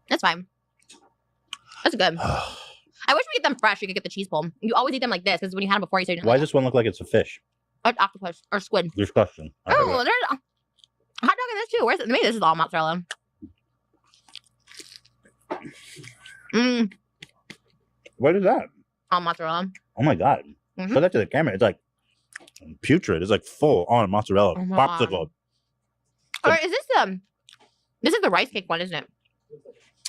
That's fine. That's good. I wish we get them fresh. We could get the cheese pull. You always eat them like this because when you had them before, you said you didn't Why like does this one look like it's a fish? octopus or squid. Disgusting. Oh, well, there's a hot dog in this too. Where's it? Maybe this is all mozzarella. What is that? All mozzarella. Oh my god! Mhm. Show that to the camera. It's like putrid. It's like full on mozzarella Oh my popsicle. Or is this the? This is the rice cake one, isn't it?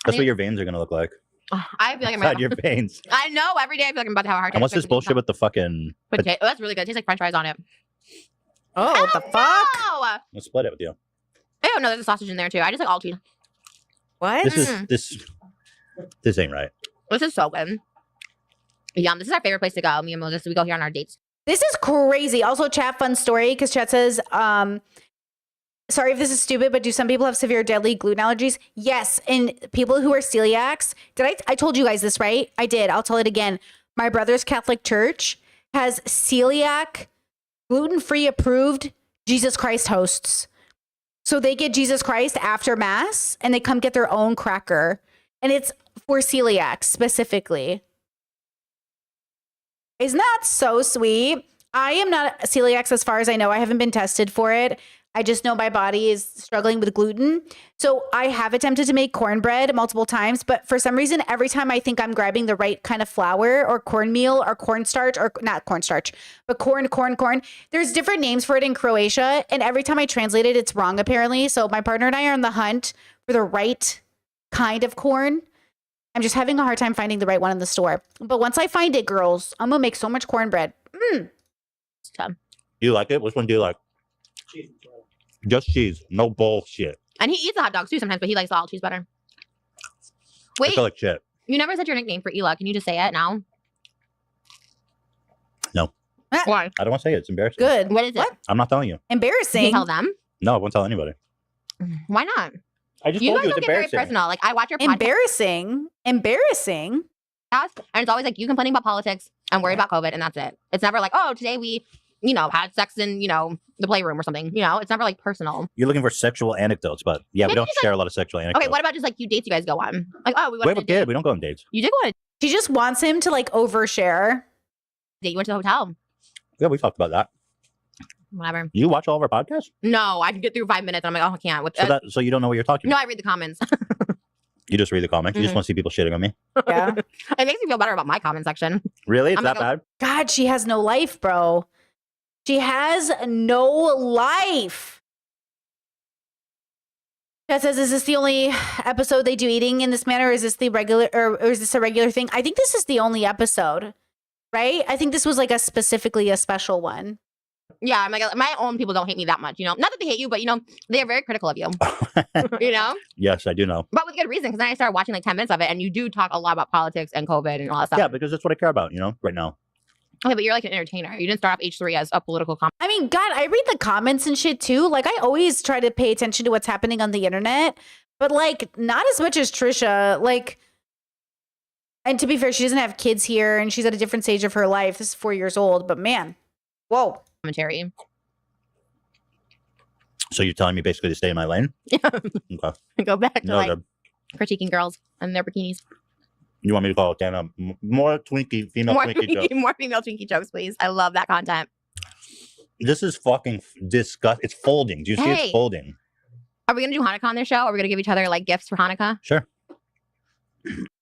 That's what your veins are gonna look like. I feel like I'm. Inside your veins. I know. Every day I feel like I'm about to have a hard time. And what's this bullshit with the fucking? Potato. Oh, that's really good. It tastes like French fries on it. Oh, what the fuck? Oh, I'll split it with you. oh no, there's a sausage in there too. I just like all cheese. What? This ain't right. This is so good. Yum. This is our favorite place to go. Me and Melissa, we go here on our dates. This is crazy. Also, chat, fun story, because chat says, sorry if this is stupid, but do some people have severe deadly gluten allergies? Yes. And people who are celiacs, I told you guys this, right? I did. I'll tell it again. My brother's Catholic church has celiac, gluten-free approved Jesus Christ hosts. So they get Jesus Christ after Mass and they come get their own cracker. And it's for celiacs specifically. Isn't that so sweet? I am not celiac as far as I know. I haven't been tested for it. I just know my body is struggling with gluten. So I have attempted to make cornbread multiple times, but for some reason, every time I think I'm grabbing the right kind of flour or cornmeal or cornstarch, or not cornstarch, but corn. There's different names for it in Croatia. And every time I translate it, it's wrong apparently. So my partner and I are on the hunt for the right kind of corn. I'm just having a hard time finding the right one in the store. But once I find it, girls, I'm going to make so much cornbread. Do you like it? Which one do you like? Just cheese. No bullshit. And he eats the hot dogs too sometimes, but he likes the all cheese better. I Wait, feel like shit. you never said your nickname for Ela. Can you just say it now? No. Why? I don't want to say it. It's embarrassing. Good. What is it? What? I'm not telling you. You Embarrassing. can tell them. No, I won't tell anybody. Why not? I just You told guys you it's don't get very embarrassing. personal. Like I watch your podcast, Embarrassing. and it's always like you complaining about politics and worry about COVID, and that's it. It's never like, oh, today we, had sex in, the playroom or something. It's never like personal. You're looking for sexual anecdotes, but yeah, we Maybe don't just share a lot of sexual anecdotes. Okay, what about just like you dates you guys go on? Like, oh, we We went have on a a date. kid. We don't go on dates. You did go on a She just wants him to like overshare. date. You went to the hotel. Yeah, we talked about that. Whatever. You watch all of our podcasts? No, I can get through 5 minutes and I'm like, oh, I can't. With, So you don't know what you're talking no, about? I read the comments. You just read the comments. You just Mhm. want to see people shitting on me? Yeah. It makes me feel better about my comment section. Really? It's I'm that not gonna- bad? God, she has no life, bro. She has no life. That says, is this the only episode they do eating in this manner? Is this the regular, or is this a regular thing? I think this is the only episode, right? I think this was like specifically a special one. Yeah, I'm like, my own people don't hate me that much, Not that they hate you, but, they are very critical of you, Yes, I do know. But with good reason, because then I started watching like 10 minutes of it, and you do talk a lot about politics and COVID and all that stuff. Yeah, because that's what I care about, right now. Okay, but you're like an entertainer. You didn't start off H3 as a political comment. I mean, God, I read the comments and shit too. Like, I always try to pay attention to what's happening on the internet, but like, not as much as Trisha. Like, and to be fair, she doesn't have kids here and she's at a different stage of her life. This is 4 years old, but man, whoa. Commentary. So you're telling me basically to stay in my lane? Okay. Go back to No, like good. critiquing girls and their bikinis. You want me to call it Dana? More Twinkie, female More, Twinkie jokes. more female Twinkie jokes, please. I love that content. This is fucking disgust. It's folding. Do you see Hey. it's folding? Are we gonna do Hanukkah on this show? Are we gonna give each other like gifts for Hanukkah? Sure.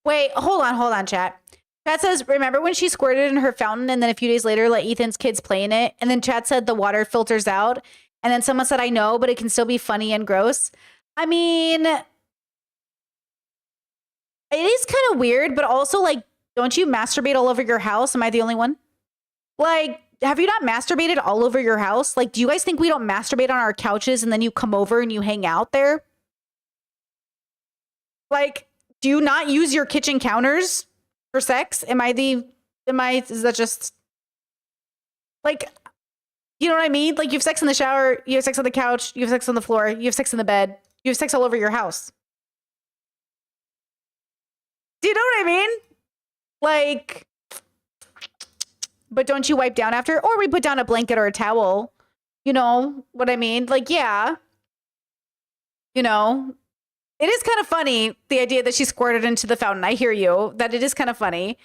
Wait, hold on, chat. Chat says, remember when she squirted in her fountain and then a few days later let Ethan's kids play in it? And then chat said the water filters out. And then someone said, I know, but it can still be funny and gross. I mean, it is kind of weird, but also like, don't you masturbate all over your house? Am I the only one? Like, have you not masturbated all over your house? Like, do you guys think we don't masturbate on our couches and then you come over and you hang out there? Like, do you not use your kitchen counters for sex? Is that just like, you know what I mean? Like, you have sex in the shower, you have sex on the couch, you have sex on the floor, you have sex in the bed, you have sex all over your house. Do you know what I mean? Like, but don't you wipe down after? Or we put down a blanket or a towel. You know what I mean? Like, yeah. It is kind of funny, the idea that she squirted into the fountain. I hear you, that it is kind of funny.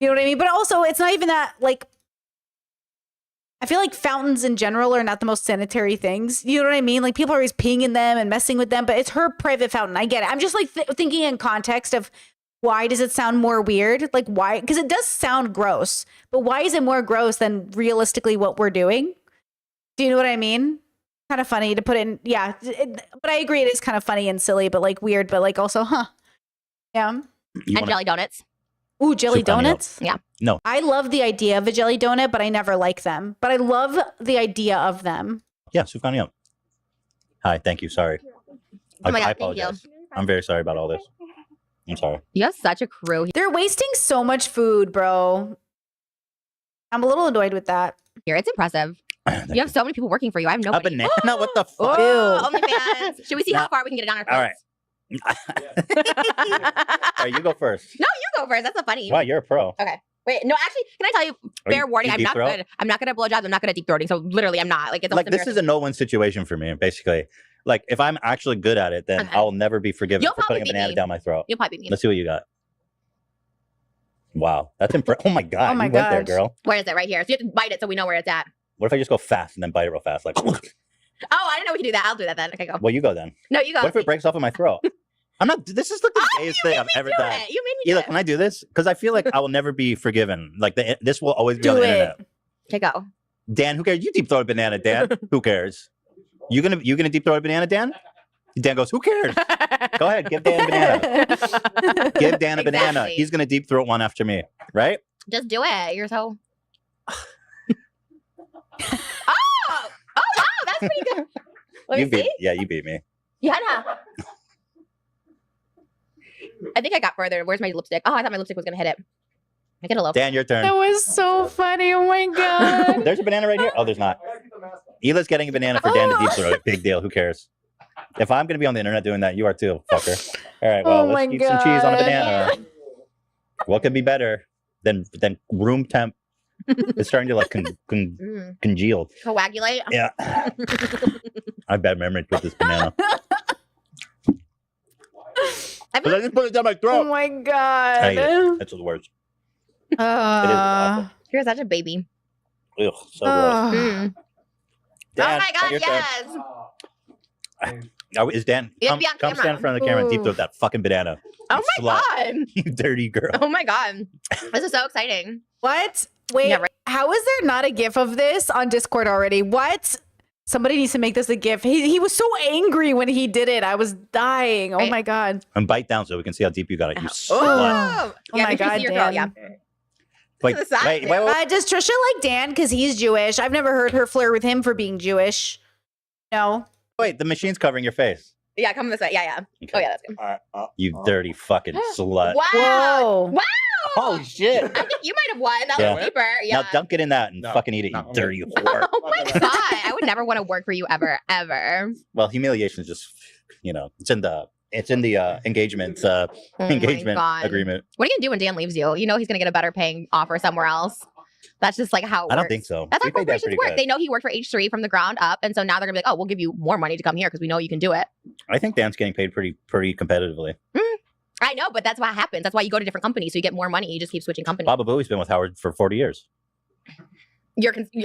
You know what I mean? But also, it's not even that, like, I feel like fountains in general are not the most sanitary things. You know what I mean? Like, people are always peeing in them and messing with them, but it's her private fountain. I get it. I'm just like thinking in context of why does it sound more weird? Like, why? Because it does sound gross, but why is it more gross than realistically what we're doing? Do you know what I mean? Kind of funny to put in. Yeah. But I agree. It is kind of funny and silly, but like weird, but like also, Yeah. You And wanna- jelly donuts. Ooh, jelly Soup on the donuts? Yeah. No. I love the idea of a jelly donut, but I never like them. But I love the idea of them. Yeah, Sufani up. Hi, thank you. Sorry. Oh my God, I thank you. apologize. I'm very sorry about all this. I'm sorry. You have such a crew They're wasting so much food, bro. I'm a little annoyed with that. here. It's impressive. You have so many people working for you. I have A nobody. banana? What the fuck? Oh, OnlyFans. Should we see how No. far we can get it down our All right. All right, you go first. No, you go first. That's so funny. Wow, you're a pro. Okay. Wait, no, actually, can I tell you, Are fair you- warning, you I'm deep not throat? good. I'm not good at blowjobs. I'm not good at deep throating. So literally, I'm not. Like, it's Like, this is a no-win situation for me, basically. Like, if I'm actually good at it, then Okay. I'll never be forgiven You'll for putting a probably beat banana me. down my throat. You'll probably beat me. Let's see what you got. Wow, that's impressive. Oh my god, Oh my you went there, gosh. girl. Where is it? Right here. So you have to bite it so we know where it's at. What if I just go fast and then bite it real fast? Like, Oh, I didn't know we could do that. I'll do that then. Okay, go. well, you go then. No, you go. What if it breaks off in my throat? I'm not. This is like the Oh, gayest you thing made I've me ever do done. it. You made me do Ela, it. can I do this? Because I feel like I will never be forgiven. Like this will always be Do on the it. internet. Okay, go. Dan, who cares? You deep throw a banana, Dan. Who cares? You gonna deep throw a banana, Dan? Dan goes, who cares? Go ahead, give Dan a banana. Give Dan a banana. Exactly. He's gonna deep throat one after me, right? Just do it. You're so. Oh, wow, that's pretty good. Let you me beat. see. Yeah, you beat me. Yeah, no. I think I got further. Where's my lipstick? Oh, I thought my lipstick was gonna hit it. I get a low. Dan, your turn. That was so funny. Oh my God. There's a banana right here. Oh, there's not. Ela's getting a banana for Dan to deep throat. Big deal. Who cares? If I'm gonna be on the internet doing that, you are too, fucker. All right. Well, Oh my let's eat some cheese on a God. banana. What could be better than room temp? It's starting to like congeal. Coagulate. Yeah. I have bad memories with this banana. I feel But I just put it down my Oh throat. my I hate God. it. That's the worst. awful. you're such a baby. Ugh, so gross. Mm. Dan, Oh my God, your turn. yes. Oh, is Dan? You Come have to be on stand in camera. front of the camera and deep Ooh. throat that fucking banana. Oh You my slut. God. You dirty girl. Oh my God. This is so exciting. What? Wait, Yeah, right. how is there not a GIF of this on Discord already? What? Somebody needs to make this a GIF. He was so angry when he did it. I was dying. Oh Right. my God. And bite down so we can see how deep you got it. You slut. Oh, Oh yeah, my make sure you God, see your throat, Dan. yeah. Wait, to the side wait, there. wait, wait. Does Trisha like Dan because he's Jewish? I've never heard her flirt with him for being Jewish. No. Wait, the machine's covering your face. Yeah, come this way. Yeah, yeah. Okay. Oh, yeah, that's good. You dirty fucking slut. Wow. Whoa. Wow. Holy shit. I think you might have won. That Yeah. was deeper. Yeah. Now dunk it in that and No, fucking eat it, no, you I'm dirty whore. Oh my God. I would never want to work for you ever, ever. Well, humiliation is just, it's in the engagement Oh my engagement God. agreement. What are you going to do when Dan leaves you? You know he's going to get a better paying offer somewhere else. That's just like how it works. I don't think so. That's We how paid that corporations pretty work. good. They know he worked for H3 from the ground up. And so now they're going to be like, oh, we'll give you more money to come here because we know you can do it. I think Dan's getting paid pretty competitively. I know, but that's what happens. That's why you go to different companies. So you get more money. You just keep switching companies. Baba Booey's been with Howard for 40 years.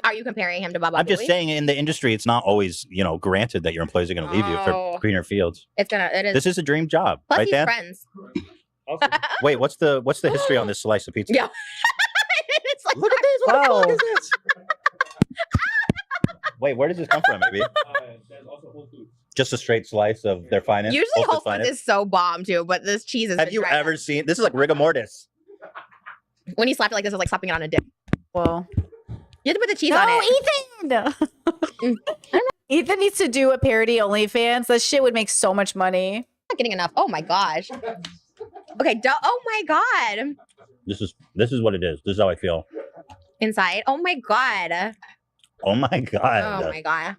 Are you comparing him to Baba I'm just Booey? saying in the industry, it's not always, granted that your employees are going to leave you Oh. for greener fields. It is. This is a dream job, Plus right, he's Dan? friends. Wait, what's the history on this slice of pizza? Yeah. It's like, Look at this. What the Whoa. fuck is this? Wait, where does this come from, maybe? Just a straight slice of their finest. usually Whole Whole Foods Foods finest? is so bomb too, but this cheese is. Have you ever seen? This is like rigor mortis. When you slap it like this, it's like slapping it on a dick. Whoa. You have to put the cheese on it. Ethan. Ethan needs to do a parody OnlyFans. That shit would make so much money. I'm not getting enough. Oh my gosh. Okay. Oh my god. This is what it is. This is how I feel. Inside. Oh my god. Oh my god. Oh my god.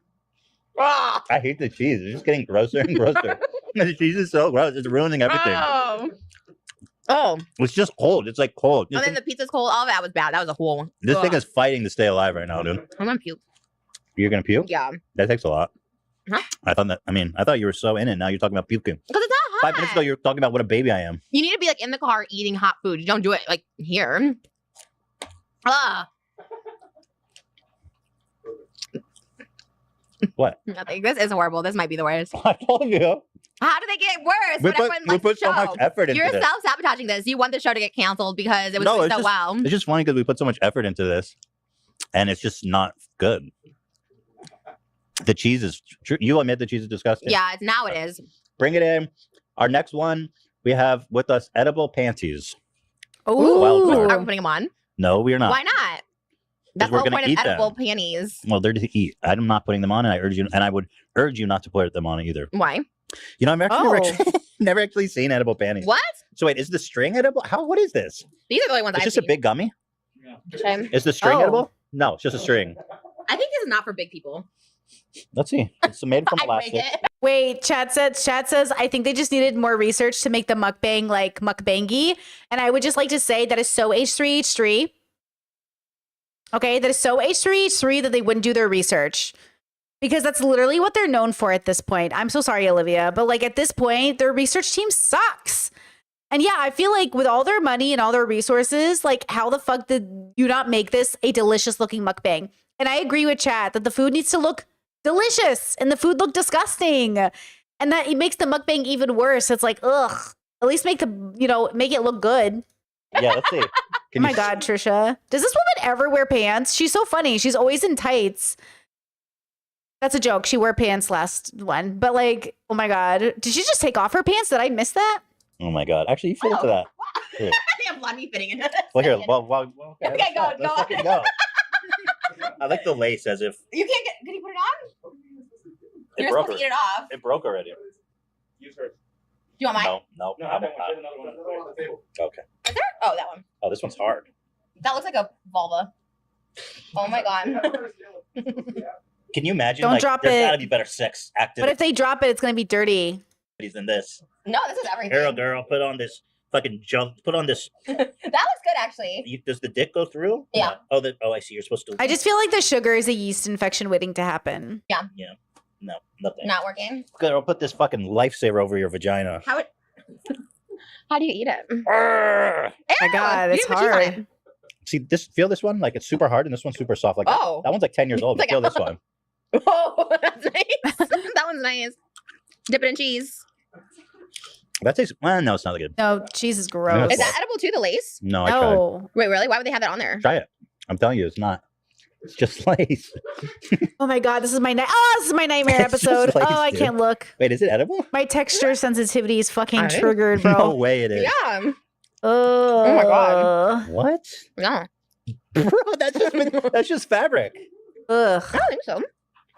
Ah. I hate the cheese. It's just getting grosser and grosser. The cheese is so gross. It's ruining everything. Oh. It's just cold. It's like cold. And then the pizza's cold. All of that was bad. That was a whole. This thing is fighting to stay alive right now, dude. I'm gonna puke. You're gonna puke? Yeah. That takes a lot. Huh? I thought you were so in it. Now you're talking about puking. Because it's not hot. 5 minutes ago, you were talking about what a baby I am. You need to be like in the car eating hot food. You don't do it like here. Ah, What? nothing. This is horrible. This might be the worst. I told you. How do they get worse? We when put- everyone we likes put the so much show? effort into You're this. self-sabotaging this. You want the show to get canceled because it was No, doing it's so just, well. it's just funny because we put so much effort into this, and it's just not good. The cheese is. You admit the cheese is disgusting. Yeah, now it is. Bring it in. Our next one, we have with us edible panties. Oh, Wild Are we card. putting them on? No, we are not. Why not? That's the we're whole gonna point of eat them. edible panties. Well, they're to eat. I'm not putting them on, and I would urge you not to put them on either. Why? You know, I've actually never, Oh. actually, never actually seen edible panties. What? So wait, is the string edible? How? What is this? These are the only ones It's I've just seen. a big gummy. Okay. Is the string Oh. edible? No, it's just a string. I think this is not for big people. Let's see. It's made from I'd break plastic. it. Wait, chat says I think they just needed more research to make the mukbang like mukbangy. And I would just like to say that is so H3H3. Okay, that is so H3H3 that they wouldn't do their research. Because that's literally what they're known for at this point. I'm so sorry, Olivia, but like at this point, their research team sucks. And yeah, I feel like with all their money and all their resources, like how the fuck did you not make this a delicious looking mukbang? And I agree with chat that the food needs to look delicious and the food look disgusting. And that it makes the mukbang even worse. It's like, ugh. At least make make it look good. Yeah, let's see. Oh Can my you- God, Trisha. Does this woman ever wear pants? She's so funny. She's always in tights. That's a joke. She wore pants last one. But like, oh my God. Did she just take off her pants? Did I miss that? Oh my god! Actually, you fit into that. Here. I think I'm glad me fitting into this. Well, here. Second. Well, Okay, go, let's go. fucking go. I like the lace as if You can't get. Can you put it on? it You're broke. supposed to eat it off. It broke already. Do you want mine? No. Okay. Is there? Oh, that one. Oh, this one's hard. That looks like a vulva. Oh my god. Can you imagine? Don't like, drop there's it. gotta be better sex But if they drop it, it's going to be dirty. activities than this. No, this is everything. Girl, put on this fucking junk. Put on this. That looks good actually. Does the dick go through? Yeah. Oh, I see. You're supposed to. I just feel like the sugar is a yeast infection waiting to happen. No, nothing. Not working. Girl, put this fucking lifesaver over your vagina. How do you eat it? Arrgh. My God, You it's didn't put cheese on hard. it. See this? Feel this one? Like it's super hard, and this one's super soft. Like Oh. that one's like 10 years old. But Like- feel this one. Oh, that's nice. That one's nice. Dip it in cheese. That tastes. Well, no, it's not good. No, cheese is gross. Is that edible too? The lace? No, I tried. No. Wait, really? Why would they have that on there? Try it. I'm telling you, it's not. It's just lace. Oh my God, this is my this is my nightmare It's just episode. lace, Oh, I dude. can't look. Wait, is it edible? My texture sensitivity is fucking Alright. triggered, No bro. way, it is. Yeah. Oh my God. What? No. Bro, that's just fabric. Ugh. I don't think so.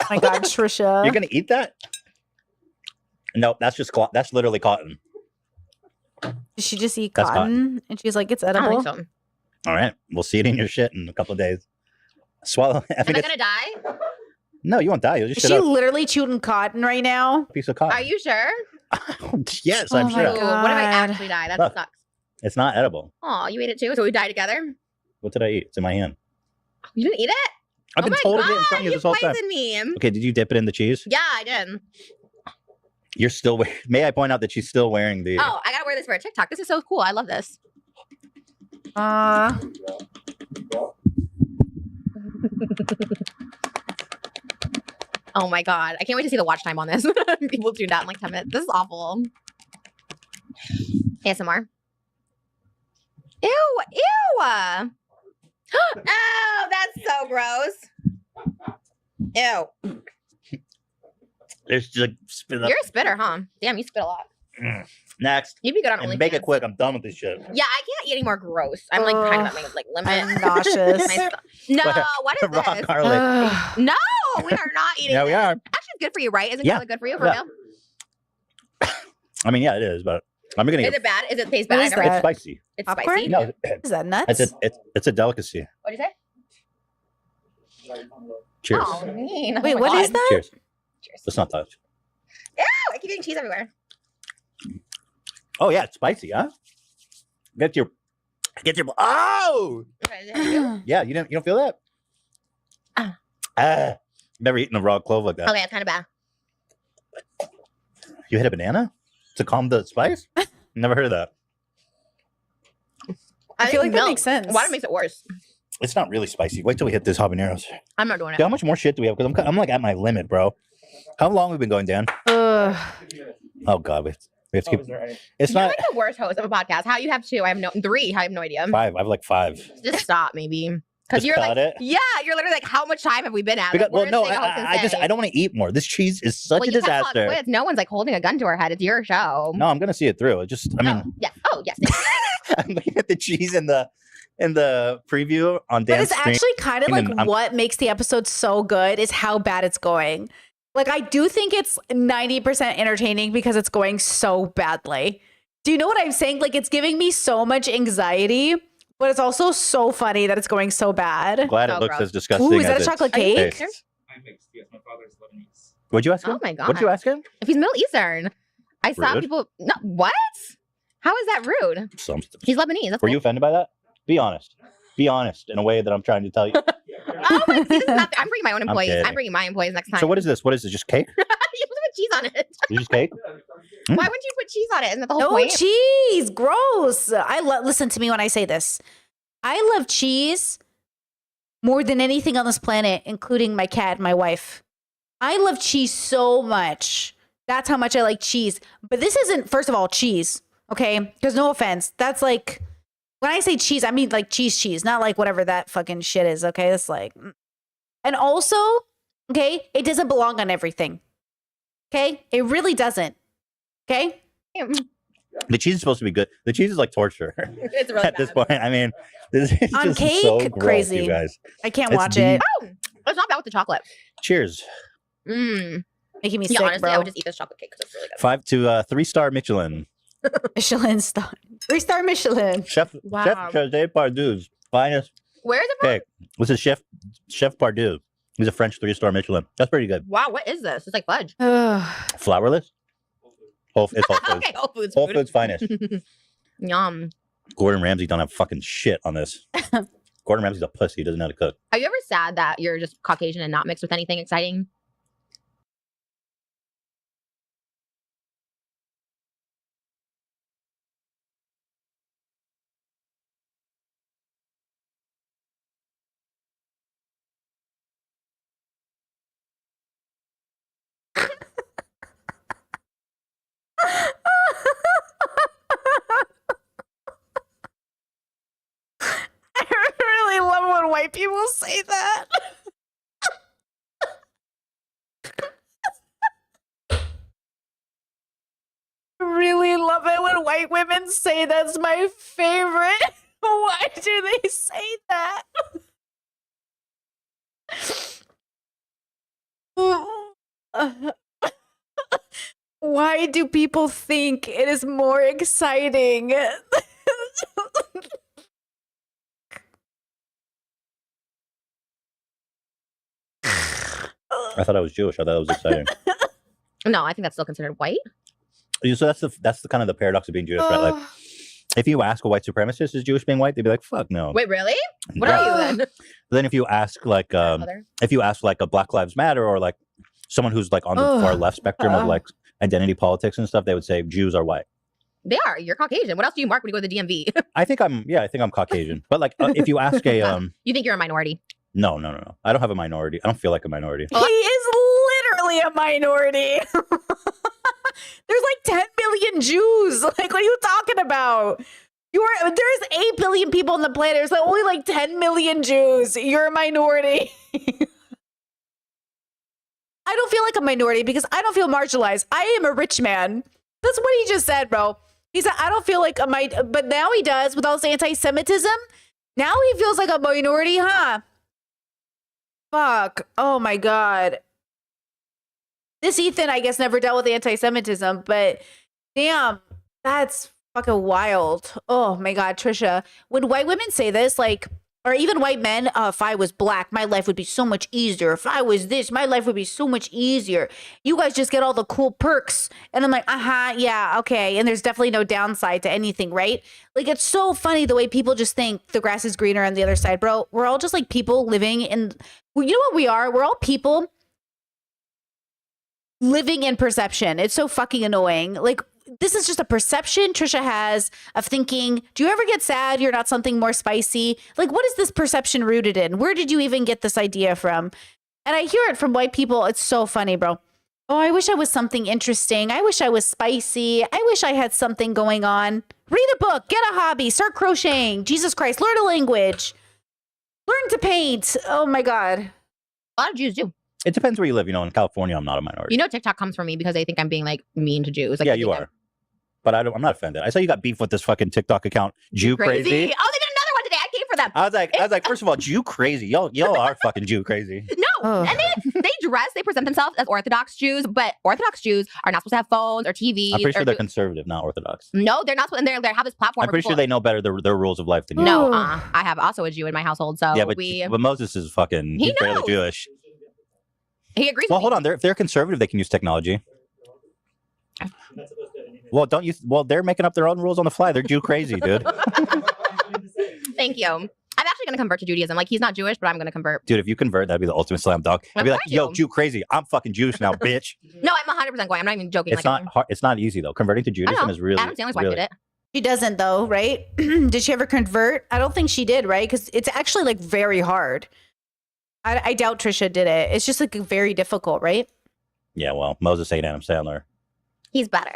Oh my God, Trisha. You're gonna eat that? No, that's just that's literally cotton. Did she just eat That's cotton? And she's like, it's I don't edible. think so. All right, we'll see it in your shit in a couple of days. Swallow. I Am think I it's, gonna die? no, you won't die. You'll Is just she shit out literally chewing cotton right now? a piece of cotton. Are you sure? Yes, Oh I'm my sure. Ooh, what if I God. actually die? That Look. sucks. It's not edible. Oh, you ate it too? So we die together? What did I eat? It's in my hand. You didn't eat it? I've Oh been my told God, it in front of you this whole time. poisoned me. Okay, did you dip it in the cheese? Yeah, I did. You're still wearing. May I point out that she's still wearing the. Oh, I gotta wear this for a TikTok. This is so cool. I love this. Oh my god. I can't wait to see the watch time on this. People tuned out in like 10 minutes. This is awful. ASMR. Ew, ew. Oh, that's so gross. Ew. There's just like spit up. You're a spitter, huh? Damn, you spit a lot. Next. You'd be good on And OnlyFans. make it quick. I'm done with this shit. Yeah, I can't eat any more gross. I'm like kind of at my like limit. I'm nauseous. My st- no, what is Raw this? garlic. Ugh. No, we are not eating. Yeah, we this. are. Actually, it's good for you, right? Isn't Yeah. garlic good for you for Yeah. real? I mean, yeah, it is, but I'm gonna Is get. it bad? Is it taste What bad? is I never- that? It's spicy. It's Popcorn? spicy. No, Is that nuts? it's a delicacy. What'd you say? Cheers. Oh, mean. Wait, oh my what is God. that? Cheers. Cheers. Let's not touch. Ew, I keep getting cheese everywhere. Oh yeah, it's spicy, huh? Get your. Oh Okay, is it you? yeah, you don't feel that? Ah. Never eaten a raw clove like that. Okay, it's kind of bad. You hit a banana to calm the spice? Never heard of that. I feel think like that milk- makes sense. Water makes it worse. It's not really spicy. Wait till we hit this habaneros. I'm not doing How much more shit do we have? Because I'm like at my limit, bro. How long have we been going, Dan? Ugh. Oh God, we have to keep. It's You're not like the worst host of a podcast. How you have 2? I have 3. I have no idea. 5. I have like 5. Just stop, maybe. Because Just you're cut like, it? yeah, you're literally like, how much time have we been at? Because, Like, well, worst no, thing a host can I say. don't want to eat more. This cheese is such Well, a you can't call it disaster. quits. No one's like holding a gun to our head. It's your show. No, I'm gonna see it through. It just, I mean, Oh, yes. Oh, yes. I'm looking at the cheese in the preview on But Dan's it's screen. actually kind of and like I'm- what makes the episode so good is how bad it's going. Like, I do think it's 90% entertaining because it's going so badly. Do you know what I'm saying? Like, it's giving me so much anxiety, but it's also so funny that it's going so bad. Glad it So looks gross. as disgusting. Ooh, is that as a chocolate Are you cake? tastes. Eastern? My father's Lebanese. What'd you ask him? Oh my What'd you God. ask him? If he's Middle Eastern, I saw Rude. people. No, what? How is that rude? He's Lebanese. That's Were you cool. offended by that? Be honest. Be honest in a way that I'm trying to tell you. Oh, wait, see, this is not, I'm bringing my own employees. kidding. I'm bringing my employees next time. So what is this? What is it? Just cake? You put cheese on it. Is it just cake? Why wouldn't you put cheese on it? Isn't that the whole No point? cheese. Gross. Listen to me when I say this. I love cheese more than anything on this planet, including my cat and my wife. I love cheese so much. That's how much I like cheese. But this isn't, first of all, cheese. Okay? Because no offense. That's like, when I say cheese, I mean like cheese, not like whatever that fucking shit is. Okay? It's like, and also, okay, it doesn't belong on everything. Okay? It really doesn't. Okay? The cheese is supposed to be good. The cheese is like torture It's really at this bad. point. I mean, this is On just cake? so gross, Crazy. you guys. I can't It's watch the- it. Oh, it's not bad with the chocolate. Cheers. Mm. Making me Yeah, sick, honestly, I bro. would just eat this chocolate cake because it's really good. 5 to 3-star Michelin. Michelin star. 3-star Michelin. Chef Wow. Jose Pardou's finest Where is it from? cake. This is Chef Pardou. He's a French 3-star Michelin. That's pretty good. Wow, what is this? It's like fudge. Flourless? It's Whole Foods. Okay, Whole Foods. Whole food. Foods finest. Yum. Gordon Ramsay don't have fucking shit on this. Gordon Ramsay's a pussy. He doesn't know how to cook. Are you ever sad that you're just Caucasian and not mixed with anything exciting? I really love when white people say that. I really love it when white women say that's my favorite. Why do they say that? Why do people think it is more exciting? I thought I was Jewish. I thought it was exciting. No, I think that's still considered white. So that's the kind of the paradox of being Jewish, right? Like, if you ask a white supremacist is Jewish being white, they'd be like, "Fuck no." Wait, really? What Yeah. are you then? But then if you ask like Other? if you ask like a Black Lives Matter or like someone who's like on the far Ugh. left spectrum of like identity politics and stuff, they would say Jews are white. They are. You're Caucasian. What else do you mark when you go to the DMV? I think I'm Caucasian. But like if you ask a You think you're a minority? no. I don't have a minority. I don't feel like a minority. He is literally a minority. There's like 10 million Jews. Like, what are you talking about? There's 8 billion people on the planet. There's only like 10 million Jews. You're a minority. I don't feel like a minority because I don't feel marginalized. I am a rich man. That's what he just said, bro. He said, I don't feel like but now he does with all this anti-Semitism. Now he feels like a minority, huh? Fuck. Oh my God. This Ethan, I guess, never dealt with anti-Semitism, but damn, that's fucking wild. Oh my God, Trisha. When white women say this, like, or even white men, if I was black, my life would be so much easier. If I was this, my life would be so much easier. You guys just get all the cool perks. And I'm like, yeah, okay. And there's definitely no downside to anything, right? Like, it's so funny the way people just think the grass is greener on the other side, bro. We're all just like people living in, well, you know what we are? We're all people living in perception. It's so fucking annoying. Like, this is just a perception Trisha has of thinking, do you ever get sad you're not something more spicy? Like, what is this perception rooted in? Where did you even get this idea from? And I hear it from white people. It's so funny, bro. Oh, I wish I was something interesting. I wish I was spicy. I wish I had something going on. Read a book, get a hobby, start crocheting. Jesus Christ, learn a language. Learn to paint. Oh my God. A lot of Jews do. It depends where you live. You know, in California, I'm not a minority. You know, TikTok comes for me because they think I'm being like mean to Jews. Like, yeah, they you think are. But I'm not offended. I saw you got beef with this fucking TikTok account, Jew I'm Crazy. Oh, they did another one today. I came for them. I was like, first of all, Jew Crazy. Y'all are fucking Jew Crazy. No, Ugh. and they present themselves as Orthodox Jews, but Orthodox Jews are not supposed to have phones or TVs. I'm pretty sure or they're conservative, not Orthodox. No, they're not. And they have this platform. I'm pretty sure they know better their rules of life than you. No, Ooh. I have also a Jew in my household, so Yeah, but we. Moses is fucking. He He's barely knows. Jewish. He agrees. Well, with hold on. If they're conservative, they can use technology. Well, don't you? Well, they're making up their own rules on the fly. They're Jew crazy, dude. me. Thank you. I'm actually going to convert to Judaism. Like, he's not Jewish, but I'm going to convert. Dude, if you convert, that'd be the ultimate slam dunk. I'd be I'm like, going yo, to. Jew crazy. I'm fucking Jewish now, bitch. No, I'm 100% going. I'm not even joking. It's not hard. It's not easy though. Converting to I Judaism know. is really. Adam Sandler's wife really, did it. She doesn't though, right? Did she ever convert? I don't think she did, right? Because it's actually like very hard. I doubt Trisha did it. It's just like very difficult, right? Yeah, well, Moses ain't Adam Sandler. He's better.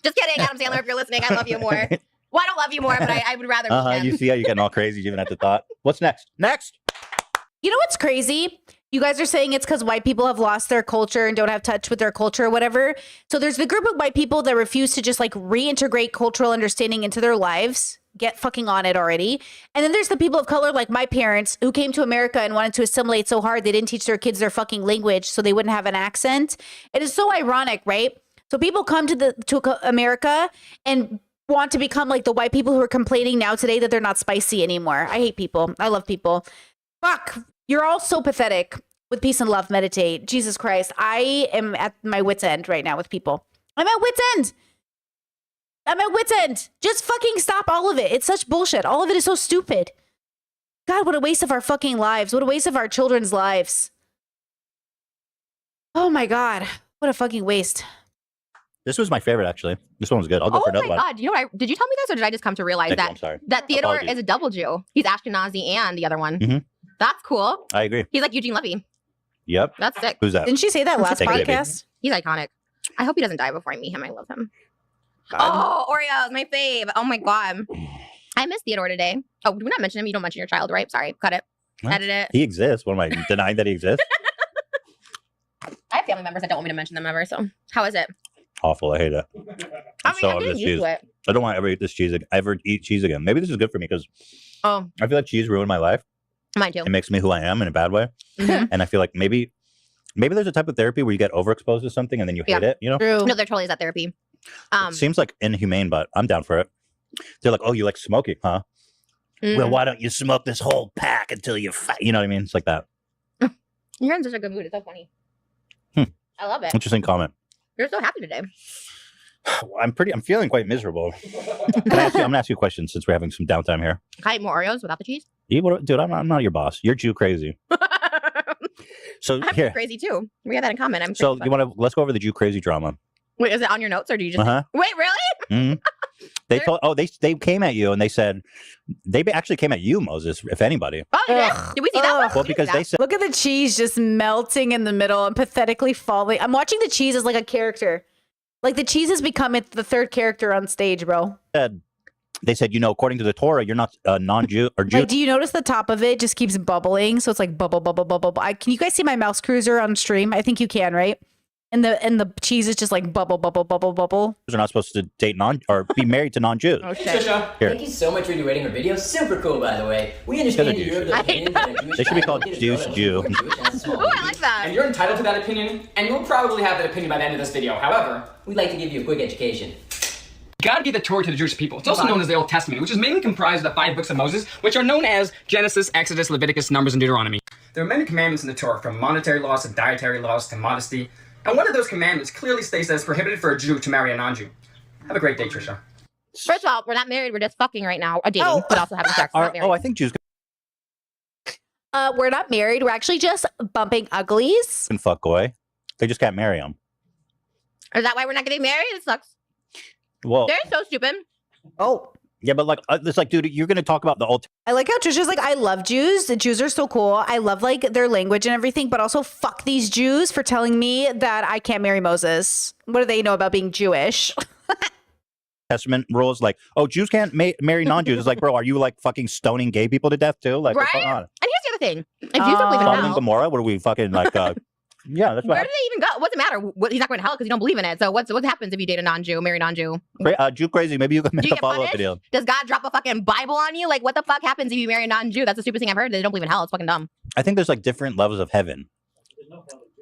Just kidding, Adam Sandler. If you're listening, I love you more. Well, I don't love you more, but I would rather. meet him. You see how you're getting all crazy even at the thought. What's next? Next. You know what's crazy? You guys are saying it's because white people have lost their culture and don't have touch with their culture or whatever. So there's the group of white people that refuse to just like reintegrate cultural understanding into their lives. Get fucking on it already. And then there's the people of color like my parents who came to America and wanted to assimilate so hard they didn't teach their kids their fucking language so they wouldn't have an accent. It is so ironic, right? So people come to America and want to become like the white people who are complaining now today that they're not spicy anymore. I hate people. I love people. Fuck. You're all so pathetic. With peace and love, meditate. Jesus Christ. I am at my wit's end right now with people. I'm at wit's end. I'm at wit's end. Just fucking stop all of it. It's such bullshit. All of it is so stupid. God, what a waste of our fucking lives. What a waste of our children's lives. Oh my God. What a fucking waste. This was my favorite, actually. This one was good. I'll go for Oh another my one. God. You know what? Did you tell me this or did I just come to realize Thank you, that I'm sorry. that Theodore Apologies. is a double Jew? He's Ashkenazi and the other one. Mhm. That's cool. I agree. He's like Eugene Levy. Yep. That's sick. Who's that? Didn't she say that last Thank you, baby. podcast? He's iconic. I hope he doesn't die before I meet him. I love him. God. Oh, Oreos, my fave. Oh my God. I miss Theodore today. Oh, do we not mention him? You don't mention your child, right? Sorry. Cut it. What? Edit it. He exists. What am I denying that he exists? I have family members that don't want me to mention them ever. So how is it? Awful. I hate it. I mean, so I'm getting this used to it. I don't want to ever eat this cheese. Ever eat cheese again. Maybe this is good for me because Oh, I feel like cheese ruined my life. mine too. It makes me who I am in a bad way. Mhm. And I feel like maybe there's a type of therapy where you get overexposed to something and then you hate it. You know. True. No, there totally is that therapy. It seems like inhumane, but I'm down for it. They're like, oh, you like smoking, huh? Well, why don't you smoke this whole pack until you fight? You know what I mean? It's like that. You're in such a good mood. It's so funny. Hmm. I love it. Interesting comment. You're so happy today. I'm feeling quite miserable. I'm gonna ask you a question since we're having some downtime here. Can I eat more Oreos without the cheese? Dude, I'm not your boss. You're Jew crazy. So I'm here, crazy too. We have that in common. I'm so crazy you want to let's go over the Jew crazy drama. Wait, is it on your notes or do you just Uh-huh. wait, really? Mhm. They came at you and they said they actually came at you, Moses, if anybody. Oh, you did? Ugh. Did we see that one? Ugh. Well, We didn't because see they that. said Look at the cheese just melting in the middle and pathetically falling. I'm watching the cheese as like a character. Like the cheese has become the third character on stage, bro. according to the Torah, you're not non-Jew or Jew. Like, do you notice the top of it just keeps bubbling? So it's like bubble, bubble, bubble, bubble. Can you guys see my mouse cruiser on stream? I think you can, right? And the cheese is just like bubble, bubble, bubble, bubble. Jews are not supposed to date or be married to non-Jews. Oh shit. Trisha, Here. Thank you so much for rating our video. Super cool, by the way. We understand They're that you're of douches. the opinion that a Jewish They should be guy called will get a Juice girl Jew. who is Jewish and has a small Ooh, I penis. like that. and you're entitled to that opinion, and you'll probably have that opinion by the end of this video. However, We'd like to give you a quick education. God gave the Torah to the Jewish people. It's also known as the Old Testament, which is mainly comprised of the 5 books of Moses, which are known as Genesis, Exodus, Leviticus, Numbers, and Deuteronomy. There are many commandments in the Torah, from monetary laws to dietary laws to modesty. And one of those commandments clearly states that it's prohibited for a Jew to marry a non-Jew. Have a great day, Trisha. First of all, we're not married. We're just fucking right now. Dating, but also having sex. Not married. I think Jews We're not married. We're actually just bumping uglies. can fuck goy. They just can't marry them. Is that why we're not getting married? It sucks. Well, They're so stupid. Oh. yeah, but like, it's like, dude, you're going to talk about the old. I like how Trisha's like, I love Jews. The Jews are so cool. I love like their language and everything, but also fuck these Jews for telling me that I can't marry Moses. What do they know about being Jewish? Testament rules, like, oh, Jews can't marry non-Jews. It's like, bro, are you like fucking stoning gay people to death too? Like, what's Right? going on? And here's the other thing. If Jews don't believe in Sodom and hell, Gomorrah? What are we fucking like? Yeah, that's where what. do they even go? What's the matter? He's not going to hell because you don't believe in it. So what happens if you date a non-Jew, marry a non-Jew? Jew crazy. Maybe you can Do make you a get follow-up punished? video. Does God drop a fucking Bible on you? Like, what the fuck happens if you marry a non-Jew? That's the stupidest thing I've heard. They don't believe in hell. It's fucking dumb. I think there's like different levels of heaven.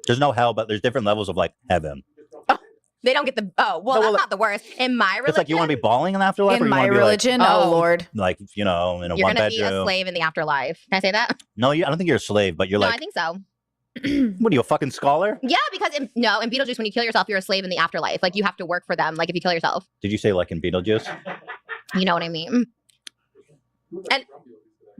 There's no hell, but there's different levels of like heaven. They don't get the that's not the worst. In my religion, It's like you want to be balling in the afterlife. or In you my wanna be, religion, like, oh oh. Lord. like you know, in a you're one gonna be a bedroom. slave in the afterlife. Can I say that? No, I don't think you're a slave, but you're No, like, I think so. what are you, a fucking scholar? Yeah, because in Beetlejuice, when you kill yourself, you're a slave in the afterlife. Like you have to work for them. Like if you kill yourself, Did you say like in Beetlejuice? you know what I mean. And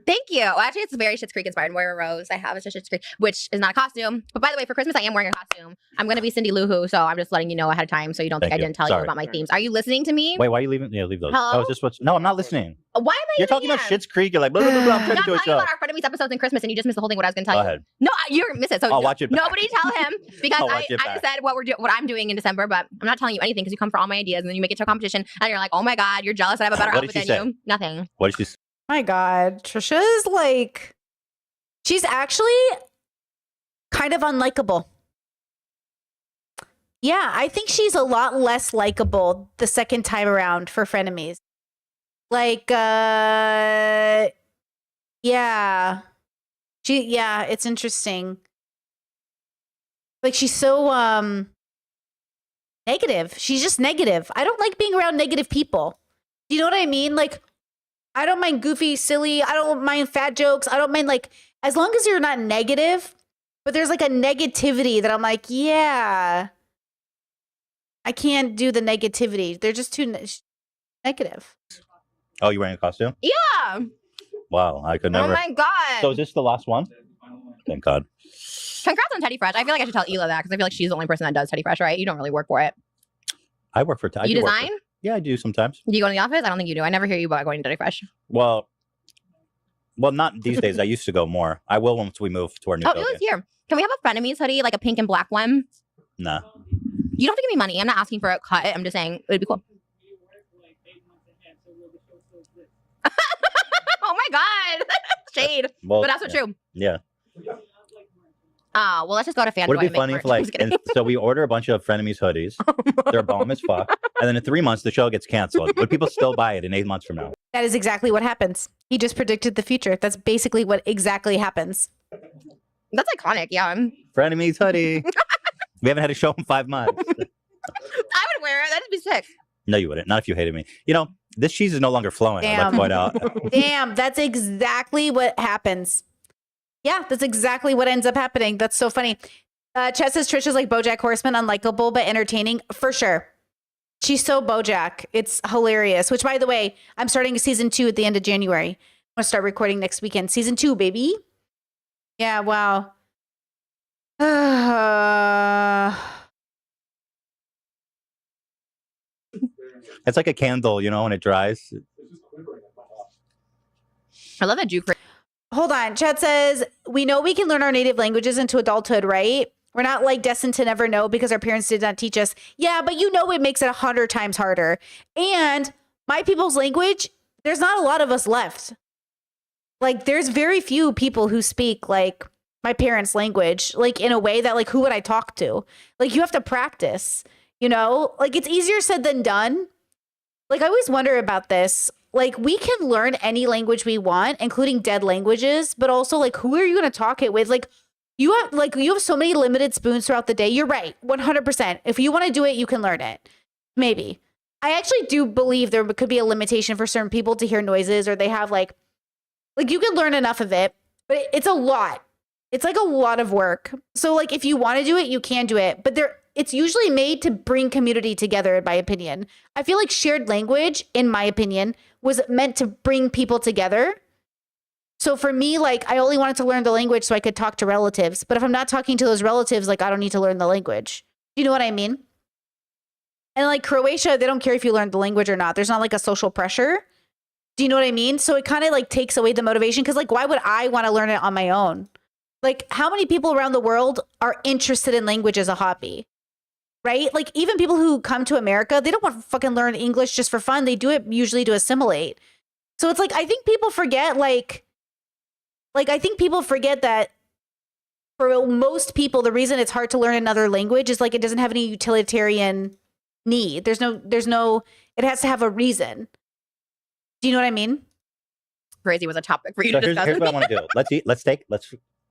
thank you. Well, actually, it's very Schitt's Creek inspired. Moira Rose, I have a Schitt's Creek, which is not a costume. But by the way, for Christmas, I am wearing a costume. I'm going to be Cindy Lou Who, so I'm just letting you know ahead of time so you don't think Thank I you. didn't tell Sorry. you about my themes. Are you listening to me? Wait, why are you leaving? Yeah, leave those. Hello? Oh, is this what's? No, I'm not listening. Why am I You're even talking about here? Schitt's Creek. You're like, blah, blah, blah, blah, I'm No, trying I'm to do a talking show. about our frenemies episodes in Christmas, and you just missed the whole thing. What I was going to Go tell you. ahead. No, you're gonna miss it. So I'll watch it back. nobody tell him because I'll I watch it just back. said what I'm doing in December, but I'm not telling you anything because you come for all my ideas, and then you make it to a competition, and you're like, oh my god, you're jealous that I have a better What did outfit she than say? you. Nothing. What did she say? My God. Trisha is like, she's actually kind of unlikable. Yeah, I think she's a lot less likable the second time around for frenemies. Like, yeah. It's interesting. Like she's so negative. She's just negative. I don't like being around negative people. Do you know what I mean? Like, I don't mind goofy, silly. I don't mind fat jokes. I don't mind like, as long as you're not negative, but there's like a negativity that I'm like, yeah, I can't do the negativity. They're just too negative. Oh, you wearing a costume? Yeah. Wow, I could never. Oh my god. So is this the last one? Thank God. Congrats on Teddy Fresh. I feel like I should tell Ela that because I feel like she's the only person that does Teddy Fresh, right? You don't really work for it. I work for. I You do work for- design? Yeah, I do sometimes. Do you go to the office? I don't think you do. I never hear you about going to Teddy Fresh. Well, not these days. I used to go more. I will once we move to our new Oh, building. Ela's here. Can we have a frenemies hoodie, like a pink and black one? Nah. You don't have to give me money. I'm not asking for a cut. I'm just saying it'd be cool. Oh my god, shade. Well, But that's so true. Yeah. Well, let's just go to FanJoy. Would it be and make funny if merch. I'm like, just kidding. so we order a bunch of frenemies hoodies, they're bomb as fuck, and then in 3 months the show gets canceled. Would people still buy it in 8 months from now? That is exactly what happens. He just predicted the future. That's basically what exactly happens. That's iconic. Yeah, Frenemies hoodie. We haven't had a show in 5 months. I would wear it. That'd be sick. No, you wouldn't. Not if you hated me. You know, this cheese is no longer flowing. I'd like to Damn. point out. Damn, that's exactly what happens. Yeah, that's exactly what ends up happening. That's so funny. Chet says Trish is like BoJack Horseman, unlikable but entertaining. For sure. She's so BoJack. It's hilarious. Which, by the way, I'm starting season 2 at the end of January. I'm going to start recording next weekend. Season 2, baby. Yeah, wow. It's like a candle, you know, when it dries. I love that Jew. Hold on. Chet says, we know we can learn our native languages into adulthood, right? We're not like destined to never know because our parents did not teach us. Yeah, but you know it makes it 100 times harder. And my people's language, there's not a lot of us left. Like, there's very few people who speak like my parents' language, like in a way that like, who would I talk to? Like, you have to practice, you know? Like, it's easier said than done. Like, I always wonder about this. Like, we can learn any language we want, including dead languages, but also like, who are you going to talk it with? Like, you have so many limited spoons throughout the day. You're right. 100%. If you want to do it, you can learn it. Maybe. I actually do believe there could be a limitation for certain people to hear noises, or they have like you can learn enough of it, but it's a lot. It's like a lot of work. So like, if you want to do it, you can do it, but it's usually made to bring community together, in my opinion. I feel like shared language, in my opinion, was meant to bring people together. So for me, like, I only wanted to learn the language so I could talk to relatives. But if I'm not talking to those relatives, like, I don't need to learn the language. Do you know what I mean? And like Croatia, they don't care if you learn the language or not. There's not like a social pressure. Do you know what I mean? So it kind of like takes away the motivation because like, why would I want to learn it on my own? Like, how many people around the world are interested in language as a hobby? Right? Like, even people who come to America, they don't want to fucking learn English just for fun. They do it usually to assimilate. So it's like, I think people forget, I think people forget that for most people, the reason it's hard to learn another language is like, it doesn't have any utilitarian need. There's no, it has to have a reason. Do you know what I mean? Crazy was a topic for you So to discuss. here's what I want to do.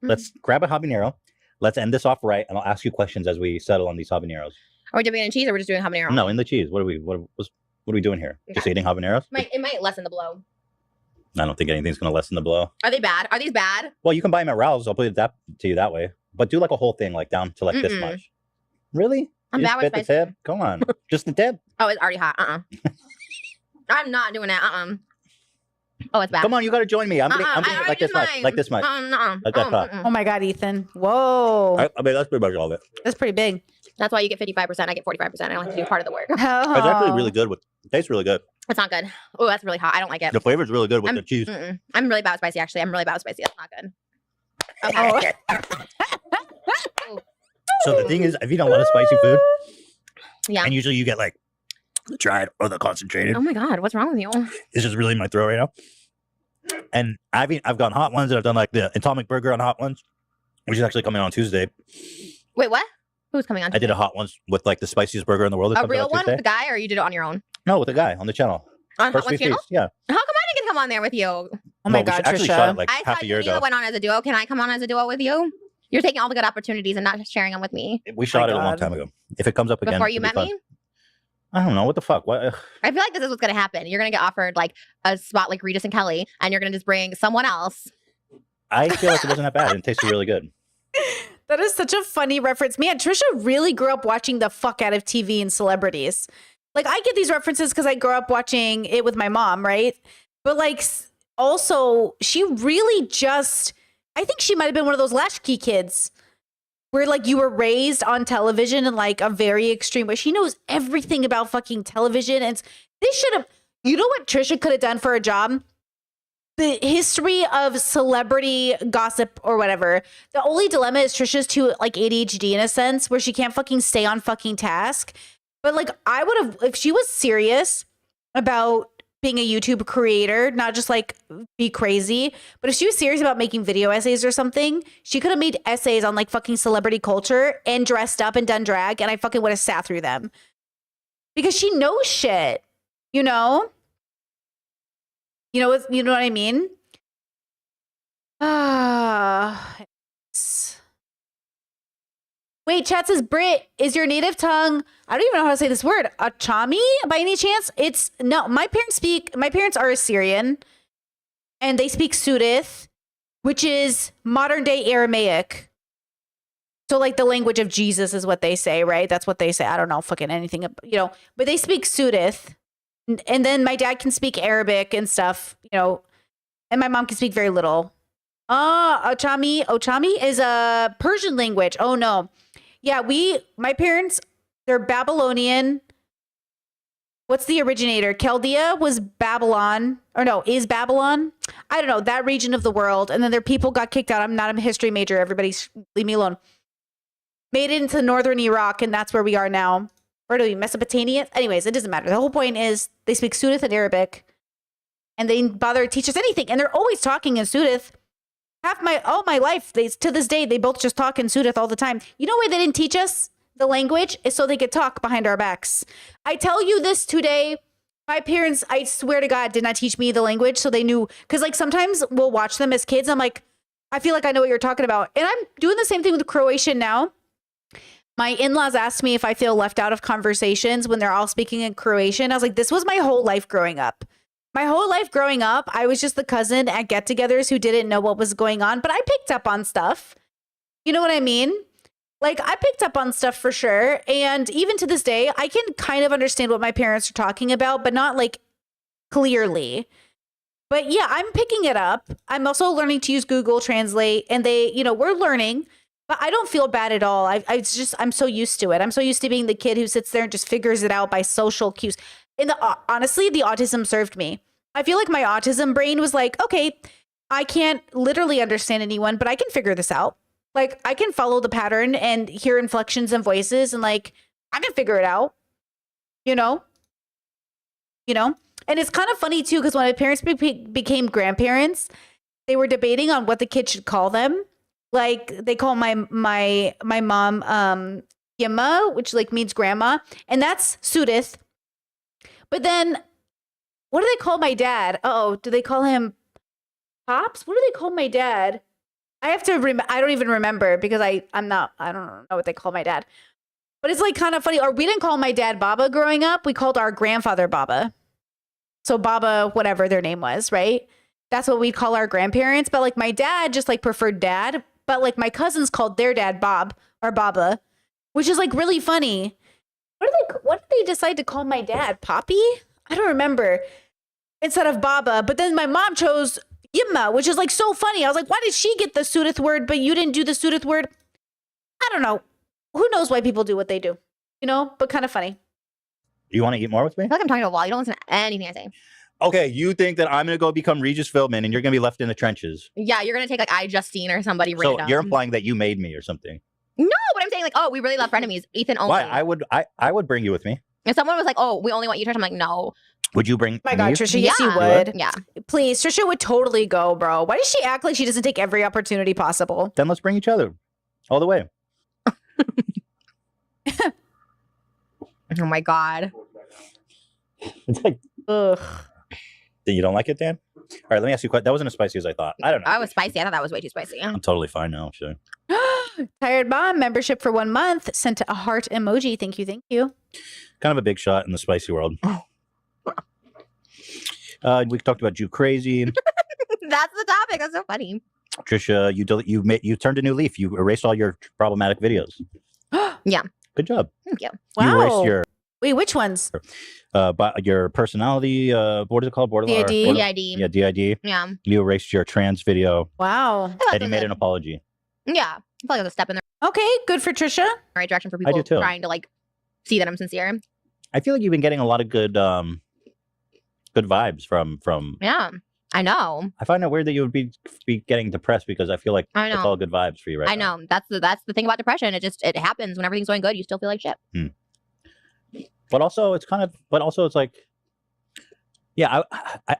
Let's grab a habanero. Let's end this off right, and I'll ask you questions as we settle on these habaneros. Are we dipping in cheese or we're just doing habanero? No, in the cheese. What are we doing here? Just eating habaneros? It might lessen the blow. I don't think anything's going to lessen the blow. Are they bad? Are these bad? Well, you can buy them at Ralph's. I'll put it that to you that way. But do like a whole thing, like down to like this much. Really? I'm You bad just with bit the spicy. tip? Come on, just the tip. Oh, it's already hot. I'm not doing that. Oh, it's bad. Come on, you got to join me. I'm gonna I like this much, mine. like this much. Like that top. Oh my God, Ethan. Whoa. I mean, that's pretty much all of it. That's pretty big. That's why you get 55%. I get 45%. I don't have to do part of the work. It's actually really good. It tastes really good. It's not good. Oh, that's really hot. I don't like it. The flavor's really good with the cheese. I'm really bad with spicy, actually. I'm really bad with spicy. That's not good. Okay. So the thing is, I've eaten a lot of spicy food, Yeah. and usually you get like the dried or the concentrated. Oh my God. What's wrong with you? It's just really in my throat right now. And I've gone hot ones, and I've done like the Atomic Burger on hot ones, which is actually coming on Tuesday. Wait, what? Who's coming on? I did a hot ones with like the spiciest burger in the world. A real one with the guy, or you did it on your own? No, with the guy on the channel. On Hot First Ones few channel? feast, yeah. How come I didn't get to come on there with you? Oh my We God, actually Trisha. shot it like I half thought a year you ago. went on as a duo. Can I come on as a duo with you? You're taking all the good opportunities and not just sharing them with me. We shot it a long God. time ago. If it comes up again, Before you it'll met be fun. me? I don't know what the fuck. What? I feel like this is what's going to happen. You're going to get offered like a spot like Regis and Kelly, and you're going to just bring someone else. I feel like it wasn't that bad. It tasted really good. That is such a funny reference. Man, Trisha really grew up watching the fuck out of TV and celebrities. Like, I get these references because I grew up watching it with my mom, right? But like, also, she really just, I think she might have been one of those latchkey kids where like you were raised on television in like a very extreme way. She knows everything about fucking television. And they should have, you know what Trisha could have done for a job? The history of celebrity gossip or whatever. The only dilemma is Trisha's too like ADHD in a sense where she can't fucking stay on fucking task. But like I would have, if she was serious about being a YouTube creator, not just like be crazy, but if she was serious about making video essays or something, she could have made essays on like fucking celebrity culture and dressed up and done drag, and I fucking would have sat through them. Because she knows shit, you know? You know what I mean? Wait, chat says, Brit, is your native tongue, I don't even know how to say this word, Achami by any chance? It's, no, my parents are Assyrian, and they speak Sudith, which is modern day Aramaic. So like the language of Jesus is what they say, right? That's what they say. I don't know fucking anything, you know, but they speak Sudith. And then my dad can speak Arabic and stuff, you know, and my mom can speak very little. Ochami is a Persian language. Oh no. Yeah, my parents, they're Babylonian. What's the originator? Chaldea was Babylon, or no, is Babylon? I don't know, that region of the world. And then their people got kicked out. I'm not a history major. Everybody leave me alone. Made it into northern Iraq, and that's where we are now. Or do we Mesopotamia? Anyways, it doesn't matter. The whole point is they speak Sudith and Arabic, and they didn't bother to teach us anything. And they're always talking in Sudith. All my life, to this day, they both just talk in Sudith all the time. You know why they didn't teach us the language? Is so they could talk behind our backs. I tell you this today. My parents, I swear to God, did not teach me the language, so they knew. Because like sometimes we'll watch them as kids. I'm like, I feel like I know what you're talking about. And I'm doing the same thing with Croatian now. My in-laws asked me if I feel left out of conversations when they're all speaking in Croatian. I was like, this was my whole life growing up. My whole life growing up, I was just the cousin at get-togethers who didn't know what was going on, but I picked up on stuff. You know what I mean? Like, I picked up on stuff for sure. And even to this day, I can kind of understand what my parents are talking about, but not like clearly. But yeah, I'm picking it up. I'm also learning to use Google Translate, and we're learning. But I don't feel bad at all. It's just I'm so used to it. I'm so used to being the kid who sits there and just figures it out by social cues. And honestly, the autism served me. I feel like my autism brain was like, okay, I can't literally understand anyone, but I can figure this out. Like I can follow the pattern and hear inflections and voices, and like I can figure it out. You know. And it's kind of funny too, because when my parents became grandparents, they were debating on what the kids should call them. Like they call my mom Yima, which like means grandma, and that's Sudith. But then what do they call my dad? Oh, do they call him Pops? What do they call my dad? I have to I don't even remember because I don't know what they call my dad. But it's like kind of funny. Or we didn't call my dad Baba growing up. We called our grandfather Baba. So Baba, whatever their name was, right? That's what we call our grandparents. But like my dad just like preferred dad. But like my cousins called their dad Bob or Baba, which is like really funny. What did they decide to call my dad? Poppy? I don't remember. Instead of Baba. But then my mom chose Yimma, which is like so funny. I was like, why did she get the Sudith word, but you didn't do the Sudith word? I don't know. Who knows why people do what they do, but kind of funny. You want to eat more with me? I feel like I'm talking to a wall. You don't listen to anything I say. Okay, you think that I'm going to go become Regis Philbin and you're going to be left in the trenches. Yeah, you're going to take like iJustine or somebody random. So you're implying that you made me or something. No, but I'm saying like, oh, we really love frenemies. Ethan only. Why? I would bring you with me. If someone was like, oh, we only want you, Trish, I'm like, no. Would you bring Oh my God, me? Trisha, yes, you would. Yeah. Please, Trisha would totally go, bro. Why does she act like she doesn't take every opportunity possible? Then let's bring each other all the way. Oh my God. It's like, ugh. You don't like it, Dan? All right, let me ask you a question. That wasn't as spicy as I thought. I don't know. I was spicy. I thought that was way too spicy. I'm totally fine now, actually. Tired Mom membership for 1 month. Sent a heart emoji. Thank you. Thank you. Kind of a big shot in the spicy world. We talked about you crazy. That's the topic. That's so funny. Trisha, you turned a new leaf. You erased all your problematic videos. Yeah. Good job. Thank you. You Wow. erased your Which ones? your personality. What is it called? Borderline. DID. DID. Yeah, DID. Yeah. You erased your trans video, Wow. I and you made an apology. Yeah. I feel like it was a step in the Okay, good for Trisha. right direction for I people do too. trying to like see that I'm sincere. I feel like you've been getting a lot of good vibes from. Yeah. I know. I find it weird that you would be getting depressed because I feel like I it's know. all good vibes for you right I now. know. That's the thing about depression. It happens when everything's going good. You still feel like shit. But also, it's like, yeah,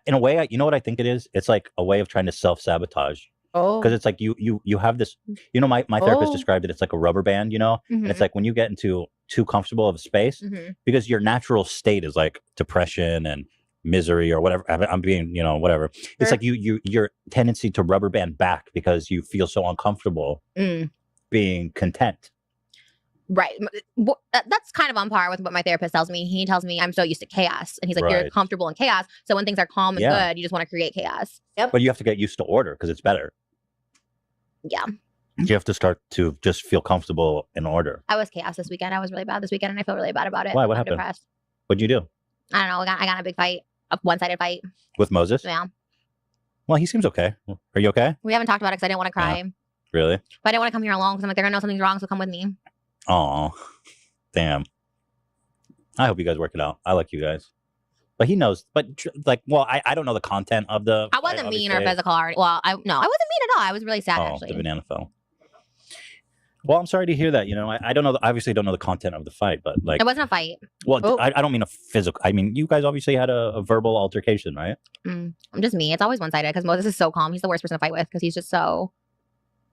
in a way, you know what I think it is? It's like a way of trying to self-sabotage. Oh. Because it's like you have this, my therapist Oh. described it, it's like a rubber band, and it's like when you get into too comfortable of a space, because your natural state is like depression and misery or whatever. I'm being, whatever. It's like your tendency to rubber band back because you feel so uncomfortable being content. Right. That's kind of on par with what my therapist tells me. He tells me I'm so used to chaos. And he's like, you're Right. comfortable in chaos. So when things are calm and Yeah. good, you just want to create chaos. But you have to get used to order because it's better. Yeah. You have to start to just feel comfortable in order. I was chaos this weekend. I was really bad this weekend and I feel really bad about it. Why? What I'm happened? depressed. What'd you do? I don't know. I got in a big fight, a one-sided fight. With Moses? Yeah. Well, he seems okay. Are you okay? We haven't talked about it because I didn't want to cry. Really? But I didn't want to come here alone because I'm like, they're going to know something's wrong. So come with me. Oh, damn. I hope you guys work it out. I like you guys. But he knows. But I don't know the content of the. I wasn't mean or obviously. physical. Well, I wasn't mean at all. I was really sad Oh, actually. the banana fell. Well, I'm sorry to hear that. I don't know. Obviously, don't know the content of the fight, but like, It wasn't a fight. well, Oh. I don't mean a physical. I mean, you guys obviously had a verbal altercation, right? I'm just me. It's always one-sided because Moses is so calm. He's the worst person to fight with because he's just so.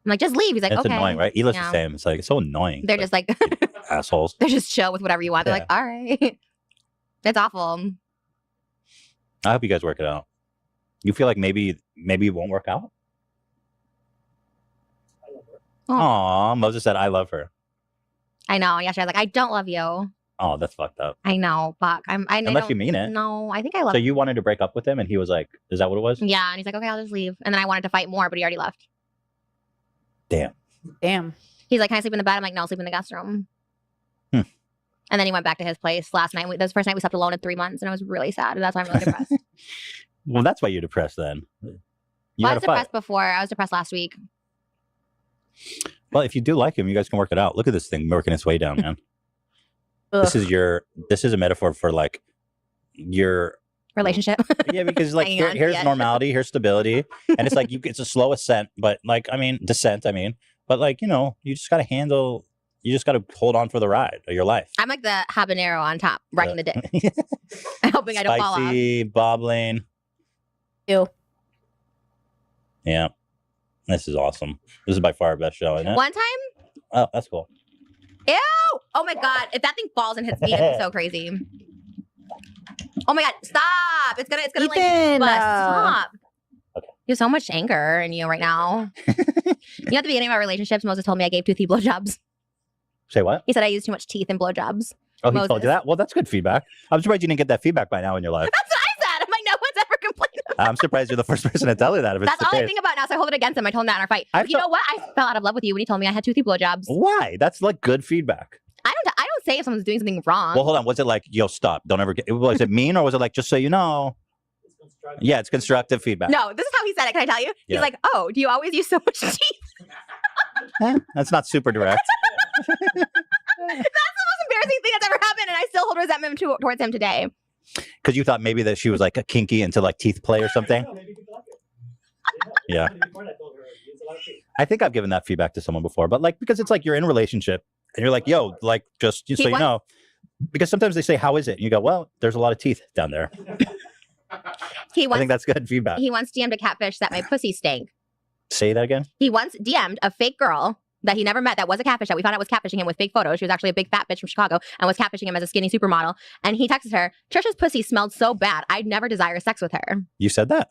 I'm like, just leave. He's like, It's okay. annoying, right? Eli's Yeah. the same. It's like it's so annoying. They're just like, assholes. they're just chill with whatever you want. They're Yeah. like, all right. It's awful. I hope you guys work it out. You feel like maybe it won't work out? Oh. Aw, Moses said, "I love her." I know. Yesterday, I was like, I don't love you. Oh, that's fucked up. I know. Fuck. I Unless don't- you mean it. No, I think I love So you wanted to break up with him, and he was like, "Is that what it was?" Yeah. And he's like, okay, I'll just leave. And then I wanted to fight more, but he already left. Damn. Damn. He's like, can I sleep in the bed? I'm like, no, I'll sleep in the guest room. Hmm. And then he went back to his place last night. That was the first night we slept alone in 3 months, and I was really sad. And that's why I'm really depressed. Well, that's why you're depressed then. You Well, I had was a fight. depressed before. I was depressed last week. Well, if you do like him, you guys can work it out. Look at this thing working its way down, man. Ugh. This is a metaphor for like your Relationship. yeah, because like Hanging on, here's yeah. normality, here's stability, and it's like it's a slow ascent, but like descent, but like you just got to hold on for the ride of your life. I'm like the habanero on top, riding the dick. I'm hoping I don't fall off. Spicy, bobbling. Ew. Yeah, this is awesome. This is by far our best show, isn't it? One time, Oh, that's cool. ew! Oh my god, if that thing falls and hits me, it'd be so crazy. Oh my god, stop! It's gonna Ethan, like bust. Stop. Okay. You have so much anger in you right now. You know, at the beginning of our relationships, Moses told me I gave toothy blowjobs. Say what? He said I used too much teeth in blowjobs. Oh, he Moses. told you that? Well, that's good feedback. I'm surprised you didn't get that feedback by now in your life. That's what I said. I'm like, no one's ever complained about. I'm surprised you're the first person to tell you that. If it's That's the all I case. think about now, so I hold it against him. I told him that in our fight. I've You know what? I fell out of love with you when he told me I had toothy blowjobs. Why? That's like good feedback. I don't say if someone's doing something wrong. Well, hold on. Was it like, yo, stop? Don't ever get. Was it mean or was it like, just so you know? Yeah, it's constructive feedback. No, this is how he said it. Can I tell you? Yeah. He's like, oh, do you always use so much teeth? That's not super direct. That's the most embarrassing thing that's ever happened, and I still hold resentment towards him today. Because you thought maybe that she was like a kinky into like teeth play or something. Yeah. I think I've given that feedback to someone before, but like because it's like you're in a relationship and you're like, yo, like just so you know, because sometimes they say, how is it? And you go, well, there's a lot of teeth down there. He I think that's good feedback. He once DM'd a catfish that my pussy stank. Say that again. He once DM'd a fake girl that he never met that was a catfish that we found out was catfishing him with fake photos. She was actually a big fat bitch from Chicago and was catfishing him as a skinny supermodel. And he texted her, Trisha's pussy smelled so bad, I'd never desire sex with her. You said that.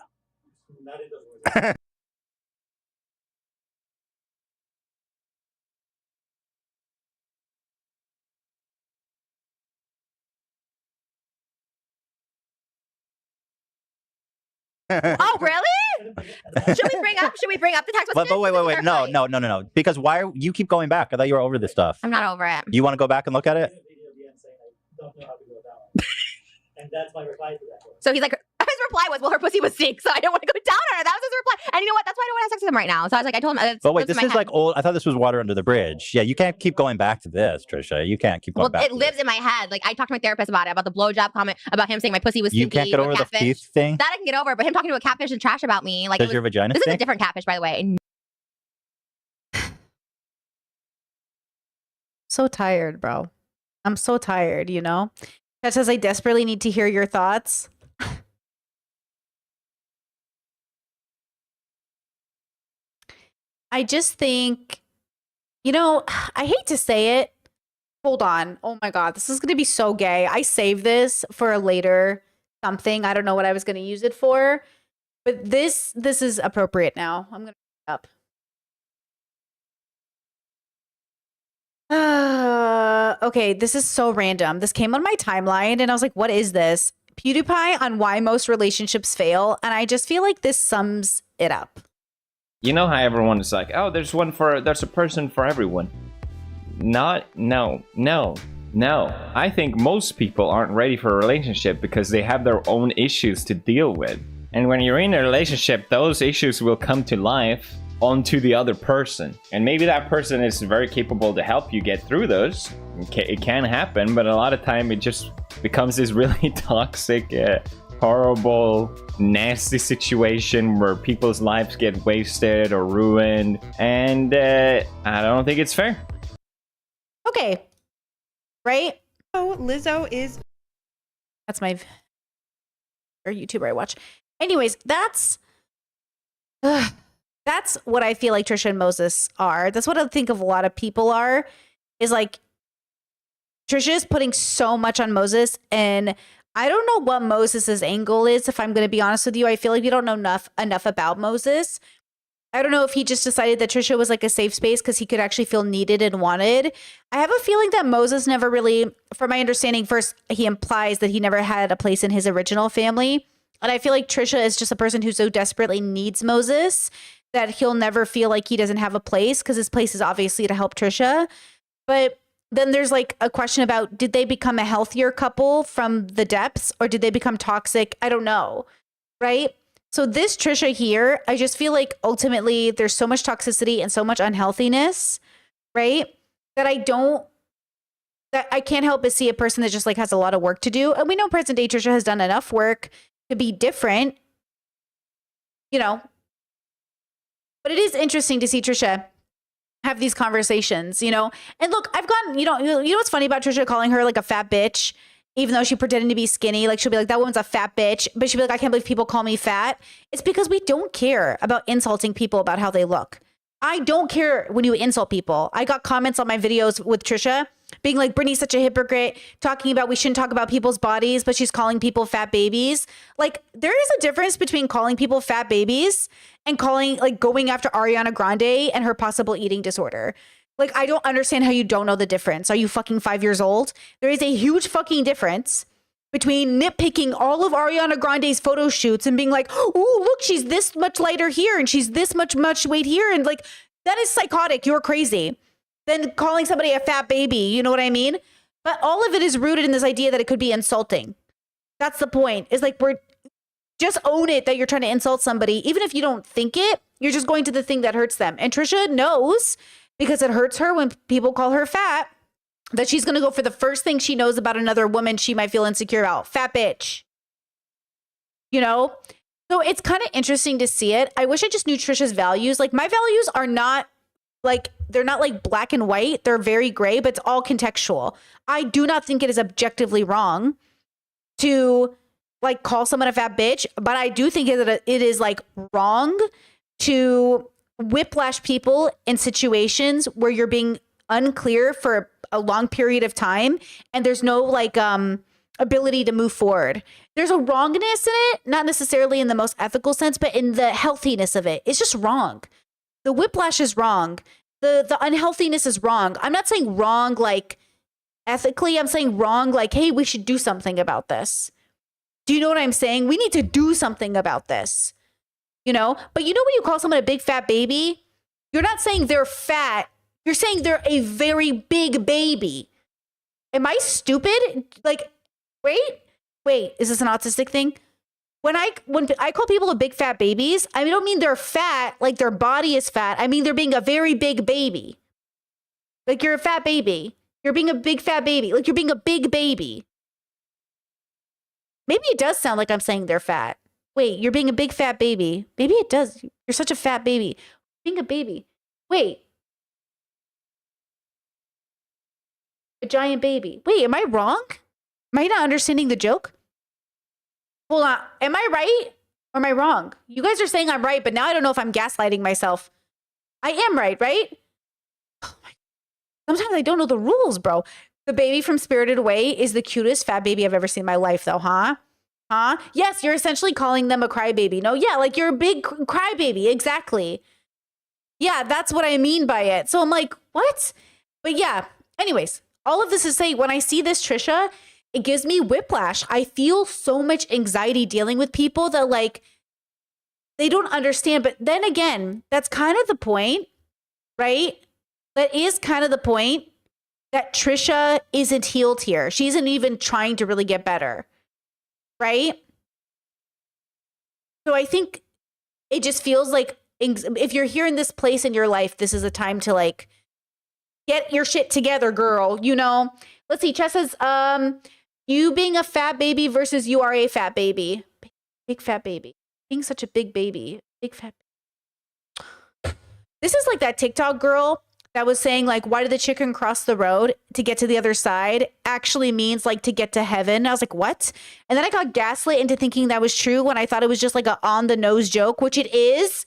Oh, really? Should we bring up the text messages? But wait. No. Because you keep going back? I thought you were over this stuff. I'm not over it. You want to go back and look at it? And that's my reply to that. So he's like, his reply was, well, her pussy was stink, so I don't want to go down on her. That was his reply. And you know what? That's why I don't want to have sex with him right now. So I was like, I told him. But wait, this is like old. I thought this was water under the bridge. Yeah, you can't keep going back to this, Trisha. You can't keep going back. It lives in my head. Like I talked to my therapist about it, about the blowjob comment, about him saying my pussy was stinky. You can't get over the teeth thing? That I can get over, but him talking to a catfish and trash about me. Like, Does your vagina This is a stink? different catfish, by the way. So tired, bro. I'm so tired, you know? That says I desperately need to hear your thoughts. I just think, you know, I hate to say it. Hold on. Oh my God, this is going to be so gay. I saved this for a later something. I don't know what I was going to use it for, but this is appropriate now. I'm going to put it up. Okay, this is so random. This came on my timeline and I was like, what is this? PewDiePie on why most relationships fail. And I just feel like this sums it up. You know how everyone is like, oh, there's a person for everyone. No. I think most people aren't ready for a relationship because they have their own issues to deal with. And when you're in a relationship, those issues will come to life onto the other person. And maybe that person is very capable to help you get through those. It can happen, but a lot of time it just becomes this really toxic, horrible, nasty situation where people's lives get wasted or ruined. And I don't think it's fair. Okay. Right? Oh, Lizzo is... That's my... or YouTuber I watch. Anyways, that's what I feel like Trisha and Moses are. That's what I think of a lot of people are. Is like, Trisha is putting so much on Moses, and I don't know what Moses's angle is, if I'm going to be honest with you. I feel like we don't know enough about Moses. I don't know if he just decided that Trisha was like a safe space because he could actually feel needed and wanted. I have a feeling that Moses never really, from my understanding, first, he implies that he never had a place in his original family. And I feel like Trisha is just a person who so desperately needs Moses that he'll never feel like he doesn't have a place, because his place is obviously to help Trisha. But then there's like a question about, did they become a healthier couple from the depths, or did they become toxic? I don't know. Right? So this Trisha here, I just feel like ultimately there's so much toxicity and so much unhealthiness right? That I can't help but see a person that just like has a lot of work to do. And we know present day Trisha has done enough work to be different, you know. But it is interesting to see Trisha have these conversations, you know. And look, I've gotten, you know what's funny about Trisha calling her like a fat bitch, even though she pretended to be skinny. Like she'll be like, that woman's a fat bitch, but she'll be like, I can't believe people call me fat. It's because we don't care about insulting people about how they look. I don't care when you insult people. I got comments on my videos with Trisha being like, Brittany's such a hypocrite, talking about we shouldn't talk about people's bodies, but she's calling people fat babies. Like, there is a difference between calling people fat babies and going after Ariana Grande and her possible eating disorder. Like, I don't understand how you don't know the difference. Are you fucking 5 years old? There is a huge fucking difference between nitpicking all of Ariana Grande's photo shoots and being like, oh, look, she's this much lighter here and she's this much weight here. And like, that is psychotic. You're crazy. Then calling somebody a fat baby, you know what I mean? But all of it is rooted in this idea that it could be insulting. That's the point. Is like, just own it that you're trying to insult somebody. Even if you don't think it, you're just going to the thing that hurts them. And Trisha knows, because it hurts her when people call her fat, that she's going to go for the first thing she knows about another woman she might feel insecure about. Fat bitch. You know? So it's kind of interesting to see it. I wish I just knew Trisha's values. Like, my values are not like, they're not like black and white. They're very gray, but it's all contextual. I do not think it is objectively wrong to like call someone a fat bitch, but I do think that it is like wrong to whiplash people in situations where you're being unclear for a long period of time and there's no like ability to move forward. There's a wrongness in it, not necessarily in the most ethical sense, but in the healthiness of it. It's just wrong. The whiplash is wrong. The unhealthiness is wrong. I'm not saying wrong like ethically. I'm saying wrong like, hey, we should do something about this. Do you know what I'm saying? We need to do something about this. You know? But you know when you call someone a big fat baby, you're not saying they're fat. You're saying they're a very big baby. Am I stupid? Like, wait, is this an autistic thing? When I call people a big fat babies, I don't mean they're fat, like their body is fat. I mean they're being a very big baby. Like, you're a fat baby. You're being a big fat baby. Like, you're being a big baby. Maybe it does sound like I'm saying they're fat. Wait, you're being a big fat baby. Maybe it does. You're such a fat baby. Being a baby. Wait. A giant baby. Wait, am I wrong? Am I not understanding the joke? Hold on. Am I right or am I wrong? You guys are saying I'm right, but now I don't know if I'm gaslighting myself. I am right? Oh my. Sometimes I don't know the rules, bro. The baby from Spirited Away is the cutest fat baby I've ever seen in my life, though, huh? Yes, you're essentially calling them a crybaby. No, yeah, like you're a big crybaby. Exactly. Yeah, that's what I mean by it. So I'm like, what? But yeah, anyways, all of this is saying when I see this Trisha, it gives me whiplash. I feel so much anxiety dealing with people that like, they don't understand. But then again, that's kind of the point, right? That is kind of the point that Trisha isn't healed here. She isn't even trying to really get better, right? So I think it just feels like if you're here in this place in your life, this is a time to like, get your shit together, girl, you know? Let's see, Chess says, you being a fat baby versus you are a fat baby. Big fat baby. Being such a big baby. Big fat baby. This is like that TikTok girl that was saying like, why did the chicken cross the road to get to the other side actually means like to get to heaven. I was like, what? And then I got gaslit into thinking that was true when I thought it was just like a on the nose joke, which it is.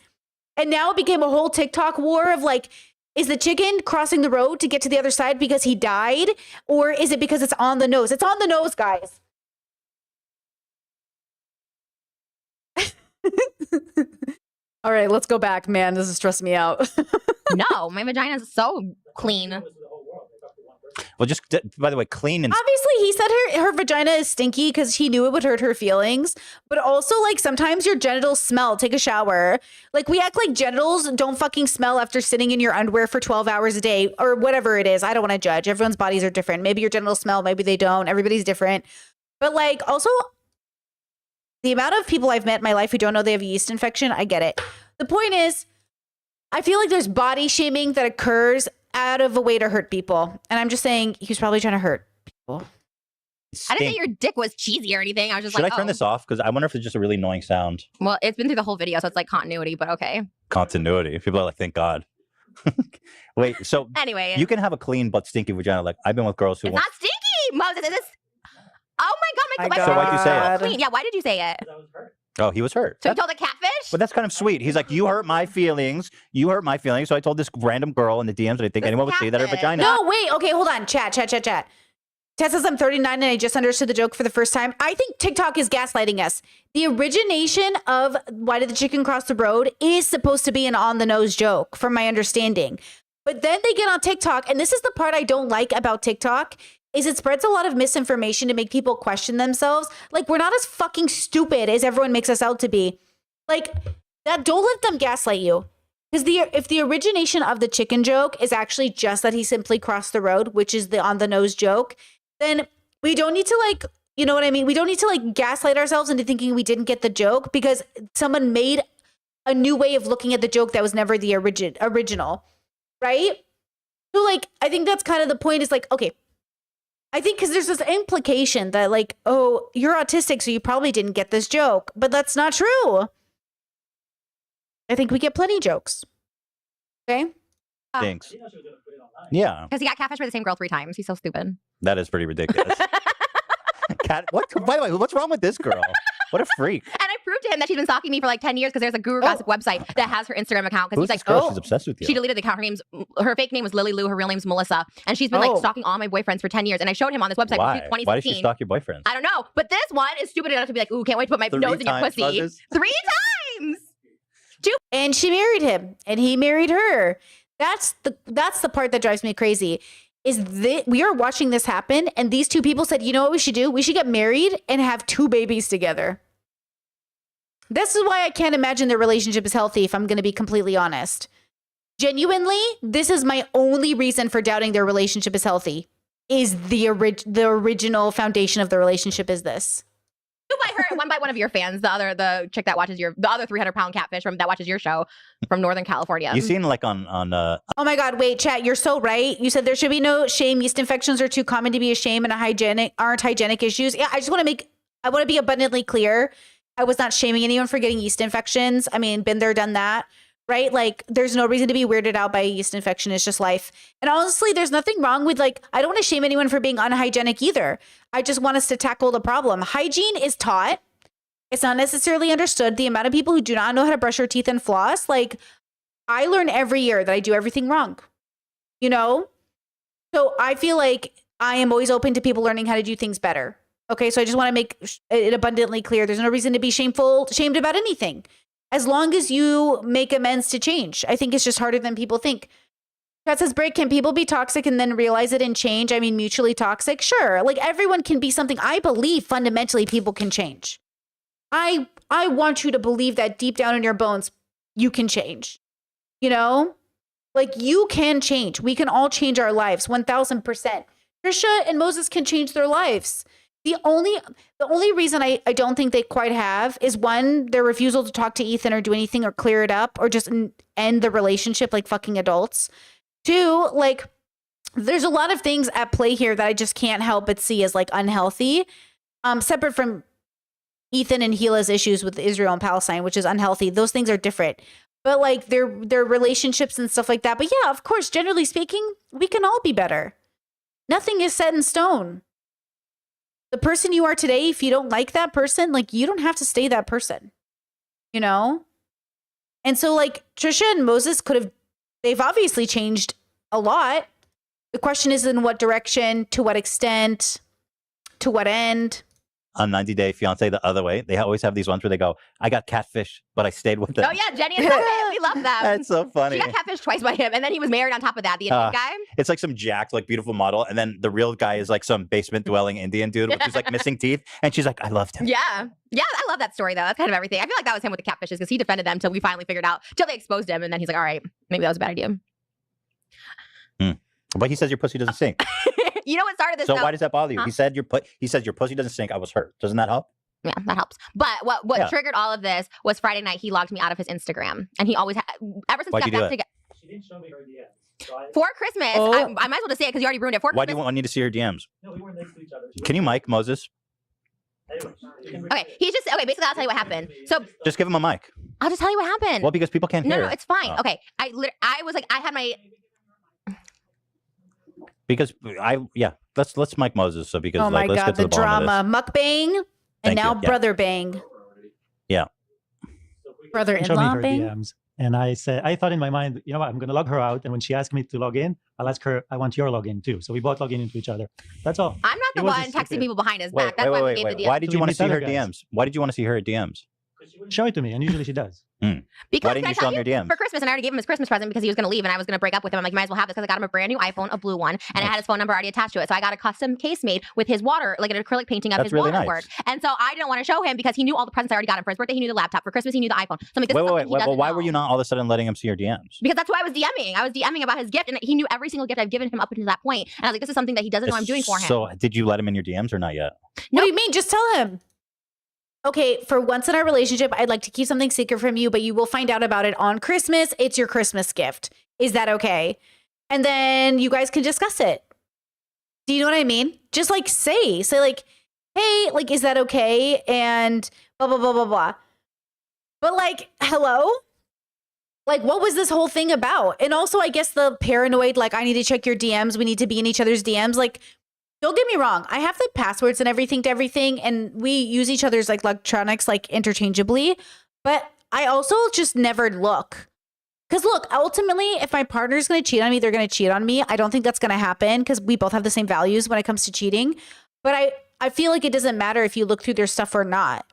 And now it became a whole TikTok war of like, is the chicken crossing the road to get to the other side because he died? Or is it because it's on the nose? It's on the nose, guys. All right, let's go back. Man, this is stressing me out. No, my vagina is so clean. Well, just by the way, clean and obviously he said her vagina is stinky because he knew it would hurt her feelings. But also, like, sometimes your genitals smell. Take a shower. Like, we act like genitals don't fucking smell after sitting in your underwear for 12 hours a day or whatever it is. I don't want to judge. Everyone's bodies are different. Maybe your genitals smell, maybe they don't. Everybody's different. But like, also, the amount of people I've met in my life who don't know they have a yeast infection, I get it. The point is, I feel like there's body shaming that occurs out of a way to hurt people. And I'm just saying he's probably trying to hurt people. I didn't say your dick was cheesy or anything. I was just Should like, I turn this off? Because I wonder if it's just a really annoying sound. Well, it's been through the whole video, so it's like continuity, but okay. Continuity. People are like, thank God. Wait, so Anyway. you can have a clean but stinky vagina. Like, I've been with girls who It's want. not stinky, Moses. It is. Oh my God, my So why'd you say it? clean. Yeah, why did you say it? Oh, he was hurt. So you told a catfish? But that's kind of sweet. He's like, you hurt my feelings. You hurt my feelings. So I told this random girl in the DMs that I think anyone would say that her vagina. No, wait. Okay, hold on. Chat. Ted says I'm 39 and I just understood the joke for the first time. I think TikTok is gaslighting us. The origination of why did the chicken cross the road is supposed to be an on-the-nose joke, from my understanding. But then they get on TikTok, and this is the part I don't like about TikTok, is it spreads a lot of misinformation to make people question themselves. Like, we're not as fucking stupid as everyone makes us out to be. Like, that, don't let them gaslight you. Because if the origination of the chicken joke is actually just that he simply crossed the road, which is the on-the-nose joke, then we don't need to, like, you know what I mean? We don't need to, like, gaslight ourselves into thinking we didn't get the joke because someone made a new way of looking at the joke that was never the original, right? So, like, I think that's kind of the point is, like, okay, I think because there's this implication that, like, oh, you're autistic, so you probably didn't get this joke. But that's not true. I think we get plenty jokes. Okay? Thanks. Yeah. Because he got catfished by the same girl 3 times. He's so stupid. That is pretty ridiculous. What? By the way, what's wrong with this girl? What a freak. And I proved to him that she's been stalking me for like 10 years because there's a Guru Gossip website that has her Instagram account. Because Who's he's this like, girl? She's obsessed with you. She deleted the account. Her fake name was Lily Lou. Her real name's Melissa. And she's been like stalking all my boyfriends for 10 years. And I showed him on this website. Why? 2016. Why did she stalk your boyfriends? I don't know. But this one is stupid enough to be like, ooh, can't wait to put my 3 nose in your times, pussy. Moses? 3 times. And she married him, and he married her. That's the part that drives me crazy. Is that we are watching this happen, and these 2 people said, you know what we should do? We should get married and have 2 babies together. This is why I can't imagine their relationship is healthy, if I'm going to be completely honest. Genuinely, this is my only reason for doubting their relationship is healthy, is the original foundation of the relationship is this. 2 by her, 1 by one of your fans. The chick that watches the other 300-pound catfish that watches your show from Northern California. You seen like on Oh my God, wait, chat, you're so right. You said there should be no shame. Yeast infections are too common to be a shame and aren't hygienic issues. Yeah, I want to be abundantly clear. I was not shaming anyone for getting yeast infections. I mean, been there, done that, right? Like, there's no reason to be weirded out by a yeast infection. It's just life. And honestly, there's nothing wrong with, like, I don't want to shame anyone for being unhygienic either. I just want us to tackle the problem. Hygiene is taught. It's not necessarily understood. The amount of people who do not know how to brush their teeth and floss, like, I learn every year that I do everything wrong, you know? So I feel like I am always open to people learning how to do things better. Okay, so I just want to make it abundantly clear. There's no reason to be shamed about anything. As long as you make amends to change. I think it's just harder than people think. That says, Break, can people be toxic and then realize it and change? I mean, mutually toxic? Sure. Like, everyone can be something. I believe fundamentally people can change. I want you to believe that deep down in your bones, you can change. You know? Like, you can change. We can all change our lives, 1000%. Trisha and Moses can change their lives. The only reason I don't think they quite have is 1, their refusal to talk to Ethan or do anything or clear it up or just end the relationship like fucking adults. 2, like, there's a lot of things at play here that I just can't help but see as like unhealthy. Separate from Ethan and Gila's issues with Israel and Palestine, which is unhealthy. Those things are different. But like their relationships and stuff like that. But yeah, of course, generally speaking, we can all be better. Nothing is set in stone. The person you are today, if you don't like that person, like, you don't have to stay that person, you know? And so, like, Trisha and Moses they've obviously changed a lot. The question is in what direction, to what extent, to what end. On 90 Day Fiancé the other way, they always have these ones where they go, I got catfish, but I stayed with them. Oh yeah, Jenny and Puppet. We love them. That's so funny. She got catfished twice by him, and then he was married on top of that, the Indian guy. It's like some jacked, like, beautiful model, and then the real guy is like some basement-dwelling Indian dude who's like missing teeth, and she's like, I loved him. Yeah. Yeah, I love that story, though. That's kind of everything. I feel like that was him with the catfishes, because he defended them until we finally figured out, till they exposed him, and then he's like, all right, maybe that was a bad idea. But he says your pussy doesn't stink. You know what started this? So though? why does that bother you? Huh? He said your pussy doesn't stink. I was hurt. Doesn't that help? Yeah, that helps. But what triggered all of this was Friday night. He logged me out of his Instagram, and he always ever since Why'd we you got do back together. She didn't show me her DMs. For Christmas, Oh. I might as well just say it because you already ruined it. For Why do Christmas, you want me to see her DMs? No, we were next to each other. Can you mic Moses? Anyway, you can okay, he's just okay. Basically, I'll tell you what happened. So Just give him a mic. I'll just tell you what happened. Well, because people can't no, hear. no, it's fine. Oh. Okay, I was like, I had my Because let's mic Moses. So because Oh my let's god, get to the the bottom of drama. Mukbang and Thank now you, yeah. brother bang. Yeah. Brother-in-law show me her bang. DMs. And I said, I thought in my mind, you know what, I'm going to log her out. And when she asked me to log in, I'll ask her, I want your login too. So we both log in into each other. That's all. I'm not the It was one just texting stupid. people behind his back. That's why we gave the DM. Why did So you we want to meet see other her guys. DMs? Why did you want to see her DMs? Show it to me. And usually she does. Because Why didn't can I you show tell him your DMs? For Christmas, and I already gave him his Christmas present because he was going to leave and I was going to break up with him. I'm like, you might as well have this because I got him a brand new iPhone, a blue one, and it had his phone number already attached to it. So I got a custom case made with his water, like an acrylic painting of That's his really water nice. work. And so I didn't want to show him because he knew all the presents I already got him. For his birthday, he knew the laptop. For Christmas, he knew the iPhone. So I'm like, this is something he doesn't Why know. were you not all of a sudden letting him see your DMs? Because that's who I was DMing. I was DMing about his gift, and he knew every single gift I've given him up until that point. And I was like, this is something that he doesn't know I'm doing for him. So did you let him in your DMs or not yet? What do you mean? Just tell him. Okay, for once in our relationship, I'd like to keep something secret from you, but you will find out about it on Christmas. It's your Christmas gift. Is that okay? And then you guys can discuss it. Do you know what I mean? Just like say like, hey, like, is that okay? And blah, blah, blah, blah, blah. But like, hello? Like, what was this whole thing about? And also, I guess the paranoid, like, I need to check your DMs. We need to be in each other's DMs. Like, don't get me wrong. I have the passwords and everything to everything, and we use each other's like electronics like interchangeably. But I also just never look. Because look, ultimately, if my partner's going to cheat on me, they're going to cheat on me. I don't think that's going to happen because we both have the same values when it comes to cheating. But I feel like it doesn't matter if you look through their stuff or not.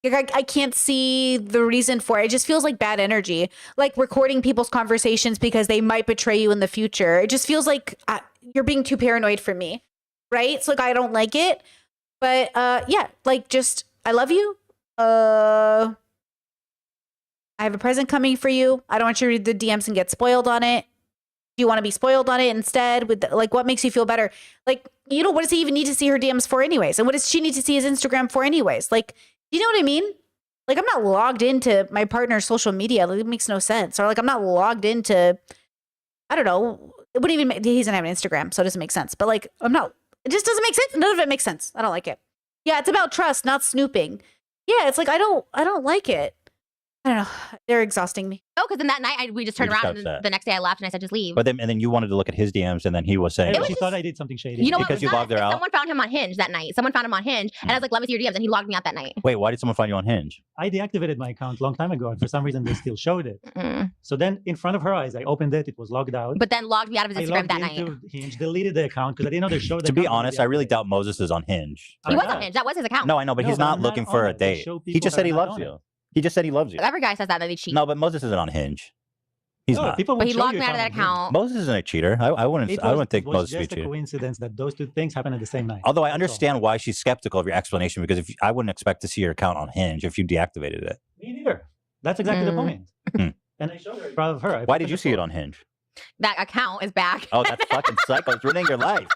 Like, I can't see the reason for it. It just feels like bad energy. Like recording people's conversations because they might betray you in the future. It just feels like you're being too paranoid for me. Right? So like, I don't like it. But yeah, like just, I love you. I have a present coming for you. I don't want you to read the DMs and get spoiled on it. Do you want to be spoiled on it instead? With like, what makes you feel better? Like, you know, what does he even need to see her DMs for anyways? And what does she need to see his Instagram for anyways? Like, you know what I mean? Like, I'm not logged into my partner's social media. Like, it makes no sense. Or like, I'm not logged into, I don't know. It wouldn't even make, he doesn't have an Instagram, so it doesn't make sense. But like, it just doesn't make sense. None of it makes sense. I don't like it. Yeah, it's about trust, not snooping. Yeah, it's like, I don't like it. I don't know. They're exhausting me. Oh, because then that night we just turned You just around got and upset. the next day I left and I said, just leave. But then you wanted to look at his DMs, and then he was saying, Anyway, she thought I did something shady. You know what? Because It was you not- logged her out? Someone found him on Hinge that night. Someone found him on Hinge, and I was like, let me see your DMs, and he logged me out that night. wait, why did someone find you on Hinge? I deactivated my account a long time ago, and for some reason they still showed it. Mm. So then, in front of her eyes, I opened it. It was logged out. But then logged me out of his I Instagram logged that night. into Hinge, deleted the account because I didn't know they showed the To be account honest, I really doubt Moses is on Hinge. He was on Hinge. That was his account. No, I know, but No, he's but not I'm not looking on for a it. They date. show He people just that said he are not loves on you. He just said he loves you. Every guy says that they cheat. No, but Moses isn't on Hinge. He's No, not. people But won't he show logged you me out of that account on Hinge. account. Moses isn't a cheater. I wouldn't think It was Moses would be a just a cheater. coincidence that those two things happened at the same night. Although I That's all. understand why she's skeptical of your explanation, because I wouldn't expect to see your account on Hinge if you deactivated it. Me neither. That's exactly the Mm. point. Hmm. And I showed her. Proud of her. I Why put did the you see it photo. on Hinge? That account is back. Oh, that's fucking psycho. It's ruining your life.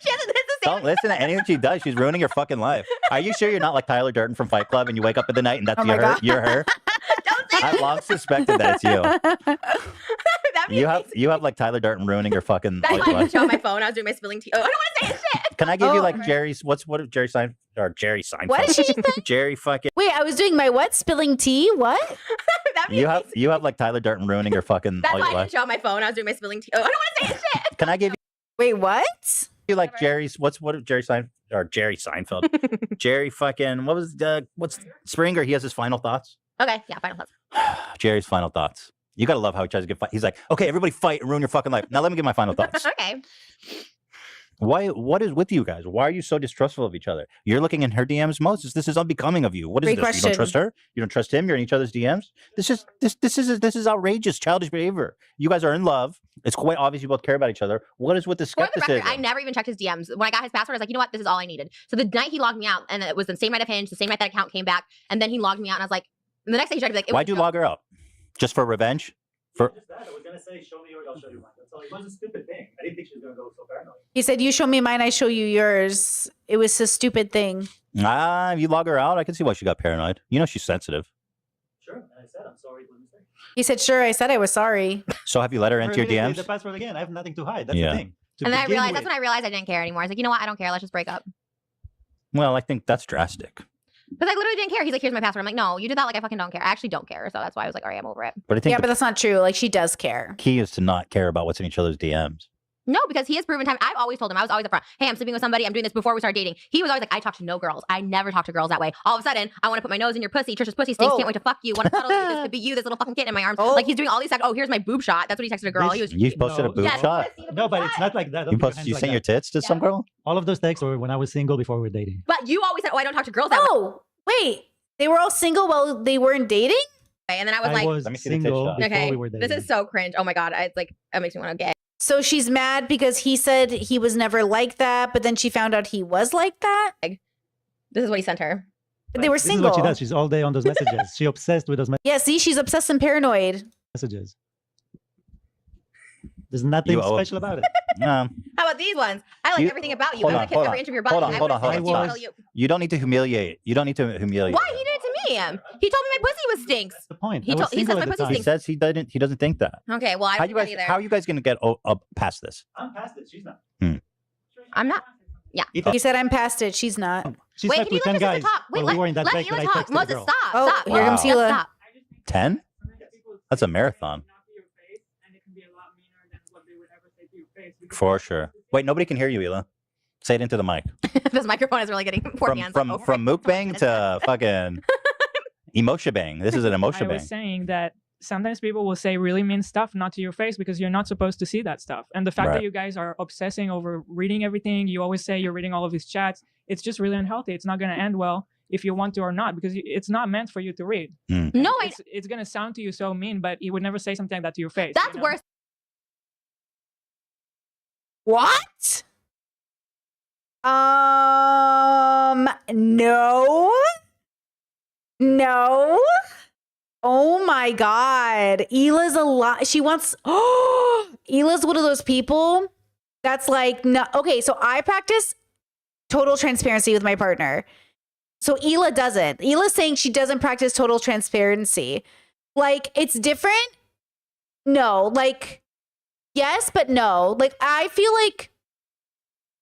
She hasn't, it's the same. Don't listen to anything she does. She's ruining your fucking life. Are you sure you're not like Tyler Durden from Fight Club and you wake up in the night and that's Oh my God. you're her? Don't say I've long suspected that it's you. that. You have like Tyler Durden ruining your fucking That's why I life. didn't show on my phone. I was doing my spilling tea. Oh, I don't want to say shit. Can I give you Oh, like okay. Jerry's Jerry Seinfeld? What did she just say? Jerry fucking. Wait, I was doing my what? Spilling tea? What? That You have like Tyler Durden ruining your fucking That's all why I your didn't life. show on my phone. I was doing my spilling tea. Oh, I don't want to say shit. Can I give Wait, what? you like Jerry's Jerry Seinfeld? Jerry fucking what's Springer? He has his final thoughts. Okay, yeah, final thoughts. Jerry's final thoughts. You gotta love how he tries to get fight. He's like, okay, everybody fight and ruin your fucking life. Now let me get my final thoughts. Okay. What is with you guys? Why are you so distrustful of each other? You're looking in her DMs, Moses. This is unbecoming of you. What is Great this? You question. don't trust her? You don't trust him? You're in each other's DMs? This is outrageous, childish behavior. You guys are in love. It's quite obvious you both care about each other. What is with the For the skepticism? record, I never even checked his DMs. When I got his password, I was like, you know what? This is all I needed. So the night he logged me out, and it was the same night of Hinge, the same night that account came back, and then he logged me out, and I was like, and the next day he tried to be like, Why'd you log her out? Just for revenge? For Just that. I was gonna say, show me yours, I'll show you mine. That's all. It was a stupid thing. I didn't think she was gonna go so paranoid. He said, you show me mine, I show you yours. It was a stupid thing. you log her out. I can see why she got paranoid. You know she's sensitive. Sure. Sure. And I said, I'm sorry. It was a mistake. He said, sure. I said I was sorry. So have you let her into your Permanently, DMs? The password again. I have nothing to hide. That's Yeah. the thing. To And then I begin realized with. that's when I realized I didn't care anymore. I was like, you know what? I don't care. Let's just break up. Well, I think that's drastic. Because I literally didn't care. He's like, here's my password. I'm like, no, you did that like I fucking don't care. I actually don't care. So that's why I was like, all right, I'm over it. But I think Yeah, the but that's not true. Like, she does care. key is to not care about what's in each other's DMs. No, because he has proven time. I've always told him, I was always upfront. Hey, I'm sleeping with somebody. I'm doing this before we start dating. He was always like, I talk to no girls. I never talk to girls that way. All of a sudden, I want to put my nose in your pussy. Trisha's pussy stinks. Oh. Can't wait to fuck you. Want to cuddle you. This could be you, this little fucking kid in my arms. Like he's doing all these like, oh, here's my boob shot. That's what he texted a girl. He was. You posted a boob Yes, shot. No, but it's not like that. Don't You put your posted. hands You like sent your that. tits to some girl. All of those texts were when I was single before we were dating. But you always said, oh, I don't talk to girls that way. Oh, wait. They were all single while they weren't dating? And then I was I like, was Let me see the tit single shot. before okay, we were dating. this is so cringe. Oh my god, it's like that makes me want to get. So she's mad because he said he was never like that, but then she found out he was like that? This is what he sent her. But they were This is single. what she does. She's all day on those messages. She's obsessed with those Yeah, see, she's obsessed and paranoid. messages. There's nothing You owe- special about it. How about these ones? I like You- everything about you. hold I on, want to kiss hold every on. inch of your body. Hold on, I hold on, wanna hold see on. how you- You don't need to humiliate. You don't need to humiliate. Why he did it to me? He told me my pussy was stinks. That's the point. He I was told- he single says at my the pussy time. He says he doesn't. He doesn't think that. Okay, well I How don't you think guys? that either. How are you guys gonna get up past this? I'm past it. She's not. I'm not. Yeah. He said, I'm past it. She's not. She Wait, slept can you with let 10 my sister guys talk? Wait, while we were in that let break that Hila I talk. texted the Moses, girl. stop. Oh, Stop. here comes Just Hila. stop. 10? That's a marathon. For sure. Wait, nobody can hear you, Hila. Say it into the mic. This microphone is really getting poor From hands. from like, over from mukbang to fucking emotion bang. This is an emotion I was bang. saying that sometimes people will say really mean stuff not to your face because you're not supposed to see that stuff. And the fact Right. that you guys are obsessing over reading everything, you always say you're reading all of these chats, it's just really unhealthy. It's not going to end well if you want to or not because it's not meant for you to read. Mm. No, it's going to sound to you so mean, but he would never say something like that to your face. That's you know? worse. What? No. No. Oh my God. Hila's a lot. She wants, Hila's one of those people that's like, no. Okay, so I practice total transparency with my partner. So Hila doesn't. Hila's saying she doesn't practice total transparency. Like, it's different. No, like, yes, but no. Like, I feel like,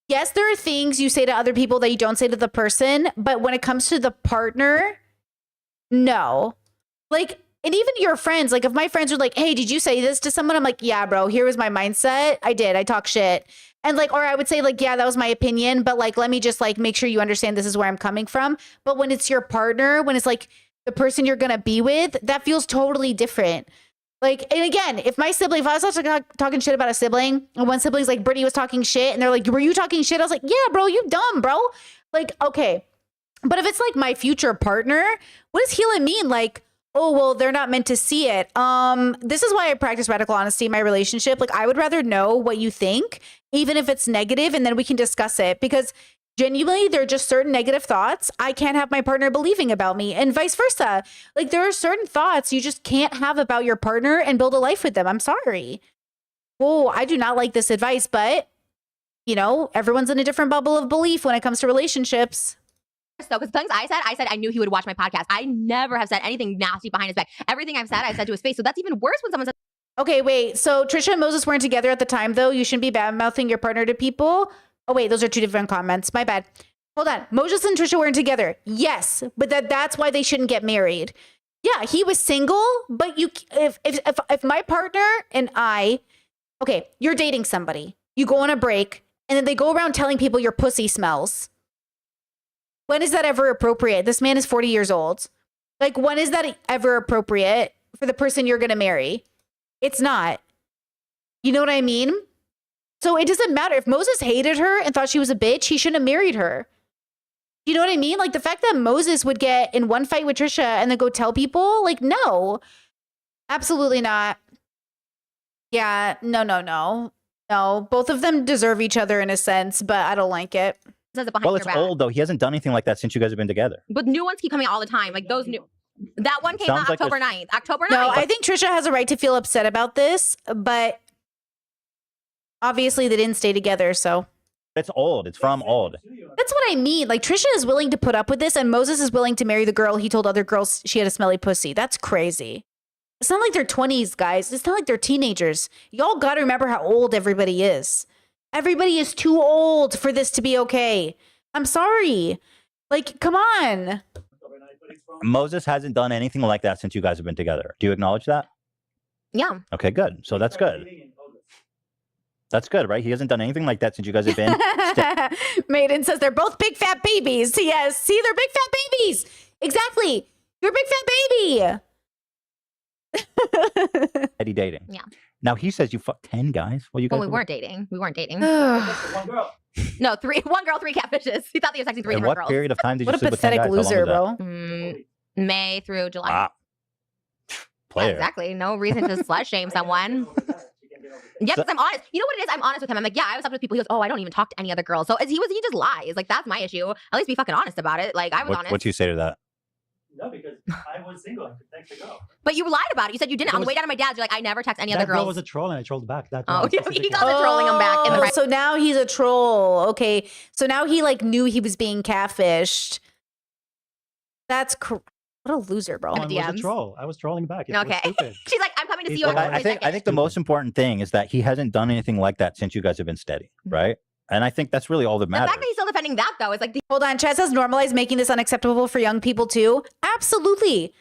yes, there are things you say to other people that you don't say to the person, but when it comes to the partner, no. Like, and even your friends, like if my friends are like, hey, did you say this to someone? I'm like, yeah, bro, here was my mindset. I did. I talk shit. And like, or I would say like, yeah, that was my opinion, but like, let me just like make sure you understand this is where I'm coming from. But when it's your partner, when it's like the person you're going to be with, that feels totally different. Like, and again, if my sibling, if I was talking shit about a sibling, and one sibling's like, Brittany was talking shit, and they're like, were you talking shit? I was like, yeah, bro, you dumb, bro. Like, okay. But if it's like my future partner, what does Hila mean? Like, oh, well, they're not meant to see it. This is why I practice radical honesty in my relationship. Like, I would rather know what you think, even if it's negative, and then we can discuss it. Because genuinely, there are just certain negative thoughts I can't have my partner believing about me, and vice versa. Like, there are certain thoughts you just can't have about your partner and build a life with them. I'm sorry. Oh, I do not like this advice, but, you know, everyone's in a different bubble of belief when it comes to relationships. So, because things I said I knew he would watch my podcast. I never have said anything nasty behind his back. Everything I've said to his face. So that's even worse when someone says. Okay, wait. So Trisha and Moses weren't together at the time, though. You shouldn't be bad-mouthing your partner to people. Oh, wait, those are two different comments. My bad. Hold on. Moses and Trisha weren't together. Yes, but that's why they shouldn't get married. Yeah, he was single, but if my partner and I, okay, you're dating somebody. You go on a break, and then they go around telling people your pussy smells. When is that ever appropriate? This man is 40 years old. Like, when is that ever appropriate for the person you're going to marry? It's not. You know what I mean? So it doesn't matter. If Moses hated her and thought she was a bitch, he shouldn't have married her. You know what I mean? Like, the fact that Moses would get in one fight with Trisha and then go tell people, like, no. Absolutely not. Yeah, no. No, both of them deserve each other in a sense, but I don't like it. Says it behind Well, your it's back. old though. He hasn't done anything like that since you guys have been together. But new ones keep coming all the time. Like those new. That one came Sounds out like October 9th. October 9th. No, I think Trisha has a right to feel upset about this, but obviously they didn't stay together, so. It's old. It's from old. That's what I mean. Like Trisha is willing to put up with this, and Moses is willing to marry the girl he told other girls she had a smelly pussy. That's crazy. It's not like they're 20s, guys. It's not like they're teenagers. Y'all got to remember how old everybody is. Everybody is too old for this to be okay. I'm sorry. Like, come on. Moses hasn't done anything like that since you guys have been together. Do you acknowledge that? Yeah. Okay, good. So that's good. That's good, right? He hasn't done anything like that since you guys have been. Maiden says they're both big fat babies. Yes, see, they're big fat babies. Exactly. You're a big fat baby. Steady dating. Yeah. Now he says you fucked 10 guys. Well, you guys. Well, we weren't dating. We weren't dating. One girl. No, 3. 1 girl, 3 catfishes. He thought that he was texting 3 In different what girls. period of time did you What a sleep with 10 pathetic guys? How long loser, was that? bro. May through July. Wow. Yeah, Player. exactly. No reason to slut shame someone. Yeah, because I'm honest. You know what it is? I'm honest with him. I'm like, yeah, I was up with people. He goes, oh, I don't even talk to any other girls. So he just lies. Like, that's my issue. At least be fucking honest about it. Like, I was honest. What do you say to that? No, because I was single. I could text a girl. But you lied about it. You said you didn't. On the way down to my dad's, you're like, I never text any other That girl girls. was a troll, and I trolled back. That Oh, one he specifically. calls it trolling him back. In the So now he's a troll. Okay. So now he like knew he was being catfished. That's what a loser, bro. One was a troll. I was trolling back. It Okay. was stupid. She's like, I'm coming to see you. Look, every I think second. the most important thing is that he hasn't done anything like that since you guys have been steady, right? And I think that's really all that The matters. fact that he's still defending that, though, is like, Hold on. Chad says normalize making this unacceptable for young people too. Absolutely.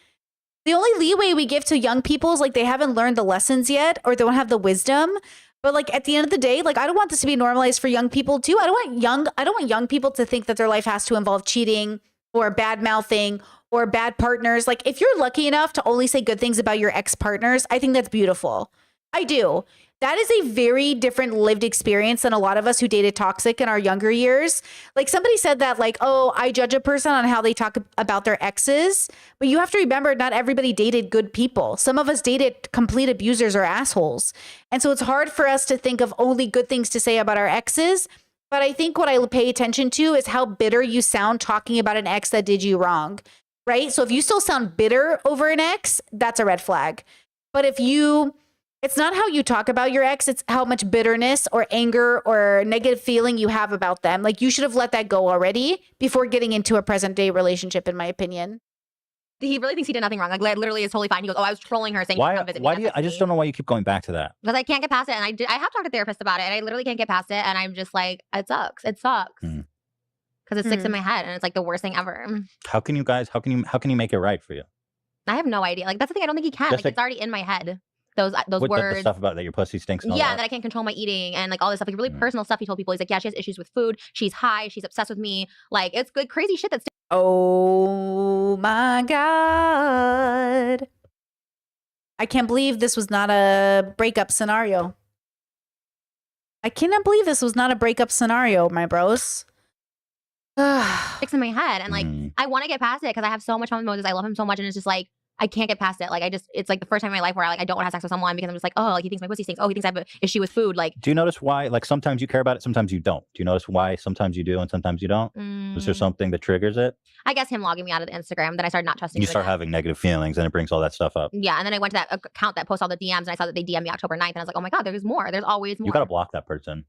The only leeway we give to young people is like they haven't learned the lessons yet or they don't have the wisdom. But like at the end of the day, like I don't want this to be normalized for young people too. I don't want young people to think that their life has to involve cheating or bad mouthing or bad partners. Like if you're lucky enough to only say good things about your ex-partners, I think that's beautiful. I do. That is a very different lived experience than a lot of us who dated toxic in our younger years. Like somebody said that like, oh, I judge a person on how they talk about their exes. But you have to remember, not everybody dated good people. Some of us dated complete abusers or assholes. And so it's hard for us to think of only good things to say about our exes. But I think what I pay attention to is how bitter you sound talking about an ex that did you wrong, right? So if you still sound bitter over an ex, that's a red flag. But if it's not how you talk about your ex, it's how much bitterness or anger or negative feeling you have about them. Like you should have let that go already before getting into a present day relationship, in my opinion. he really thinks he did nothing wrong. Like literally is totally fine. He goes, oh, I was trolling her saying you should come visit me. Why do you? I just don't know why you keep going back to that. Because I can't get past it. And I have talked to therapists about it and I literally can't get past it. And I'm just like, it sucks. It sucks. Because it sticks in my head and it's like the worst thing ever. How can you make it right for you? I have no idea. Like that's the thing. I don't think he can. Just Like it's already in my head. Those With words. the stuff about that your pussy stinks. And all Yeah, that. that I can't control my eating and like all this stuff. Like really personal stuff he told people. He's like, yeah, she has issues with food. She's high. She's obsessed with me. Like it's good, crazy shit that's. Oh my God. I can't believe this was not a breakup scenario. I cannot believe this was not a breakup scenario, my bros. Sticks in my head. And like, I want to get past it because I have so much fun with Moses. I love him so much. And it's just like, I can't get past it. Like, it's like the first time in my life where I don't want to have sex with someone because I'm just like, oh, like he thinks my pussy stinks. Oh, he thinks I have an issue with food. Like, do you notice why, like, sometimes you care about it, sometimes you don't? Do you notice why sometimes you do and sometimes you don't? Is there something that triggers it? I guess him logging me out of the Instagram, then I started not trusting You him start again. having negative feelings and it brings all that stuff up. Yeah, and then I went to that account that posts all the DMs and I saw that they DM me October 9th and I was like, oh my God, there's more. There's always more. You gotta block that person.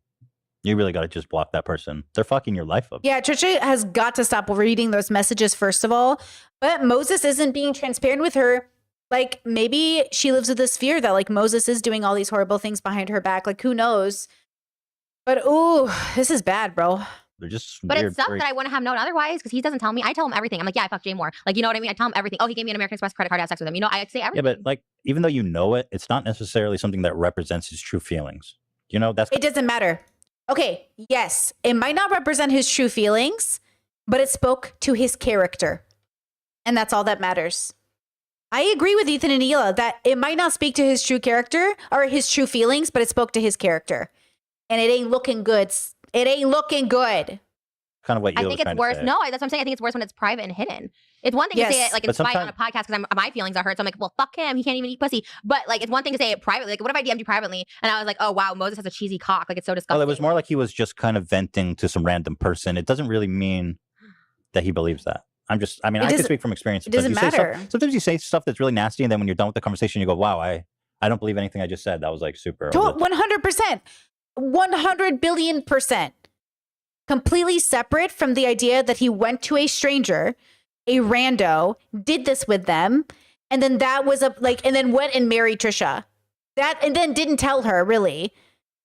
You really gotta just block that person. They're fucking your life up. Yeah, Trisha has got to stop reading those messages, first of all. But Moses isn't being transparent with her. Like, maybe she lives with this fear that, like, Moses is doing all these horrible things behind her back. Like, who knows? But, ooh, this is bad, bro. They're just But weird. it sucks that I wouldn't have known otherwise because he doesn't tell me. I tell him everything. I'm like, yeah, I fucked Jay Moore. Like, you know what I mean? I tell him everything. Oh, he gave me an American Express credit card to have sex with him. You know, I say Yeah, everything. but, like, even though you know it, it's not necessarily something that represents his true feelings. You know, that's... It doesn't matter. Okay, yes, it might not represent his true feelings, but it spoke to his character. And that's all that matters. I agree with Ethan and Hila that it might not speak to his true character or his true feelings, but it spoke to his character. And it ain't looking good. It ain't looking good. kind of what I you think it's worse. No, that's what I'm saying. I think it's worse when it's private and hidden. It's one thing to say it like in But spite on a podcast because my feelings are hurt. So I'm like, well, fuck him. He can't even eat pussy. But like, it's one thing to say it privately. Like, what if I DM'd you privately and I was like, oh wow, Moses has a cheesy cock. Like, it's so disgusting. Well, it was more like he was just kind of venting to some random person. It doesn't really mean that he believes that. I can speak from experience. It doesn't matter. Sometimes you say stuff that's really nasty, and then when you're done with the conversation, you go, wow, I don't believe anything I just said. That was like super. 100%. 100 billion %. completely separate from the idea that he went to a stranger, a rando, did this with them, and then that was and then went and married Trisha. And then didn't tell her, really,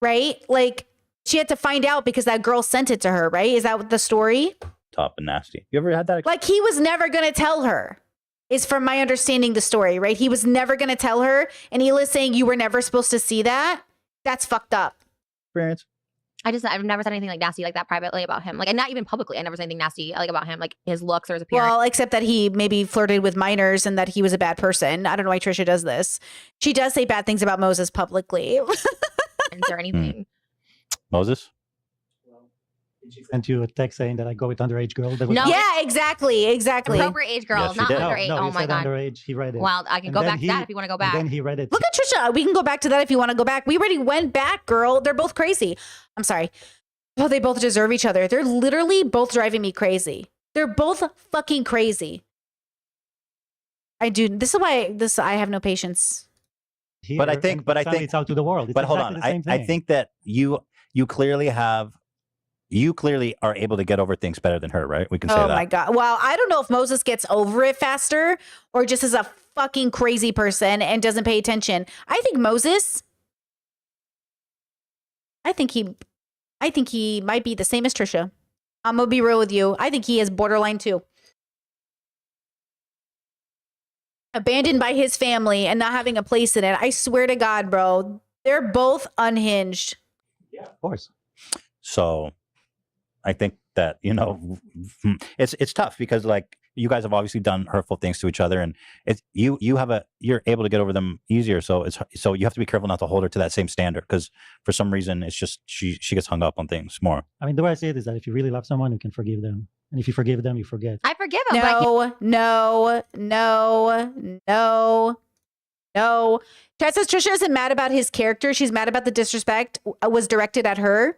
right? Like, she had to find out because that girl sent it to her, right? Is that the story? Top and nasty. You ever had that? Like, he was never going to tell her, is from my understanding the story, right? He was never going to tell her. And Hila's saying you were never supposed to see that. That's fucked up. Experience. I've never said anything like nasty like that privately about him. Like, and not even publicly. I never said anything nasty like about him, like his looks or his appearance. Well, except that he maybe flirted with minors and that he was a bad person. I don't know why Trisha does this. She does say bad things about Moses publicly. Or anything. Moses? She sent you a text saying that I go with underage girls. No. Yeah, exactly. Appropriate age girls, not underage. No, oh he my said God. underage. He read it. Well, I can And go then back to that if you want to go back. And then he read it. Look at Trisha. We can go back to that if you want to go back. We already went back, girl. They're both crazy. I'm sorry. Oh, they both deserve each other. They're literally both driving me crazy. They're both fucking crazy. I do. This is why I have no patience. But I think it's out to the world. It's but hold exactly on, the same I thing. think that you clearly are able to get over things better than her, right? We can say that. Oh my God. Well, I don't know if Moses gets over it faster or just is a fucking crazy person and doesn't pay attention. I think Moses, I think he might be the same as Trisha. I'm going to be real with you. I think he is borderline too. Abandoned by his family and not having a place in it. I swear to God, bro, they're both unhinged. Yeah, of course. So I think that, it's tough because like you guys have obviously done hurtful things to each other and it's you're able to get over them easier. So you have to be careful not to hold her to that same standard because for some reason it's just she gets hung up on things more. I mean, the way I say it is that if you really love someone, you can forgive them. And if you forgive them, you forget. I forgive him. No. Chat says Trisha isn't mad about his character. She's mad about the disrespect was directed at her.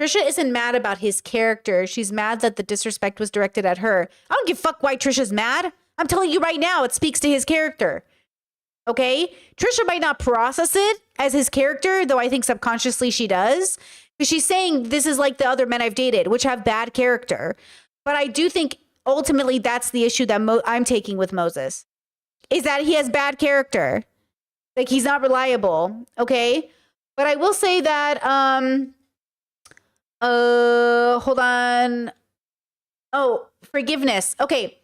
Trisha isn't mad about his character. She's mad that the disrespect was directed at her. I don't give a fuck why Trisha's mad. I'm telling you right now, it speaks to his character. Okay? Trisha might not process it as his character, though I think subconsciously she does. Because she's saying this is like the other men I've dated, which have bad character. But I do think ultimately that's the issue that I'm taking with Moses. Is that he has bad character. Like he's not reliable. Okay? But I will say that, hold on. Oh, forgiveness. Okay.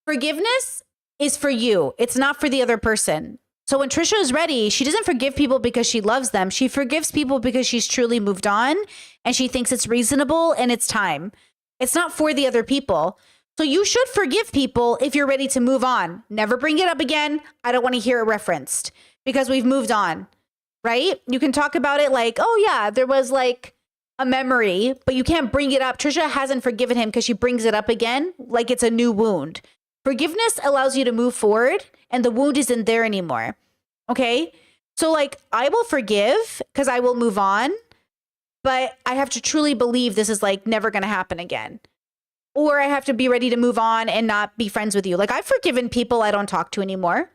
Forgiveness is for you. It's not for the other person. So when Trisha is ready, she doesn't forgive people because she loves them. She forgives people because she's truly moved on and she thinks it's reasonable and it's time. It's not for the other people. So you should forgive people if you're ready to move on. Never bring it up again. I don't want to hear it referenced because we've moved on, right? You can talk about it like, oh yeah, there was like a memory, but you can't bring it up. Trisha hasn't forgiven him because she brings it up again like it's a new wound. Forgiveness allows you to move forward and the wound isn't there anymore. Okay? So like I will forgive because I will move on, but I have to truly believe this is like never going to happen again. Or I have to be ready to move on and not be friends with you. Like I've forgiven people I don't talk to anymore.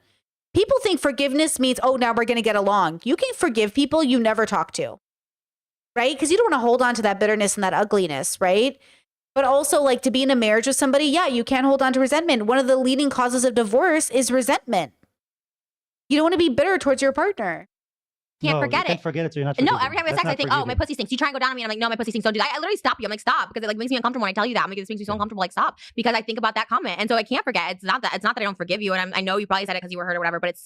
People think forgiveness means, oh, now we're going to get along. You can forgive people you never talk to, right? Because you don't want to hold on to that bitterness and that ugliness, right? But also like to be in a marriage with somebody, yeah, you can't hold on to resentment. One of the leading causes of divorce is resentment. You don't want to be bitter towards your partner. Can't forget you can't forget it, so you're not No, forgiving. every time we have That's sex, I not think, oh, my forgiving. pussy stinks. You try and go down on me, and I'm like, no, my pussy stinks. Don't do that. I literally stop you. I'm like, stop, because it like makes me uncomfortable when I tell you that. I'm like, this makes me so uncomfortable. Like, stop, because I think about that comment, and so I can't forget. It's not that I don't forgive you, and I know you probably said it because you were hurt or whatever, but it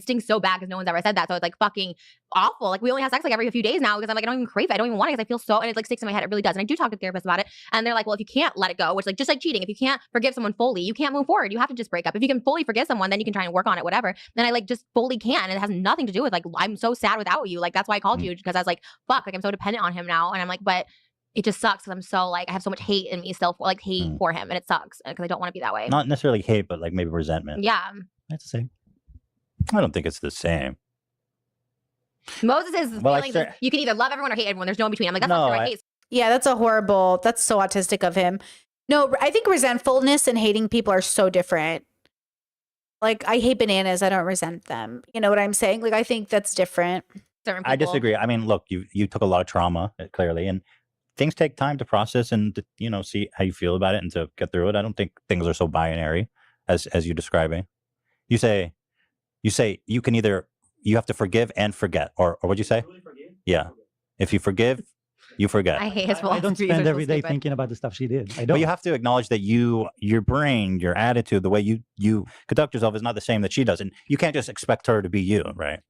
stings so bad because no one's ever said that. So it's like fucking awful. Like we only have sex like every few days now because I'm like, I don't even crave it. I don't even want it because I feel so, and it like sticks in my head. It really does. And I do talk to therapists about it, and they're like, well, if you can't let it go, which like just like cheating, if you can't forgive someone fully, you can't move forward. You have to just break up. If you can fully forgive someone, then you can try and work on it, whatever. Then I like just fully can, and it has nothing to do with like I'm so sad without you. Like that's why I called you, because I was like, fuck, like I'm so dependent on him now, and I'm like, but it just sucks because I'm so like I have so much hate in me still, like hate for him, and it sucks because I don't want to be that way. Not necessarily hate, but like maybe resentment. Yeah. That's the same. I don't think it's the same. Moses is Well, I feelings start- is you can either love everyone or hate everyone. There's no in between. I'm like, that's No, not true. I I- hate. Yeah, that's so autistic of him. No, I think resentfulness and hating people are so different. Like, I hate bananas. I don't resent them. You know what I'm saying? Like, I think that's different. Certain I people. disagree. I mean, look, you took a lot of trauma, clearly, and things take time to process and to, see how you feel about it and to get through it. I don't think things are so binary as you're describing. You say you can either you have to forgive and forget, or what'd you say? Yeah, if you forgive, you forget. I hate his I philosophy. don't They're spend so every day stupid. thinking about the stuff she did. I But don't. you have to acknowledge that your brain, your attitude, the way you conduct yourself is not the same that she does, and you can't just expect her to be you, right?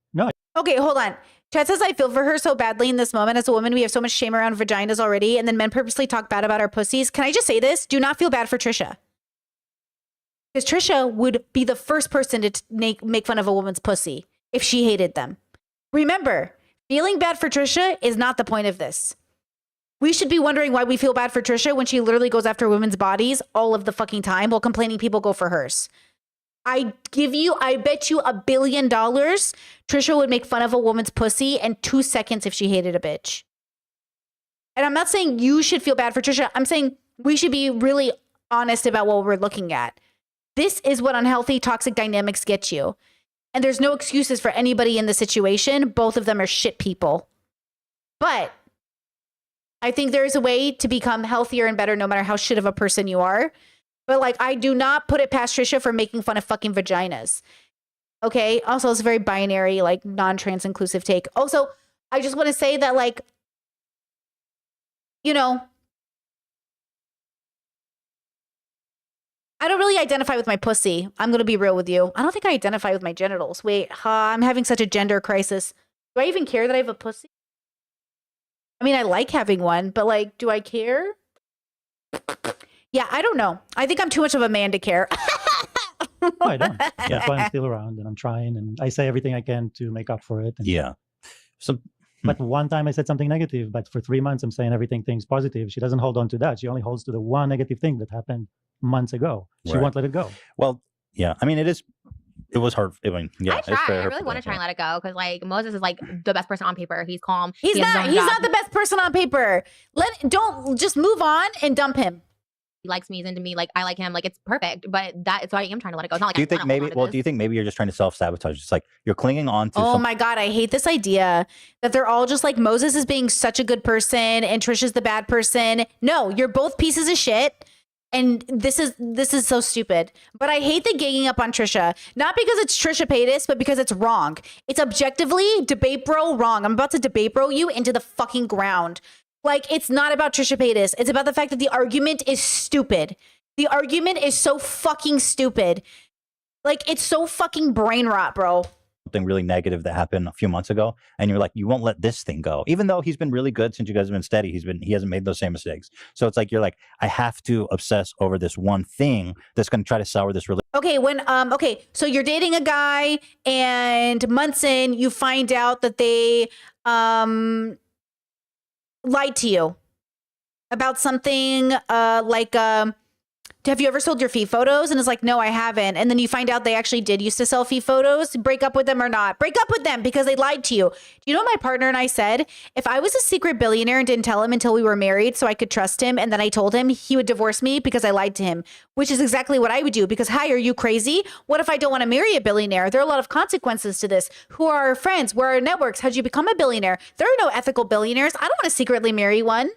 Okay, hold on. Chad says, I feel for her so badly in this moment. As a woman, we have so much shame around vaginas already, and then men purposely talk bad about our pussies. Can I just say this? Do not feel bad for Trisha. Because Trisha would be the first person to make fun of a woman's pussy if she hated them. Remember, feeling bad for Trisha is not the point of this. We should be wondering why we feel bad for Trisha when she literally goes after women's bodies all of the fucking time while complaining people go for hers. I bet you $1 billion Trisha would make fun of a woman's pussy in 2 seconds if she hated a bitch. And I'm not saying you should feel bad for Trisha. I'm saying we should be really honest about what we're looking at. This is what unhealthy, toxic dynamics get you. And there's no excuses for anybody in the situation. Both of them are shit people. But I think there is a way to become healthier and better no matter how shit of a person you are. But like, I do not put it past Trisha for making fun of fucking vaginas. Okay. Also, it's a very binary, like non-trans inclusive take. Also, I just want to say that, like, I don't really identify with my pussy. I'm going to be real with you. I don't think I identify with my genitals. Wait, I'm having such a gender crisis. Do I even care that I have a pussy? I mean, I like having one, but like, do I care? Yeah, I don't know. I think I'm too much of a man to care. No, I don't. That's why I'm still around and I'm trying and I say everything I can to make up for it. And, Yeah. So But one time I said something negative, but for 3 months I'm saying everything's positive. She doesn't hold on to that. She only holds to the one negative thing that happened months ago. She Right. won't let it go. well, yeah. I mean, it was hard. I mean, yeah, I it's try. very I hard really for want to them, try and let it go because like Moses is like the best person on paper. He's calm. He's He has his not. own He's job. not the best person on paper. Don't just move on and dump him. He likes me. He's into me. Like I like him. Like it's perfect. But so I am trying to let it go. It's not like Do you I think wanna maybe? hold on to Well, this. do you think maybe you're just trying to self-sabotage? It's like you're clinging on to. Oh some, my God, I hate this idea that they're all just like Moses is being such a good person and Trisha's the bad person. No, you're both pieces of shit. And this is so stupid. But I hate the ganging up on Trisha. Not because it's Trisha Paytas, but because it's wrong. It's objectively debate bro wrong. I'm about to debate bro you into the fucking ground. Like, it's not about Trisha Paytas. It's about the fact that the argument is stupid. The argument is so fucking stupid. Like, it's so fucking brain rot, bro. something really negative that happened a few months ago, and you're like, you won't let this thing go, even though he's been really good since you guys have been steady. He hasn't made those same mistakes. So it's like you're like, I have to obsess over this one thing that's going to try to sour this relationship. Okay, so you're dating a guy and months in you find out that they lied to you about something have you ever sold your feet photos? And it's like, no, I haven't. And then you find out they actually did used to sell feet photos. Break up with them or not? Break up with them because they lied to you. Do you know what my partner and I said? If I was a secret billionaire and didn't tell him until we were married so I could trust him, and then I told him, he would divorce me because I lied to him, which is exactly what I would do. Because, hi, are you crazy? What if I don't want to marry a billionaire? There are a lot of consequences to this. Who are our friends? Where are our networks? How'd you become a billionaire? There are no ethical billionaires. I don't want to secretly marry one.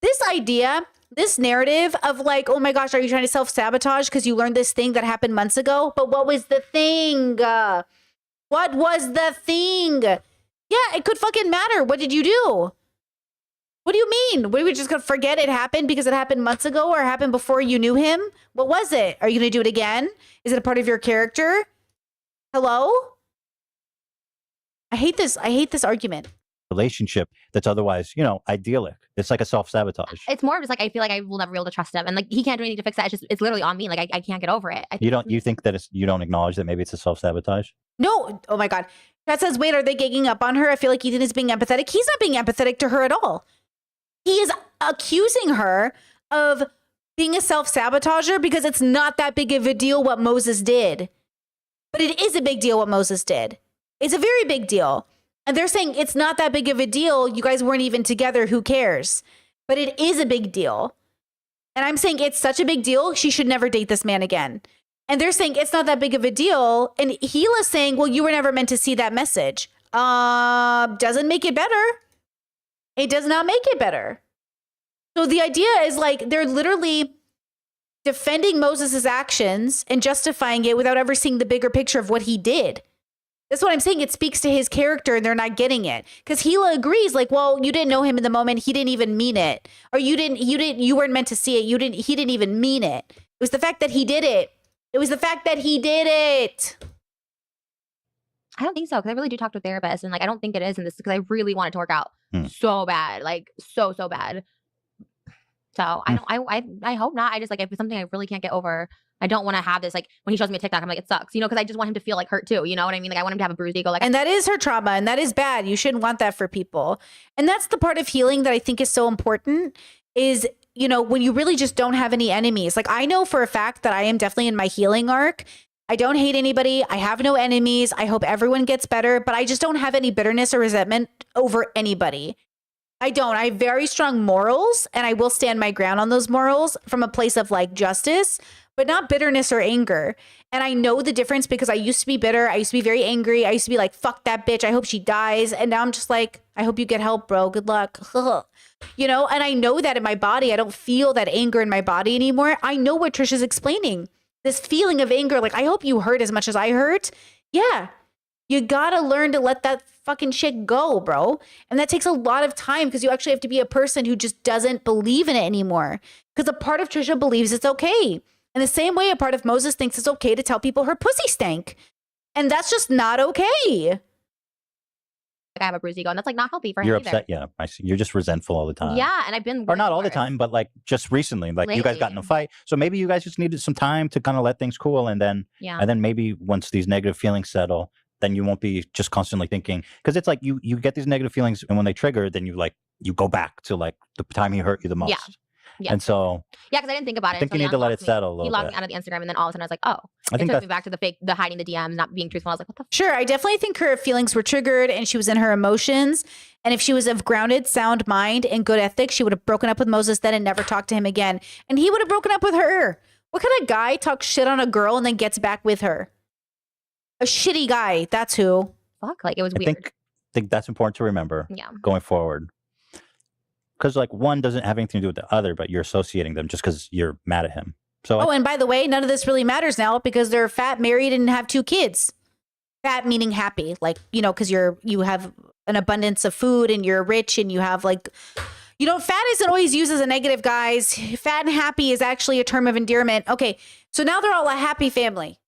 This idea, this narrative of like, oh my gosh, are you trying to self-sabotage because you learned this thing that happened months ago? But what was the thing? What was the thing? Yeah, it could fucking matter. What did you do? What do you mean? Were we just going to forget it happened because it happened months ago or happened before you knew him? What was it? Are you going to do it again? Is it a part of your character? Hello? I hate this argument. Relationship that's otherwise, idyllic. It's like a self-sabotage. It's more of just like I feel like I will never be able to trust him, and like he can't do anything to fix that. It's literally on me. Like I can't get over it. You think that you don't acknowledge that maybe it's a self-sabotage? No. Oh my God. That says, wait, are they gigging up on her? I feel like Ethan is being empathetic. He's not being empathetic to her at all. He is accusing her of being a self-sabotager because it's not that big of a deal what Moses did. But it is a big deal what Moses did. It's a very big deal. And they're saying it's not that big of a deal. You guys weren't even together. Who cares? But it is a big deal. And I'm saying it's such a big deal. She should never date this man again. And they're saying it's not that big of a deal. And Gila's saying, well, you were never meant to see that message. Doesn't make it better. It does not make it better. So the idea is like they're literally defending Moses' actions and justifying it without ever seeing the bigger picture of what he did. That's what I'm saying. It speaks to his character and they're not getting it. Because Gila agrees, like, well, you didn't know him in the moment. He didn't even mean it. Or you weren't meant to see it. He didn't even mean it. It was the fact that he did it. It was the fact that he did it. I don't think so, because I really do talk to a therapist, and like I don't think it is in this because I really want it to work out so bad, like so bad. So I hope not. I just like if it's something I really can't get over. I don't want to have this like when he shows me a TikTok, I'm like it sucks, you know, because I just want him to feel like hurt too. You know what I mean? Like I want him to have a bruised ego. Like, and that is her trauma, and that is bad. You shouldn't want that for people. And that's the part of healing that I think is so important. Is you know when you really just don't have any enemies. Like I know for a fact that I am definitely in my healing arc. I don't hate anybody. I have no enemies. I hope everyone gets better, but I just don't have any bitterness or resentment over anybody. I don't. I have very strong morals, and I will stand my ground on those morals from a place of like justice, but not bitterness or anger. And I know the difference because I used to be bitter. I used to be very angry. I used to be like, fuck that bitch. I hope she dies. And now I'm just like, I hope you get help, bro. Good luck. You know, and I know that in my body. I don't feel that anger in my body anymore. I know what Trisha's explaining. This feeling of anger, like, I hope you hurt as much as I hurt. Yeah. You gotta learn to let that fucking shit go, bro. And that takes a lot of time because you actually have to be a person who just doesn't believe in it anymore. Because a part of Trisha believes it's okay. In the same way, a part of Moses thinks it's okay to tell people her pussy stank. And that's just not okay. I have a bruised ego, and that's like not healthy for him You're either. upset, yeah. I see. You're just resentful all the time. Yeah, and I've been or not all the time, but like just recently, like you guys got in a fight. So maybe you guys just needed some time to kind of let things cool, and then maybe once these negative feelings settle, then you won't be just constantly thinking because it's like you get these negative feelings, and when they trigger, then you go back to like the time he hurt you the most. Yeah. And so because I didn't think about it. I think you need to let it settle a little He logged bit. me out of the Instagram, and then all of a sudden I was like, oh. I think it took that's- me back to the hiding the DMs, not being truthful. I was like, what the Sure, I definitely think her feelings were triggered and she was in her emotions. And if she was of grounded, sound mind and good ethics, she would have broken up with Moses then and never talked to him again. And he would have broken up with her. What kind of guy talks shit on a girl and then gets back with her? A shitty guy. That's who. Fuck, like it was I think that's important to remember going forward. Because like one doesn't have anything to do with the other, but you're associating them just because you're mad at him. So and by the way, none of this really matters now because they're fat, married, and have 2 kids. Fat meaning happy, like, you know, because you have an abundance of food and you're rich and you have like, you know, fat isn't always used as a negative, guys. Fat and happy is actually a term of endearment. Okay, so now they're all a happy family.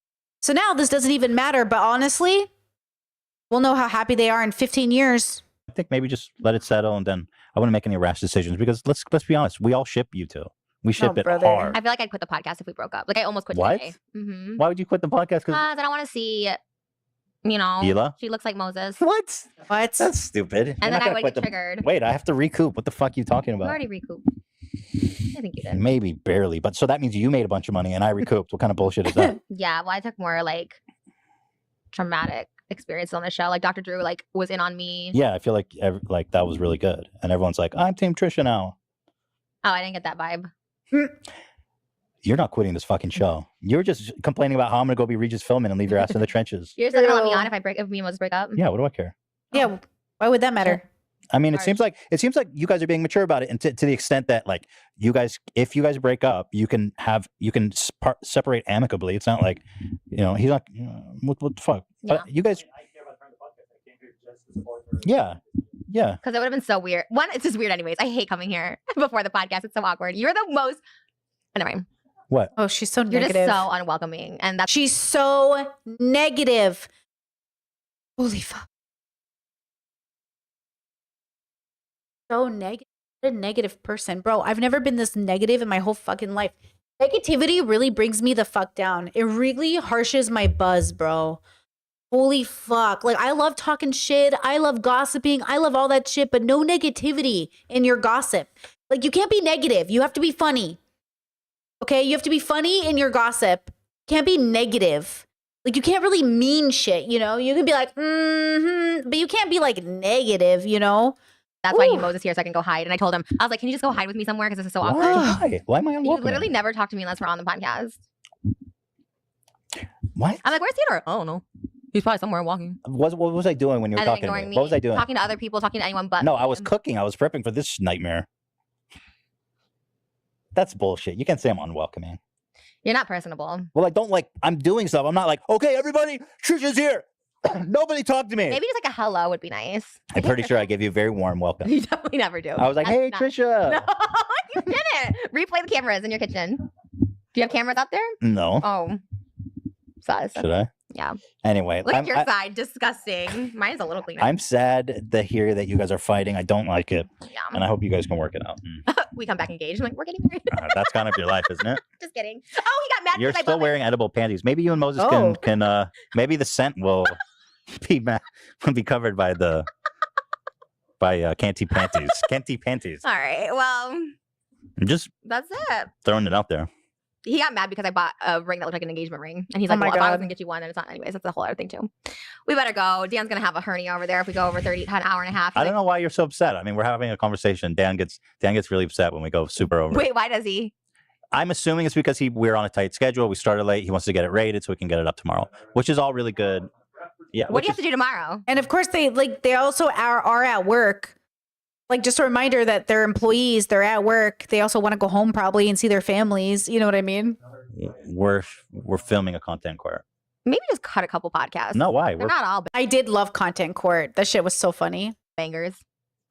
So now this doesn't even matter, but honestly, we'll know how happy they are in 15 years. I think maybe just let it settle, and then I wouldn't make any rash decisions because let's be honest, we all ship you two. We ship it hard. I feel like I'd quit the podcast if we broke up. Like I almost quit What? today. Mm-hmm. Why would you quit the podcast? Because I don't want to see, you know, Hila? she looks like Moses. What? What? That's stupid. You're And not then I gonna would quit get the- triggered. Wait, I have to recoup. What the fuck are you talking You about? already recouped. I think you did. Maybe barely, but so that means you made a bunch of money and I recouped. What kind of bullshit is that? Yeah, well, I took more like traumatic experiences on the show. Like Dr. Drew, like was in on me. Yeah, I feel like that was really good, and everyone's like, "I'm Team Trisha now." Oh, I didn't get that vibe. You're not quitting this fucking show. You're just complaining about how I'm gonna go be Regis Philbin and leave your ass in the trenches. You're still gonna let me on if me and Moses break up? Yeah, what do I care? Yeah, why would that matter? I mean, it seems like you guys are being mature about it, and to the extent that like you guys, if you guys break up, you can separate amicably. It's not like, you know, he's not. What the fuck? Yeah. But you guys. Yeah. Yeah. Because it would have been so weird. One, it's just weird anyways. I hate coming here before the podcast. It's so awkward. You're the most. Never mind. What? Oh, she's so You're negative. just so unwelcoming, and that's she's so negative. Holy fuck. So negative. What a negative person. Bro, I've never been this negative in my whole fucking life. Negativity really brings me the fuck down. It really harshes my buzz, bro. Holy fuck. Like, I love talking shit. I love gossiping. I love all that shit, but no negativity in your gossip. Like, you can't be negative. You have to be funny. Okay? You have to be funny in your gossip. You can't be negative. Like, you can't really mean shit, you know? You can be like, but you can't be like negative, you know? That's why I need Moses here so I can go hide. And I told him, I was like, can you just go hide with me somewhere? Because this is so awkward. Why? Why am I You unwelcome? literally never talk to me unless we're on the podcast. What? I'm like, where's Theodore? I don't know. He's probably somewhere walking. What was I doing when you were And then talking to ignoring me? me. What was I doing? Talking to other people, talking to anyone but No, me. I was cooking. I was prepping for this nightmare. That's bullshit. You can't say I'm unwelcoming. You're not personable. Well, I don't like, I'm doing stuff. I'm not like, okay, everybody, Trisha's here. Nobody talk to me. Maybe just like a hello would be nice. I'm pretty sure I gave you a very warm welcome. You definitely never do. I was like, That's hey, not- Trisha. No, you didn't. Replay the cameras in your kitchen. Do you have cameras out there? No. Oh. Sus. Should I? Yeah. Anyway, Look at your side. Disgusting. Mine's a little cleaner. I'm sad to hear that you guys are fighting. I don't like it. Yeah. And I hope you guys can work it out. We come back engaged. I'm like, we're getting married. That's kind of your life, isn't it? Just kidding. Oh, he got mad You're because I still bought wearing edible panties. Maybe you and Moses Oh. can maybe the scent will will be covered by Canty Panties. Canty Panties. All right. Well, I'm just that's it. throwing it out there. He got mad because I bought a ring that looked like an engagement ring. And he's Oh like, my well, if I was God. going to get you one, then it's not. Anyways, that's a whole other thing, too. We better go. Dan's going to have a hernia over there if we go over 30, an hour and a half. I don't know why you're so upset. I mean, we're having a conversation. Dan gets really upset when we go super over. Wait, why does he? I'm assuming it's because we're on a tight schedule. We started late. He wants to get it rated so we can get it up tomorrow, which is all really good. Yeah. What do you have to do tomorrow? And of course, they also are at work. Like, just a reminder that they're employees. They're at work. They also want to go home probably and see their families. You know what I mean? We're filming a content court. Maybe just cut a couple podcasts. No, why? They're not all I did love Content Court. That shit was so funny. bangers.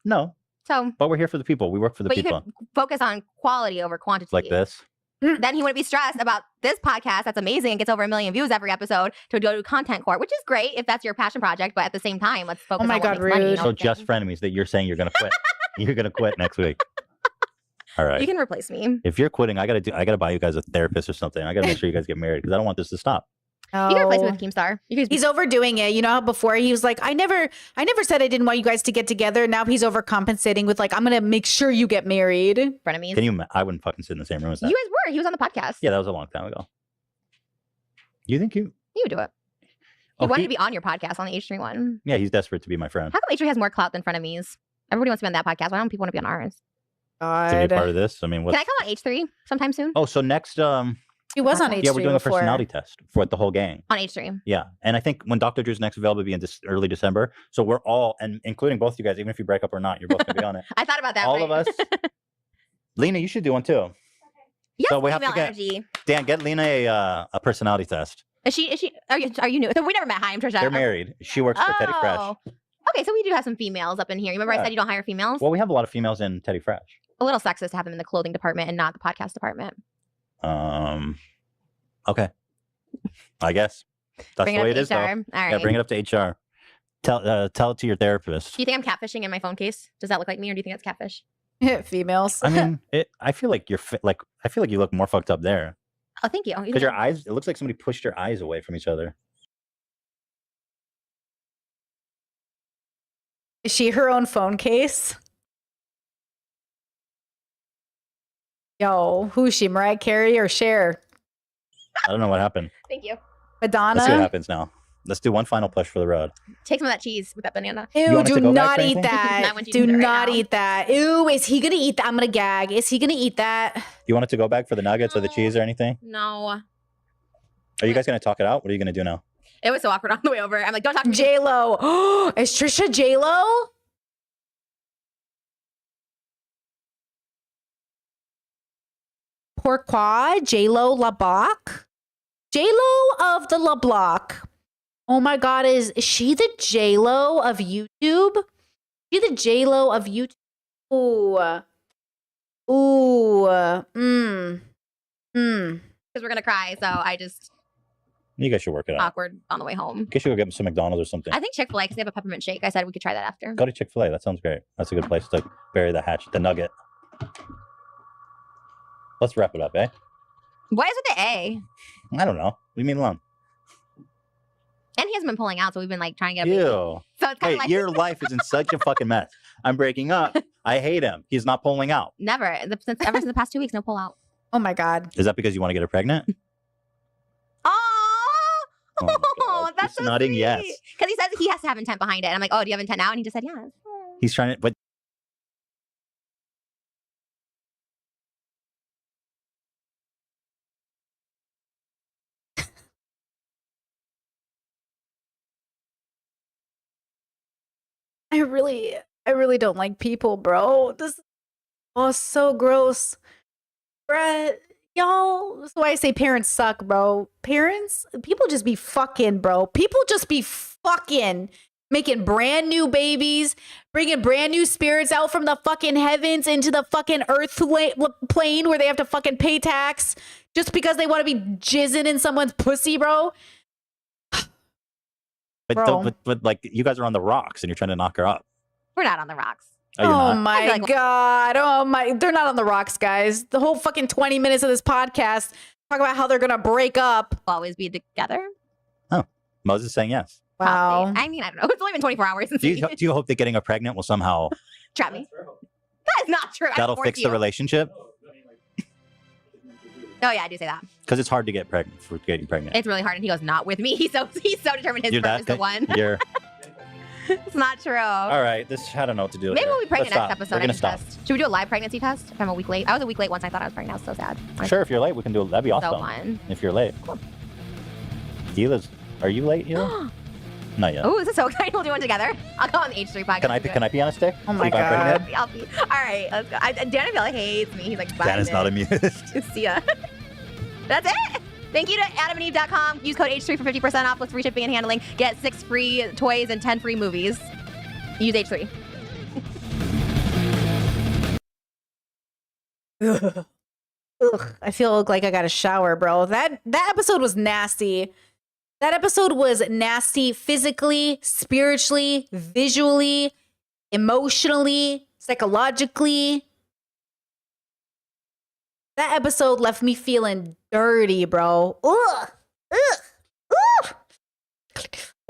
No, So, but we're here for the people. We work for the but you people. could focus on quality over quantity. Like this. Then he wouldn't be stressed about this podcast that's amazing and gets over 1 million views every episode to go to Content Court, which is great if that's your passion project. But at the same time, let's focus my on God, what makes money. rude. You know So what I'm just frenemies that you're saying you're gonna quit. You're gonna quit next week. All saying? right. You can replace me. If you're quitting, I gotta buy you guys a therapist or something. I gotta make sure you guys get married because I don't want this to stop. You can replace me Oh. with Keemstar. You can He's overdoing it. You know how before he was like, I never said I didn't want you guys to get together. Now he's overcompensating with like, I'm gonna make sure you get married. frenemies. Can you? I wouldn't fucking sit in the same room as that. You guys were. He was on the podcast. Yeah, that was a long time ago. You think you? You would do it. He Oh, wanted he- to be on your podcast on the H3 one. Yeah, he's desperate to be my friend. How come H3 has more clout than frenemies? Everybody wants to be on that podcast. Why don't people want to be on ours? To be part of this. I mean, Can what's... I come on H3 sometime soon? Oh, so next, He was on H3 yeah, we're doing a before. personality test for the whole gang. On H3. Yeah, and I think when Dr. Drew's next available will be in early December. So we're all, and including both you guys, even if you break up or not, you're both gonna be on it. I thought about that. All right? of us. Lena, you should do one too. Yes, So we have to female get- energy. Dan, get Lena a personality test. Is she? Are you new? So we never met. Hi, I'm Trisha. They're married. She works for Teddy Fresh. Oh. Okay, so we do have some females up in here. You remember I Yeah. said you don't hire females? Well, we have a lot of females in Teddy Fresh. A little sexist to have them in the clothing department and not the podcast department. Okay. I guess that's Bring it the up way to it is, though. HR. All Yeah, right. bring it up to HR. Tell it to your therapist. Do you think I'm catfishing in my phone case? Does that look like me, or do you think it's catfish? Females. I mean, I feel like I feel like you look more fucked up there Oh, thank you. because your eyes. It looks like somebody pushed your eyes away from each other. Is she her own phone case? Yo, who's she? Mariah Carey or Cher? I don't know what happened. Thank you. Madonna? Let's see what happens now. Let's do one final push for the road. Take some of that cheese with that banana. Ew, want it to do go back not or eat anything? that. Not when you Do eat it right not now. eat that. Ew, is he gonna eat that? I'm gonna gag. Is he gonna eat that? You want it to go back for the nuggets or the cheese or anything? No. Are you guys gonna talk it out? What are you gonna do now? It was so awkward on the way over. I'm like, don't talk to me. J Lo. Is Trisha J Lo? Pourquoi J Lo La Block? J Lo of the La Block. Oh my God, is she the J Lo of YouTube? She the J Lo of YouTube? Ooh, Because we're gonna cry. So I just You guys should work it out. awkward on the way home. You guys should go get some McDonald's or something. I think Chick-fil-A because they have a peppermint shake. I said we could try that after. Go to Chick-fil-A. That sounds great. That's a good place to bury the hatchet, the nugget. Let's wrap it up, eh? Why is it the A? I don't know. Leave me alone. And he hasn't been pulling out, so we've been like trying to get a baby. Ew. So it's kind Hey, of like your life is in such a fucking mess. I'm breaking up. I hate him. He's not pulling out. never. Ever since the past 2 weeks, no pull out. oh my God. Is that because you want to get her pregnant? Oh, Oh my God. that's He's so nodding sweet. yes. Because he says he has to have intent behind it. And I'm like, oh, do you have intent now? And he just said yes. He's trying to, but I really don't like people, bro. So gross. Bruh, y'all, that's why I say parents suck, bro. People just be fucking, bro. People just be fucking making brand new babies, bringing brand new spirits out from the fucking heavens into the fucking earth plane where they have to fucking pay tax just because they want to be jizzing in someone's pussy, bro. But like, you guys are on the rocks and you're trying to knock her up. We're not on the rocks. Oh, you're not? My God. Oh my, they're not on the rocks, guys. The whole fucking 20 minutes of this podcast talk about how they're going to break up. Always be together. Oh, Moses is saying yes. Wow. I mean, I don't know. It's only been 24 hours since Do you hope that getting her pregnant will somehow trap me? That is not true. that'll fix the relationship? Oh yeah, I do say that. Because it's hard to get pregnant for getting pregnant. It's really hard, and he goes, "Not with me." He's so determined his firm is the one. It's not true. All right, I don't know what to do. Maybe we'll be pregnant Let's next stop. episode. We're gonna stop. Should we do a live pregnancy test? If I'm a week late. I was a week late once. I thought I was pregnant. I was so sad. Sure, if you're late, we can do it. That'd be awesome. fun. If you're late. Cool. Are you late, Hila? Not yet. Oh, this is so exciting. We'll do one together. I'll go on the H3 podcast. Can I be on a stick? Oh my If I'm God. pregnant? I'll be. All right, let's go. Dan, I feel like hates me. He's like, bye. Dan is not amused. See ya. That's it. Thank you to AdamandEve.com. Use code H3 for 50% off with free shipping and handling. Get 6 free toys and 10 free movies. Use H3. Ugh. I feel like I got a shower, bro. That episode was nasty. That episode was nasty physically, spiritually, visually, emotionally, psychologically. That episode left me feeling dirty, bro. Ugh. Ugh.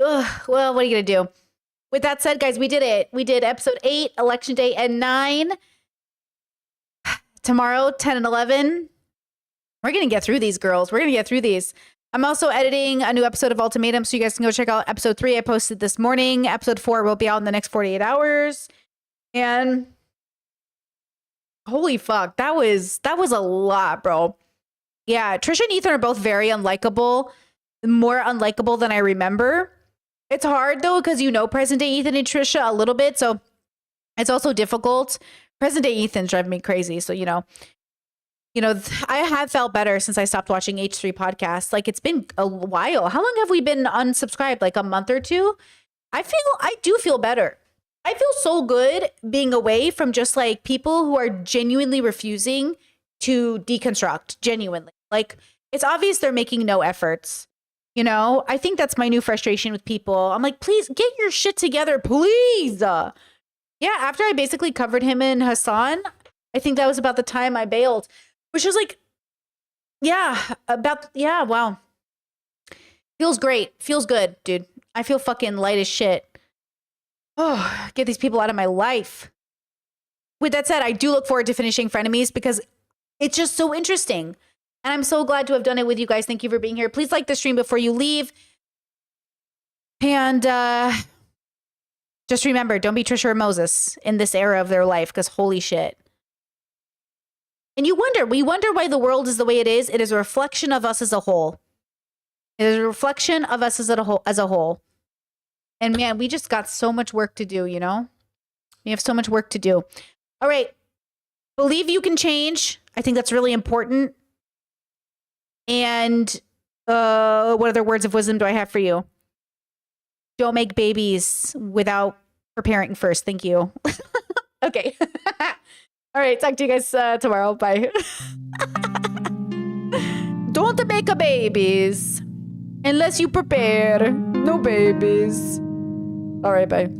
Ugh. Well, what are you going to do? With that said, guys, we did it. We did episode 8, Election Day, and 9. Tomorrow, 10 and 11. We're going to get through these, girls. We're going to get through these. I'm also editing a new episode of Ultimatum, so you guys can go check out episode 3 I posted this morning. Episode 4 will be out in the next 48 hours. And holy fuck, that was a lot, bro. Yeah, Trisha and Ethan are both very unlikable, more unlikable than I remember. It's hard, though, because you know present-day Ethan and Trisha a little bit, so it's also difficult. Present-day Ethan's driving me crazy, so, I have felt better since I stopped watching H3 podcasts. Like, it's been a while. How long have we been unsubscribed? Like a month or two? I do feel better. I feel so good being away from just, like, people who are genuinely refusing to deconstruct, genuinely. Like, it's obvious they're making no efforts. I think that's my new frustration with people. I'm like, please get your shit together, please. Yeah, after I basically covered him and Hassan, I think that was about the time I bailed, which was like, wow. Feels great. Feels good, dude. I feel fucking light as shit. Oh, get these people out of my life. With that said, I do look forward to finishing Frenemies because it's just so interesting. And I'm so glad to have done it with you guys. Thank you for being here. Please like the stream before you leave. And just remember, don't be Trisha or Moses in this era of their life, because holy shit. And we wonder why the world is the way it is. It is a reflection of us as a whole. It is a reflection of us as a whole. And man, we just got so much work to do, We have so much work to do. All right. Believe you can change. I think that's really important. And what other words of wisdom do I have for you? Don't make babies without preparing first. Thank you. Okay. All right. Talk to you guys tomorrow. Bye. Don't make a babies unless you prepare. No babies. All right. Bye.